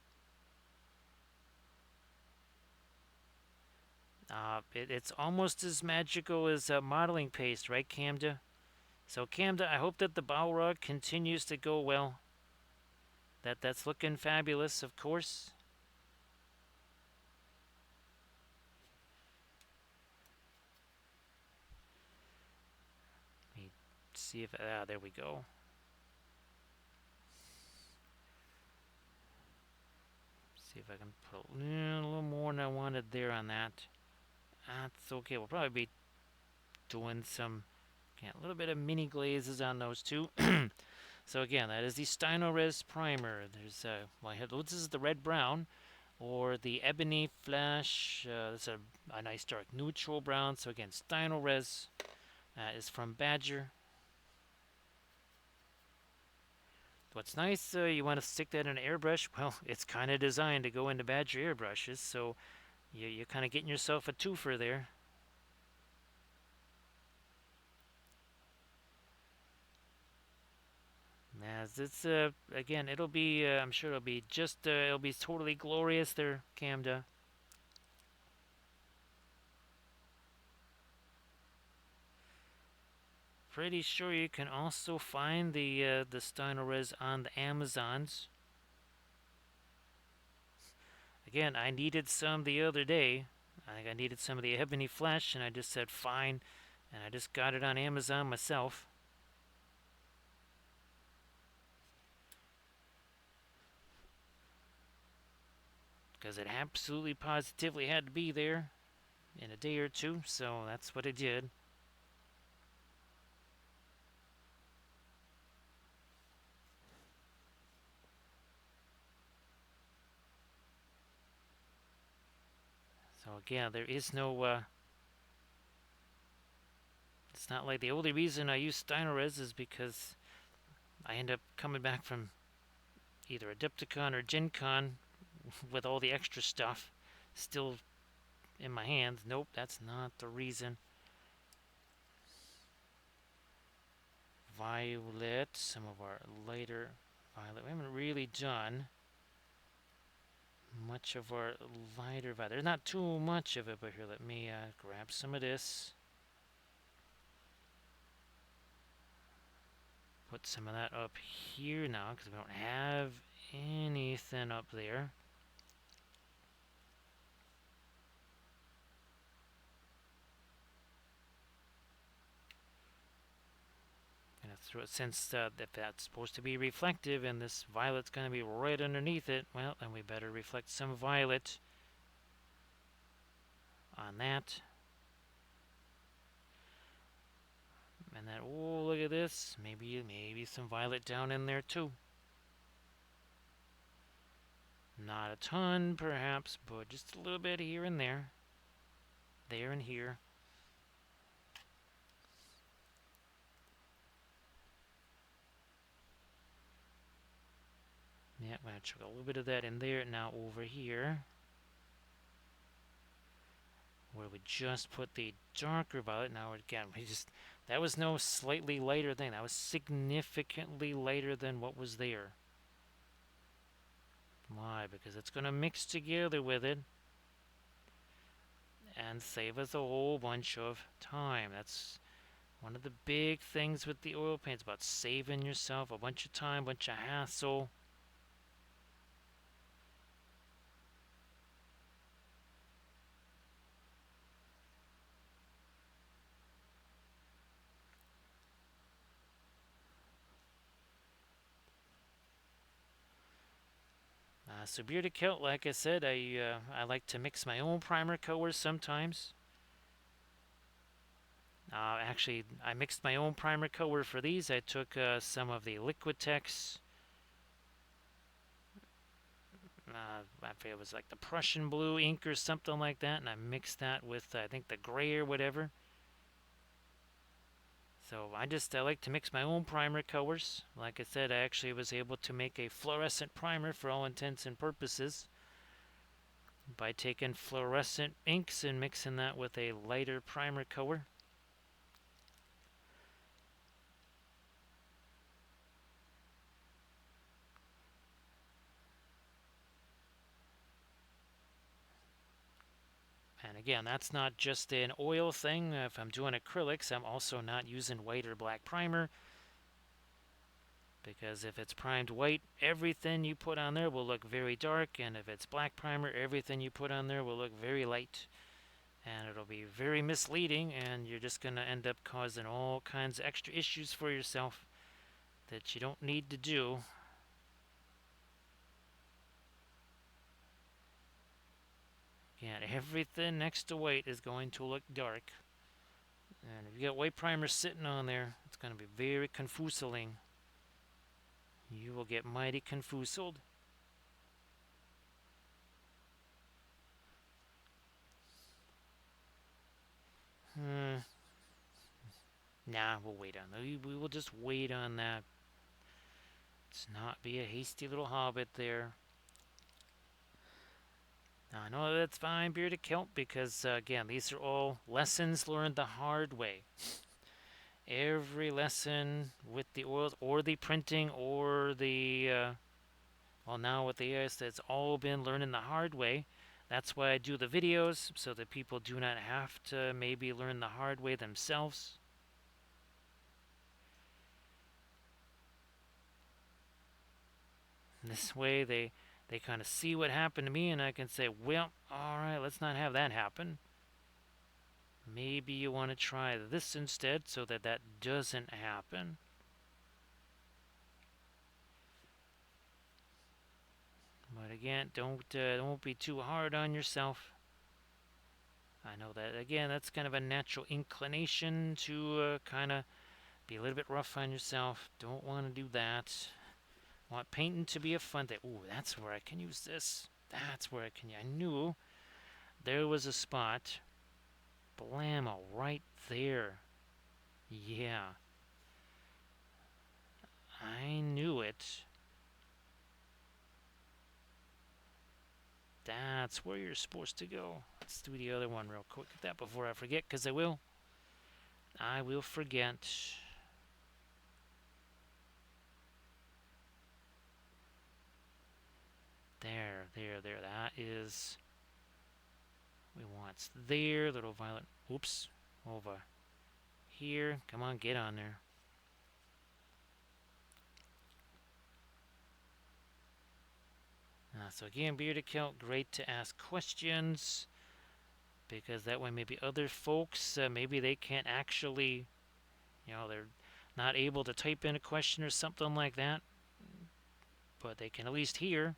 It's almost as magical as modeling paste, right, Camden? So Camden, I hope that the Balrog continues to go well. That's looking fabulous, of course. Let me see if there we go. See if I can put a little more than I wanted there on that. That's okay. We'll probably be doing some, a little bit of mini glazes on those two. So again, that is the Steinorez primer. There's this is the red brown, or the ebony flash. It's a nice dark neutral brown. So again, Steinorez is from Badger. What's nice, you want to stick that in an airbrush. Well, it's kind of designed to go into Badger airbrushes, so you're kind of getting yourself a twofer there. As it's again, it'll be. I'm sure it'll be just. It'll be totally glorious there, Camda. Pretty sure you can also find the Steinorez on the Amazons. Again, I needed some the other day. I think I needed some of the Ebony Flesh, and I just said fine, and I just got it on Amazon myself. Because it absolutely positively had to be there in a day or two, so that's what I did. again, there is no, it's not like the only reason I use Steinerez is because I end up coming back from either Adepticon or Gen Con with all the extra stuff still in my hands. Nope, that's not the reason. Violet, some of our lighter violet. We haven't really done much of our lighter violet. There's not too much of it, but here, let me grab some of this. Put some of that up here now because we don't have anything up there. Gonna throw it since if that's supposed to be reflective and this violet's gonna be right underneath it. Well, then we better reflect some violet on that. And then, oh, look at this. Maybe some violet down in there too. Not a ton, perhaps, but just a little bit here and there. There and here. Yeah, I'm going to chuck a little bit of that in there. Now over here, where we just put the darker violet. Now again, that was no slightly lighter thing. That was significantly lighter than what was there. Why? Because it's going to mix together with it and save us a whole bunch of time. That's one of the big things with the oil paints, about saving yourself a bunch of time, a bunch of hassle. So Bearded Kilt, like I said, I like to mix my own primer colors sometimes. Actually, I mixed my own primer color for these. I took some of the Liquitex, I forget it was like the Prussian blue ink or something like that, and I mixed that with I think the gray or whatever. So I like to mix my own primer colors. Like I said, I actually was able to make a fluorescent primer for all intents and purposes by taking fluorescent inks and mixing that with a lighter primer color. And again, that's not just an oil thing. If I'm doing acrylics, I'm also not using white or black primer, because if it's primed white, everything you put on there will look very dark, and if it's black primer, everything you put on there will look very light. And it'll be very misleading, and you're just going to end up causing all kinds of extra issues for yourself that you don't need to do. Again, everything next to white is going to look dark. And if you got white primer sitting on there, it's going to be very confuseling. You will get mighty confused. Nah, we'll wait on that. We will just wait on that. Let's not be a hasty little hobbit there. I know that's fine, Bearded Kilt, because again, these are all lessons learned the hard way. Every lesson with the oils or the printing or the, well, now with the AIS, that's all been learning the hard way. That's why I do the videos, so that people do not have to maybe learn the hard way themselves. This way they kind of see what happened to me, and I can say, well, all right, let's not have that happen. Maybe you want to try this instead so that that doesn't happen. But again, don't be too hard on yourself. I know that, again, that's kind of a natural inclination to kind of be a little bit rough on yourself. Don't want to do that. Want painting to be a fun thing. Ooh, that's where I can use this. That's where I knew there was a spot. Blammo, right there. Yeah, I knew it. That's where you're supposed to go. Let's do the other one real quick at that before I forget, because I will. I will forget. There, there, there. That is. We want there, little violet. Oops. Over here. Come on, get on there. So again, bearded kelp, great to ask questions, because that way maybe other folks, maybe they can't actually, they're not able to type in a question or something like that, but they can at least hear.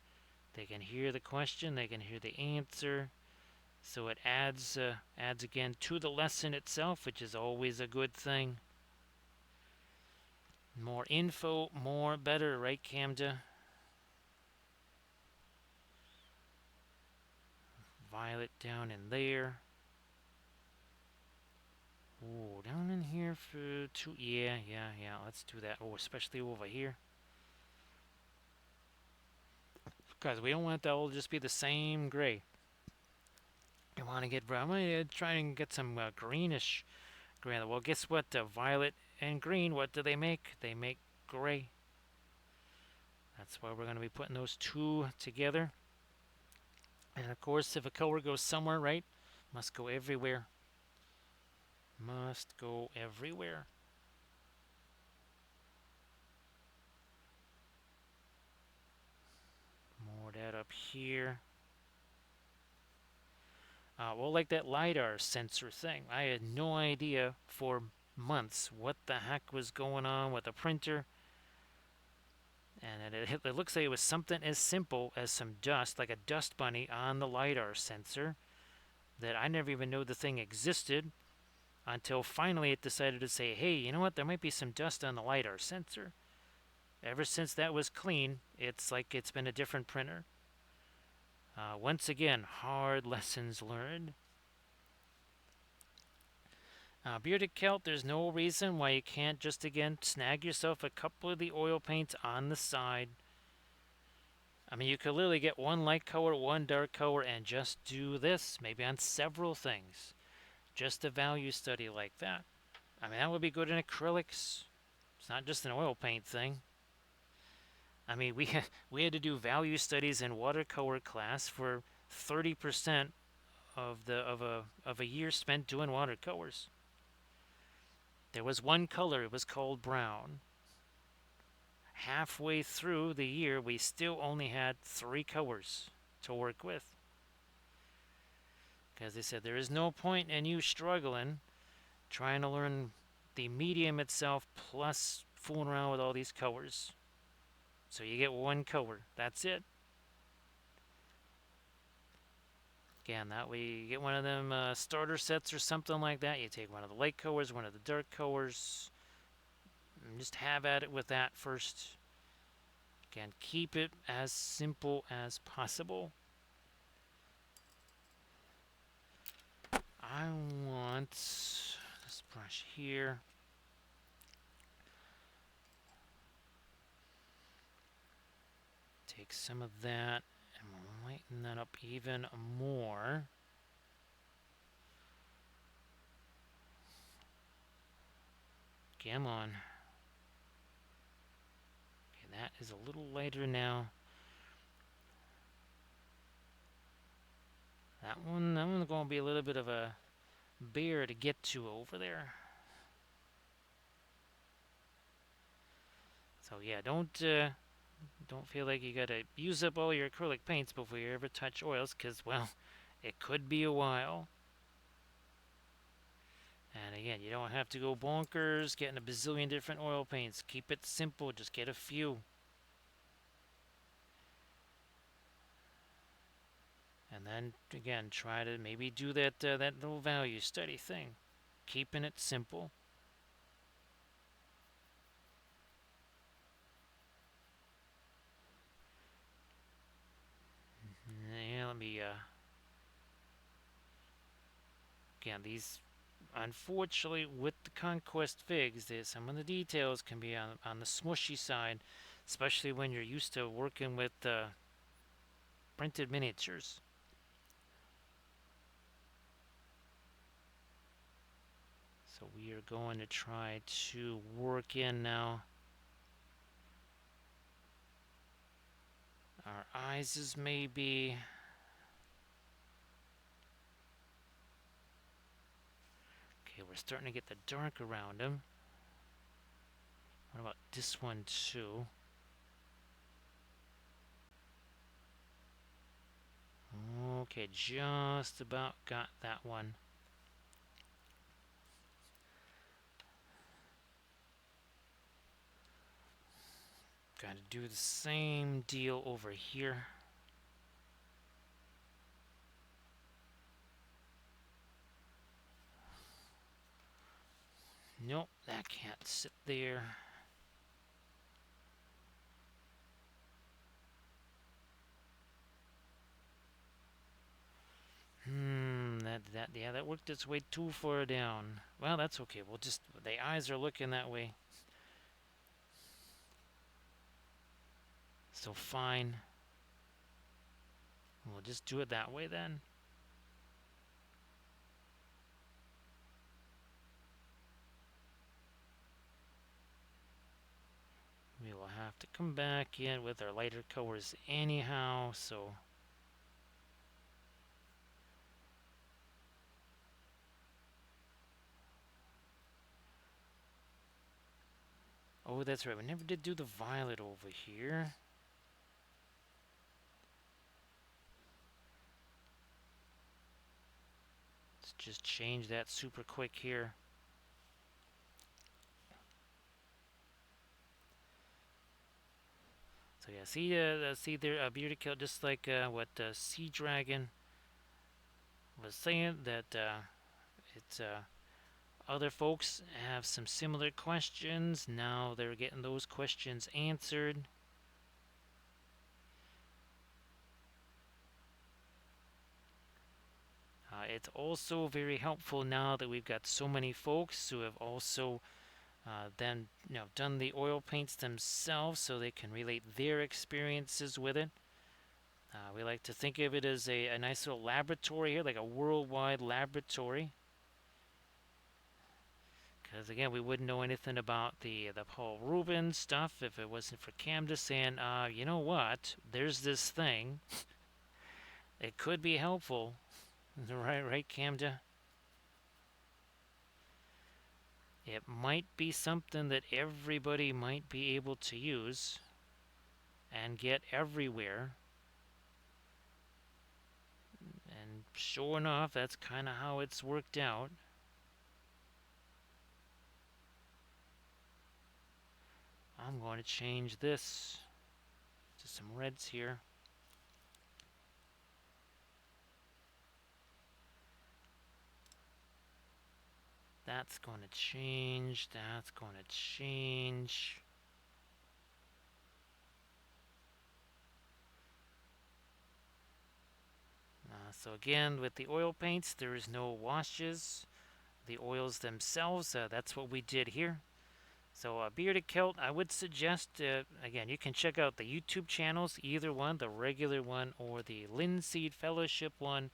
They can hear the question, they can hear the answer, so it adds again to the lesson itself, which is always a good thing. More info, more better, right, Camda? Violet down in there. Oh, down in here for two. Yeah, yeah, yeah. Let's do that. Oh, especially over here. Because we don't want that all just be the same gray. I want to get brown. I'm going to try and get some greenish gray. Well, guess what? Violet and green, what do they make? They make gray. That's why we're going to be putting those two together. And of course, if a color goes somewhere, right, must go everywhere. Must go everywhere. More that up here. Well, like that LiDAR sensor thing. I had no idea for months what the heck was going on with the printer. And it looks like it was something as simple as some dust, like a dust bunny on the LiDAR sensor, that I never even knew the thing existed until finally it decided to say, hey, you know what, there might be some dust on the LiDAR sensor. Ever since that was clean, it's like it's been a different printer. Once again, hard lessons learned. Bearded kelp, there's no reason why you can't just again snag yourself a couple of the oil paints on the side. I mean, you could literally get one light color, one dark color, and just do this, maybe on several things. Just a value study like that. I mean, that would be good in acrylics. It's not just an oil paint thing. I mean, we had to do value studies in watercolor class for 30% of a year spent doing watercolors. There was one color, it was called brown. Halfway through the year, we still only had 3 colors to work with. Because they said there is no point in you struggling trying to learn the medium itself plus fooling around with all these colors. So you get one color. That's it. Again, that way you get one of them starter sets or something like that. You take one of the light colors, one of the dark colors, and just have at it with that first. Again, keep it as simple as possible. I want this brush here. Take some of that and lighten that up even more. Come on. Okay, that is a little lighter now. That one's going to be a little bit of a bear to get to over there. So yeah, don't feel like you gotta use up all your acrylic paints before you ever touch oils, because, well, it could be a while. And again, you don't have to go bonkers getting a bazillion different oil paints. Keep it simple, just get a few. And then, again, try to maybe do that little value study thing. Keeping it simple. Yeah, let me again, these, unfortunately, with the Conquest figs, some of the details can be on the smushy side, especially when you're used to working with printed miniatures. So we are going to try to work in now our eyes is maybe. Okay, we're starting to get the dark around him. What about this one too? Okay, just about got that one. Got to do the same deal over here. Nope, that can't sit there. That worked its way too far down. Well, that's okay. We'll just, the eyes are looking that way. So fine. We'll just do it that way then. We will have to come back in with our lighter colors anyhow, so. Oh, that's right. We never did do the violet over here. Let's just change that super quick here. So yeah, see there, Bearded Kilt, just like what Sea Dragon was saying, that it's other folks have some similar questions. Now they're getting those questions answered. It's also very helpful now that we've got so many folks who have also then done the oil paints themselves, so they can relate their experiences with it. We like to think of it as a nice little laboratory here, like a worldwide laboratory. Because again, we wouldn't know anything about the Paul Rubens stuff if it wasn't for Camda saying, you know what? There's this thing. It could be helpful. Right, Camda? It might be something that everybody might be able to use and get everywhere. And sure enough, that's kind of how it's worked out. I'm going to change this to some reds here. That's going to change. That's going to change. So again, with the oil paints, there is no washes. The oils themselves, that's what we did here. So Bearded Kilt, I would suggest, again, you can check out the YouTube channels, either one, the regular one or the Linseed Fellowship one.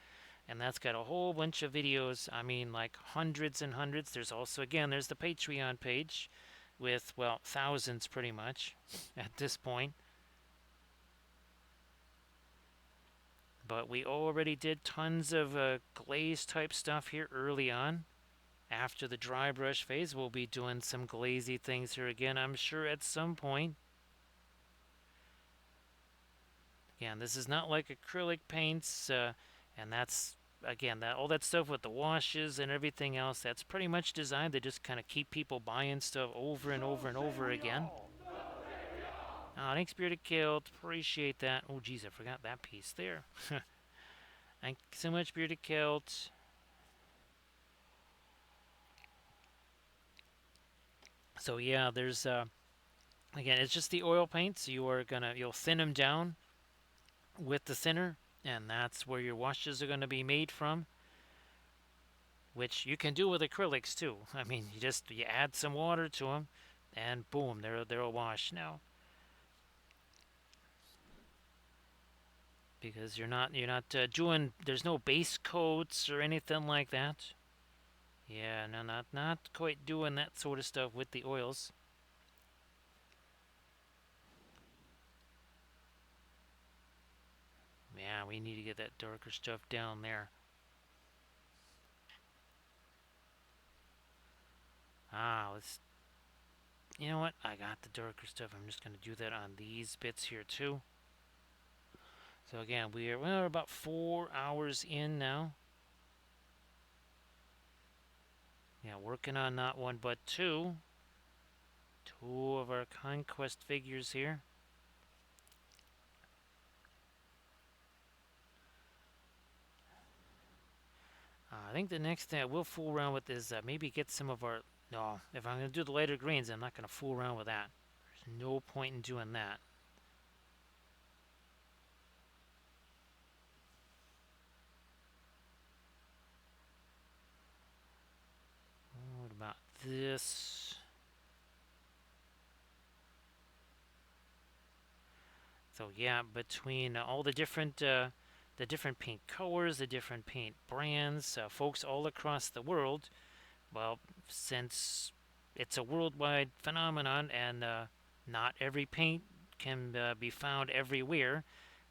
And that's got a whole bunch of videos. I mean, like hundreds and hundreds. There's also, again, there's the Patreon page with, well, thousands pretty much at this point. But we already did tons of glaze type stuff here early on. After the dry brush phase, we'll be doing some glazy things here again, I'm sure, at some point. Again, this is not like acrylic paints, and that's, again, that all that stuff with the washes and everything else, that's pretty much designed to just kind of keep people buying stuff over and over and over again. Oh, thanks, Bearded Kilt. Appreciate that. Oh, geez, I forgot that piece there. Thanks so much, Bearded Kilt. So yeah, there's again, it's just the oil paints. You'll thin them down with the thinner, and that's where your washes are going to be made from. which you can do with acrylics too. I mean, you add some water to them, and boom, they're a wash now. Because you're not doing. There's no base coats or anything like that. Yeah, no, not quite doing that sort of stuff with the oils. Yeah, we need to get that darker stuff down there. Let's. You know what? I got the darker stuff. I'm just gonna do that on these bits here too. So again, we're about 4 hours in now. Yeah, working on not one but two. Two of our conquest figures here. I think the next thing I will fool around with is maybe get some of our. No, if I'm going to do the lighter greens, I'm not going to fool around with that. There's no point in doing that. What about this? So yeah, between all the different paint colors, the different paint brands, folks all across the world. Well, since it's a worldwide phenomenon and not every paint can be found everywhere,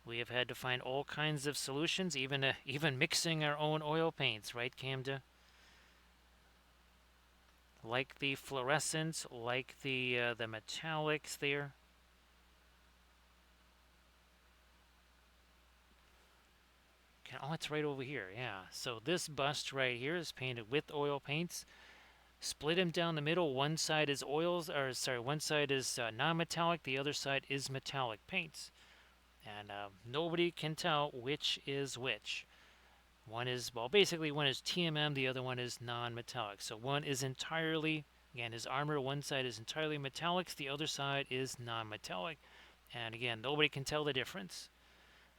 we have had to find all kinds of solutions, even mixing our own oil paints, right, Camda? Like the fluorescents, like the metallics there. Oh, it's right over here. Yeah. So this bust right here is painted with oil paints. Split them down the middle. One side is oils, or sorry, one side is non-metallic. The other side is metallic paints, and nobody can tell which is which. One is basically one is TMM, the other one is non-metallic. So one is entirely, again, his armor. One side is entirely metallics. The other side is non-metallic, and again, nobody can tell the difference.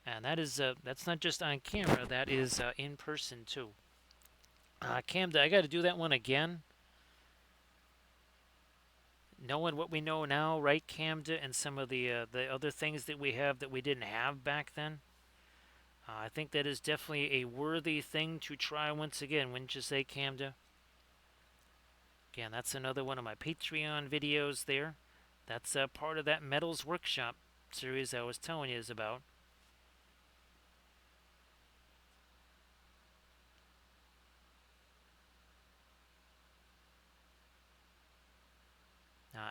And that's not just on camera. That is in person too. Cam, I got to do that one again. Knowing what we know now, right, Camda, and some of the other things that we have that we didn't have back then. I think that is definitely a worthy thing to try once again, wouldn't you say, Camda? Again, that's another one of my Patreon videos there. That's part of that Metals Workshop series I was telling you is about.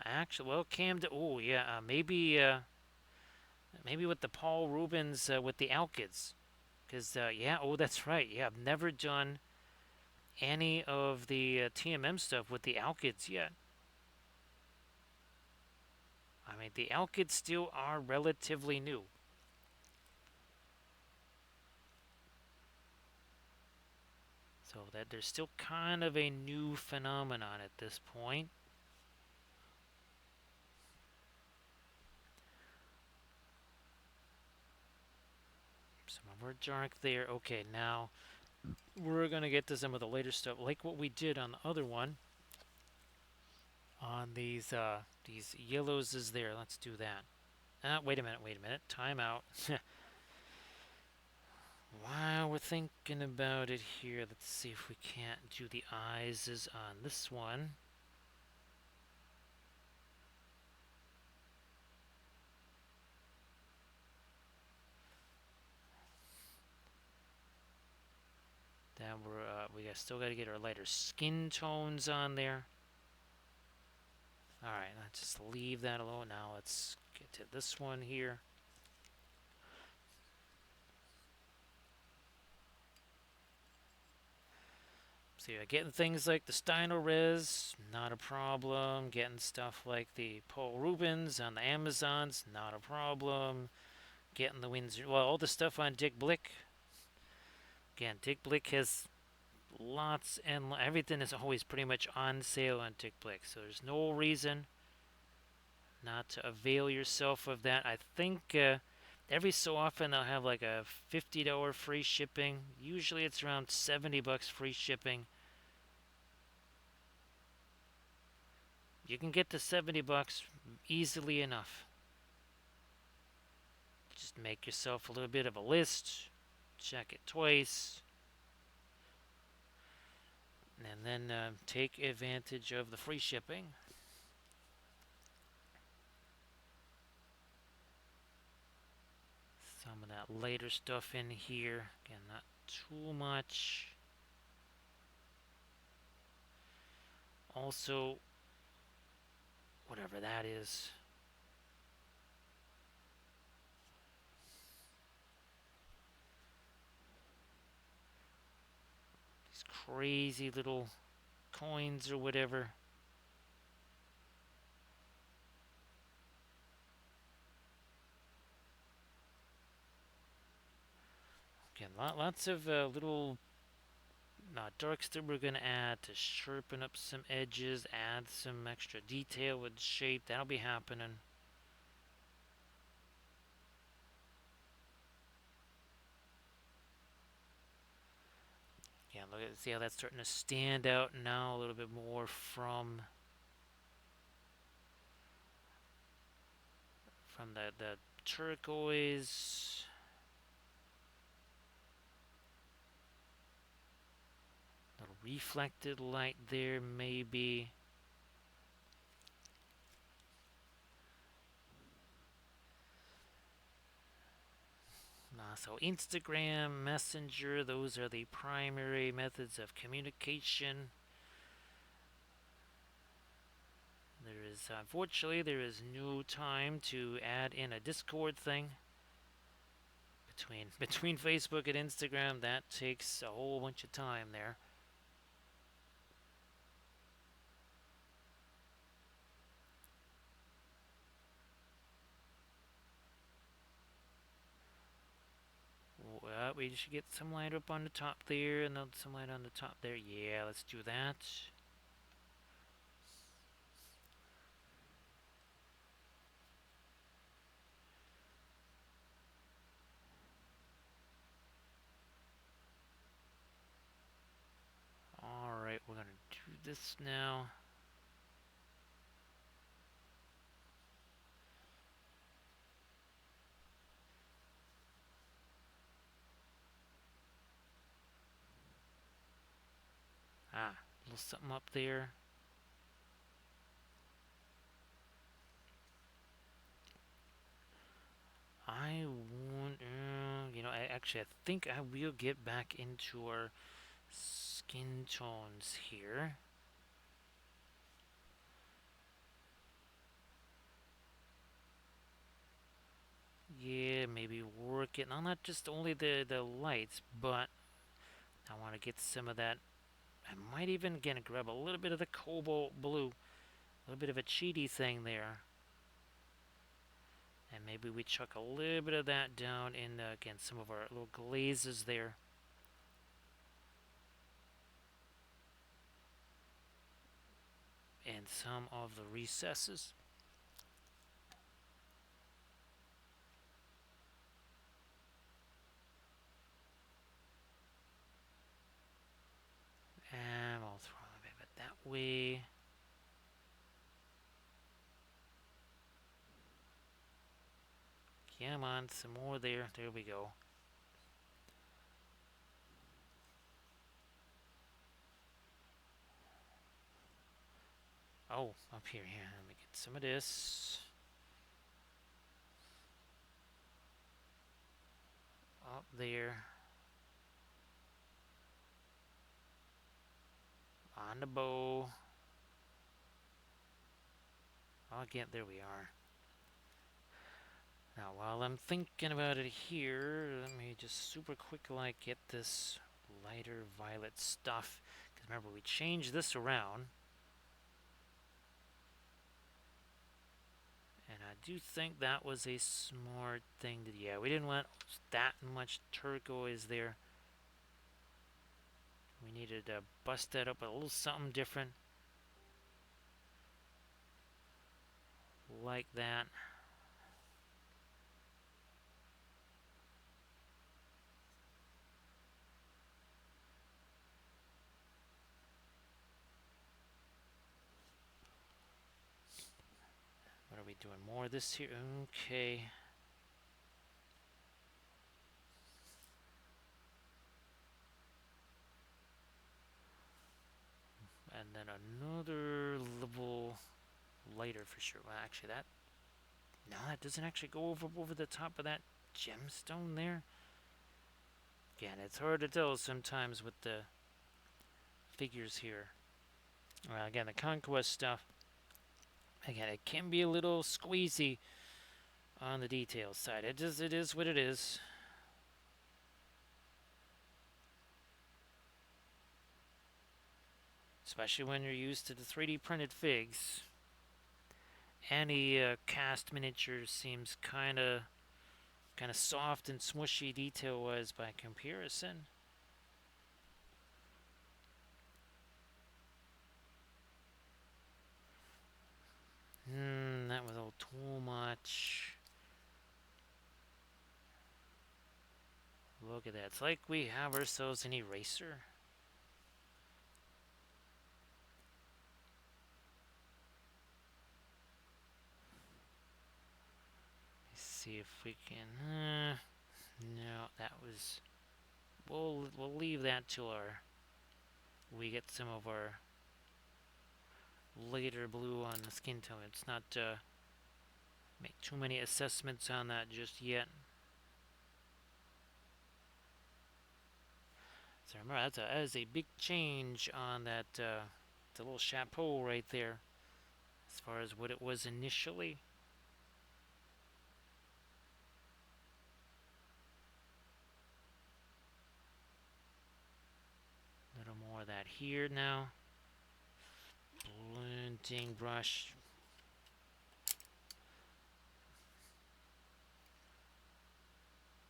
Actually, well, Camda, oh yeah, maybe with the Paul Rubens with the Alkids. Because, yeah, oh, that's right. Yeah, I've never done any of the TMM stuff with the Alkids yet. I mean, the Alkids still are relatively new. So that there's still kind of a new phenomenon at this point. Some of our dark there. Okay, now we're going to get to some of the later stuff, like what we did on the other one. On these yellows is there. Let's do that. Wait a minute. Time out. While we're thinking about it here, let's see if we can't do the eyes on this one. Then we still got to get our lighter skin tones on there. All right, let's just leave that alone. Now let's get to this one here. So yeah, getting things like the Steino Res, not a problem. Getting stuff like the Paul Rubens on the Amazons, not a problem. Getting the Windsor, well, all the stuff on Dick Blick. Again, Dick Blick has lots and everything is always pretty much on sale on Dick Blick, so there's no reason not to avail yourself of that. I think every so often they'll have like a $50 free shipping. Usually it's around $70 free shipping You can get to 70 bucks easily enough. Just make yourself a little bit of a list, check it twice, and then take advantage of the free shipping. Some of that later stuff in here. Again, not too much. Also, whatever that is. These crazy little coins or whatever. Again, lots of little darks that we're going to add to sharpen up some edges, add some extra detail with shape. That'll be happening. Yeah, look at see how that's starting to stand out now a little bit more from the turquoise. Little reflected light there, maybe. So Instagram, Messenger, those are the primary methods of communication. Unfortunately, there is no time to add in a Discord thing. Between Facebook and Instagram, that takes a whole bunch of time there. Well, we should get some light up on the top there, and then some light on the top there. Yeah, let's do that. Alright, we're going to do this now. A little something up there. I want, actually, I think I will get back into our skin tones here. Yeah, maybe work it. Not just only the lights, but I want to get some of that. I might even again grab a little bit of the cobalt blue, a little bit of a cheaty thing there, and maybe we chuck a little bit of that down in again some of our little glazes there, and some of the recesses. And I'll throw a bit of it that way. Come on, some more there. There we go. Oh, up here. Here, let me get some of this. Up there. On the bow. Oh, again, there we are. Now, while I'm thinking about it here, let me just super quick like get this lighter violet stuff. Because remember, we changed this around. And I do think that was a smart thing to do. Yeah, we didn't want that much turquoise there. We needed to bust that up with a little something different. Like that. we doing more of this here? Okay. And then another level lighter for sure. Well, actually, that no, that doesn't actually go over the top of that gemstone there. Again, it's hard to tell sometimes with the figures here. Well, again, the conquest stuff. Again, it can be a little squeezy on the details side. It is what it is. Especially when you're used to the 3D printed figs. Any cast miniatures seems kind of soft and smushy detail-wise by comparison. That was a little too much. Look at that. It's like we have ourselves an eraser. Let's see if we can. No, that was. We'll leave that till we get some of our later blue on the skin tone. It's not make too many assessments on that just yet. So remember, that is a big change on that the little chapeau right there, as far as what it was initially. A little more of that here now. Blending brush.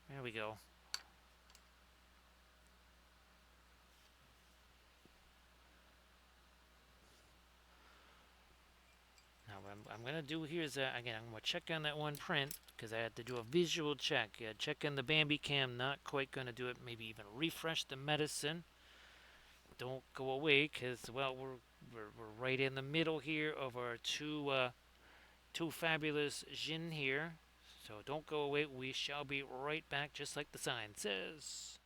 There we go. Now what I'm going to do here is, again, I'm going to check on that one print, because I had to do a visual check. Check on the Bambi Cam, not quite going to do it. Maybe even refresh the medicine. Don't go away, because, well, we're right in the middle here of our two fabulous Djinn here. So don't go away. We shall be right back, just like the sign says.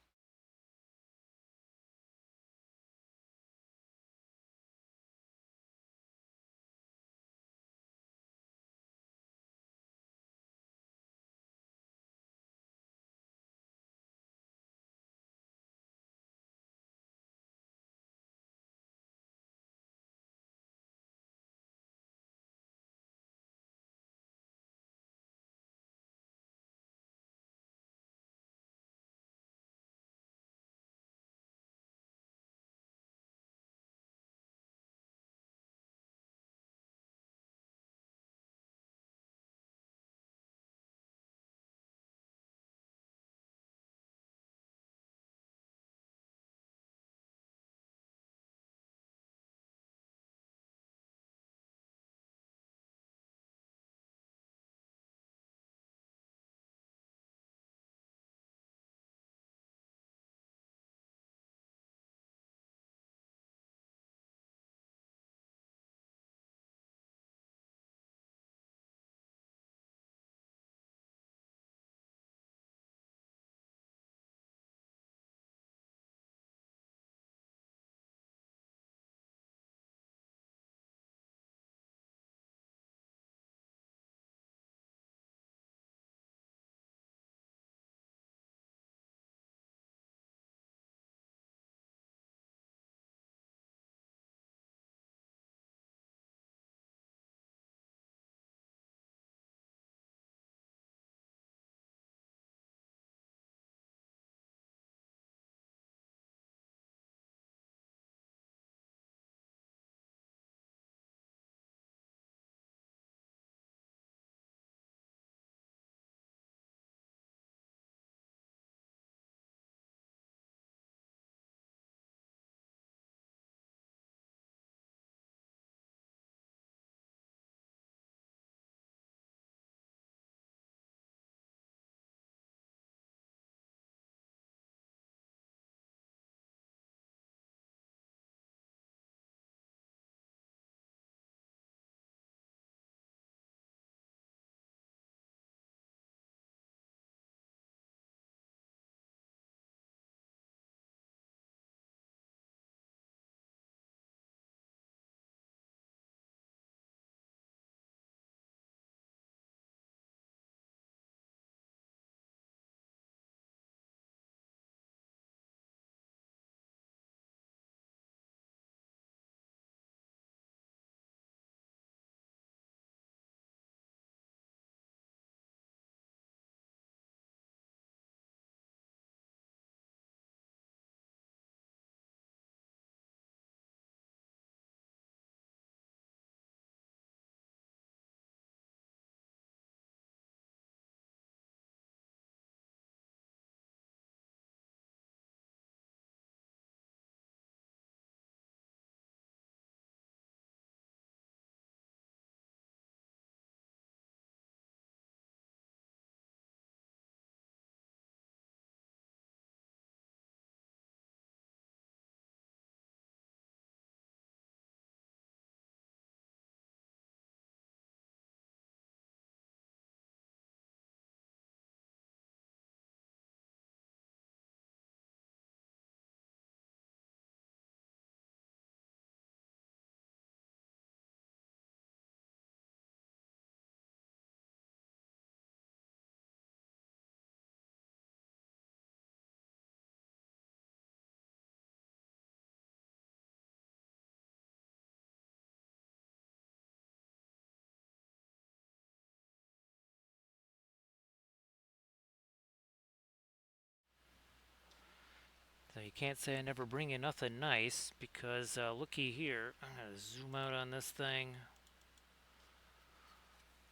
you can't say I never bring you nothing nice because looky here. I'm going to zoom out on this thing.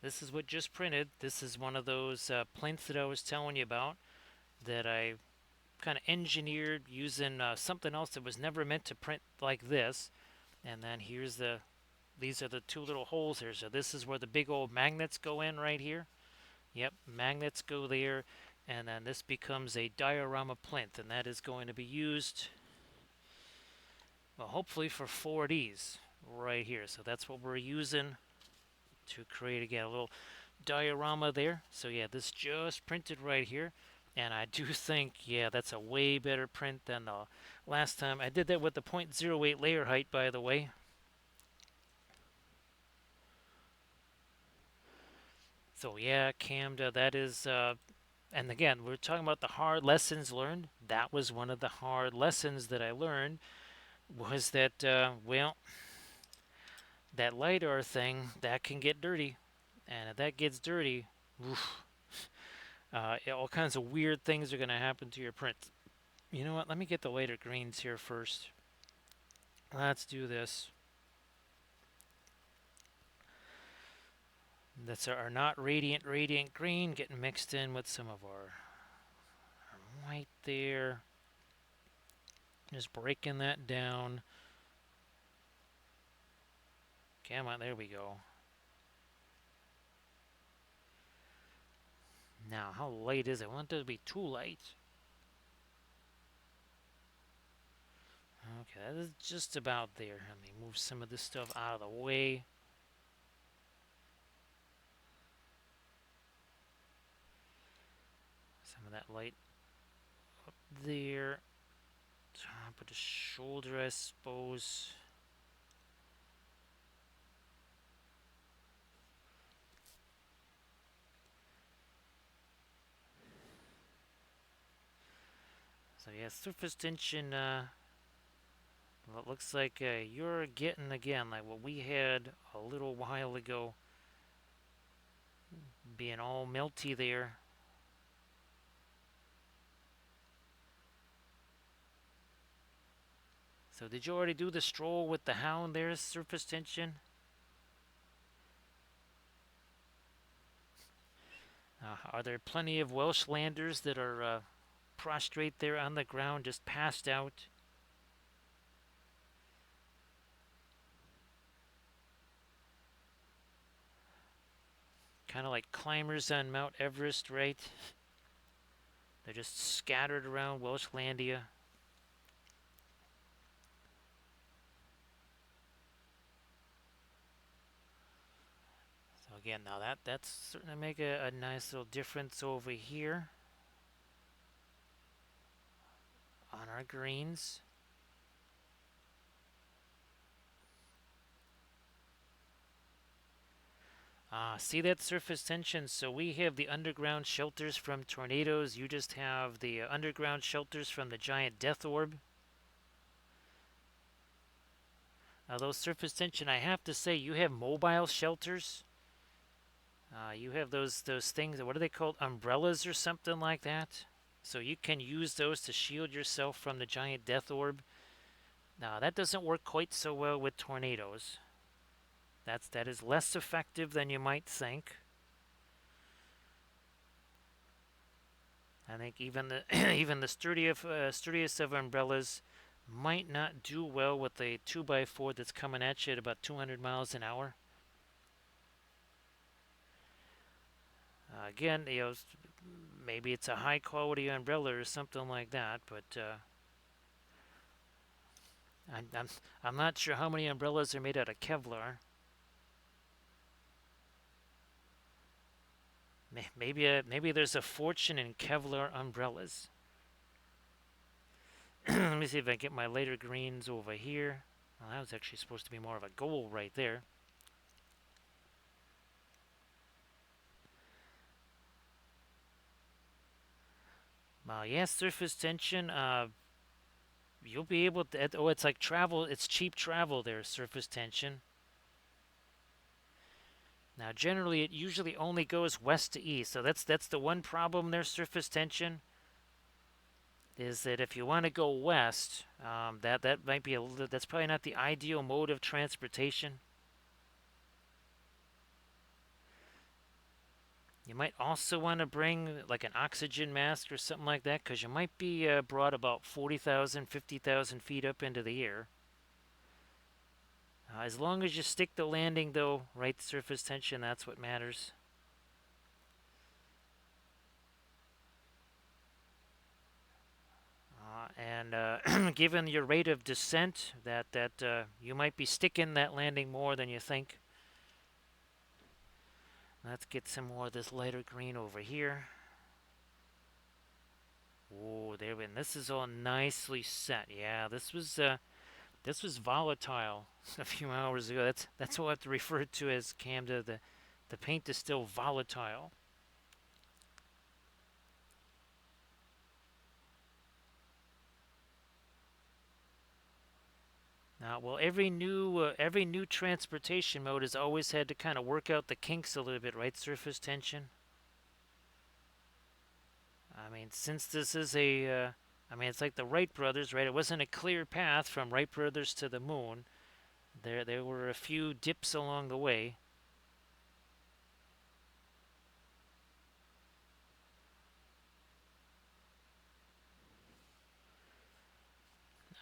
This is what just printed. This is one of those plinths that I was telling you about that I kind of engineered using something else that was never meant to print like this. And then these are the two little holes here. So this is where the big old magnets go in right here. Yep, magnets go there. And then this becomes a diorama plinth, and that is going to be used, well, hopefully for 4Ds right here. So that's what we're using to create, again, a little diorama there. So yeah, this just printed right here. And I do think, yeah, that's a way better print than the last time. I did that with the 0.08 layer height, by the way. So yeah, Camda, that is, and again, we're talking about the hard lessons learned. That was one of the hard lessons that I learned, was that, well, that LiDAR thing, that can get dirty. And if that gets dirty, oof, all kinds of weird things are going to happen to your print. You know what? Let me get the lighter greens here first. Let's do this. That's our not radiant green getting mixed in with some of our white there. Just breaking that down. Come on, there we go. Now, how light is it? I want it to be too light. Okay, that is just about there. Let me move some of this stuff out of the way. Some of that light up there. Top of the shoulder, I suppose. So yeah, surface tension, well, it looks like you're getting, again, like what we had a little while ago, being all melty there. So did you already do the stroll with the hound there, surface tension? Are there plenty of Welshlanders that are prostrate there on the ground, just passed out? Kind of like climbers on Mount Everest, right? They're just scattered around Welshlandia. So again, now that's certainly make a nice little difference over here on our greens. See that surface tension? So we have the underground shelters from tornadoes. You just have the underground shelters from the giant death orb. Those surface tension, I have to say, you have mobile shelters. You have those things. What are they called? Umbrellas or something like that. So you can use those to shield yourself from the giant death orb. Now that doesn't work quite so well with tornadoes. That is less effective than you might think. I think even the even the sturdiest of umbrellas might not do well with a 2x4 that's coming at you at about 200 miles an hour. Again, maybe it's a high quality umbrella or something like that, but I'm not sure how many umbrellas are made out of Kevlar. Maybe there's a fortune in Kevlar umbrellas. Let me see if I get my lighter greens over here. Well, that was actually supposed to be more of a goal right there. Yes, surface tension. You'll be able to. Oh, it's like travel. It's cheap travel there. Surface tension. Now, generally, it usually only goes west to east. So that's the one problem there. Surface tension. is that if you want to go west, that might be that's probably not the ideal mode of transportation. You might also want to bring like an oxygen mask or something like that, because you might be brought about 40,000, 50,000 feet up into the air. As long as you stick the landing, though, right surface tension, that's what matters. And given your rate of descent, that you might be sticking that landing more than you think. Let's get some more of this lighter green over here. Oh, there we go. This is all nicely set. Yeah, this was volatile a few hours ago. That's what I have to refer to as Camda. The paint is still volatile. Well, every new transportation mode has always had to kind of work out the kinks a little bit, right? Surface tension. I mean, since this is I mean, it's like the Wright brothers, right? It wasn't a clear path from Wright brothers to the moon. There were a few dips along the way.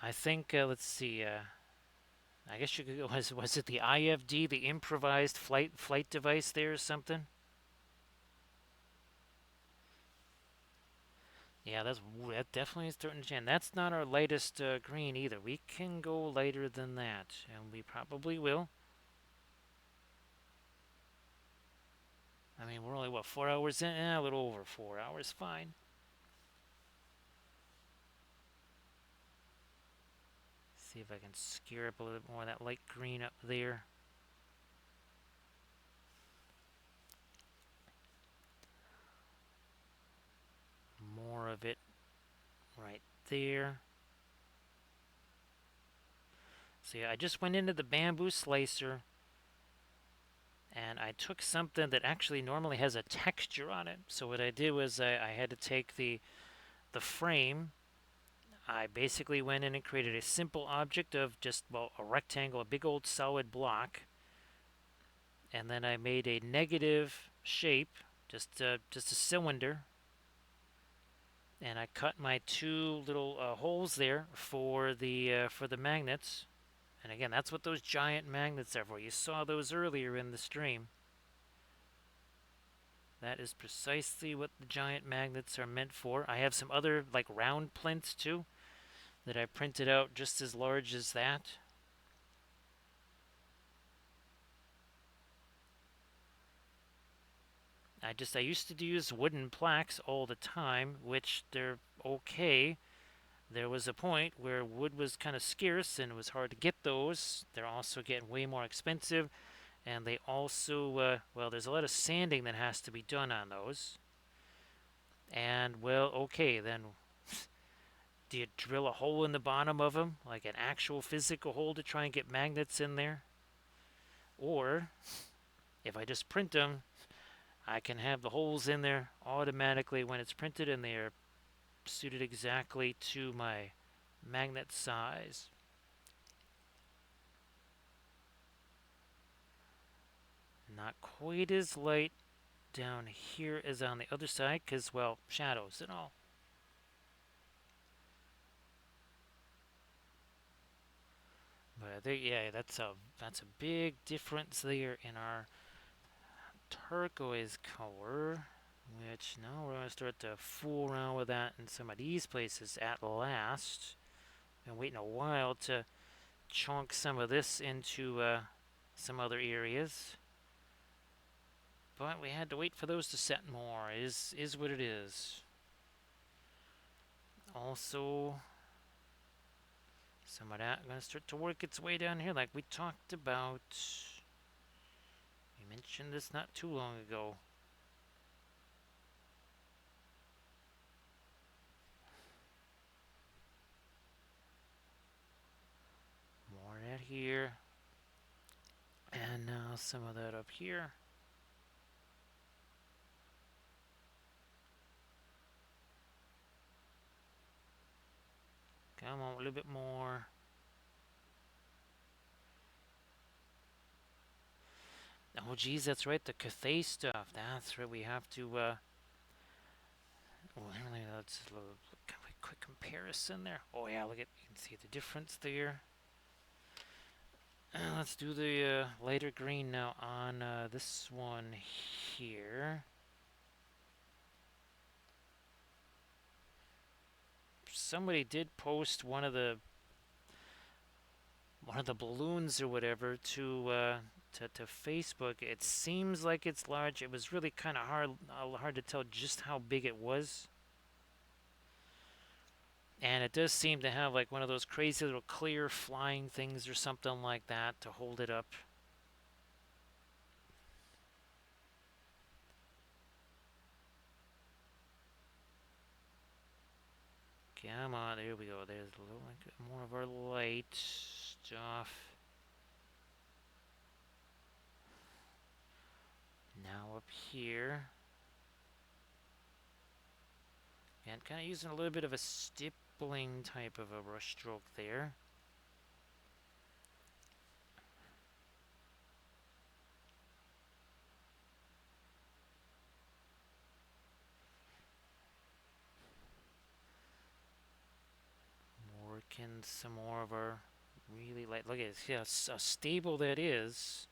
I think, let's see, I guess you could, was it the IFD, the improvised flight device there or something? Yeah, that definitely is starting to change. That's not our lightest green either. We can go lighter than that, and we probably will. I mean, we're only what 4 hours in? A little over 4 hours. Fine. See if I can scare up a little bit more of that light green up there. More of it right there. So yeah, I just went into the bamboo slicer and I took something that actually normally has a texture on it. So what I did was I had to take the frame. I basically went in and created a simple object of just, well, a rectangle, a big old solid block, and then I made a negative shape, just a cylinder, and I cut my two little holes there for the magnets. And again, that's what those giant magnets are for. You saw those earlier in the stream. That is precisely what the giant magnets are meant for. I have some other like round plinths too that I printed out just as large as that. I used to use wooden plaques all the time, which they're okay. There was a point where wood was kind of scarce and it was hard to get those. They're also getting way more expensive, and they also well, there's a lot of sanding that has to be done on those. And well, okay, then do you drill a hole in the bottom of them, like an actual physical hole to try and get magnets in there? Or if I just print them, I can have the holes in there automatically when it's printed and they are suited exactly to my magnet size. Not quite as light down here as on the other side because, well, shadows and all. But I think, yeah, that's a big difference there in our turquoise color. Which now we're going to start to fool around with that in some of these places at last. Been waiting a while to chunk some of this into some other areas. But we had to wait for those to set more, is what it is. Also, some of that going to start to work its way down here like we talked about. We mentioned this not too long ago. More of that here. And now some of that up here. Come on, a little bit more. Oh, geez, that's right. The Cathay stuff. That's right. We have to. Well, let's a little quick comparison there. Oh yeah, look at you can see the difference there. Let's do the lighter green now on this one here. Somebody did post one of the balloons or whatever to Facebook. It seems like it's large. It was really kind of hard to tell just how big it was. And it does seem to have like one of those crazy little clear flying things or something like that to hold it up. Come on, there we go. There's a little more of our light stuff. Now up here. And kind of using a little bit of a stippling type of a brush stroke there. Working some more of our really light. Look at it. See how stable that is.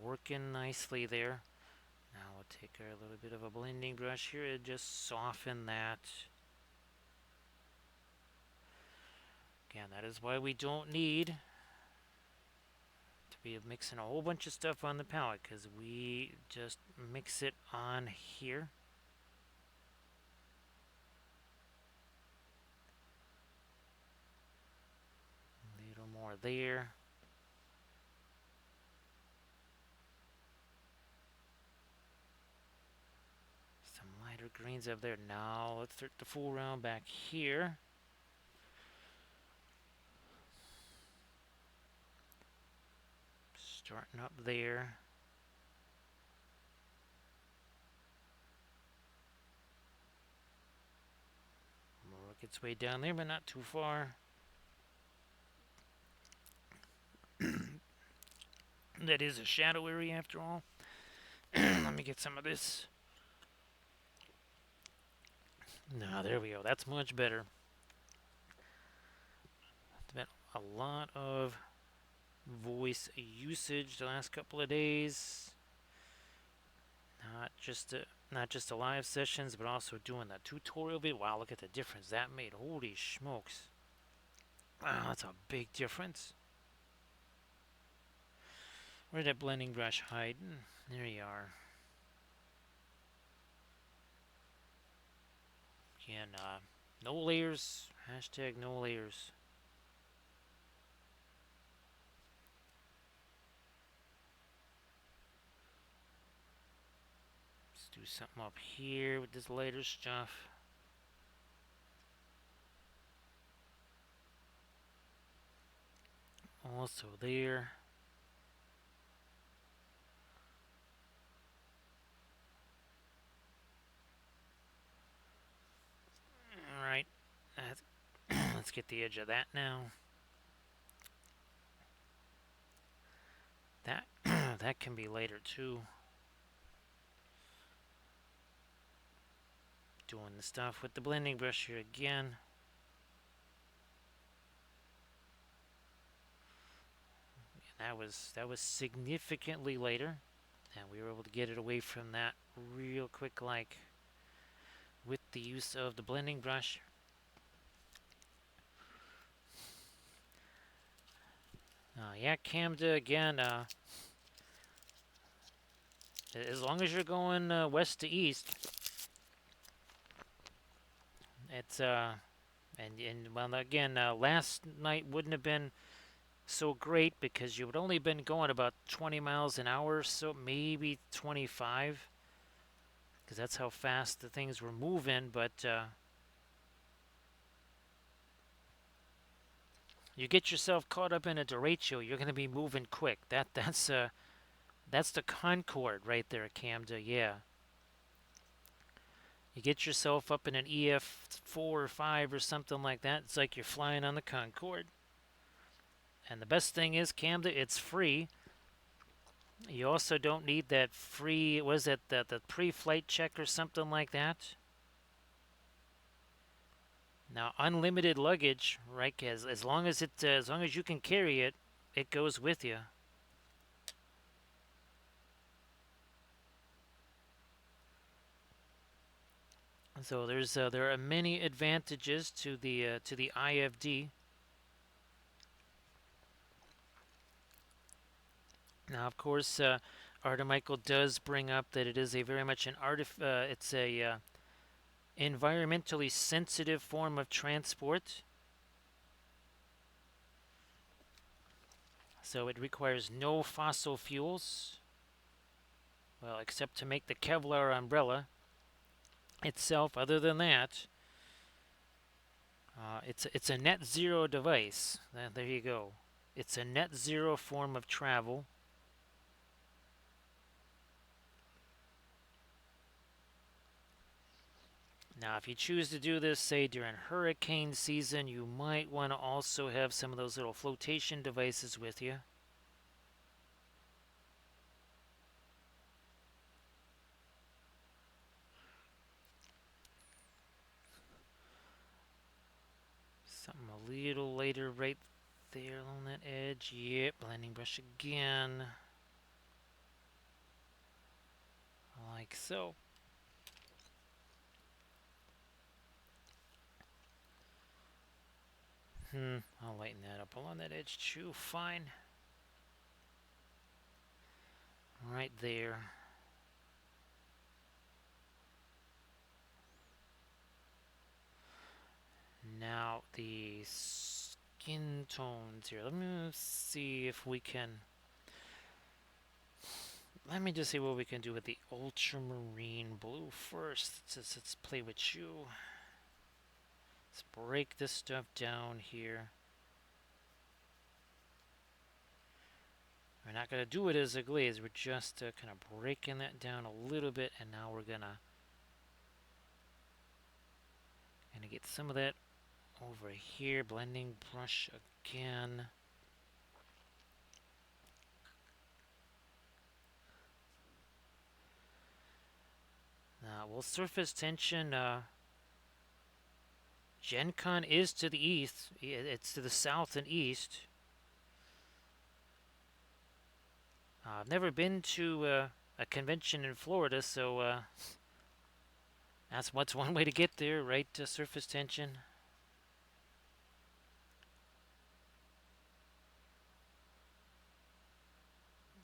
Working nicely there. Now we'll take a little bit of a blending brush here and just soften that. Again, that is why we don't need to be mixing a whole bunch of stuff on the palette, because we just mix it on here. A little more there. Some lighter greens up there. Now let's start the full round back here. Starting up there. Work its way down there, but not too far. That is a shadow area after all. Let me get some of this. Now, there we go. That's much better. It's been a lot of voice usage the last couple of days. Not just the live sessions, but also doing the tutorial video. Wow, look at the difference that made. Holy smokes. Wow, that's a big difference. Where did that blending brush hide? There you are. Again, no layers. Hashtag no layers. Let's do something up here with this lighter stuff. Also there. Alright. Let's get the edge of that now. That that can be later too. Doing the stuff with the blending brush here again. And that was significantly later. And we were able to get it away from that real quick, like with the use of the blending brush. Yeah, Camda again. As long as you're going west to east, it's and well again, last night wouldn't have been so great because you would only been going about 20 miles an hour, so maybe 25, because that's how fast the things were moving. But you get yourself caught up in a derecho, you're going to be moving quick. That's the Concord right there, Camda. Yeah. You get yourself up in an EF4 or 5 or something like that. It's like you're flying on the Concorde. And the best thing is, Camden, it's free. You also don't need that free, was it the pre-flight check or something like that? Now, unlimited luggage, right? As long as as long as you can carry it, it goes with you. So there are many advantages to the IFD. Now, of course, Artemichael does bring up that it is a very much it's a environmentally sensitive form of transport. So it requires no fossil fuels, well, except to make the Kevlar umbrella itself. Other than that, it's a net zero device. There you go. It's a net zero form of travel. Now, if you choose to do this, say during hurricane season, you might want to also have some of those little flotation devices with you. Something a little later right there on that edge. Yep, blending brush again. Like so. I'll lighten that up along that edge too. Fine. Right there. Now the skin tones here. Let me see if we can. Let me just see what we can do with the ultramarine blue first. Let's play with you. Let's break this stuff down here. We're not going to do it as a glaze. We're just kind of breaking that down a little bit, and now we're gonna get some of that over here. Blending brush again. Well, surface tension. Gen Con is to the east. It's to the south and east. I've never been to a convention in Florida, so that's what's one way to get there, right? Surface tension.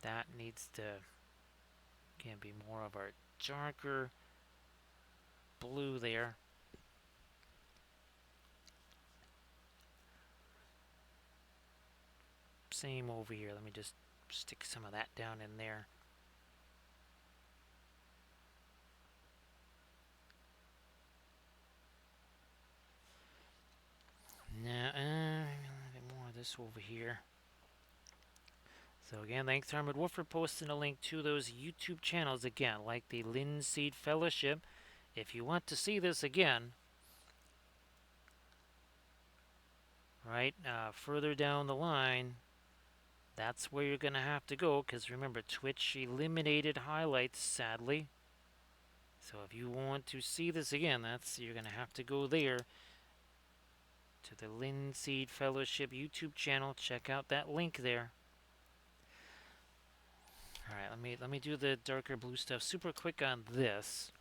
That needs to can be more of our darker blue there. Same over here. Let me just stick some of that down in there. Now, a bit more of this over here. So again, thanks to Armored Wolf for posting a link to those YouTube channels again, like the Linseed Fellowship. If you want to see this again, right, further down the line, that's where you're going to have to go, because remember, Twitch eliminated highlights, sadly. So if you want to see this again, you're going to have to go there to the Linseed Fellowship YouTube channel. Check out that link there. All right, let me do the darker blue stuff super quick on this,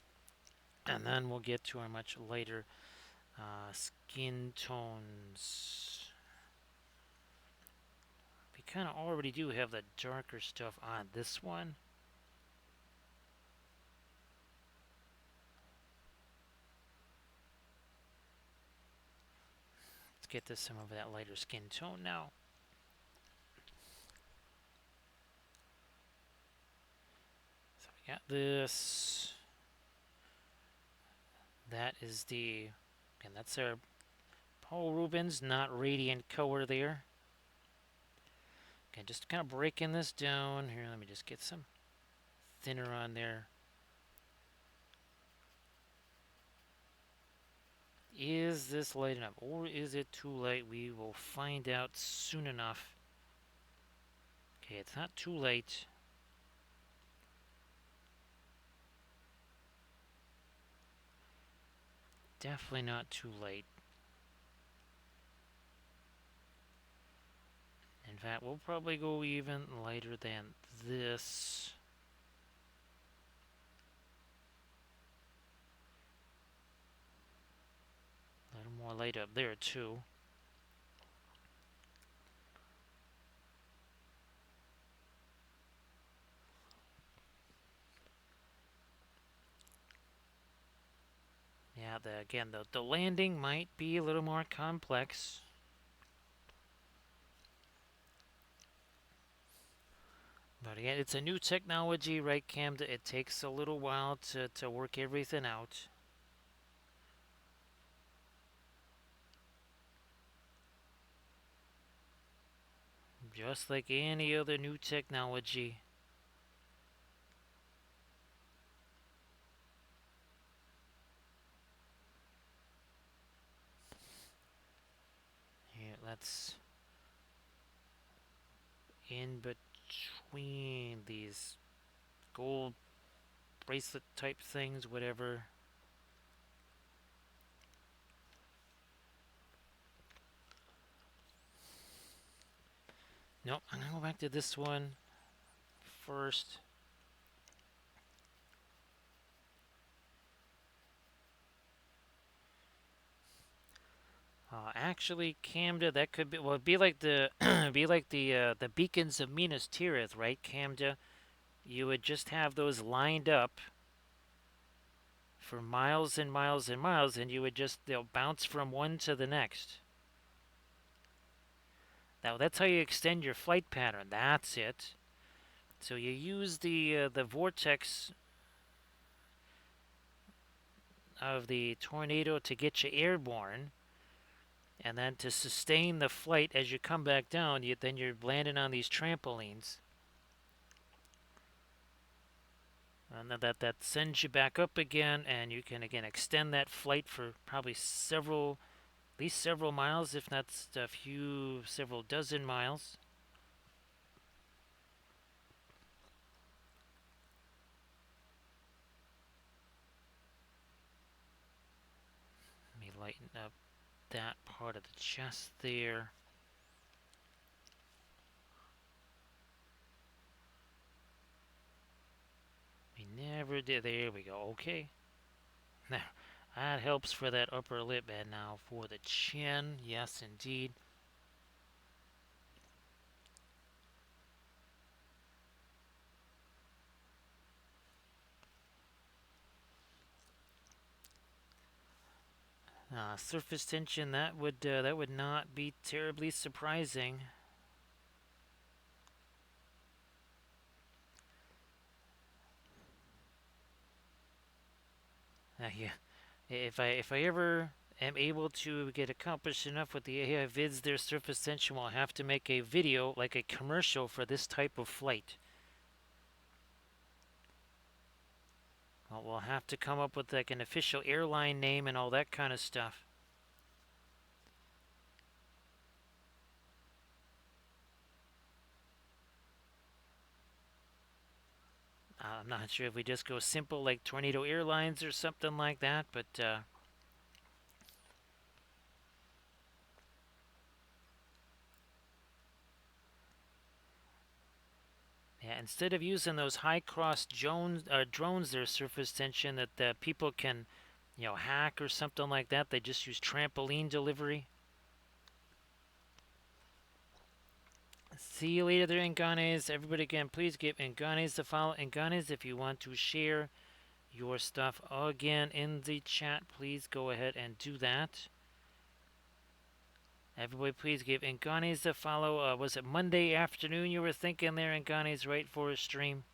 and then we'll get to our much lighter skin tones. We kind of already do have the darker stuff on this one. Let's get to some of that lighter skin tone now. So we got this. That is again, that's our Paul Rubens, not radiant color there. Again, just kind of breaking this down. Here, let me just get some thinner on there. Is this light enough, or is it too late? We will find out soon enough. Okay, it's not too late. Definitely not too late. In fact, we'll probably go even lighter than this. A little more light up there, too. Yeah, again, the landing might be a little more complex. But again, it's a new technology, right, Cam? It takes a little while to work everything out. Just like any other new technology. Here, let's in between these gold bracelet type things, whatever. Nope, I'm gonna go back to this one first. Actually, Camda, that could be, well, it'd be like the be like the beacons of Minas Tirith, right, Camda? You would just have those lined up for miles and miles and miles, and you would just, they'll bounce from one to the next. Now that's how you extend your flight pattern. That's it. So you use the vortex of the tornado to get you airborne, and then to sustain the flight as you come back down, then you're landing on these trampolines. And that sends you back up again, and you can again extend that flight for probably several, at least several miles, if not a few, several dozen miles. Let me lighten up that part of the chest there. We never did. There we go. Okay. Now, that helps for that upper lip, and now for the chin. Yes, indeed. Surface tension, that would not be terribly surprising. Yeah, if I ever am able to get accomplished enough with the AI vids, their surface tension, will have to make a video, like a commercial, for this type of flight. We'll have to come up with like an official airline name and all that kind of stuff. I'm not sure if we just go simple like Tornado Airlines or something like that, but yeah, instead of using those high cross drones, their surface tension that people can, hack or something like that, they just use trampoline delivery. See you later there, Inganes. Everybody again, please give Inganes the follow. Inganes, if you want to share your stuff again in the chat, please go ahead and do that. Everybody, please give Inganes the follow. Was it Monday afternoon you were thinking there, Inganes, right, for a stream?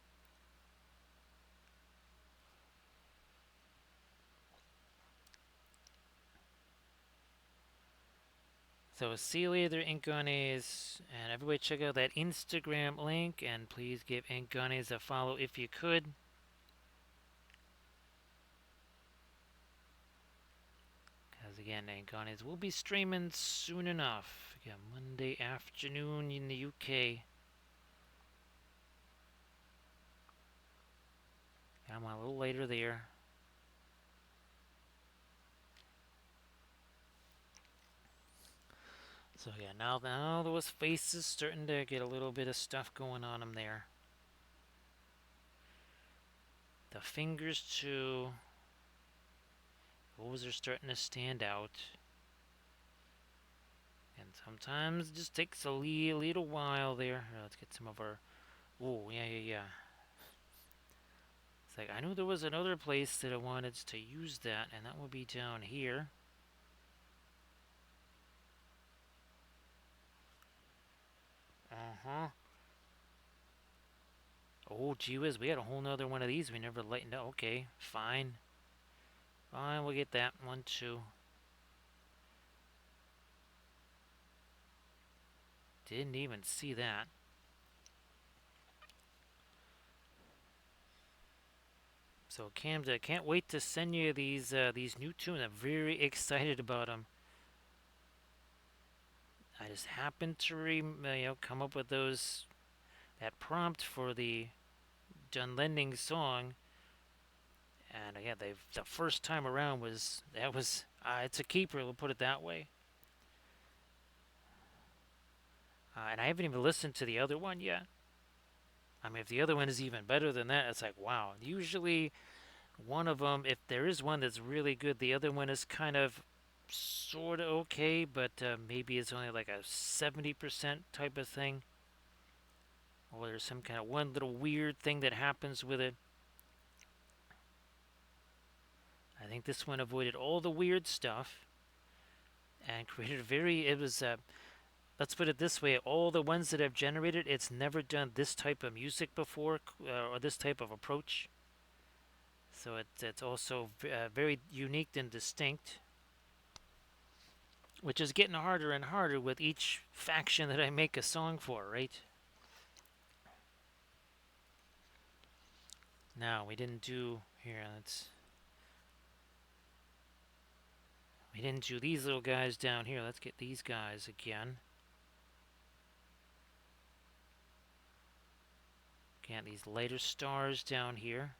So see you later, Inganes. And everybody check out that Instagram link, and please give Inganes a follow if you could. Because again, Angonis, we'll be streaming soon enough. Yeah, Monday afternoon in the UK. I'm a little later there. So yeah, now those faces starting to get a little bit of stuff going on them there. The fingers too. Those are starting to stand out. And sometimes it just takes a little while there. Here, let's get some of our... Oh, yeah. It's like, I knew there was another place that I wanted to use that, and that would be down here. Uh-huh. Oh, gee whiz, we had a whole nother one of these we never lightened up. Okay, fine. Fine, we'll get that one too. Didn't even see that. So, Camden, I can't wait to send you these new tunes. I'm very excited about them. I just happened to come up with that prompt for the John Lending song, and yeah, the first time around was it's a keeper. We'll put it that way. And I haven't even listened to the other one yet. I mean, if the other one is even better than that, it's like wow. Usually, one of them, if there is one that's really good, the other one is kind of sort of okay, but maybe it's only like a 70% type of thing, or there's some kind of one little weird thing that happens with it. I think this one avoided all the weird stuff and created a very. It was let's put it this way: all the ones that I've generated, it's never done this type of music before, or this type of approach. So it's also very unique and distinct, which is getting harder and harder with each faction that I make a song for, right? Now we didn't do here. We didn't do these little guys down here. Let's get these guys again. Again, these lighter stars down here.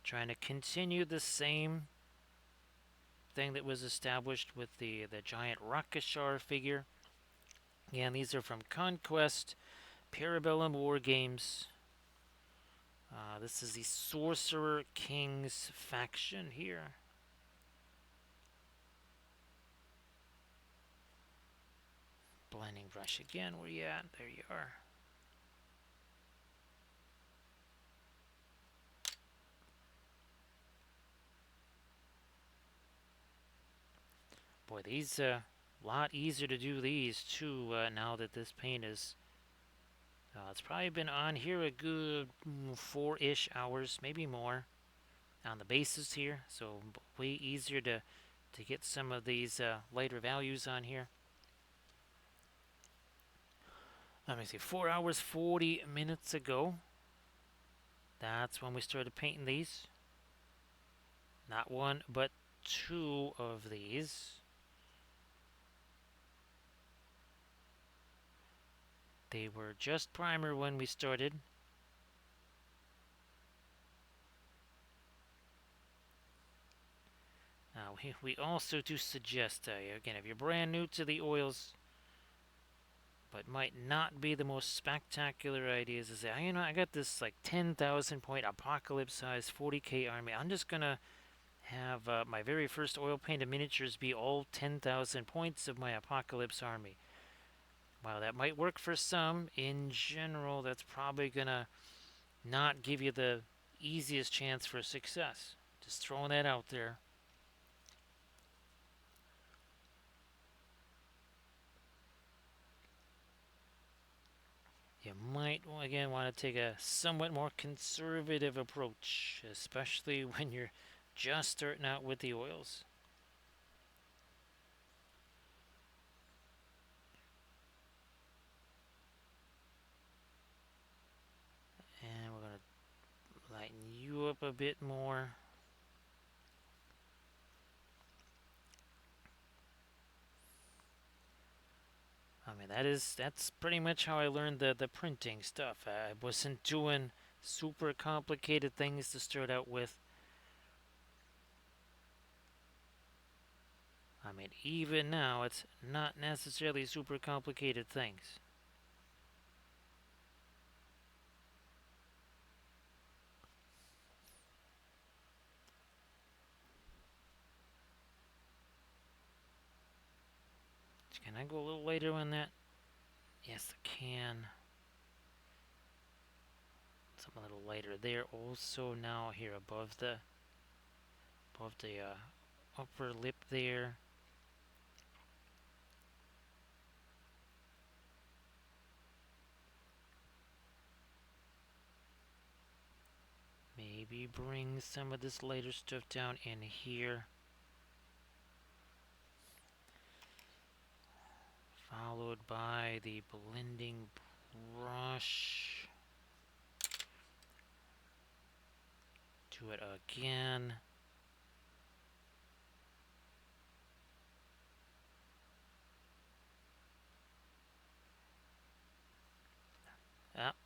Trying to continue the same thing that was established with the giant Rakashar figure. Again, these are from Conquest, Parabellum Wargames. This is the Sorcerer Kings faction here. Blending brush again, where you at? There you are. Boy, these a lot easier to do these too now that this paint is. It's probably been on here a good 4-ish hours, maybe more, on the bases here. So way easier to get some of these lighter values on here. Let me see, 4 hours 40 minutes ago. That's when we started painting these. Not one, but two of these. They were just primer when we started. Now, we also do suggest, again, if you're brand new to the oils, but might not be the most spectacular ideas, is that, I got this like 10,000 point apocalypse size 40k army. I'm just gonna have my very first oil painted miniatures be all 10,000 points of my apocalypse army. While that might work for some, in general, that's probably gonna not give you the easiest chance for success. Just throwing that out there. You might, again, want to take a somewhat more conservative approach, especially when you're just starting out with the oils. And we're going to lighten you up a bit more. that's pretty much how I learned the printing stuff. I wasn't doing super complicated things to start out with. I mean, even now, it's not necessarily super complicated things. Can I go a little later on that? Yes, I can. Something a little lighter there. Also, now here above the upper lip there. Maybe bring some of this lighter stuff down in here. Followed by the blending brush. Do it again.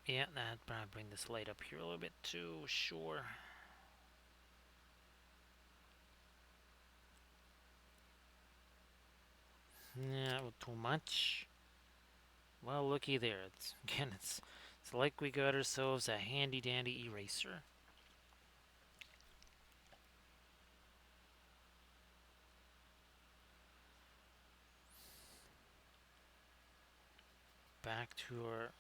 Yeah, that'd probably bring this light up here a little bit too, sure. Yeah, too much. Well, looky there. It's like we got ourselves a handy dandy eraser. Back to our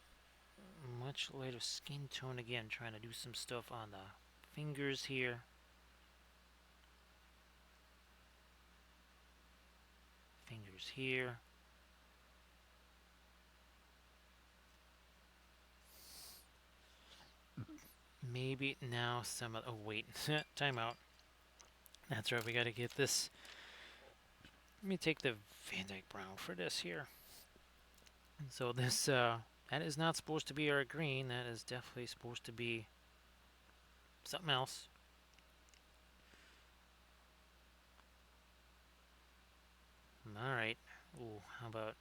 much lighter skin tone again, trying to do some stuff on the fingers here. Fingers here. Maybe now some of... Oh, wait. Time out. That's right, we gotta get this. Let me take the Van Dyke Brown for this here. So this, that is not supposed to be our green. That is definitely supposed to be something else. Alright. Ooh, how about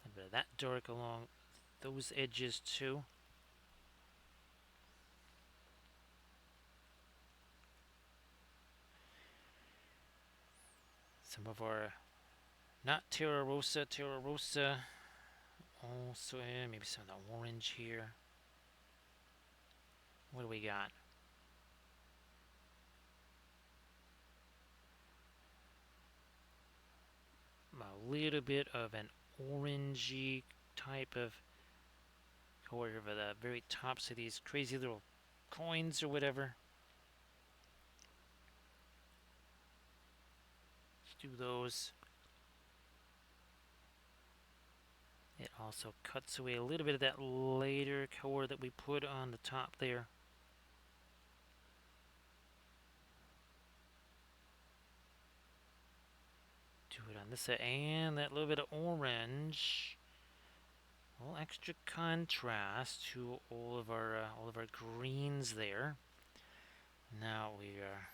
a bit of that dark along those edges too. Some of our, not Terra Rosa, also, maybe some of the orange here. What do we got? A little bit of an orangey type of color over the very tops of these crazy little coins or whatever. Let's do those. It also cuts away a little bit of that later color that we put on the top there. Do it on this side, and that little bit of orange. A little extra contrast to all of our greens there. Now we are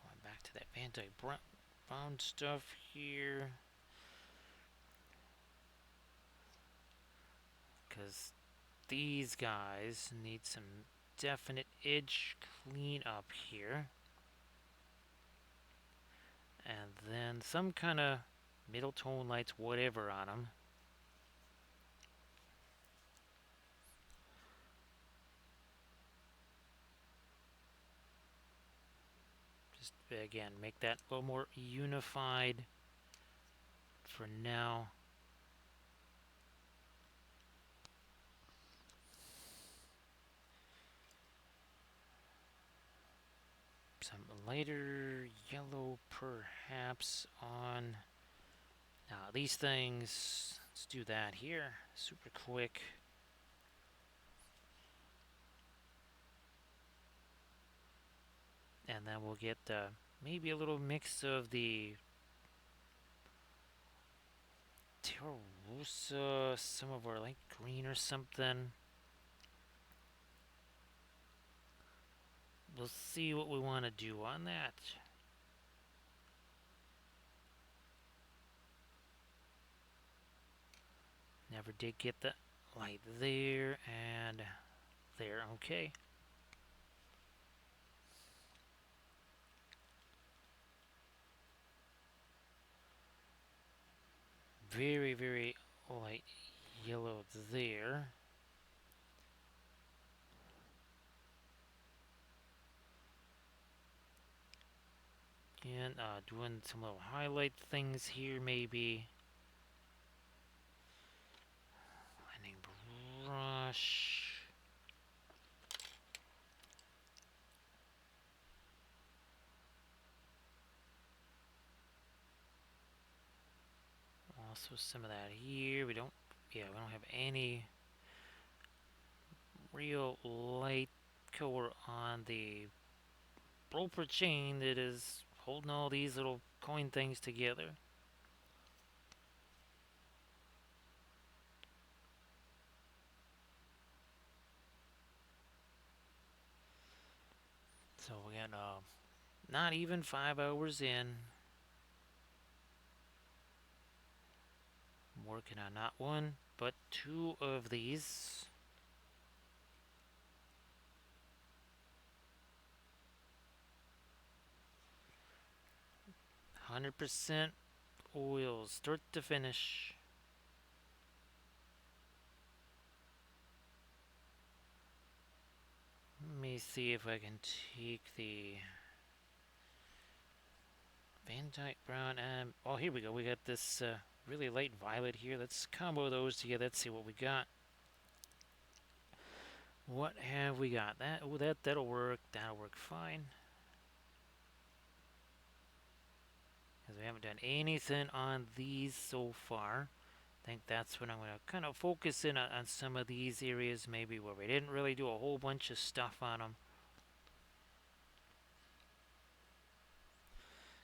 going back to that Van Dyke Brown stuff here, because these guys need some definite edge clean up here, and then some kind of middle tone lights, whatever, on them. Just again make that a little more unified for now. Some lighter yellow perhaps on these things. Let's do that here super quick. And then we'll get maybe a little mix of the Terra Rosa, some of our light green or something. We'll see what we want to do on that. Never did get the light there and there. Okay. Very, very light yellow there. And doing some little highlight things here, maybe. Blending brush. Also some of that here. We don't have any real light color on the roper chain that is holding all these little coin things together. So we got not even 5 hours in. I'm working on not one, but two of these. %100 oil, start to finish. Let me see if I can take the Van Dyke Brown and oh, here we go. We got this really light violet here. Let's combo those together. Let's see what we got. What have we got? That'll work. That'll work fine. Because we haven't done anything on these so far. I think that's when I'm going to kind of focus in on some of these areas maybe where we didn't really do a whole bunch of stuff on them.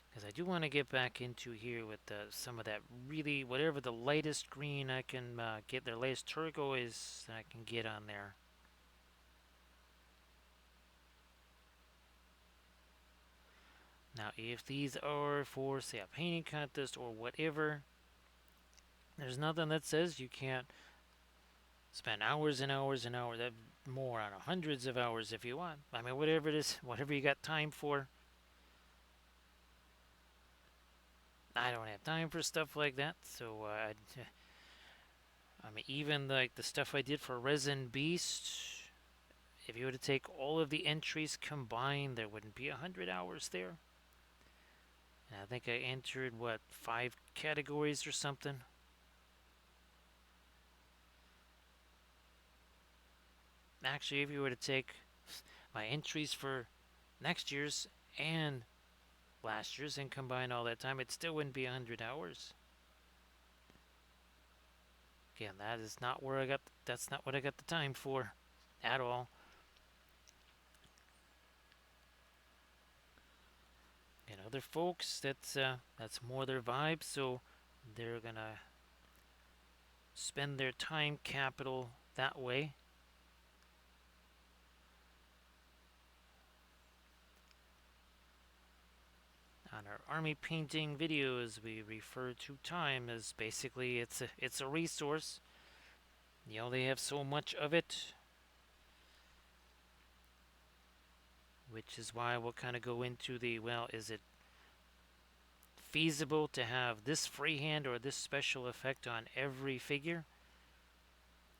Because I do want to get back into here with some of that really, whatever the lightest green I can get, their latest turquoise that I can get on there. Now, if these are for, say, a painting contest or whatever, there's nothing that says you can't spend hours and hours and hours, more on hundreds of hours if you want. I mean, whatever it is, whatever you got time for. I don't have time for stuff like that, so I mean, even like the stuff I did for Resin Beast, if you were to take all of the entries combined, there wouldn't be 100 hours there. And I think I entered, what, 5 categories or something? Actually, if you were to take my entries for next year's and last year's and combine all that time, it still wouldn't be 100 hours. Again, that is not where that's not what I got the time for at all. And other folks, that's more their vibe, so they're gonna spend their time capital that way. On our army painting videos, we refer to time as basically it's a resource. You only have so much of it, which is why we'll kind of go into the, well, is it feasible to have this freehand or this special effect on every figure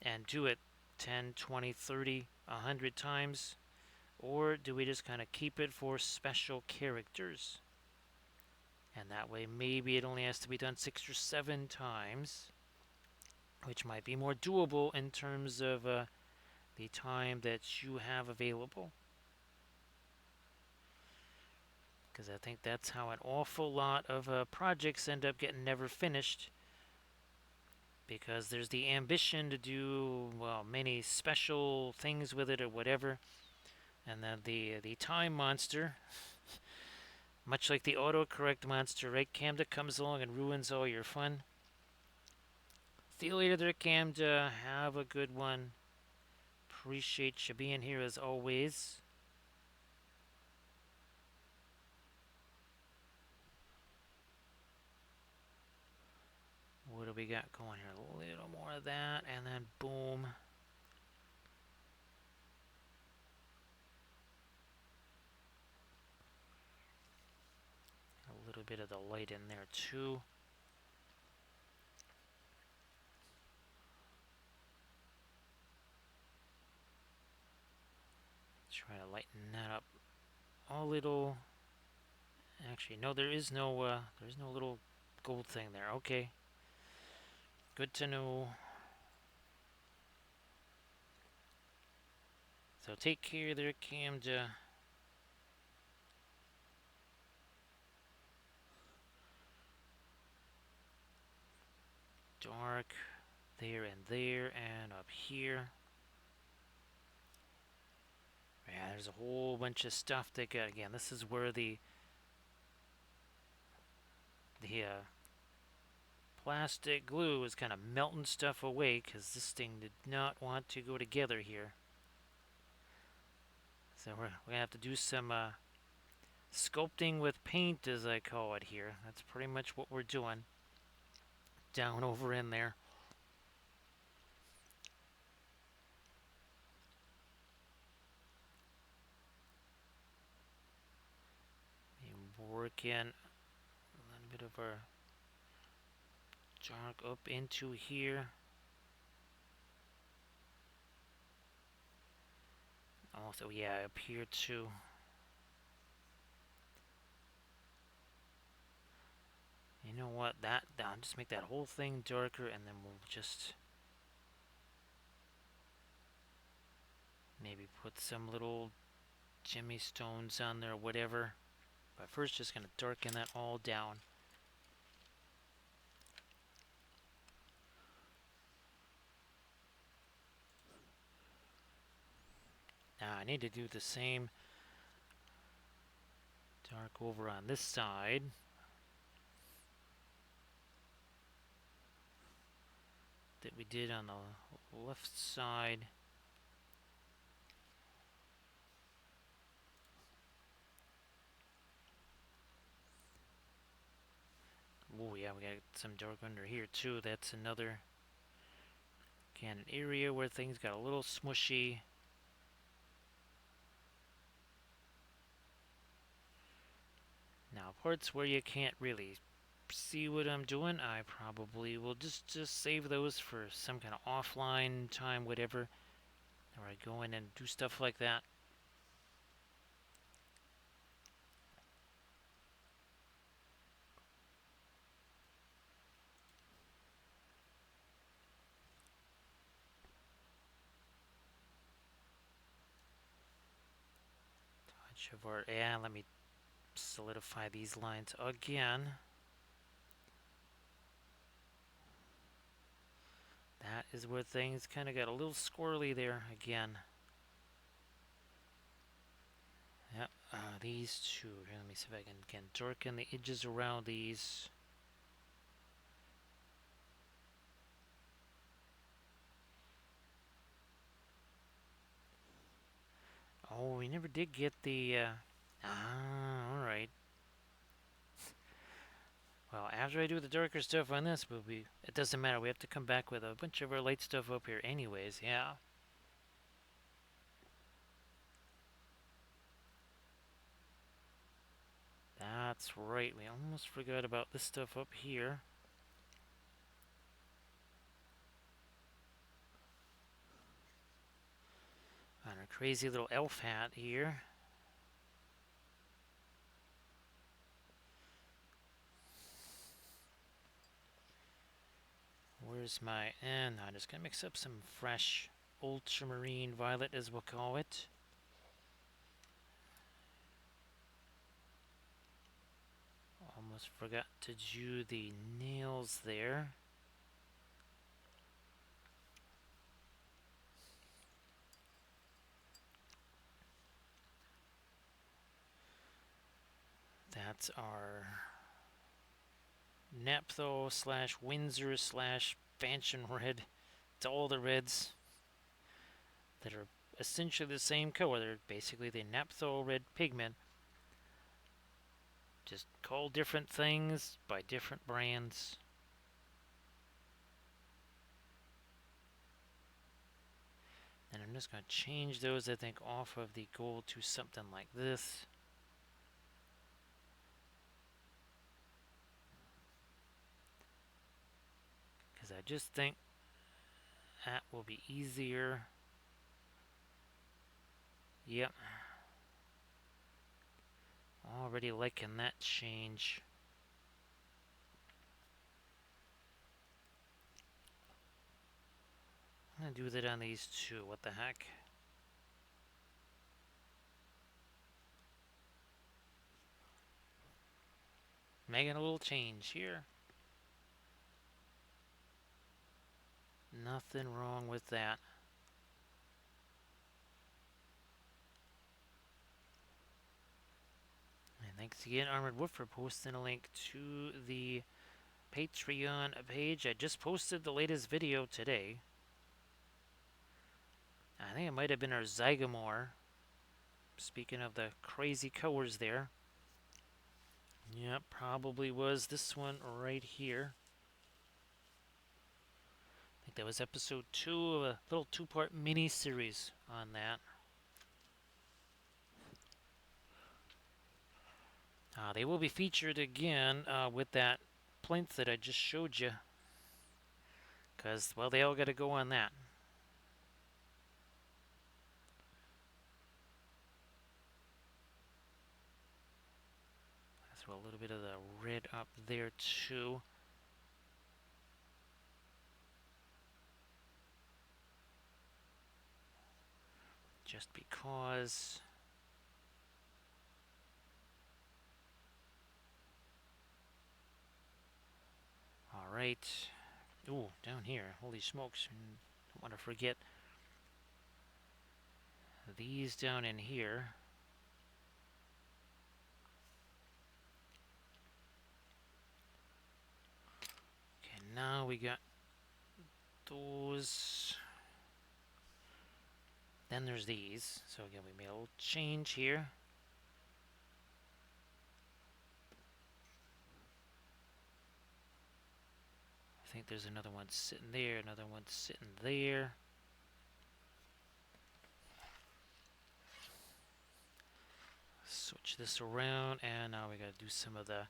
and do it 10, 20, 30, 100 times? Or do we just kind of keep it for special characters? And that way, maybe it only has to be done 6 or 7 times, which might be more doable in terms of the time that you have available. Because I think that's how an awful lot of projects end up getting never finished. Because there's the ambition to do, well, many special things with it or whatever. And then the time monster, much like the autocorrect monster, right? Camda comes along and ruins all your fun. See you later there, Camda. Have a good one. Appreciate you being here as always. What what do we got going here? A little more of that, and then boom. A little bit of the light in there too. Try to lighten that up a little. Actually, no, there's no little gold thing there. Okay, good to know. So take care there, Camda. Dark there and up here. Yeah, there's a whole bunch of stuff that got. Again, this is where the plastic glue is kind of melting stuff away because this thing did not want to go together here. So we're gonna have to do some sculpting with paint, as I call it here. That's pretty much what we're doing down over in there. Work in a little bit of our dark up into here. Also, yeah, up here too. You know what? I'll just make that whole thing darker, and then we'll just maybe put some little Jimmy stones on there, whatever. But first, just gonna darken that all down. Now I need to do the same dark over on this side. That we did on the left side. Oh yeah, we got some dark under here too. That's another an area where things got a little smushy. Now parts where you can't really see what I'm doing, I probably will just save those for some kind of offline time, whatever. Where I go in and do stuff like that. Touch of our, yeah, let me solidify these lines again. That is where things kind of got a little squirrely there again. Yep, these two. Here, let me see if I can darken the edges around these. Oh, we never did get the. Alright. Well, after I do the darker stuff on this, it doesn't matter. We have to come back with a bunch of our light stuff up here anyways, yeah. That's right. We almost forgot about this stuff up here. On our crazy little elf hat here. Where's my... And I'm just going to mix up some fresh ultramarine violet, as we'll call it. Almost forgot to do the nails there. That's our Naphtho slash Windsor slash Fanchon red. It's all the reds that are essentially the same color. They're basically the Naphtho red pigment. Just called different things by different brands. just going to change those, I think, off of the gold to something like this. Because I just think that will be easier. Yep. Already liking that change. I'm going to do that on these two. What the heck? Making a little change here. Nothing wrong with that. And thanks again, Armored Wolf, for posting a link to the Patreon page. I just posted the latest video today. I think it might have been our Zygamore. Speaking of the crazy colors there. Yep, probably was this one right here. I think that was episode 2 of a little 2-part mini-series on that. They will be featured again with that plinth that I just showed you. Because, well, they all got to go on that. Throw a little bit of the red up there too. Just because. Alright. Ooh, down here. Holy smokes. Don't want to forget these down in here. Okay, now we got those. Then there's these. So again, we made a little change here. I think there's another one sitting there, another one sitting there. Switch this around, and now we gotta do some of the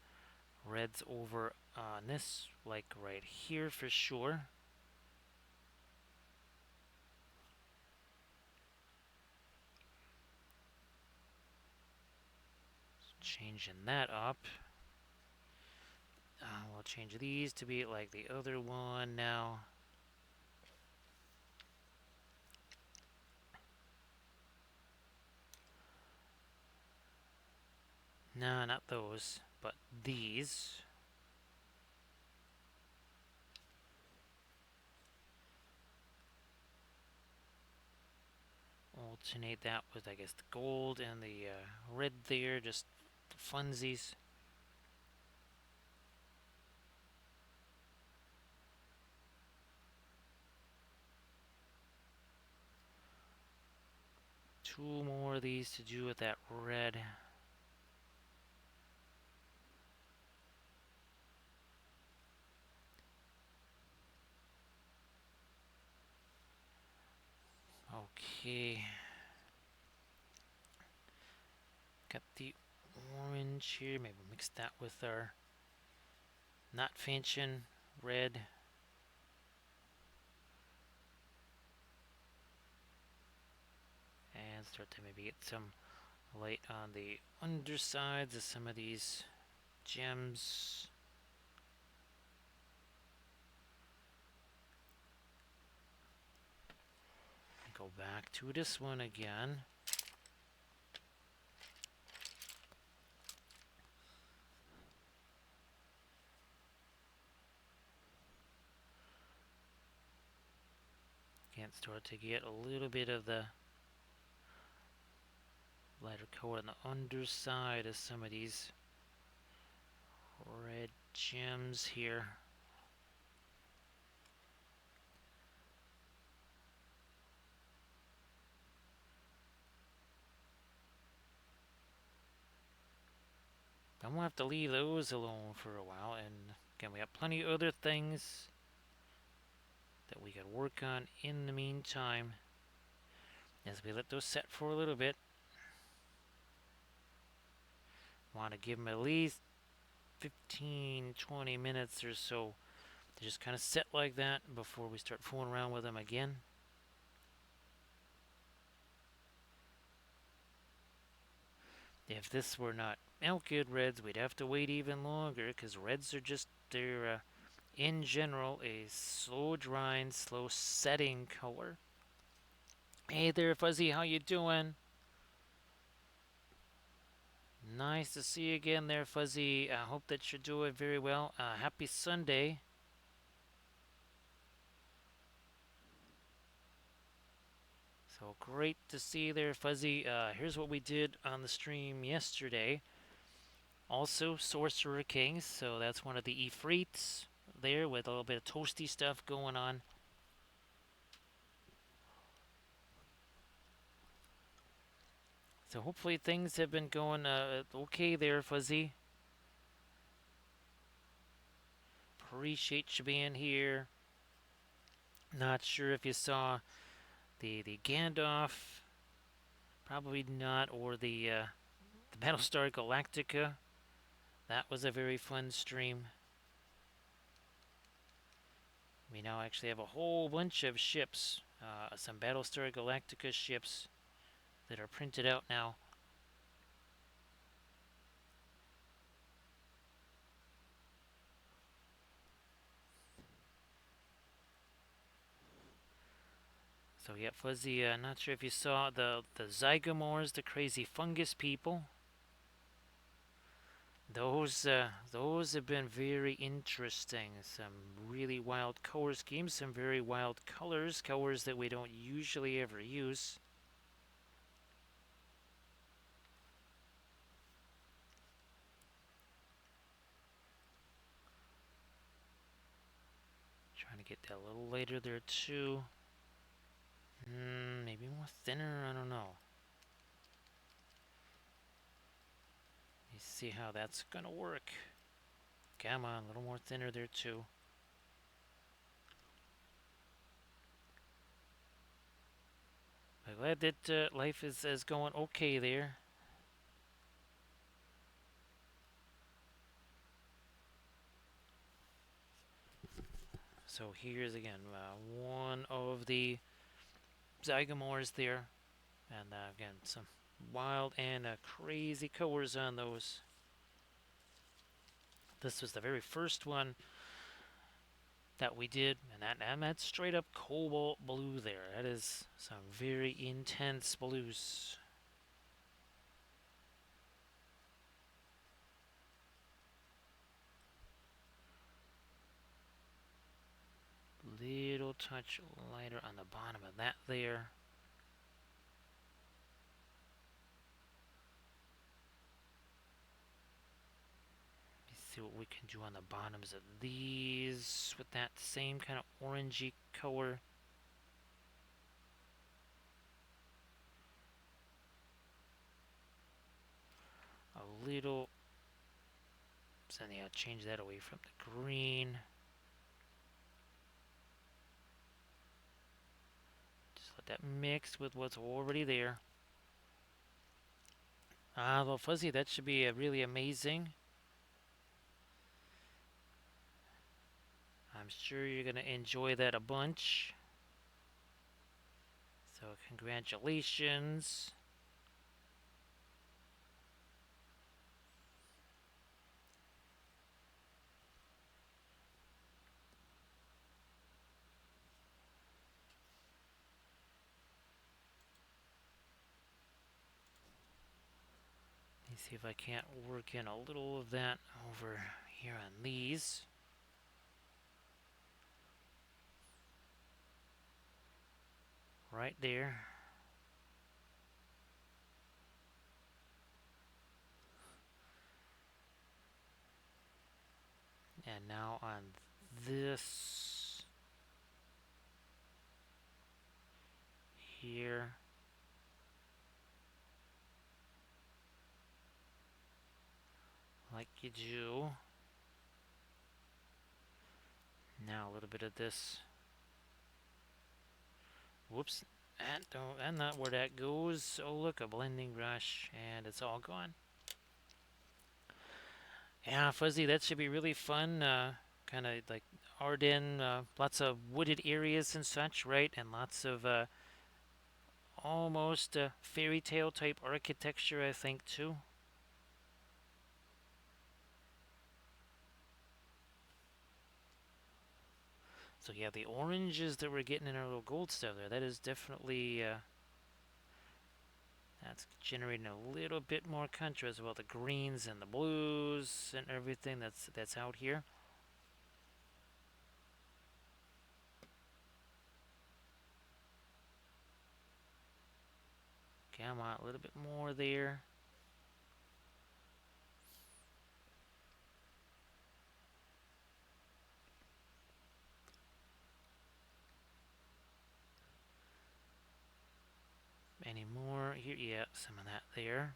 reds over on this, like right here for sure. Changing that up. We'll change these to be like the other one now. No, not those, but these. Alternate that with, I guess, the gold and the red there, just the funsies. Two more of these to do with that red. Okay. Got the orange here. Maybe mix that with our not fanchon red. And start to maybe get some light on the undersides of some of these gems. Go back to this one again. Again, start to get a little bit of the lighter color on the underside of some of these red gems here. I'm gonna have to leave those alone for a while, and again, we have plenty of other things that we could work on in the meantime. as we let those set for a little bit. Want to give them at least 15, 20 minutes or so to just kind of sit like that before we start fooling around with them again. If this were not good reds, we'd have to wait even longer because reds are just, they're in general a slow drying, slow setting color. Hey there, Fuzzy, how you doing? Nice to see you again there, Fuzzy. I hope that you're doing very well. Happy Sunday. So great to see you there, Fuzzy. Here's what we did on the stream yesterday. Also, Sorcerer Kings, so that's one of the Ifrits there with a little bit of toasty stuff going on. So hopefully things have been going okay there, Fuzzy. Appreciate you being here. Not sure if you saw the Gandalf, probably not, or the Battlestar Galactica. That was a very fun stream. We now actually have a whole bunch of ships, some Battlestar Galactica ships that are printed out now. So yeah, Fuzzy, not sure if you saw the Zygomores, the crazy fungus people. Those have been very interesting. Some really wild color schemes, some very wild colors that we don't usually ever use. Trying to get that a little later there too. Maybe more thinner, I don't know. Let me see how that's gonna work. Come on, a little more thinner there too. I'm glad that life is going okay there. So here's again one of the Zygomores there. And again, some wild and crazy colors on those. This was the very first one that we did, and that's straight up cobalt blue there. That is some very intense blues. Little touch lighter on the bottom of that there. See what we can do on the bottoms of these with that same kind of orangey color. A little, so yeah, change that away from the green. Just let that mix with what's already there. Well, Fuzzy, that should be really amazing. I'm sure you're going to enjoy that a bunch. So, congratulations. Let me see if I can't work in a little of that over here on these. Right there. And now on this here. Like you do. Now a little bit of this. Whoops. And not where that goes. Oh, look, a blending brush, and it's all gone. Yeah, Fuzzy, that should be really fun. Kind of like Ardennes, lots of wooded areas and such, right? And lots of almost fairy tale type architecture, I think, too. So yeah, the oranges that we're getting in our little gold stuff there, that is definitely that's generating a little bit more contrast. Well, the greens and the blues and everything that's out here. Come on, a little bit more there. Any more here? Yeah, some of that there.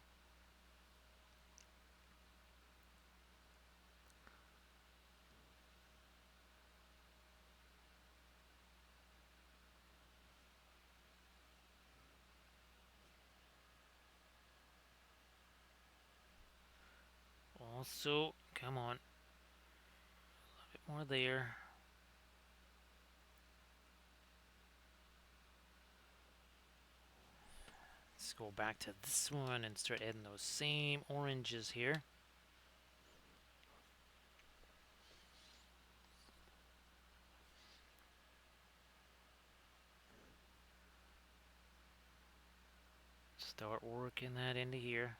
Also, come on, a bit more there. Let's go back to this one and start adding those same oranges here. Start working that into here.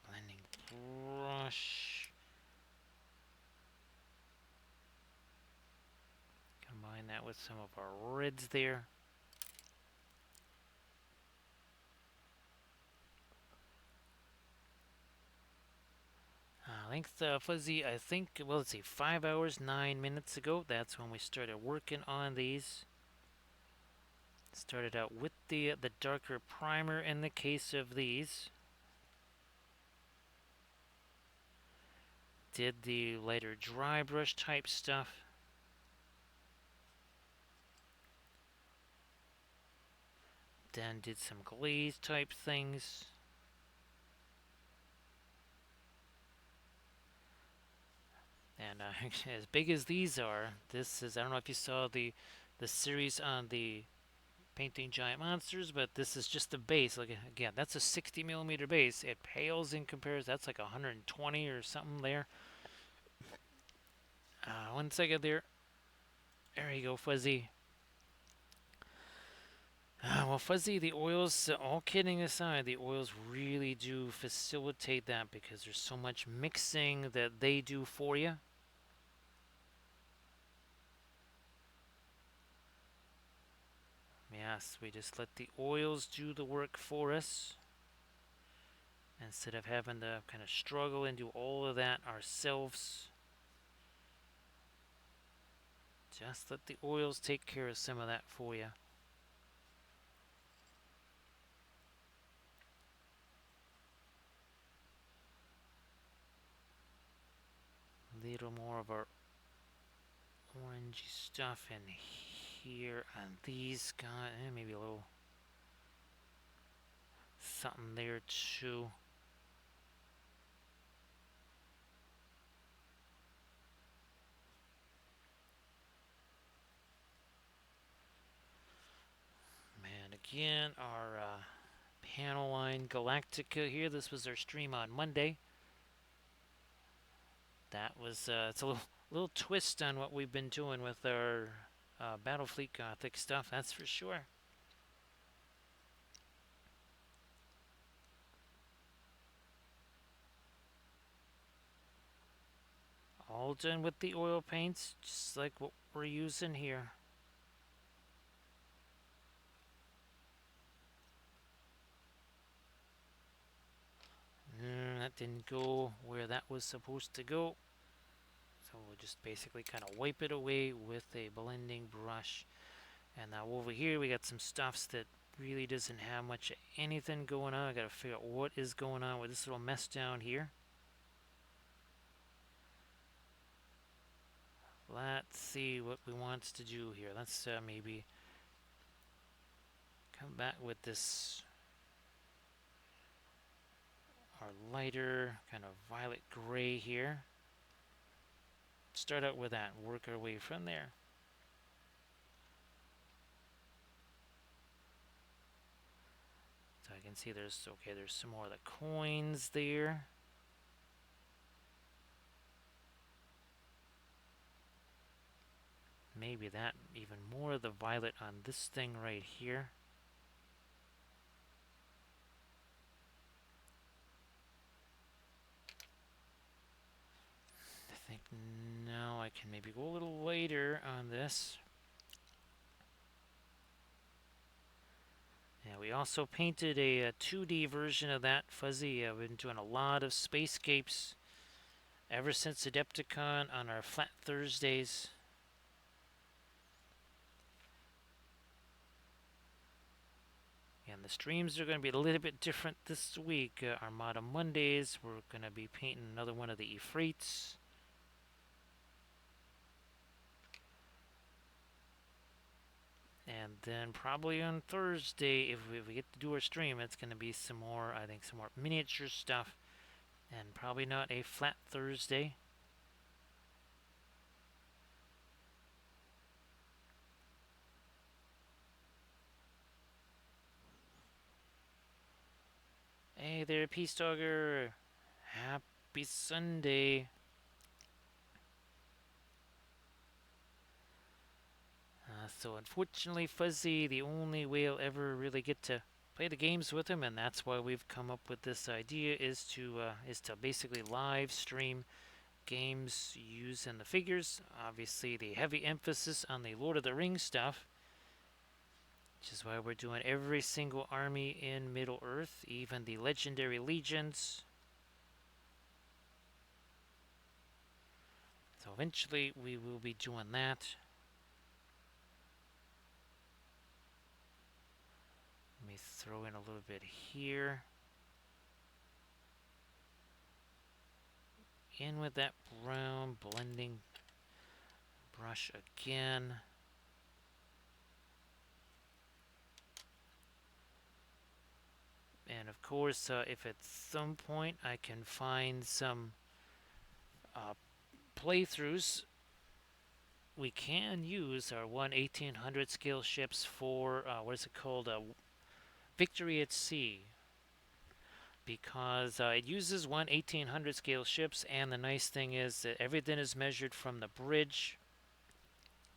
Blending brush. Combine that with some of our reds there. Length Fuzzy, I think, well, let's see, 5 hours, 9 minutes ago. That's when we started working on these. Started out with the darker primer in the case of these. Did the lighter dry brush type stuff. Then did some glaze type things. And as big as these are, this is, I don't know if you saw the series on the painting giant monsters, but this is just the base. Like, again, that's a 60 millimeter base. It pales in comparison. That's like 120 or something there. 1 second there. There you go, Fuzzy. Well, Fuzzy, the oils, all kidding aside, the oils really do facilitate that because there's so much mixing that they do for you. Yes, we just let the oils do the work for us instead of having to kind of struggle and do all of that ourselves. Just let the oils take care of some of that for you. A little more of our orangey stuff in here on these guys. Maybe a little something there too. And again, our panel line Galactica here. This was our stream on Monday. That was it's a little twist on what we've been doing with our Battlefleet Gothic stuff. That's for sure. All done with the oil paints, just like what we're using here. That didn't go where that was supposed to go. So we'll just basically kind of wipe it away with a blending brush. And now over here we got some stuffs that really doesn't have much of anything going on. I gotta figure out what is going on with this little mess down here. Let's see what we want to do here. Let's maybe come back with this, our lighter kind of violet gray here. Start out with that, work our way from there. So I can see there's some more of the coins there. Maybe that, even more of the violet on this thing right here. I think now I can maybe go a little later on this. Yeah, we also painted a 2D version of that fuzzy. I've been doing a lot of spacescapes ever since Adepticon on our Flat Thursdays. And the streams are going to be a little bit different this week. Armada Mondays, we're going to be painting another one of the Ifrits. And then probably on Thursday, if we get to do our stream, it's going to be some more, I think, some more miniature stuff. And probably not a Flat Thursday. Hey there, Peace Dogger. Happy Sunday. So unfortunately, Fuzzy, the only way I'll ever really get to play the games with him, and that's why we've come up with this idea, is to basically live stream games using the figures. Obviously, the heavy emphasis on the Lord of the Rings stuff, which is why we're doing every single army in Middle Earth, even the legendary legions. So eventually, we will be doing that. Let me throw in a little bit here. In with that brown blending brush again. And of course, if at some point I can find some playthroughs, we can use our 1/1800 scale ships for, what is it called, Victory at Sea. Because it uses 1/1800 scale ships, and the nice thing is that everything is measured from the bridge.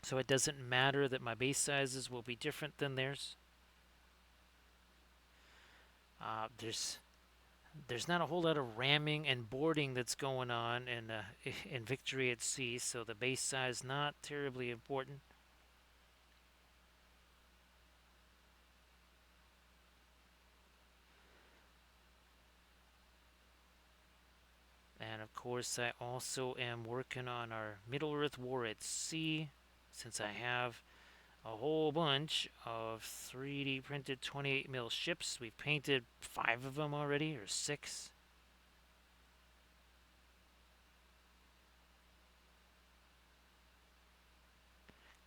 So it doesn't matter that my base sizes will be different than theirs. There's not a whole lot of ramming and boarding that's going on in Victory at Sea, so the base size not terribly important. And of course, I also am working on our Middle Earth War at Sea, since I have a whole bunch of 3D printed 28mm ships. We've painted 5 of them already, or 6.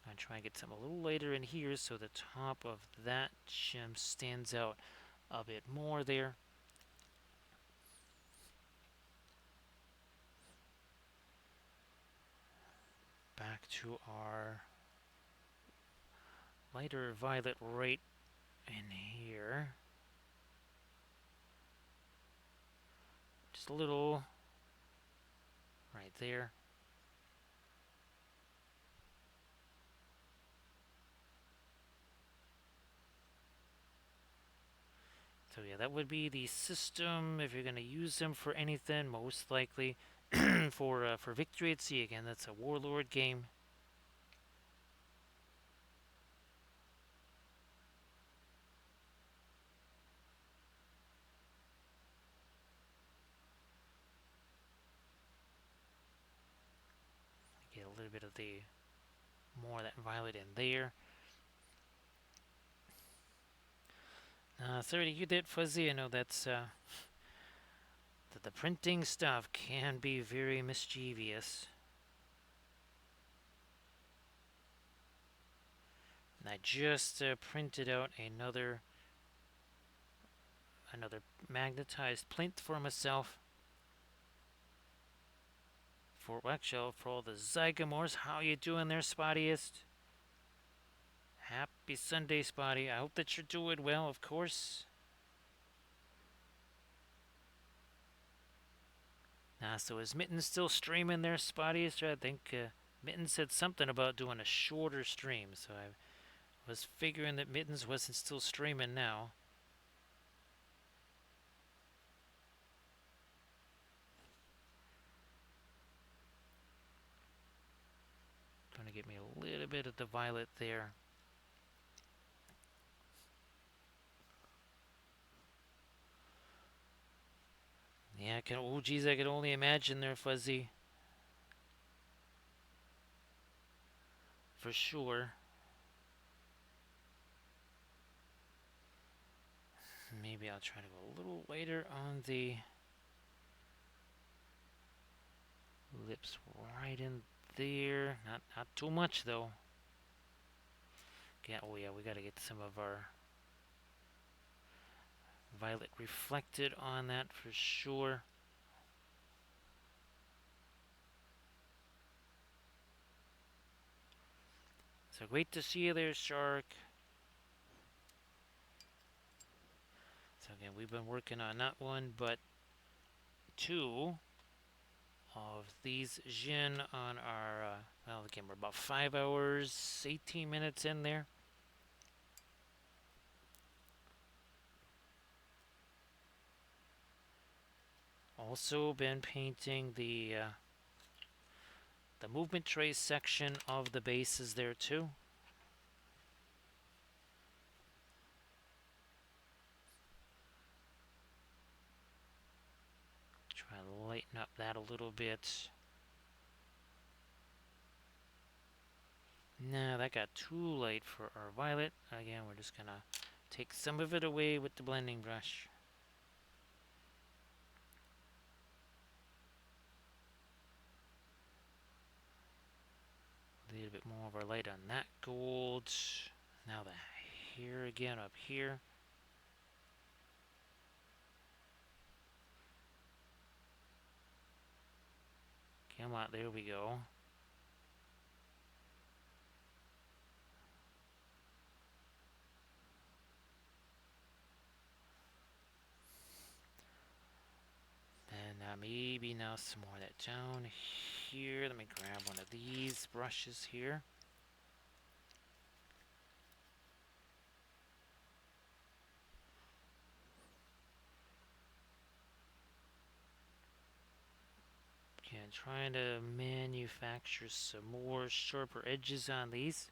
I'm going to try and get some a little later in here so the top of that gem stands out a bit more there. Back to our lighter violet right in here. Just a little right there. So yeah, that would be the system if you're going to use them for anything, most likely for Victory at Sea. Again, that's a Warlord game. Get a little bit of the more of that violet in there. 30, you did Fuzzy. I know that's that the printing stuff can be very mischievous. And I just printed out another magnetized plinth for myself. For actually, for all the Zygomores, how you doing there, Spottiest? Happy Sunday, Spotty. I hope that you're doing well, of course. So is Mitten still streaming there, Spottiest? I think Mitten said something about doing a shorter stream, so I was figuring that Mittens wasn't still streaming now. Trying to get me a little bit of the violet there. Yeah, oh geez, I can only imagine there, Fuzzy. For sure. Maybe I'll try to go a little later on the lips right in there. Not too much though. Yeah, oh yeah, we gotta get some of our violet reflected on that for sure. So great to see you there, Shark. So again, we've been working on not one, but two of these Djinn on our, well, again, we're about 5 hours, 18 minutes in there. Also been painting the movement trace section of the bases there too. Try to lighten up that a little bit. No, that got too light for our violet. Again, we're just gonna take some of it away with the blending brush. A little bit more of our light on that gold. Now the hair again up here. Come on, there we go. And maybe now some more of that down here. Let me grab one of these brushes here. Again, trying to manufacture some more sharper edges on these.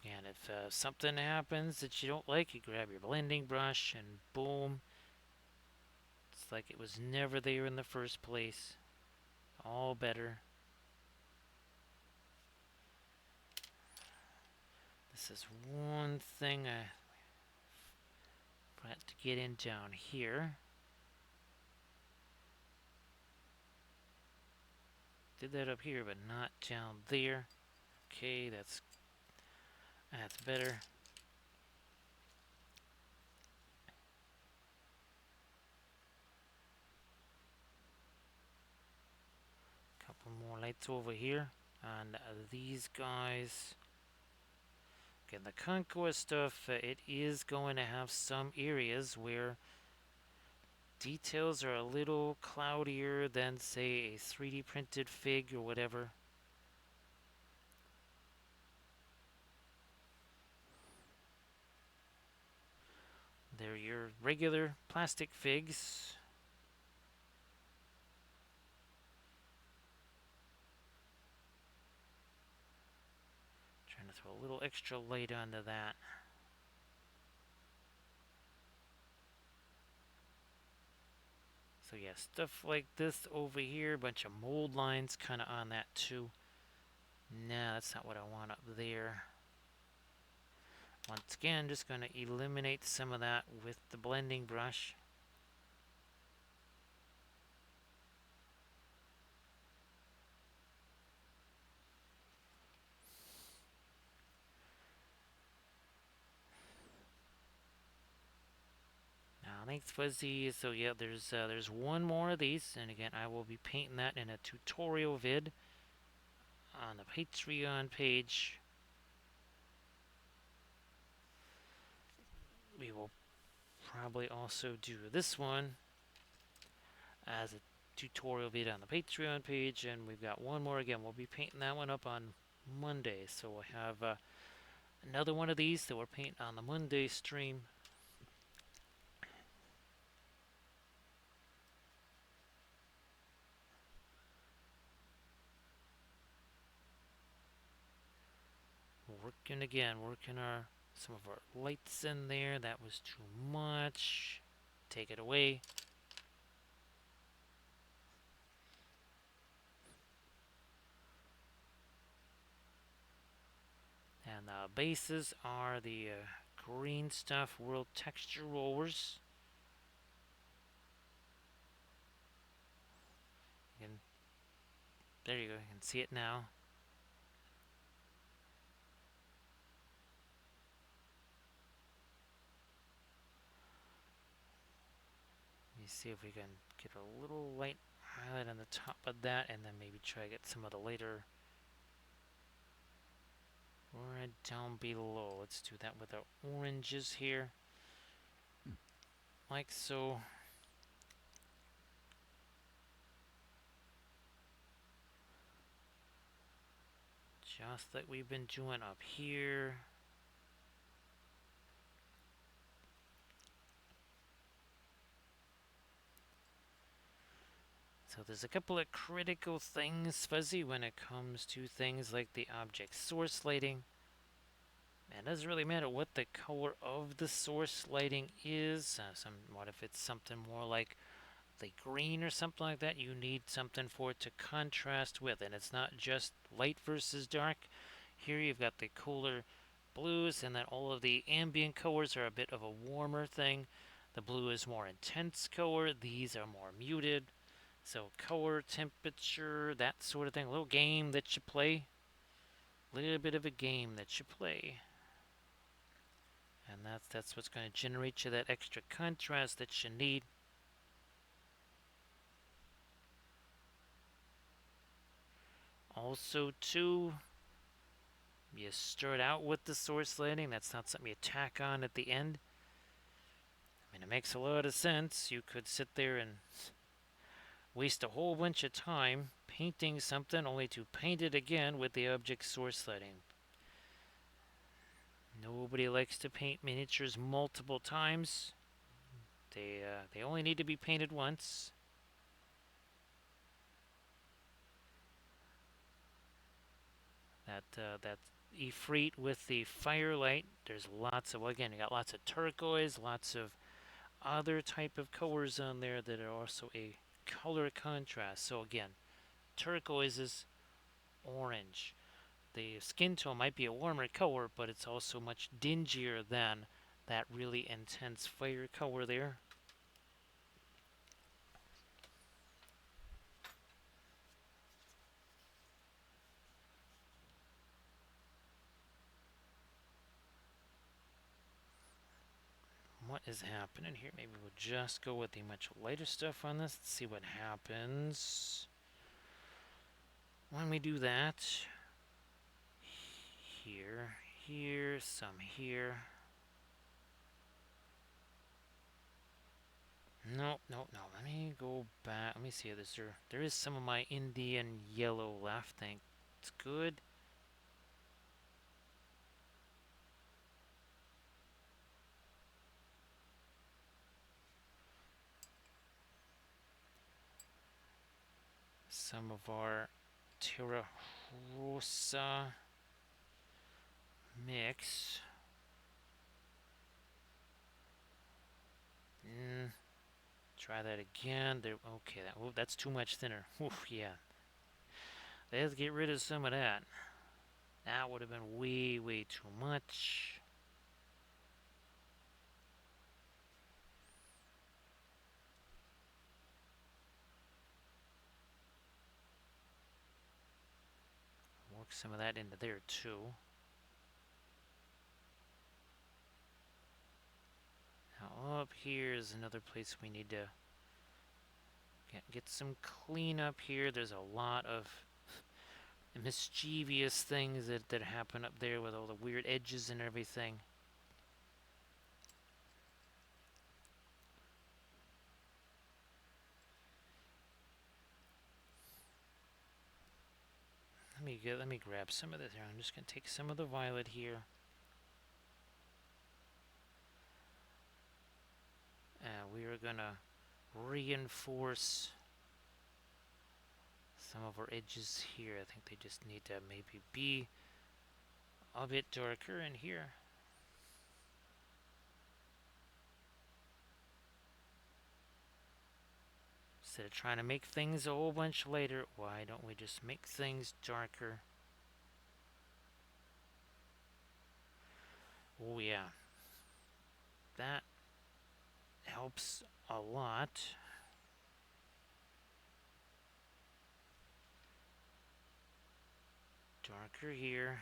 And if something happens that you don't like, you grab your blending brush and boom. It's like it was never there in the first place. All better. This is one thing I forgot to get in down here. Did that up here, but not down there. Okay, that's better. Couple more lights over here. And these guys. Again, the conquest stuff, it is going to have some areas where details are a little cloudier than, say, a 3D printed fig or whatever. They're your regular plastic figs. Trying to throw a little extra light onto that. So yeah, stuff like this over here, a bunch of mold lines kind of on that too. Nah, that's not what I want up there. Once again, just going to eliminate some of that with the blending brush. Thanks, Fuzzy. So yeah, there's one more of these, and again, I will be painting that in a tutorial vid on the Patreon page. We will probably also do this one as a tutorial video on the Patreon page, and we've got one more again. We'll be painting that one up on Monday, so we'll have another one of these that we're painting on the Monday stream. Working our some of our lights in there. That was too much. Take it away. And the bases are the green stuff, World Texture Rollers. There you go, you can see it now. Let me see if we can get a little light highlight on the top of that, and then maybe try to get some of the later red down below. Let's do that with our oranges here, like so. Just like we've been doing up here. So there's a couple of critical things, Fuzzy, when it comes to things like the object source lighting. It doesn't really matter what the color of the source lighting is. What if it's something more like the green or something like that? You need something for it to contrast with, and it's not just light versus dark. Here you've got the cooler blues, and then all of the ambient colors are a bit of a warmer thing. The blue is more intense color. These are more muted. So color, temperature, that sort of thing. A little game that you play. A little bit of a game that you play. And that's what's going to generate you that extra contrast that you need. Also, too, you start out with the source lighting. That's not something you tack on at the end. I mean, it makes a lot of sense. You could sit there and waste a whole bunch of time painting something only to paint it again with the object source lighting. Nobody likes to paint miniatures multiple times. They only need to be painted once. That Ifrit with the firelight. There's lots of, again, you got lots of turquoise, lots of other type of colors on there that are also a color contrast. So again, turquoise is orange. The skin tone might be a warmer color, but it's also much dingier than that really intense fire color there. What is happening here? Maybe we'll just go with the much lighter stuff on this. Let's see what happens when we do that. Here, some here. No. Let me go back. Let me see. There is some of my Indian yellow left. Think it's good. Some of our Terra Rosa mix. Try that again. There. Okay. That's too much thinner. Oof, yeah. Let's get rid of some of that. That would have been way too much. Work some of that into there too. Now up here is another place we need to get some cleanup here. There's a lot of mischievous things that happen up there with all the weird edges and everything. Let me grab some of this here. I'm just gonna take some of the violet here. And we are gonna reinforce some of our edges here. I think they just need to maybe be a bit darker in here. Instead of trying to make things a whole bunch later, why don't we just make things darker? Oh yeah, that helps a lot. Darker here.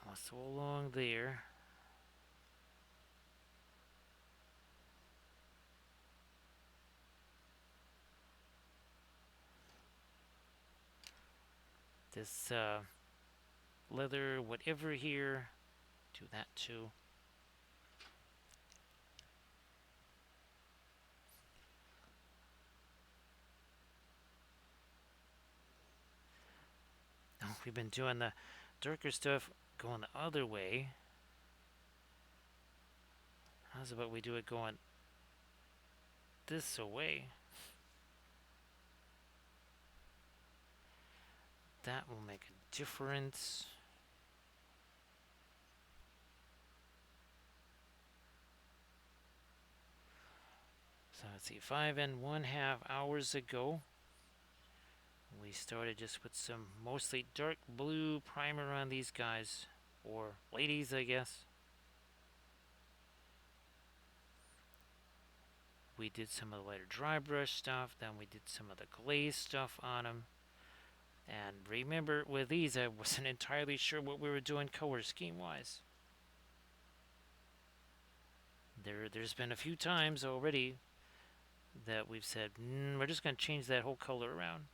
Also along there. This leather, whatever here, do that too. Oh, we've been doing the darker stuff going the other way. How's about we do it going this way? That will make a difference. So let's see, 5.5 hours ago, we started just with some mostly dark blue primer on these guys, or ladies, I guess. We did some of the lighter dry brush stuff, then we did some of the glaze stuff on them. And remember, with these, I wasn't entirely sure what we were doing color scheme-wise. There's been a few times already that we've said, we're just going to change that whole color around.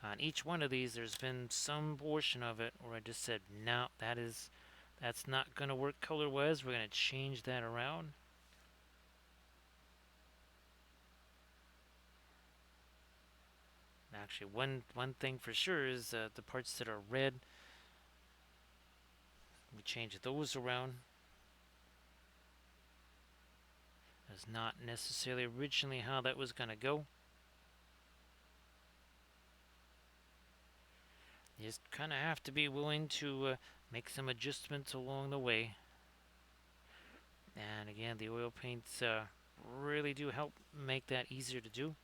On each one of these, there's been some portion of it where I just said, no, that's not going to work color-wise. We're going to change that around. Actually, one thing for sure is the parts that are red, we change those around. That's not necessarily originally how that was going to go. You just kind of have to be willing to make some adjustments along the way. And again, the oil paints really do help make that easier to do.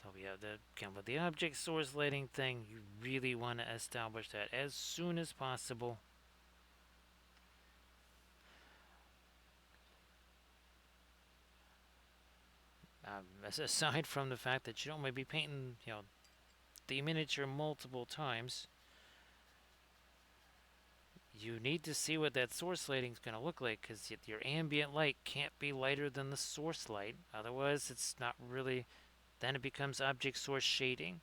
So yeah, again, with the object source lighting thing, you really want to establish that as soon as possible. Aside from the fact that you don't want to be painting, the miniature multiple times, you need to see what that source lighting is going to look like, because your ambient light can't be lighter than the source light. Otherwise, it's not really. Then it becomes object source shading.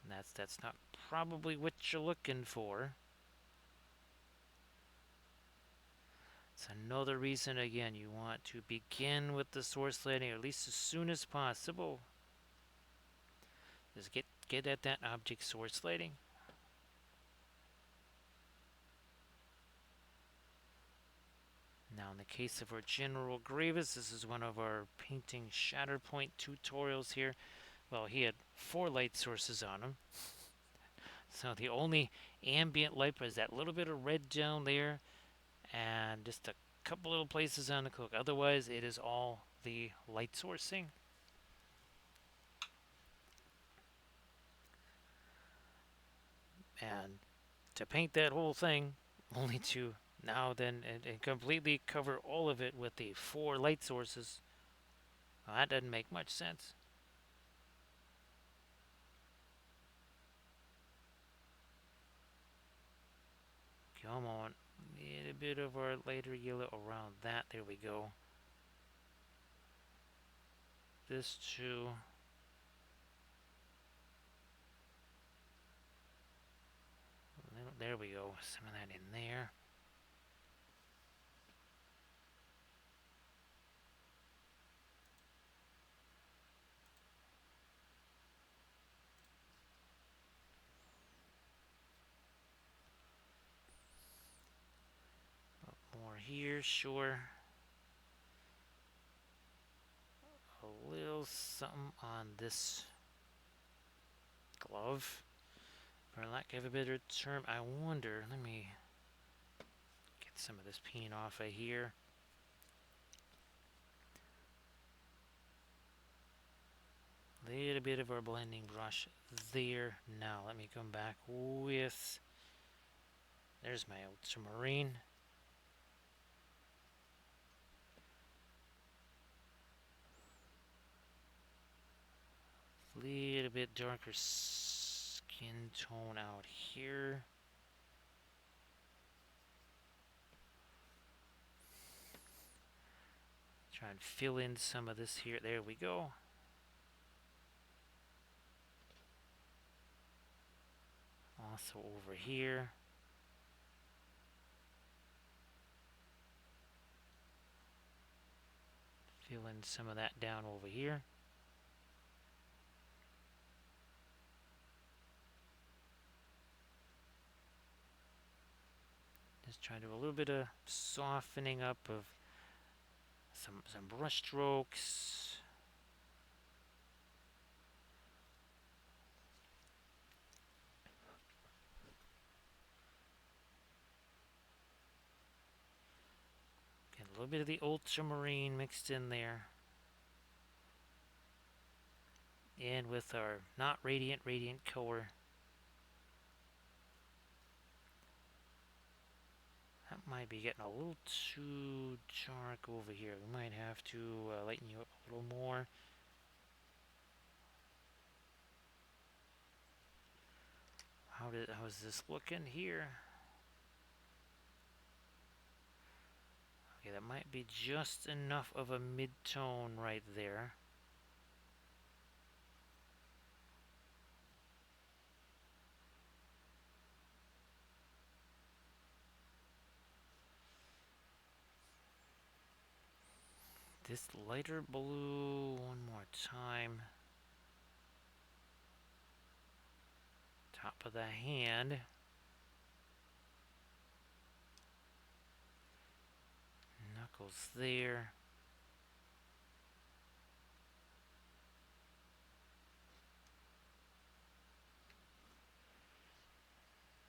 And that's not probably what you're looking for. It's another reason, again, you want to begin with the source lighting, or at least as soon as possible. Just get at that object source lighting. Now, in the case of our General Grievous, this is one of our painting Shatterpoint tutorials here. Well, he had 4 light sources on him. So the only ambient light was that little bit of red down there, and just a couple little places on the cloak. Otherwise, it is all the light sourcing. And to paint that whole thing, only to now then and completely cover all of it with the 4 light sources. Well, that doesn't make much sense. Come on. Need a bit of our lighter yellow around that. There we go. This too. There we go. Some of that in there. More here, sure. A little something on this glove. For lack of a better term, I wonder, let me get some of this paint off of here. Little bit of our blending brush there. Now let me come back with, there's my ultramarine. Little bit darker skin tone out here. Try and fill in some of this here. There we go. Also over here. Fill in some of that down over here. Just trying to do a little bit of softening up of some brush strokes. Get a little bit of the ultramarine mixed in there. And with our not radiant color. That might be getting a little too dark over here. We might have to lighten you up a little more. How's this looking here? Okay, that might be just enough of a mid-tone right there. This lighter blue one more time. Top of the hand. Knuckles there.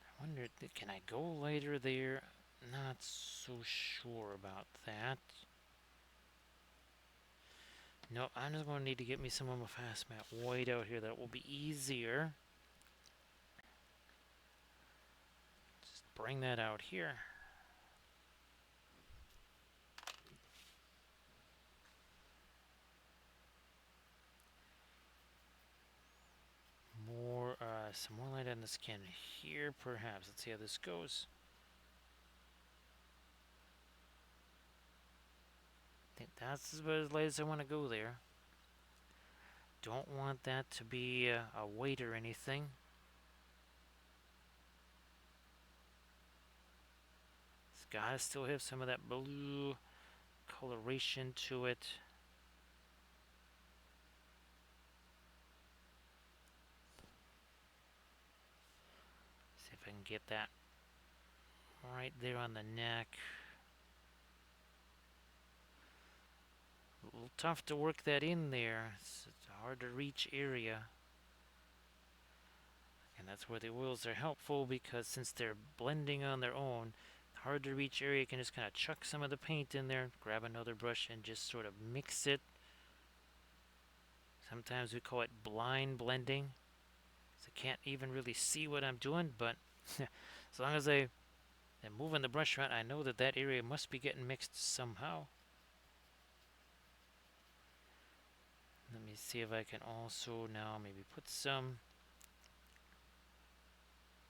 I wonder, can I go lighter there? Not so sure about that. No, I'm just going to need to get me some of my fast matte white out here. That will be easier. Just bring that out here. Some more light on the skin here, perhaps. Let's see how this goes. I think that's about as light as I want to go there. Don't want that to be a weight or anything. It's got to still have some of that blue coloration to it. See if I can get that right there on the neck. A little tough to work that in there. It's a hard to reach area. And that's where the oils are helpful, because since they're blending on their own, hard to reach area, you can just kind of chuck some of the paint in there, grab another brush and just sort of mix it. Sometimes we call it blind blending. So I can't even really see what I'm doing, but As long as I am moving the brush around, I know that that area must be getting mixed somehow. Let me see if I can also now maybe put some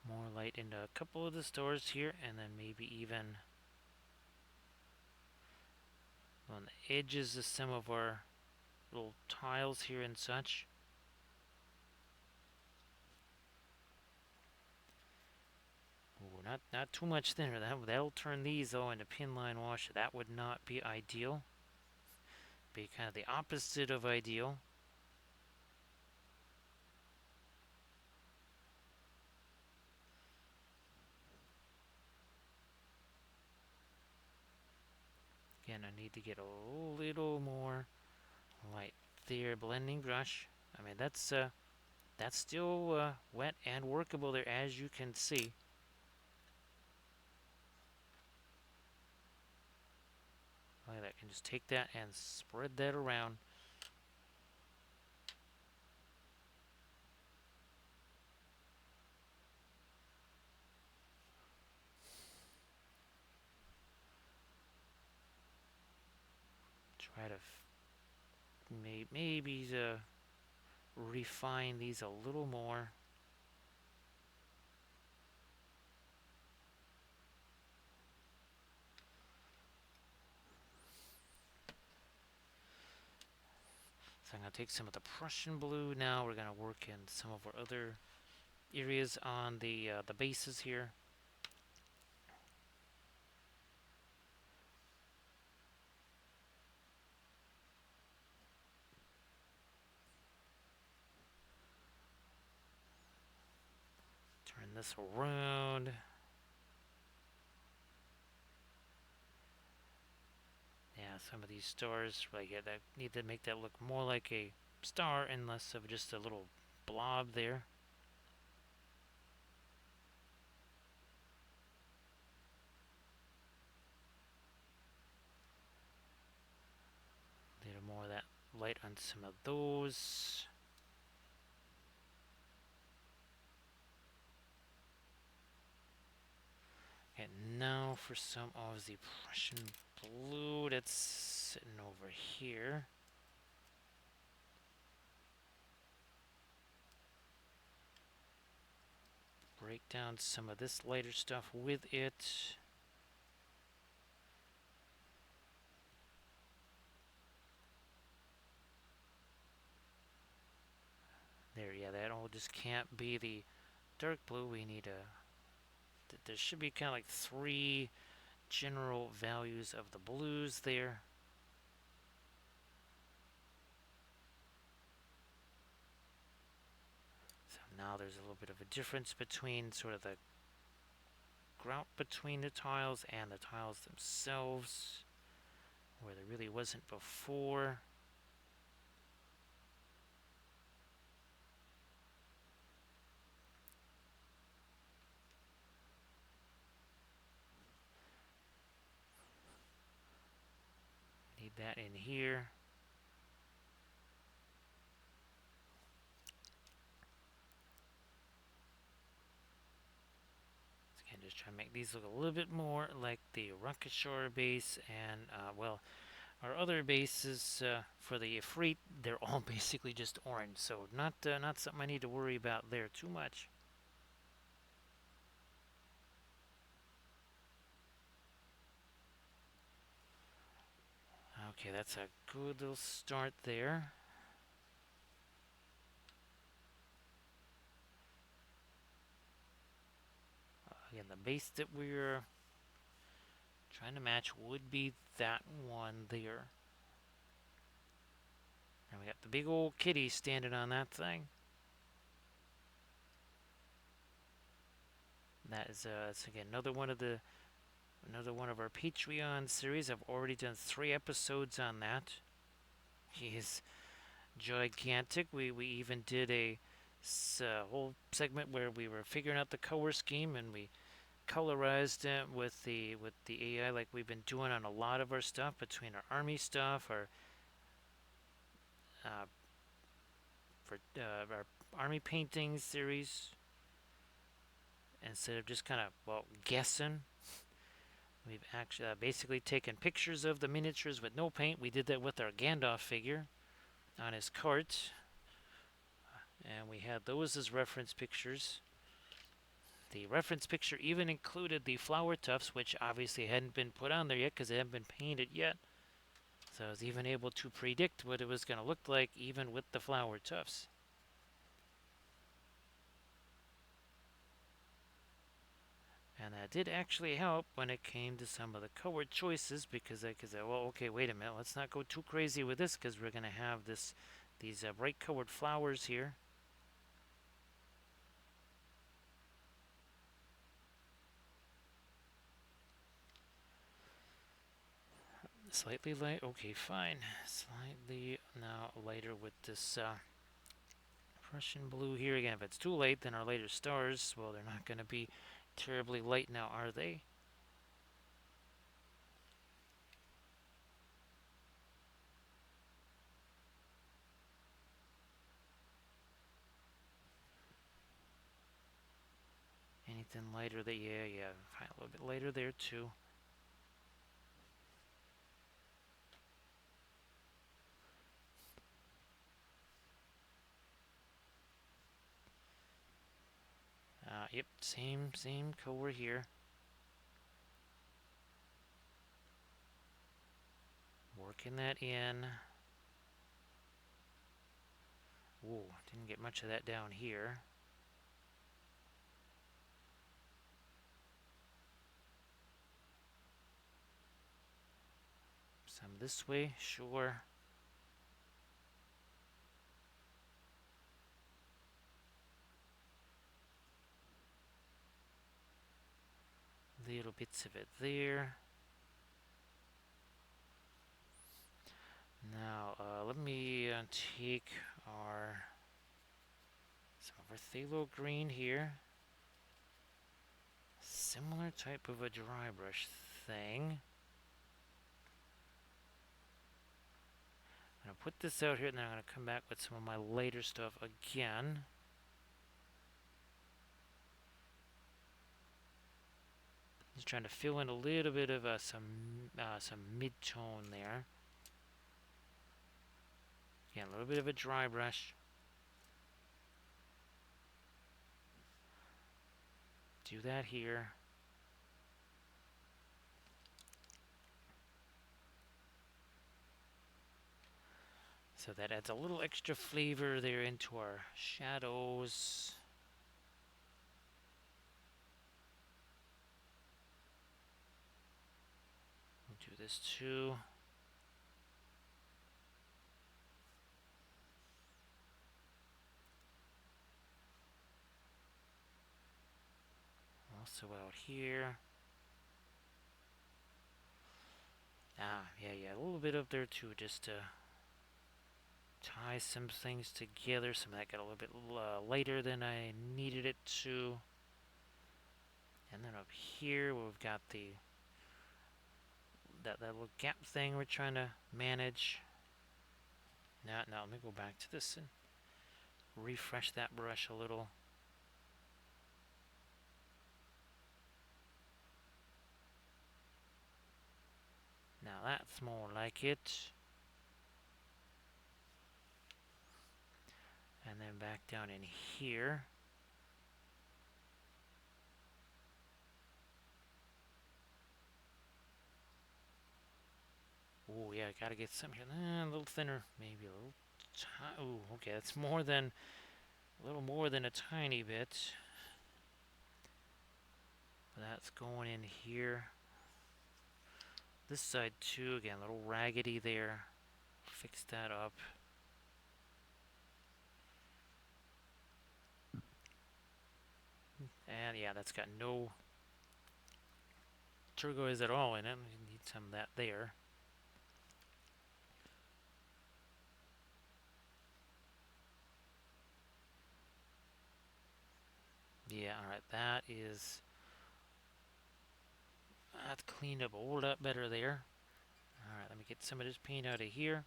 more light into a couple of the stores here, and then maybe even on the edges of some of our little tiles here and such. Ooh, not too much thinner. That'll turn these though into pin line wash. That would not be ideal. Be kind of the opposite of ideal. Again, I need to get a little more light there. Blending brush. I mean, that's still wet and workable there, as you can see. Like that, I can just take that and spread that around. Try to maybe refine these a little more. So I'm going to take some of the Prussian blue now. We're going to work in some of our other areas on the bases here. Turn this around. Yeah, some of these stars, like, yeah, that need to make that look more like a star and less of just a little blob there. A little more of that light on some of those. And now for some of the Prussian blue that's sitting over here. Break down some of this lighter stuff with it. There, yeah, that all just can't be the dark blue. We need there should be kind of like 3 general values of the blues there. So now there's a little bit of a difference between sort of the grout between the tiles and the tiles themselves, where there really wasn't before. Need that in here. Again, just try to make these look a little bit more like the Rakashore base, and well, our other bases for the Ifrit, they're all basically just orange, so not something I need to worry about there too much. Okay, that's a good little start there. Again, the base that we're trying to match would be that one there. And we got the big old kitty standing on that thing. That is it's again another one of our Patreon series. I've already done 3 episodes on that. He is gigantic. We even did a whole segment where we were figuring out the color scheme, and we colorized it with the AI, like we've been doing on a lot of our stuff, between our army stuff, uh, our army painting series, instead of just kind of, well, guessing. We've actually basically taken pictures of the miniatures with no paint. We did that with our Gandalf figure on his cart, and we had those as reference pictures. The reference picture even included the flower tufts, which obviously hadn't been put on there yet because they hadn't been painted yet. So I was even able to predict what it was going to look like even with the flower tufts. And that did actually help when it came to some of the color choices because I could say, well, okay, wait a minute, let's not go too crazy with this because we're going to have these bright colored flowers here. Slightly light, okay, fine. Slightly now lighter with this Prussian blue here. Again, if it's too late, then our later stars, well, they're not going to be terribly light now, are they? Anything lighter that, yeah, fine, a little bit lighter there too. Yep, same color here. Working that in. Ooh, didn't get much of that down here. Some this way, sure. Little bits of it there. Now, let me take some of our phthalo green here. Similar type of a dry brush thing. I'm going to put this out here, and then I'm going to come back with some of my later stuff again. Just trying to fill in a little bit of some mid-tone there. Again, a little bit of a dry brush. Do that here. So that adds a little extra flavor there into our shadows. We'll do this too. Also out here. Yeah, a little bit up there too, just to tie some things together. Some of that got a little bit lighter than I needed it to. And then up here we've got that little gap thing we're trying to manage. Now let me go back to this and refresh that brush a little. Now that's more like it. And then back down in here. Oh yeah, gotta get some here. A little thinner, maybe a little. Oh, okay, that's a little more than a tiny bit. But that's going in here. This side too, again, a little raggedy there. Fix that up. And yeah, that's got no turquoise at all in it. We need some of that there. Yeah, alright, that's cleaned up a whole lot better there. Alright, let me get some of this paint out of here.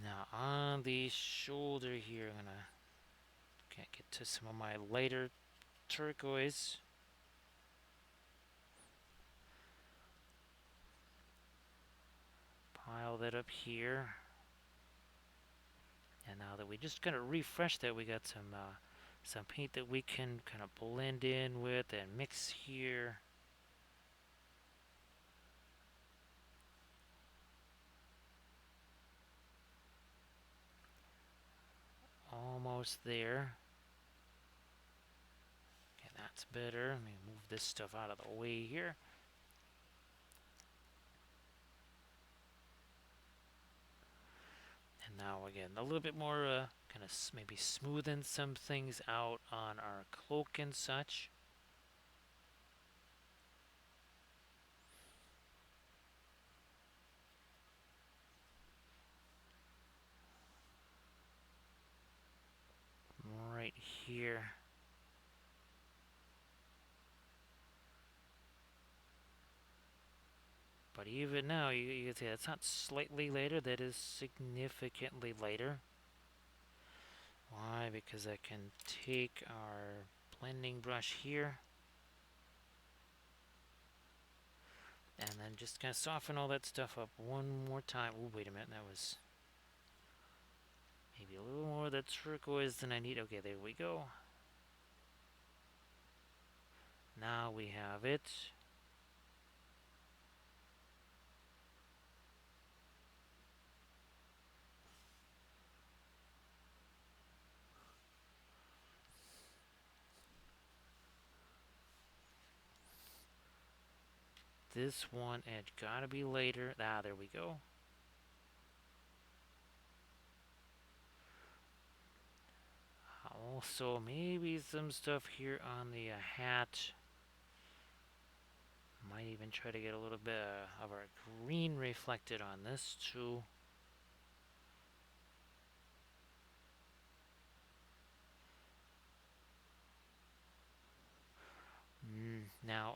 Now on the shoulder here, I'm gonna get to some of my lighter turquoise. Pile that up here. And now that we just kind of refresh that, we got some paint that we can kind of blend in with and mix here. Almost there. Okay, that's better. Let me move this stuff out of the way here. And now again, a little bit more kind of maybe smoothing some things out on our cloak and such. Right here. But even now, you can see that's not slightly later, that is significantly later. Why? Because I can take our blending brush here and then just kind of soften all that stuff up one more time. Oh, wait a minute, that was maybe a little more of the turquoise than I need. Okay, there we go. Now we have it. This one edge gotta be later. Ah, there we go. Also, maybe some stuff here on the hat. Might even try to get a little bit of our green reflected on this too. Now,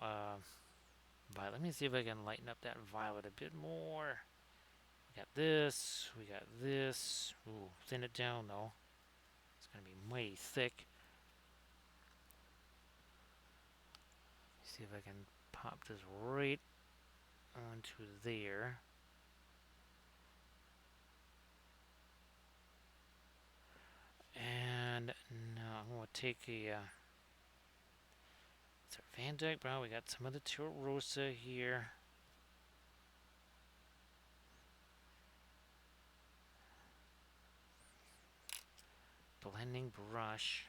violet. Let me see if I can lighten up that violet a bit more. We got this. We got this. Ooh, thin it down though. It's gonna be mighty thick. See if I can pop this right onto there. And now I'm gonna take a. It's our Van Dyke Brown. We got some of the Rosa here. Blending brush.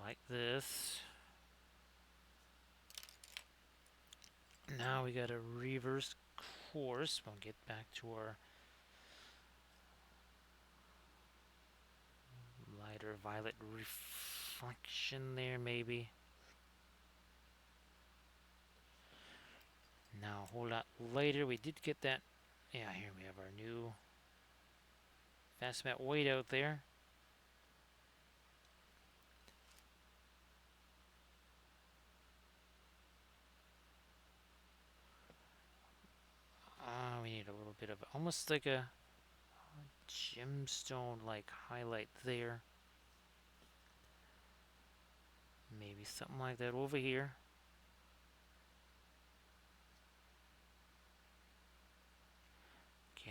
Like this. Now we got a reverse course. We'll get back to our lighter violet reflection there, maybe. Now, a whole lot later, we did get that. Yeah, here we have our new fast matte white out there. We need a little bit of almost like a gemstone like highlight there. Maybe something like that over here.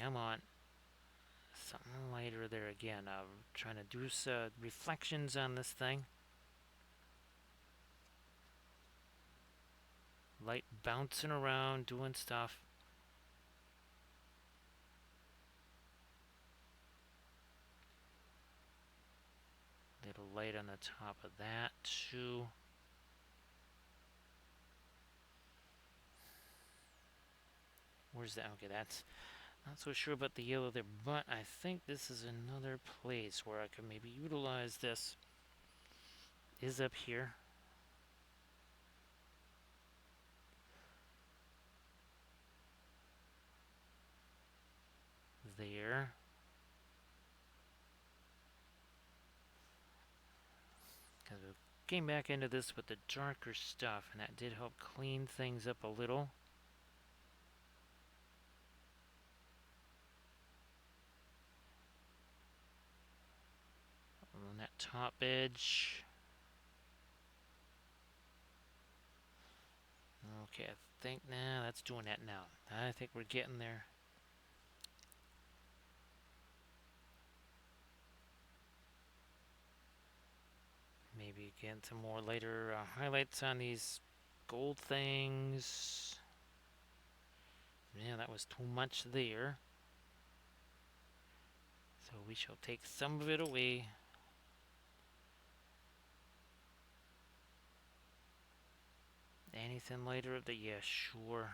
Come on. Something lighter there again. Trying to do some reflections on this thing. Light bouncing around, doing stuff. Little light on the top of that too. Where's that? Okay, that's not so sure about the yellow there, but I think this is another place where I could maybe utilize this. Is up here. There. Because we've came back into this with the darker stuff, and that did help clean things up a little. On that top edge. Okay, I think now that's doing that now. I think we're getting there. Maybe get some more later highlights on these gold things. Yeah, that was too much there. So we shall take some of it away. Anything later of the, yeah, sure.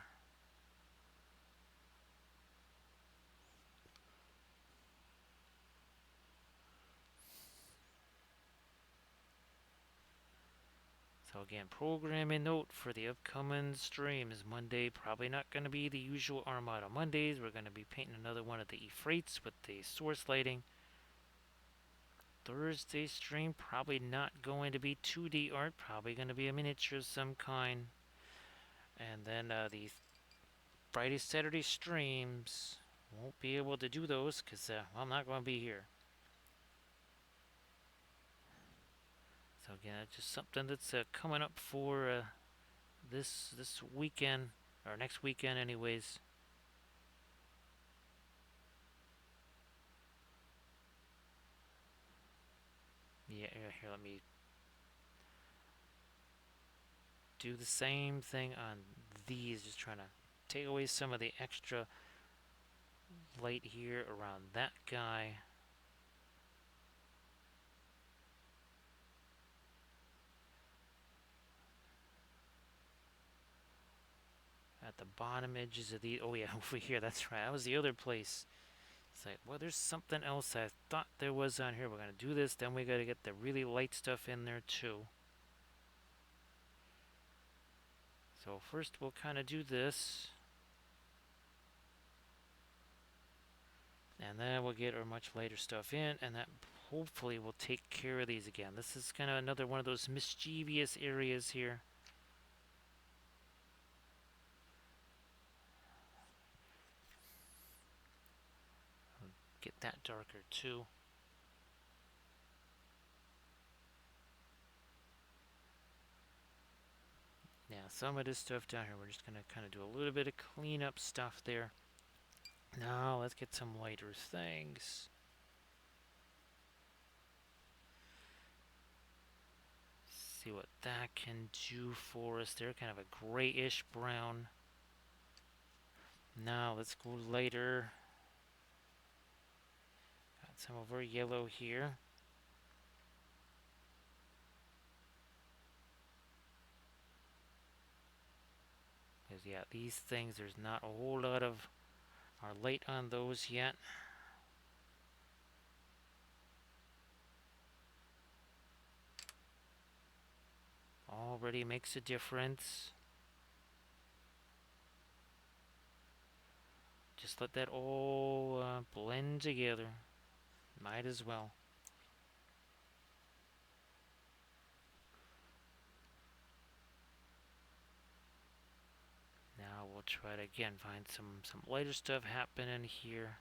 So again, programming note for the upcoming streams. Monday, probably not going to be the usual Armada Mondays. We're going to be painting another one of the Ifrits with the source lighting. Thursday stream, probably not going to be 2D art. Probably going to be a miniature of some kind. And then the Friday, Saturday streams, won't be able to do those because well, I'm not going to be here. So again, it's just something that's coming up for this weekend, or next weekend anyways. Yeah, here, let me do the same thing on these, just trying to take away some of the extra light here around that guy. At the bottom edges of the, oh yeah, over here, that's right, that was the other place. It's like, well, there's something else I thought there was on here. We're going to do this, then we got to get the really light stuff in there too. So first we'll kind of do this. And then we'll get our much lighter stuff in, and that hopefully will take care of these again. This is kind of another one of those mischievous areas here. Get that darker too. Now some of this stuff down here, we're just going to kind of do a little bit of cleanup stuff there. Now let's get some lighter things. See what that can do for us there. Kind of a grayish brown. Now let's go lighter. Got some of our yellow here. Because yeah, these things, there's not a whole lot of our light on those yet. Already makes a difference. Just let that all blend together. Might as well. Now we'll try to again find some lighter stuff happening here.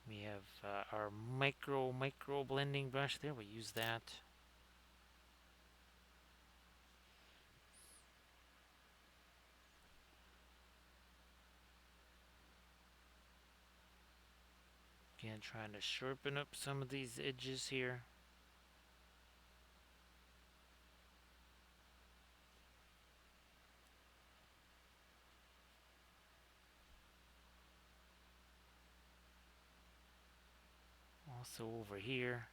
We have our micro blending brush there. We'll use that. Again, trying to sharpen up some of these edges here. Also over here.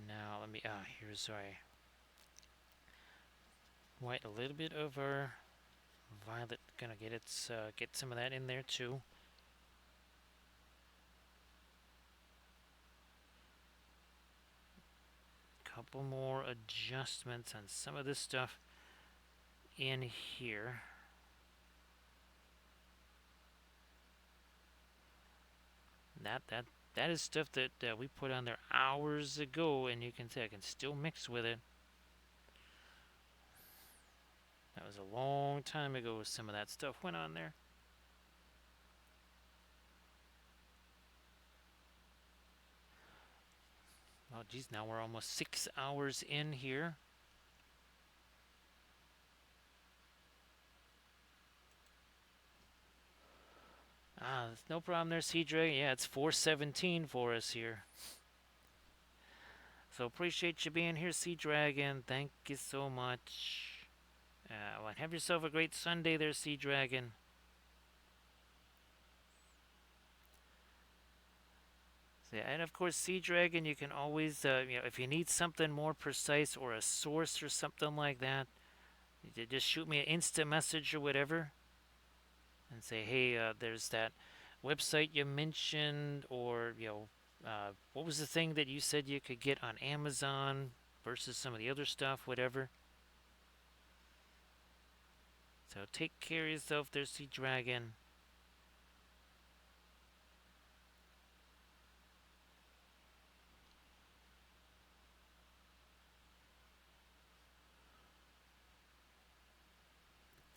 Now let me, here's, sorry. White, a little bit of our violet, gonna get its, get some of that in there too. Couple more adjustments on some of this stuff. in here. That is stuff that we put on there hours ago, and you can see I can still mix with it. That was a long time ago. Some of that stuff went on there. Oh, geez, now we're almost 6 hours in here. Ah, no problem there, CJ. Yeah, it's 4:17 for us here. So appreciate you being here, Sea Dragon. Thank you so much. Well, have yourself a great Sunday there, Sea Dragon. So, and of course, Sea Dragon, you can always, if you need something more precise or a source or something like that, you just shoot me an Insta message or whatever, and say, hey, there's that website you mentioned, or what was the thing that you said you could get on Amazon versus some of the other stuff, whatever. So take care of yourself there, Sea Dragon.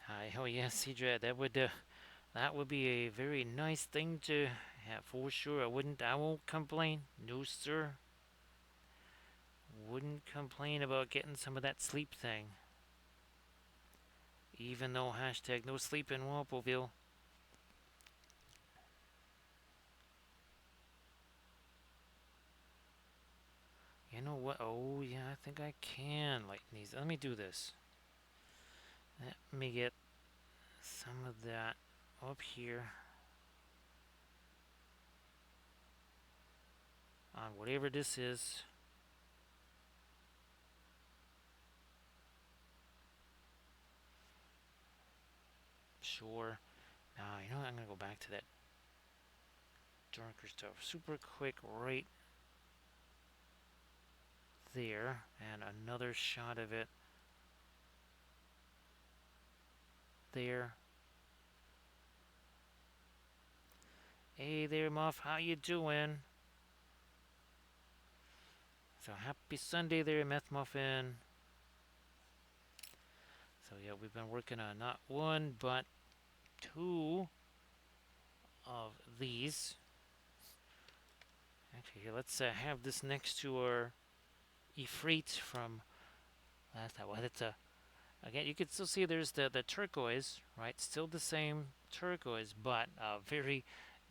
Hi, oh yeah, Sea Dragon, that would be a very nice thing to have for sure. I won't complain. No, sir. Wouldn't complain about getting some of that sleep thing. Even though hashtag no sleep in Walpoville. You know what? Oh, yeah, I think I can lighten these. Let me do this. Let me get some of that up here on whatever this is. Sure. Now, you know what? I'm going to go back to that darker stuff super quick right there. And another shot of it there. Hey there, Muff. How you doing? So happy Sunday there, Meth Muffin. So yeah, we've been working on not one, but two of these. Actually, here, let's have this next to our Ifrit from last time. Well, it's again, you can still see there's the turquoise, right? Still the same turquoise, but very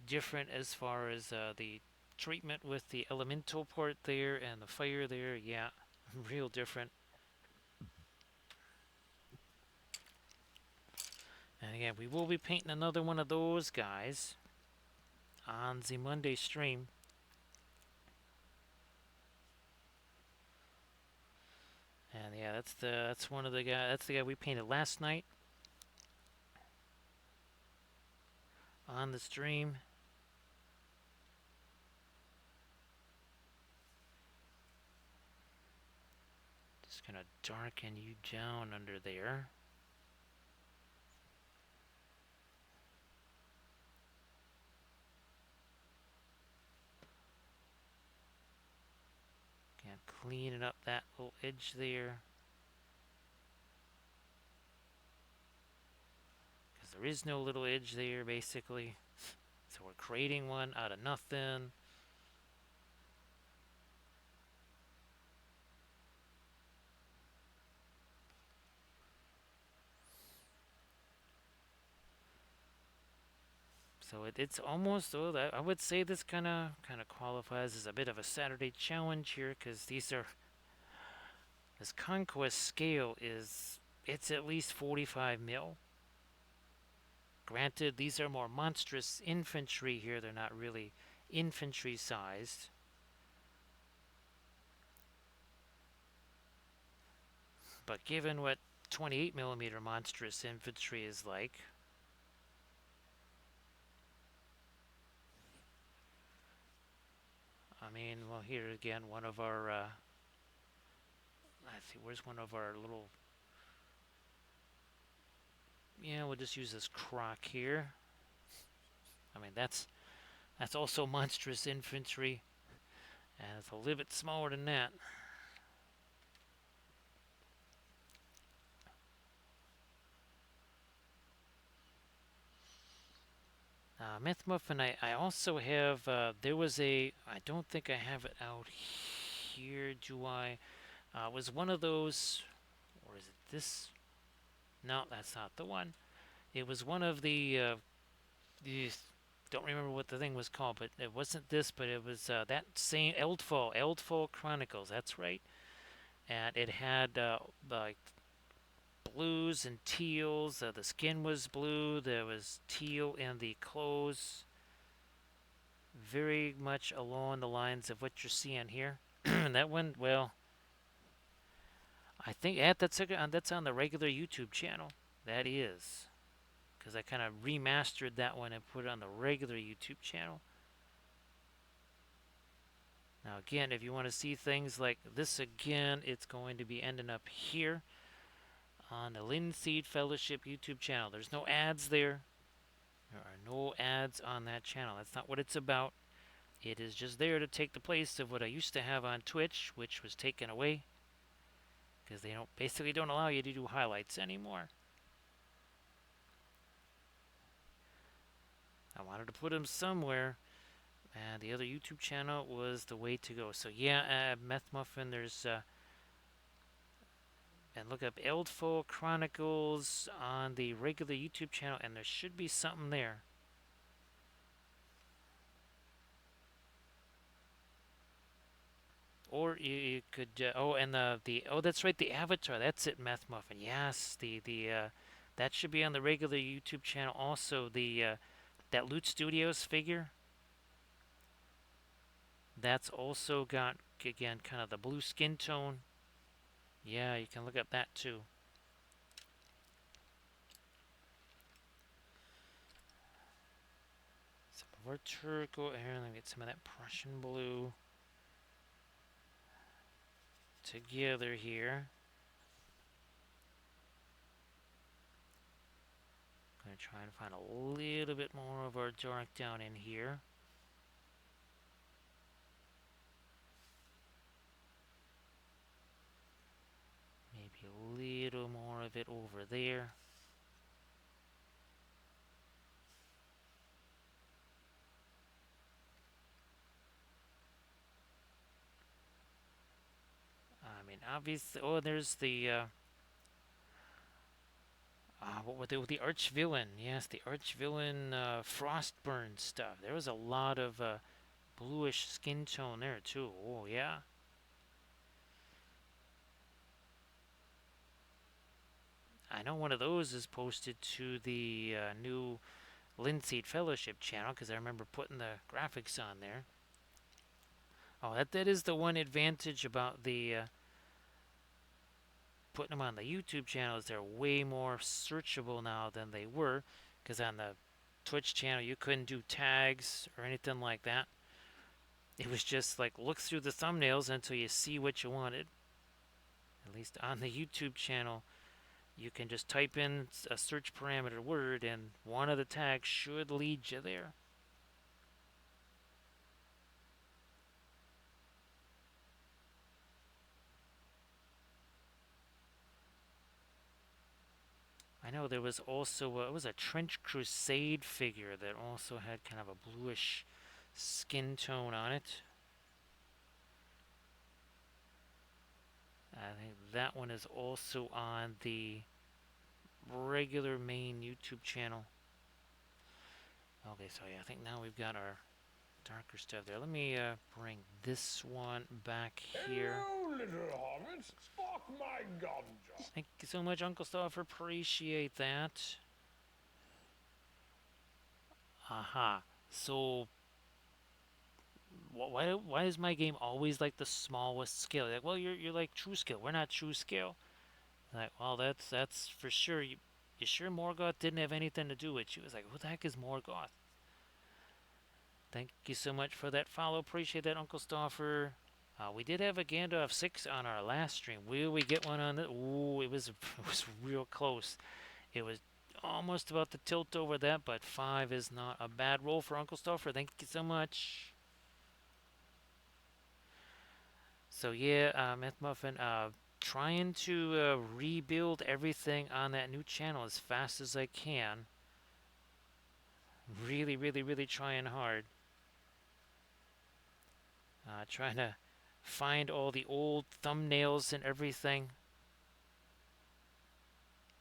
different as far as the treatment with the elemental part there and the fire there. Yeah, real different. And again, we will be painting another one of those guys on the Monday stream. And yeah, that's one of the guy. That's the guy we painted last night on the stream. Just gonna darken you down under there. Again, cleaning up that little edge there. Because there is no little edge there, basically. So we're creating one out of nothing. So it's almost, oh, I would say this kind of qualifies as a bit of a Saturday challenge here, because this conquest scale it's at least 45 mil. Granted, these are more monstrous infantry here. They're not really infantry sized. But given what 28 millimeter monstrous infantry is like, I mean, well, here again, one of our, let's see, where's one of our little Yeah, we'll just use this croc here. I mean, that's also monstrous infantry, and it's a little bit smaller than that. Myth Muffin, I also have, there was I don't think I have it out here, do I? It was one of those, or is it this? No, that's not the one. It was one of these, don't remember what the thing was called, but it wasn't this, but it was that same Eldfall Chronicles, that's right. And it had like blues and teals. The skin was blue, there was teal in the clothes, very much along the lines of what you're seeing here. That one, well, I think that's on the regular YouTube channel. That is, because I kind of remastered that one and put it on the regular YouTube channel. Now, again, if you want to see things like this again, it's going to be ending up here on the Linseed Fellowship YouTube channel. There's no ads there. There are no ads on that channel. That's not what it's about. It is just there to take the place of what I used to have on Twitch, which was taken away because they basically don't allow you to do highlights anymore. I wanted to put them somewhere, and the other YouTube channel was the way to go. So yeah, Meth Muffin, there's and look up Eldfall Chronicles on the regular YouTube channel, and there should be something there. Or you could oh, and the oh, that's right, the avatar. That's it, Meth Muffin. Yes, the that should be on the regular YouTube channel. Also, the that Loot Studios figure. That's also got again kind of the blue skin tone. Yeah, you can look up that too. Some of our turquoise here. Let me get some of that Prussian blue together here. Gonna try and find a little bit more of our dark down in here. Maybe a little more of it over there. I mean, obviously, oh, there's the what were they with the arch villain? Yes, the arch villain Frostburn stuff. There was a lot of bluish skin tone there too. Oh yeah. I know one of those is posted to the new Linseed Fellowship channel because I remember putting the graphics on there. Oh, that is the one advantage about the putting them on the YouTube channel is they're way more searchable now than they were, because on the Twitch channel you couldn't do tags or anything like that. It was just like look through the thumbnails until you see what you wanted. At least on the YouTube channel, you can just type in a search parameter word and one of the tags should lead you there. I know there was also it was a Trench Crusade figure that also had kind of a bluish skin tone on it. I think that one is also on the regular main YouTube channel. Okay, so yeah, I think now we've got our darker stuff there. Let me bring this one back here. Hello, little hobbits. Spark my ganja. Thank you so much, Uncle Stoffer. Appreciate that. Aha. So, why is my game always like the smallest scale? Like, well, you're like true scale. We're not true scale. Like, well, that's for sure. You sure Morgoth didn't have anything to do with you? It's like, who the heck is Morgoth? Thank you so much for that follow. Appreciate that, Uncle Stoffer. We did have a Gandalf 6 on our last stream. Will we get one on this? Ooh, it was it was real close. It was almost about to tilt over that, but 5 is not a bad roll for Uncle Stoffer. Thank you so much. So yeah, Myth Muffin, trying to rebuild everything on that new channel as fast as I can. Really, really, really trying hard. Trying to find all the old thumbnails and everything.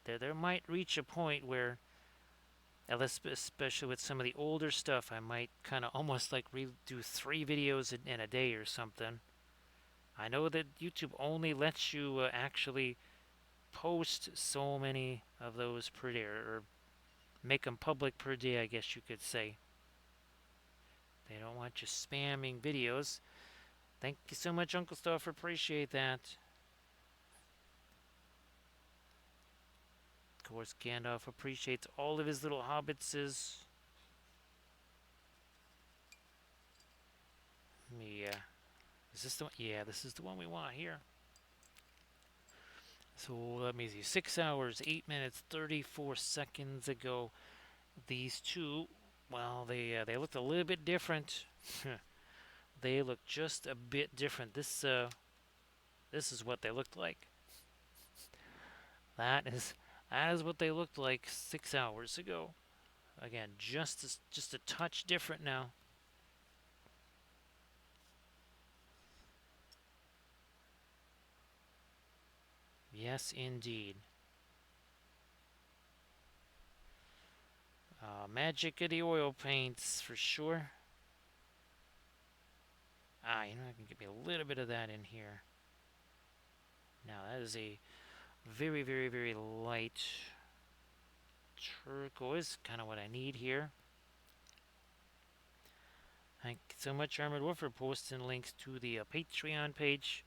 There might reach a point where, especially with some of the older stuff, I might kind of almost like do 3 videos in a day or something. I know that YouTube only lets you actually post so many of those per day, or make them public per day, I guess you could say. They don't want you spamming videos. Thank you so much, Uncle Stoffer. Appreciate that. Of course, Gandalf appreciates all of his little hobbitses. Yeah. Is this the one? Yeah, this is the one we want here. So let me see. 6 hours, 8 minutes, 34 seconds ago. These two, well, they looked a little bit different. They look just a bit different. This is what they looked like. That is what they looked like 6 hours ago. Again, just a touch different now. Yes, indeed. Magic of the oil paints for sure. You know, I can give me a little bit of that in here. Now that is a very, very, very light turquoise, kind of what I need here. Thank you so much, Armored Wolf, for posting links to the Patreon page.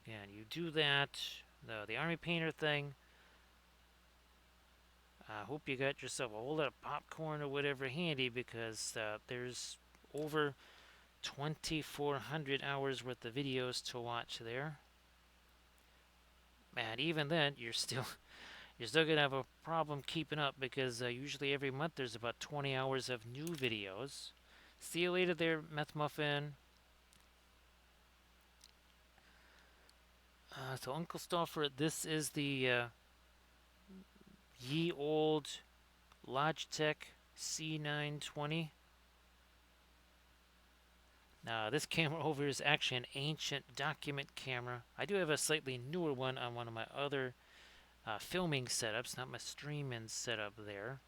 And you do that, the Army Painter thing. I hope you got yourself a whole lot of popcorn or whatever handy, because there's over 2,400 hours worth of videos to watch there. And even then, you're still gonna have a problem keeping up, because usually every month there's about 20 hours of new videos. See you later there, Meth Muffin. So Uncle Stoffer, this is the ye old Logitech C920. Now this camera over is actually an ancient document camera. I do have a slightly newer one on one of my other filming setups, not my streaming setup there.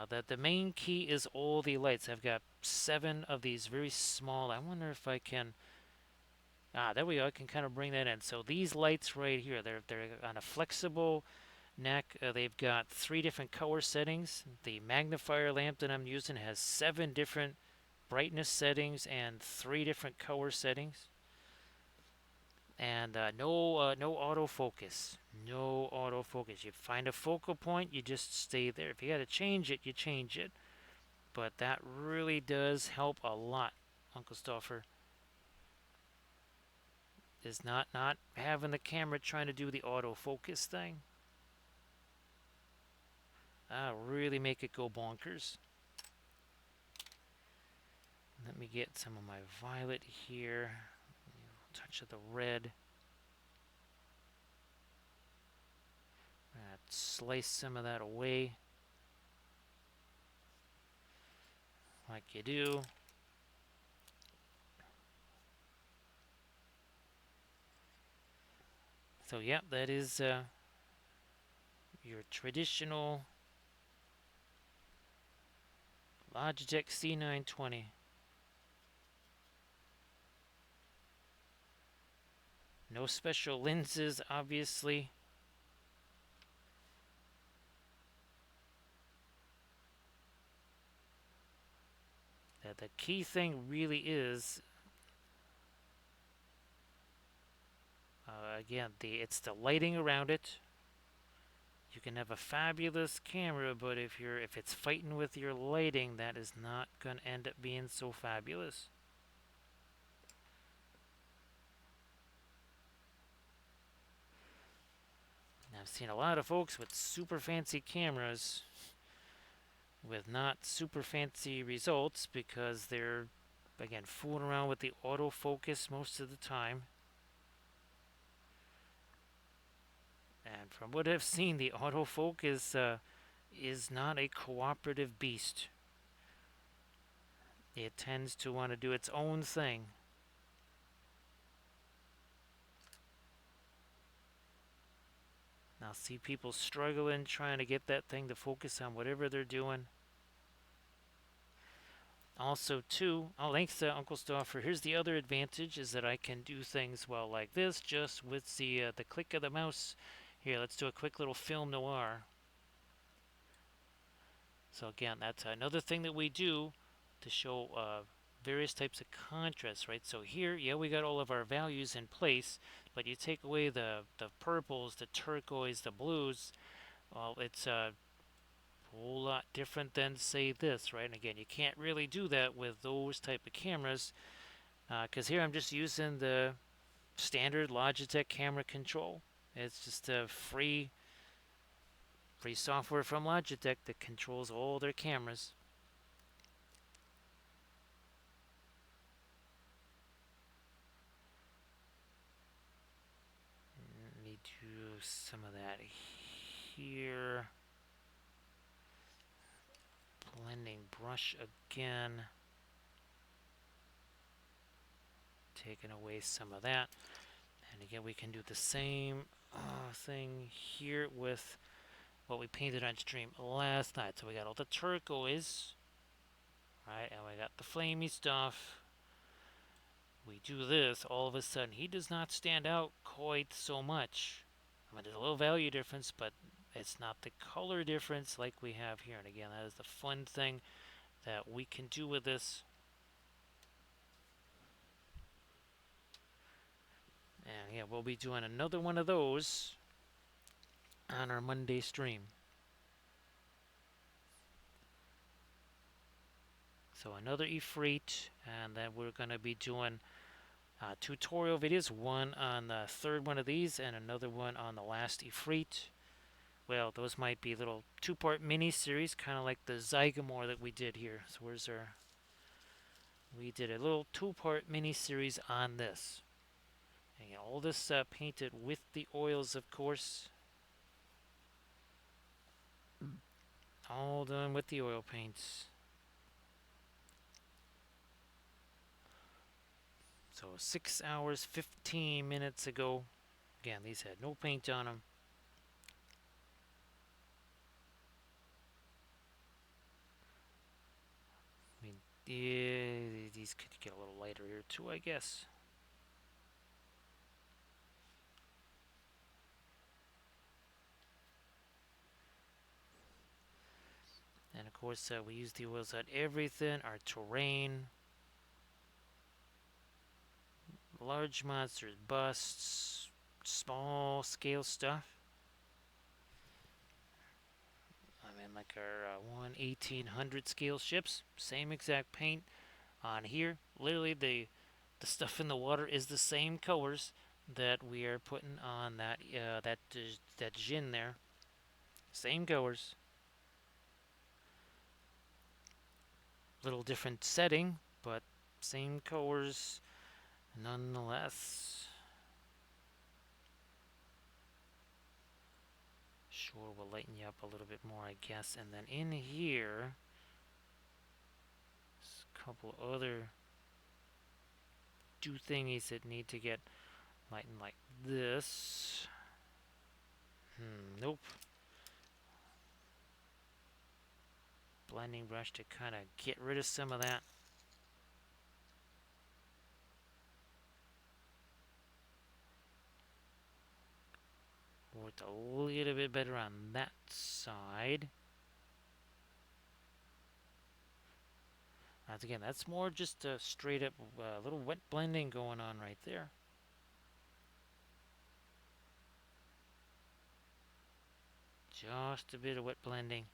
The main key is all the lights. I've got 7 of these very small. I wonder if I can. There we go. I can kind of bring that in. So these lights right here, they're on a flexible neck. They've got 3 different color settings. The magnifier lamp that I'm using has 7 different brightness settings and 3 different color settings. And no autofocus. No autofocus. You find a focal point, you just stay there. If you got to change it, you change it. But that really does help a lot, Uncle Stoffer. Is not having the camera trying to do the autofocus thing. Really make it go bonkers. Let me get some of my violet here. Touch of the red. Slice some of that away, like you do. So yeah, that is your traditional Logitech C920. No special lenses, obviously. The key thing really is, again, it's the lighting around it. You can have a fabulous camera, but if it's fighting with your lighting, that is not going to end up being so fabulous. I've seen a lot of folks with super fancy cameras with not super fancy results because they're, again, fooling around with the autofocus most of the time. And from what I've seen, the autofocus is not a cooperative beast. It tends to want to do its own thing. I'll see people struggling trying to get that thing to focus on whatever they're doing. Also, too, thanks to Uncle Stoffer. Here's the other advantage: is that I can do things well like this just with the click of the mouse. Here, let's do a quick little film noir. So again, that's another thing that we do to show various types of contrast, right? So here, yeah, we got all of our values in place, but you take away the purples, the turquoise, the blues. Well, it's a whole lot different than say this, right? And again, you can't really do that with those type of cameras because here I'm just using the standard Logitech camera control. It's just a free software from Logitech that controls all their cameras. Let me do some of that here. Blending brush again. Taking away some of that. And again, we can do the same thing here with what we painted on stream last night. So we got all the turquoise, right? And we got the flamey stuff. We do this, all of a sudden, he does not stand out quite so much. I mean, there's a little value difference, but it's not the color difference like we have here. And again, that is the fun thing that we can do with this. And yeah, we'll be doing another one of those on our Monday stream. So another Ifrit, and then we're going to be doing tutorial videos, one on the third one of these and another one on the last Ifrit. Well, those might be little two-part mini-series, kind of like the Zygamore that we did here. So where's our... We did a little two-part mini-series on this. And all this painted with the oils, of course. All done with the oil paints. So 6 hours, 15 minutes ago. Again, these had no paint on them. I mean, yeah, these could get a little lighter here too, I guess. And of course, we use the oils on everything, our terrain, large monsters, busts, small scale stuff. I mean, like our 1/1800 scale ships, same exact paint on here. Literally, the stuff in the water is the same colors that we are putting on that Djinn there. Same colors. Little different setting, but same colors nonetheless. Sure, we'll lighten you up a little bit more, I guess. And then in here, a couple other do thingies that need to get lightened like this. Nope. Blending brush to kind of get rid of some of that. Worked a little bit better on that side. Again, that's more just a straight up little wet blending going on right there. Just a bit of wet blending.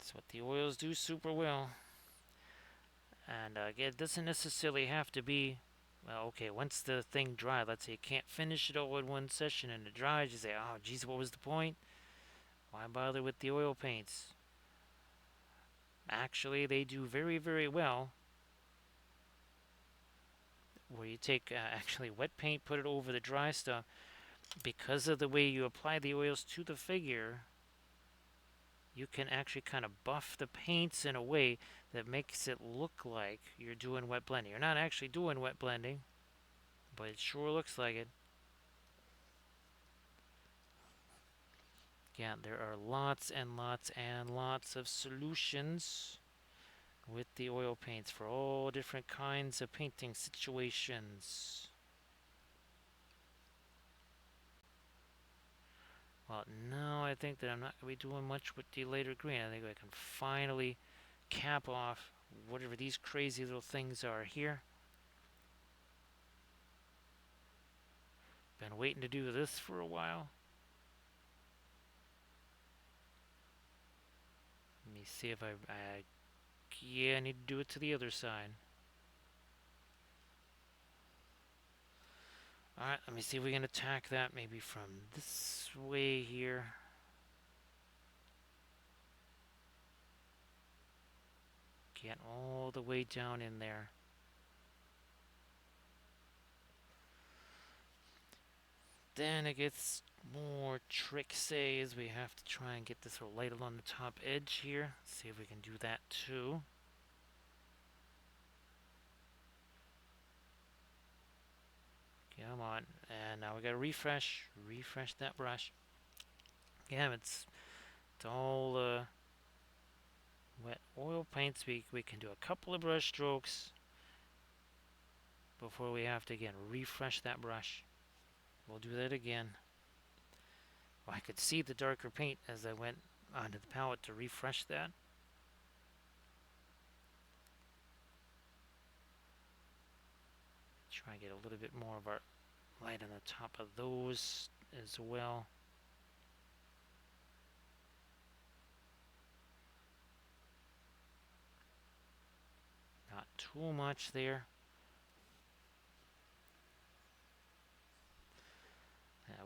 That's what the oils do super well. And it doesn't necessarily have to be, well, okay, once the thing dries, let's say you can't finish it all in one session and it dries, you say, oh, geez, what was the point? Why bother with the oil paints? Actually, they do very, very well where you take actually wet paint, put it over the dry stuff. Because of the way you apply the oils to the figure, you can actually kind of buff the paints in a way that makes it look like you're doing wet blending. You're not actually doing wet blending, but it sure looks like it. Yeah, there are lots and lots and lots of solutions with the oil paints for all different kinds of painting situations. Well, now I think that I'm not going to be doing much with the later green. I think I can finally cap off whatever these crazy little things are here. Been waiting to do this for a while. Let me see if yeah, I need to do it to the other side. Alright, let me see if we can attack that maybe from this way here. Get all the way down in there. Then it gets more tricksy as we have to try and get this light along the top edge here. See if we can do that too. Come on. And now we gotta refresh that brush. Yeah, it's all wet oil paints. We can do a couple of brush strokes before we have to again refresh that brush. We'll do that again. Well, I could see the darker paint as I went onto the palette to refresh that. Try and get a little bit more of our light on the top of those as well. Not too much there.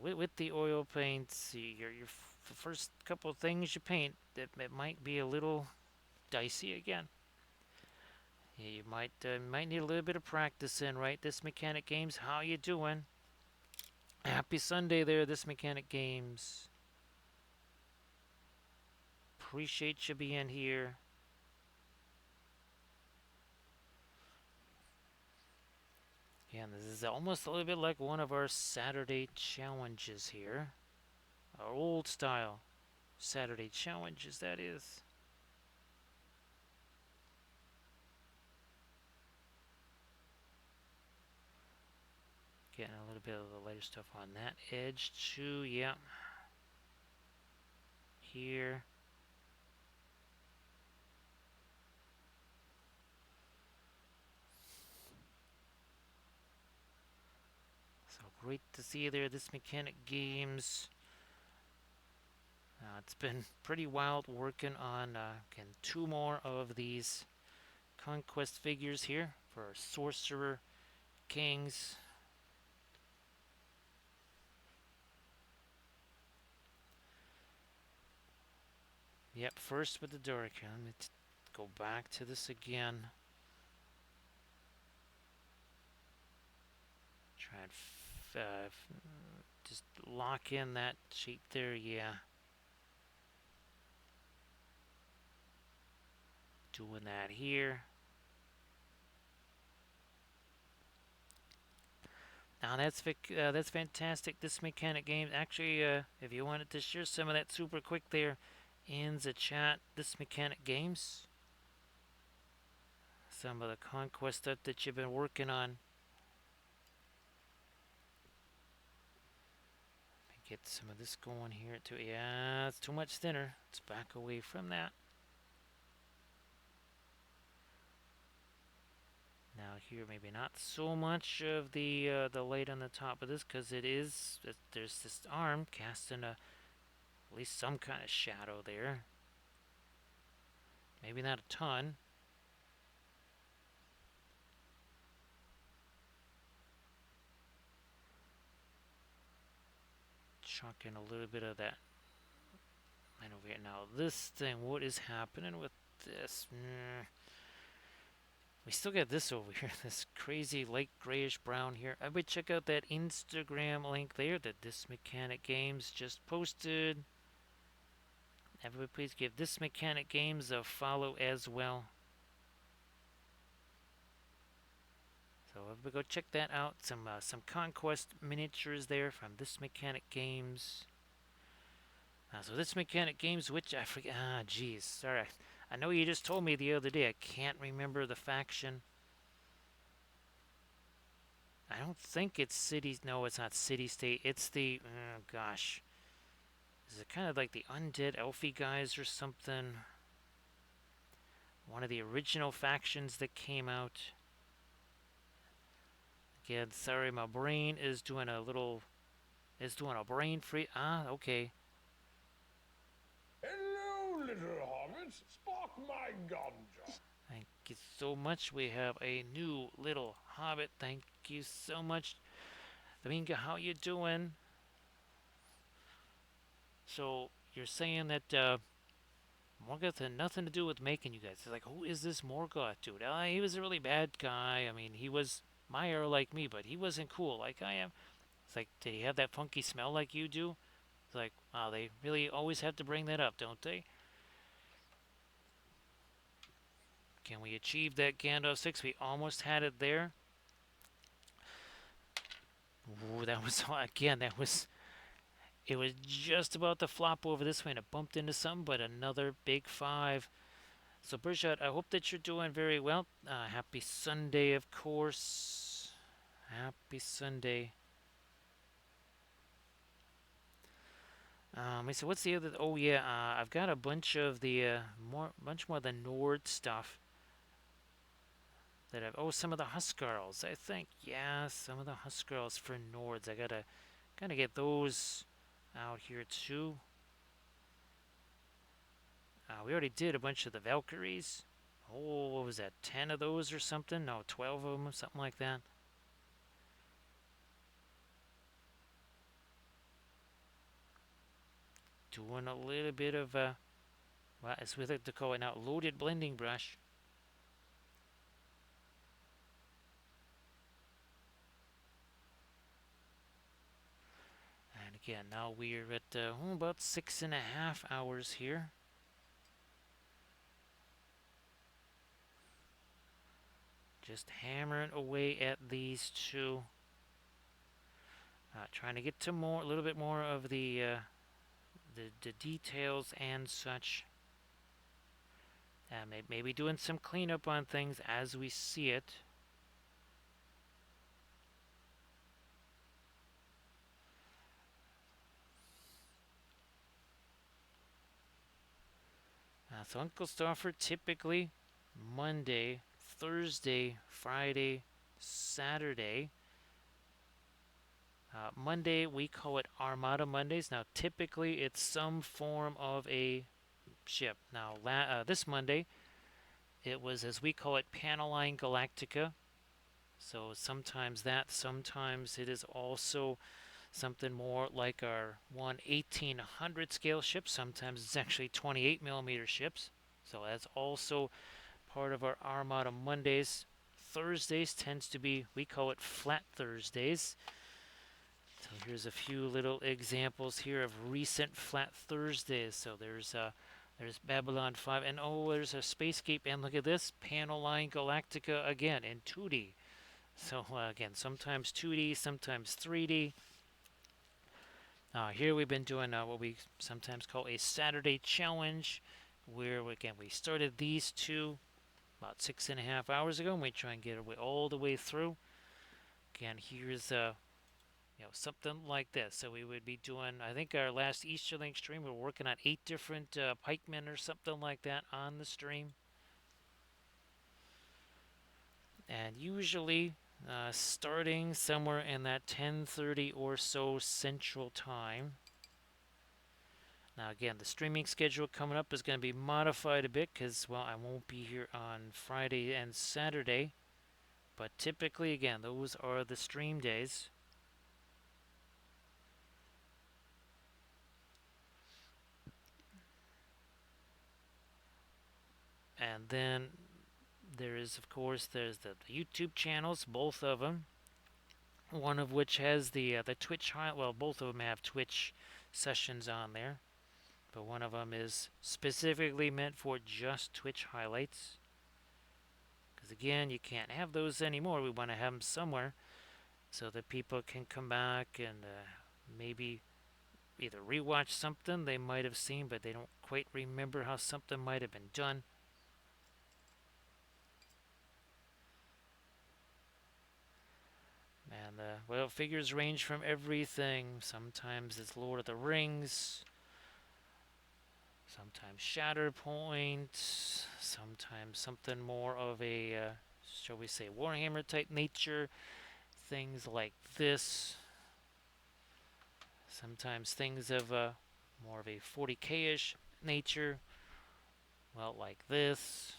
With the oil paints, the first couple of things you paint, it might be a little dicey again. You might need a little bit of practice in, right? This Mechanic Games, how you doing? Happy Sunday there, This Mechanic Games. Appreciate you being here. Yeah, and this is almost a little bit like one of our Saturday challenges here. Our old style Saturday challenges, that is. Getting a little bit of the lighter stuff on that edge too, yeah. Here. So great to see you there, This Mechanic Games. It's been pretty wild working on again 2 more of these conquest figures here for our Sorcerer Kings. Yep, first with the dark. Let me go back to this again. Try and just lock in that shape there, yeah. Doing that here. Now that's fantastic. This Mechanic Game. Actually, if you wanted to share some of that super quick there in the chat, This Mechanic Games. Some of the conquest stuff that you've been working on. Get some of this going here too. Yeah, it's too much thinner. Let's back away from that. Now here, maybe not so much of the light on the top of this, because there's this arm casting at least some kind of shadow there. Maybe not a ton. chalk in a little bit of that line over here. Now this thing, what is happening with this? We still got this over here, this crazy light grayish brown here. I would check out that Instagram link there that This Mechanic Games just posted. Everybody please give This Mechanic Games a follow as well. So everybody go check that out. Some Conquest miniatures there from This Mechanic Games. So This Mechanic Games, which I forget. Geez, sorry. I know you just told me the other day. I can't remember the faction. I don't think it's cities. No, it's not city state. It's the gosh. Is it kind of like the undead elfie guys or something? One of the original factions that came out. Again, sorry, my brain is doing a brain freeze. Okay. Hello, little hobbits. Spark my gun, John. Thank you so much. We have a new little hobbit. Thank you so much. Dominga, how you doing? So, you're saying that Morgoth had nothing to do with making you guys. It's like, who is this Morgoth dude? He was a really bad guy. I mean, he was my era like me, but he wasn't cool like I am. It's like, did he have that funky smell like you do? It's like, wow, they really always have to bring that up, don't they? Can we achieve that Gandalf 6? We almost had it there. Ooh, that was, again, it was just about to flop over this way and it bumped into something, but another big 5. So, Bershot, I hope that you're doing very well. Happy Sunday, of course. Happy Sunday. So what's the other? Oh yeah, I've got a bunch of the bunch more of the Nord stuff that I've. Oh, some of the Huskarls, I think. Yeah, some of the Huskarls for Nords. I gotta get those out here too. We already did a bunch of the Valkyries. Oh, what was that? 10 of those or something? No, 12 of them, something like that. Doing a little bit of well, as we like to call it now, loaded blending brush. And again, now we're at about 6.5 hours here. Just hammering away at these two. Trying to get to a little bit more of the details and such. Maybe doing some cleanup on things as we see it. So Uncle Stauffer typically Monday, Thursday, Friday, Saturday. Monday we call it Armada Mondays. Now typically it's some form of a ship. Now this Monday it was, as we call it, Paneline Galactica. So sometimes it is also something more like our 1/1800 scale ship. Sometimes it's actually 28mm ships. So that's also part of our Armada Mondays. Thursdays tends to be, we call it Flat Thursdays. So here's a few little examples here of recent Flat Thursdays. So there's Babylon 5, and oh, there's a Spacescape, and look at this, Paneline Galactica again in 2D. So again, sometimes 2D, sometimes 3D. Here we've been doing what we sometimes call a Saturday challenge, where again we started these two about 6.5 hours ago, and we try and get our way all the way through. Again, here's something like this. So we would be doing, I think our last Easterling stream, we were working on 8 different pikemen or something like that on the stream. And usually starting somewhere in that 10:30 or so Central Time. Now again, the streaming schedule coming up is going to be modified a bit because, well, I won't be here on Friday and Saturday. But typically, again, those are the stream days. And then there is, of course, there's the YouTube channels, both of them. One of which has the Twitch well, both of them have Twitch sessions on there, but one of them is specifically meant for just Twitch highlights. Because again, you can't have those anymore. We want to have them somewhere so that people can come back and maybe either rewatch something they might have seen, but they don't quite remember how something might have been done. And well, figures range from everything. Sometimes it's Lord of the Rings, sometimes Shatterpoint, sometimes something more of a, shall we say, Warhammer type nature. Things like this. Sometimes things of more of a 40k-ish nature. Well, like this.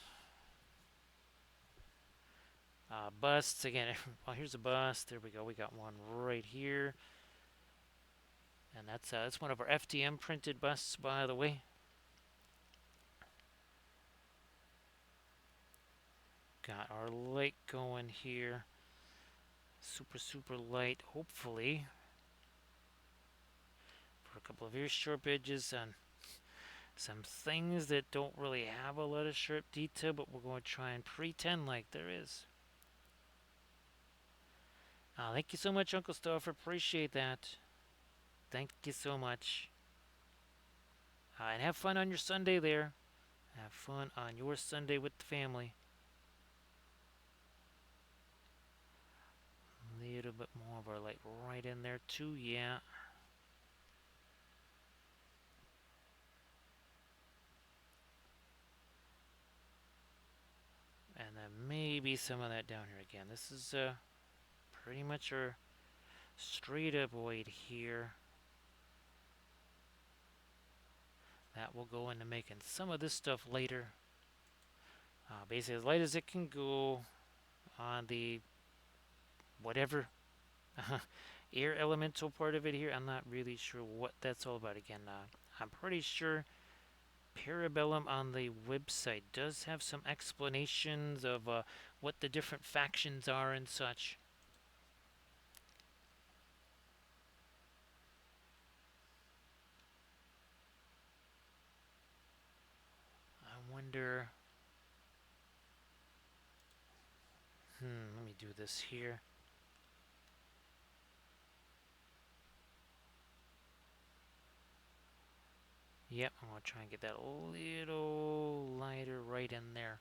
Busts again. Well, here's a bust. There we go. We got one right here, and that's one of our FDM printed busts, by the way. Got our light going here. Super light, hopefully. For a couple of very sharp edges and some things that don't really have a lot of sharp detail, but we're going to try and pretend like there is. Thank you so much, Uncle Stoffer. Appreciate that. Thank you so much. And have fun on your Sunday there. Have fun on your Sunday with the family. A little bit more of our light right in there too, yeah. And then maybe some of that down here again. This is pretty much our straight up white here. That will go into making some of this stuff later. Basically as light as it can go on the whatever air elemental part of it here. I'm not really sure what that's all about. Again, I'm pretty sure Parabellum on the website does have some explanations of what the different factions are and such. I wonder. Let me do this here. Yep, I'm going to try and get that a little lighter right in there.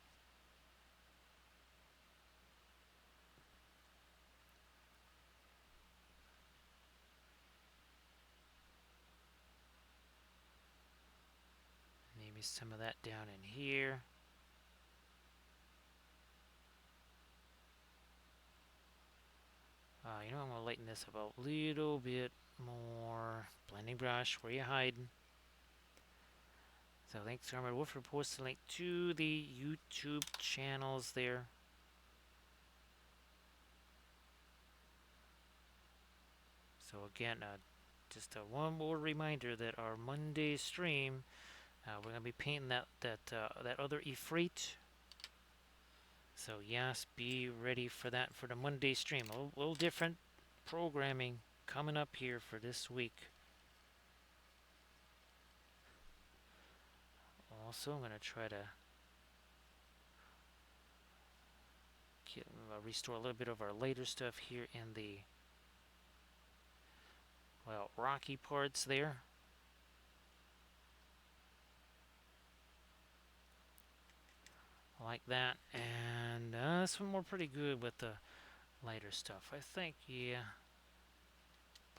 Maybe some of that down in here. You know, I'm going to lighten this up a little bit more. Blending brush, where you hiding? So thanks to Armored Wolf for posting a link to the YouTube channels there. So again, just one more reminder that our Monday stream, we're gonna be painting that other Ifrit. So yes, be ready for that for the Monday stream. A little different programming coming up here for this week. Also, I'm gonna try to restore a little bit of our later stuff here in the, well, rocky parts there. Like that, and this one we're pretty good with the lighter stuff, I think. Yeah,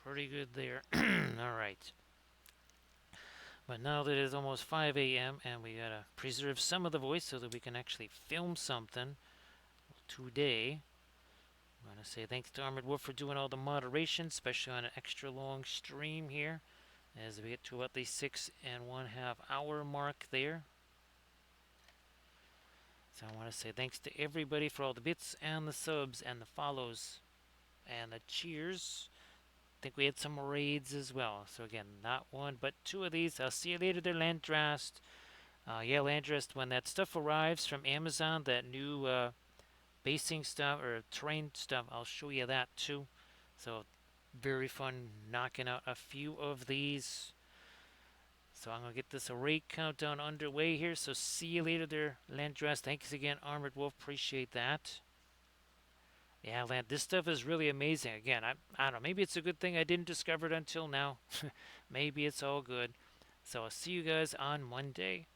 pretty good there. All right, but now that it's almost 5 a.m. and we gotta preserve some of the voice so that we can actually film something today, I'm gonna say thanks to Armored Wolf for doing all the moderation, especially on an extra long stream here as we get to about the 6.5 hour mark there. So I want to say thanks to everybody for all the bits and the subs and the follows and the cheers. I think we had some raids as well. So again, not one but two of these. I'll see you later there, Landrast. Yeah, Landrest, when that stuff arrives from Amazon, that new basing stuff or terrain stuff, I'll show you that too. So very fun knocking out a few of these. So I'm gonna get this array countdown underway here. So see you later there, Landrest. Thanks again, Armored Wolf. Appreciate that. Yeah, Land, this stuff is really amazing. Again, I don't know. Maybe it's a good thing I didn't discover it until now. Maybe it's all good. So I'll see you guys on Monday.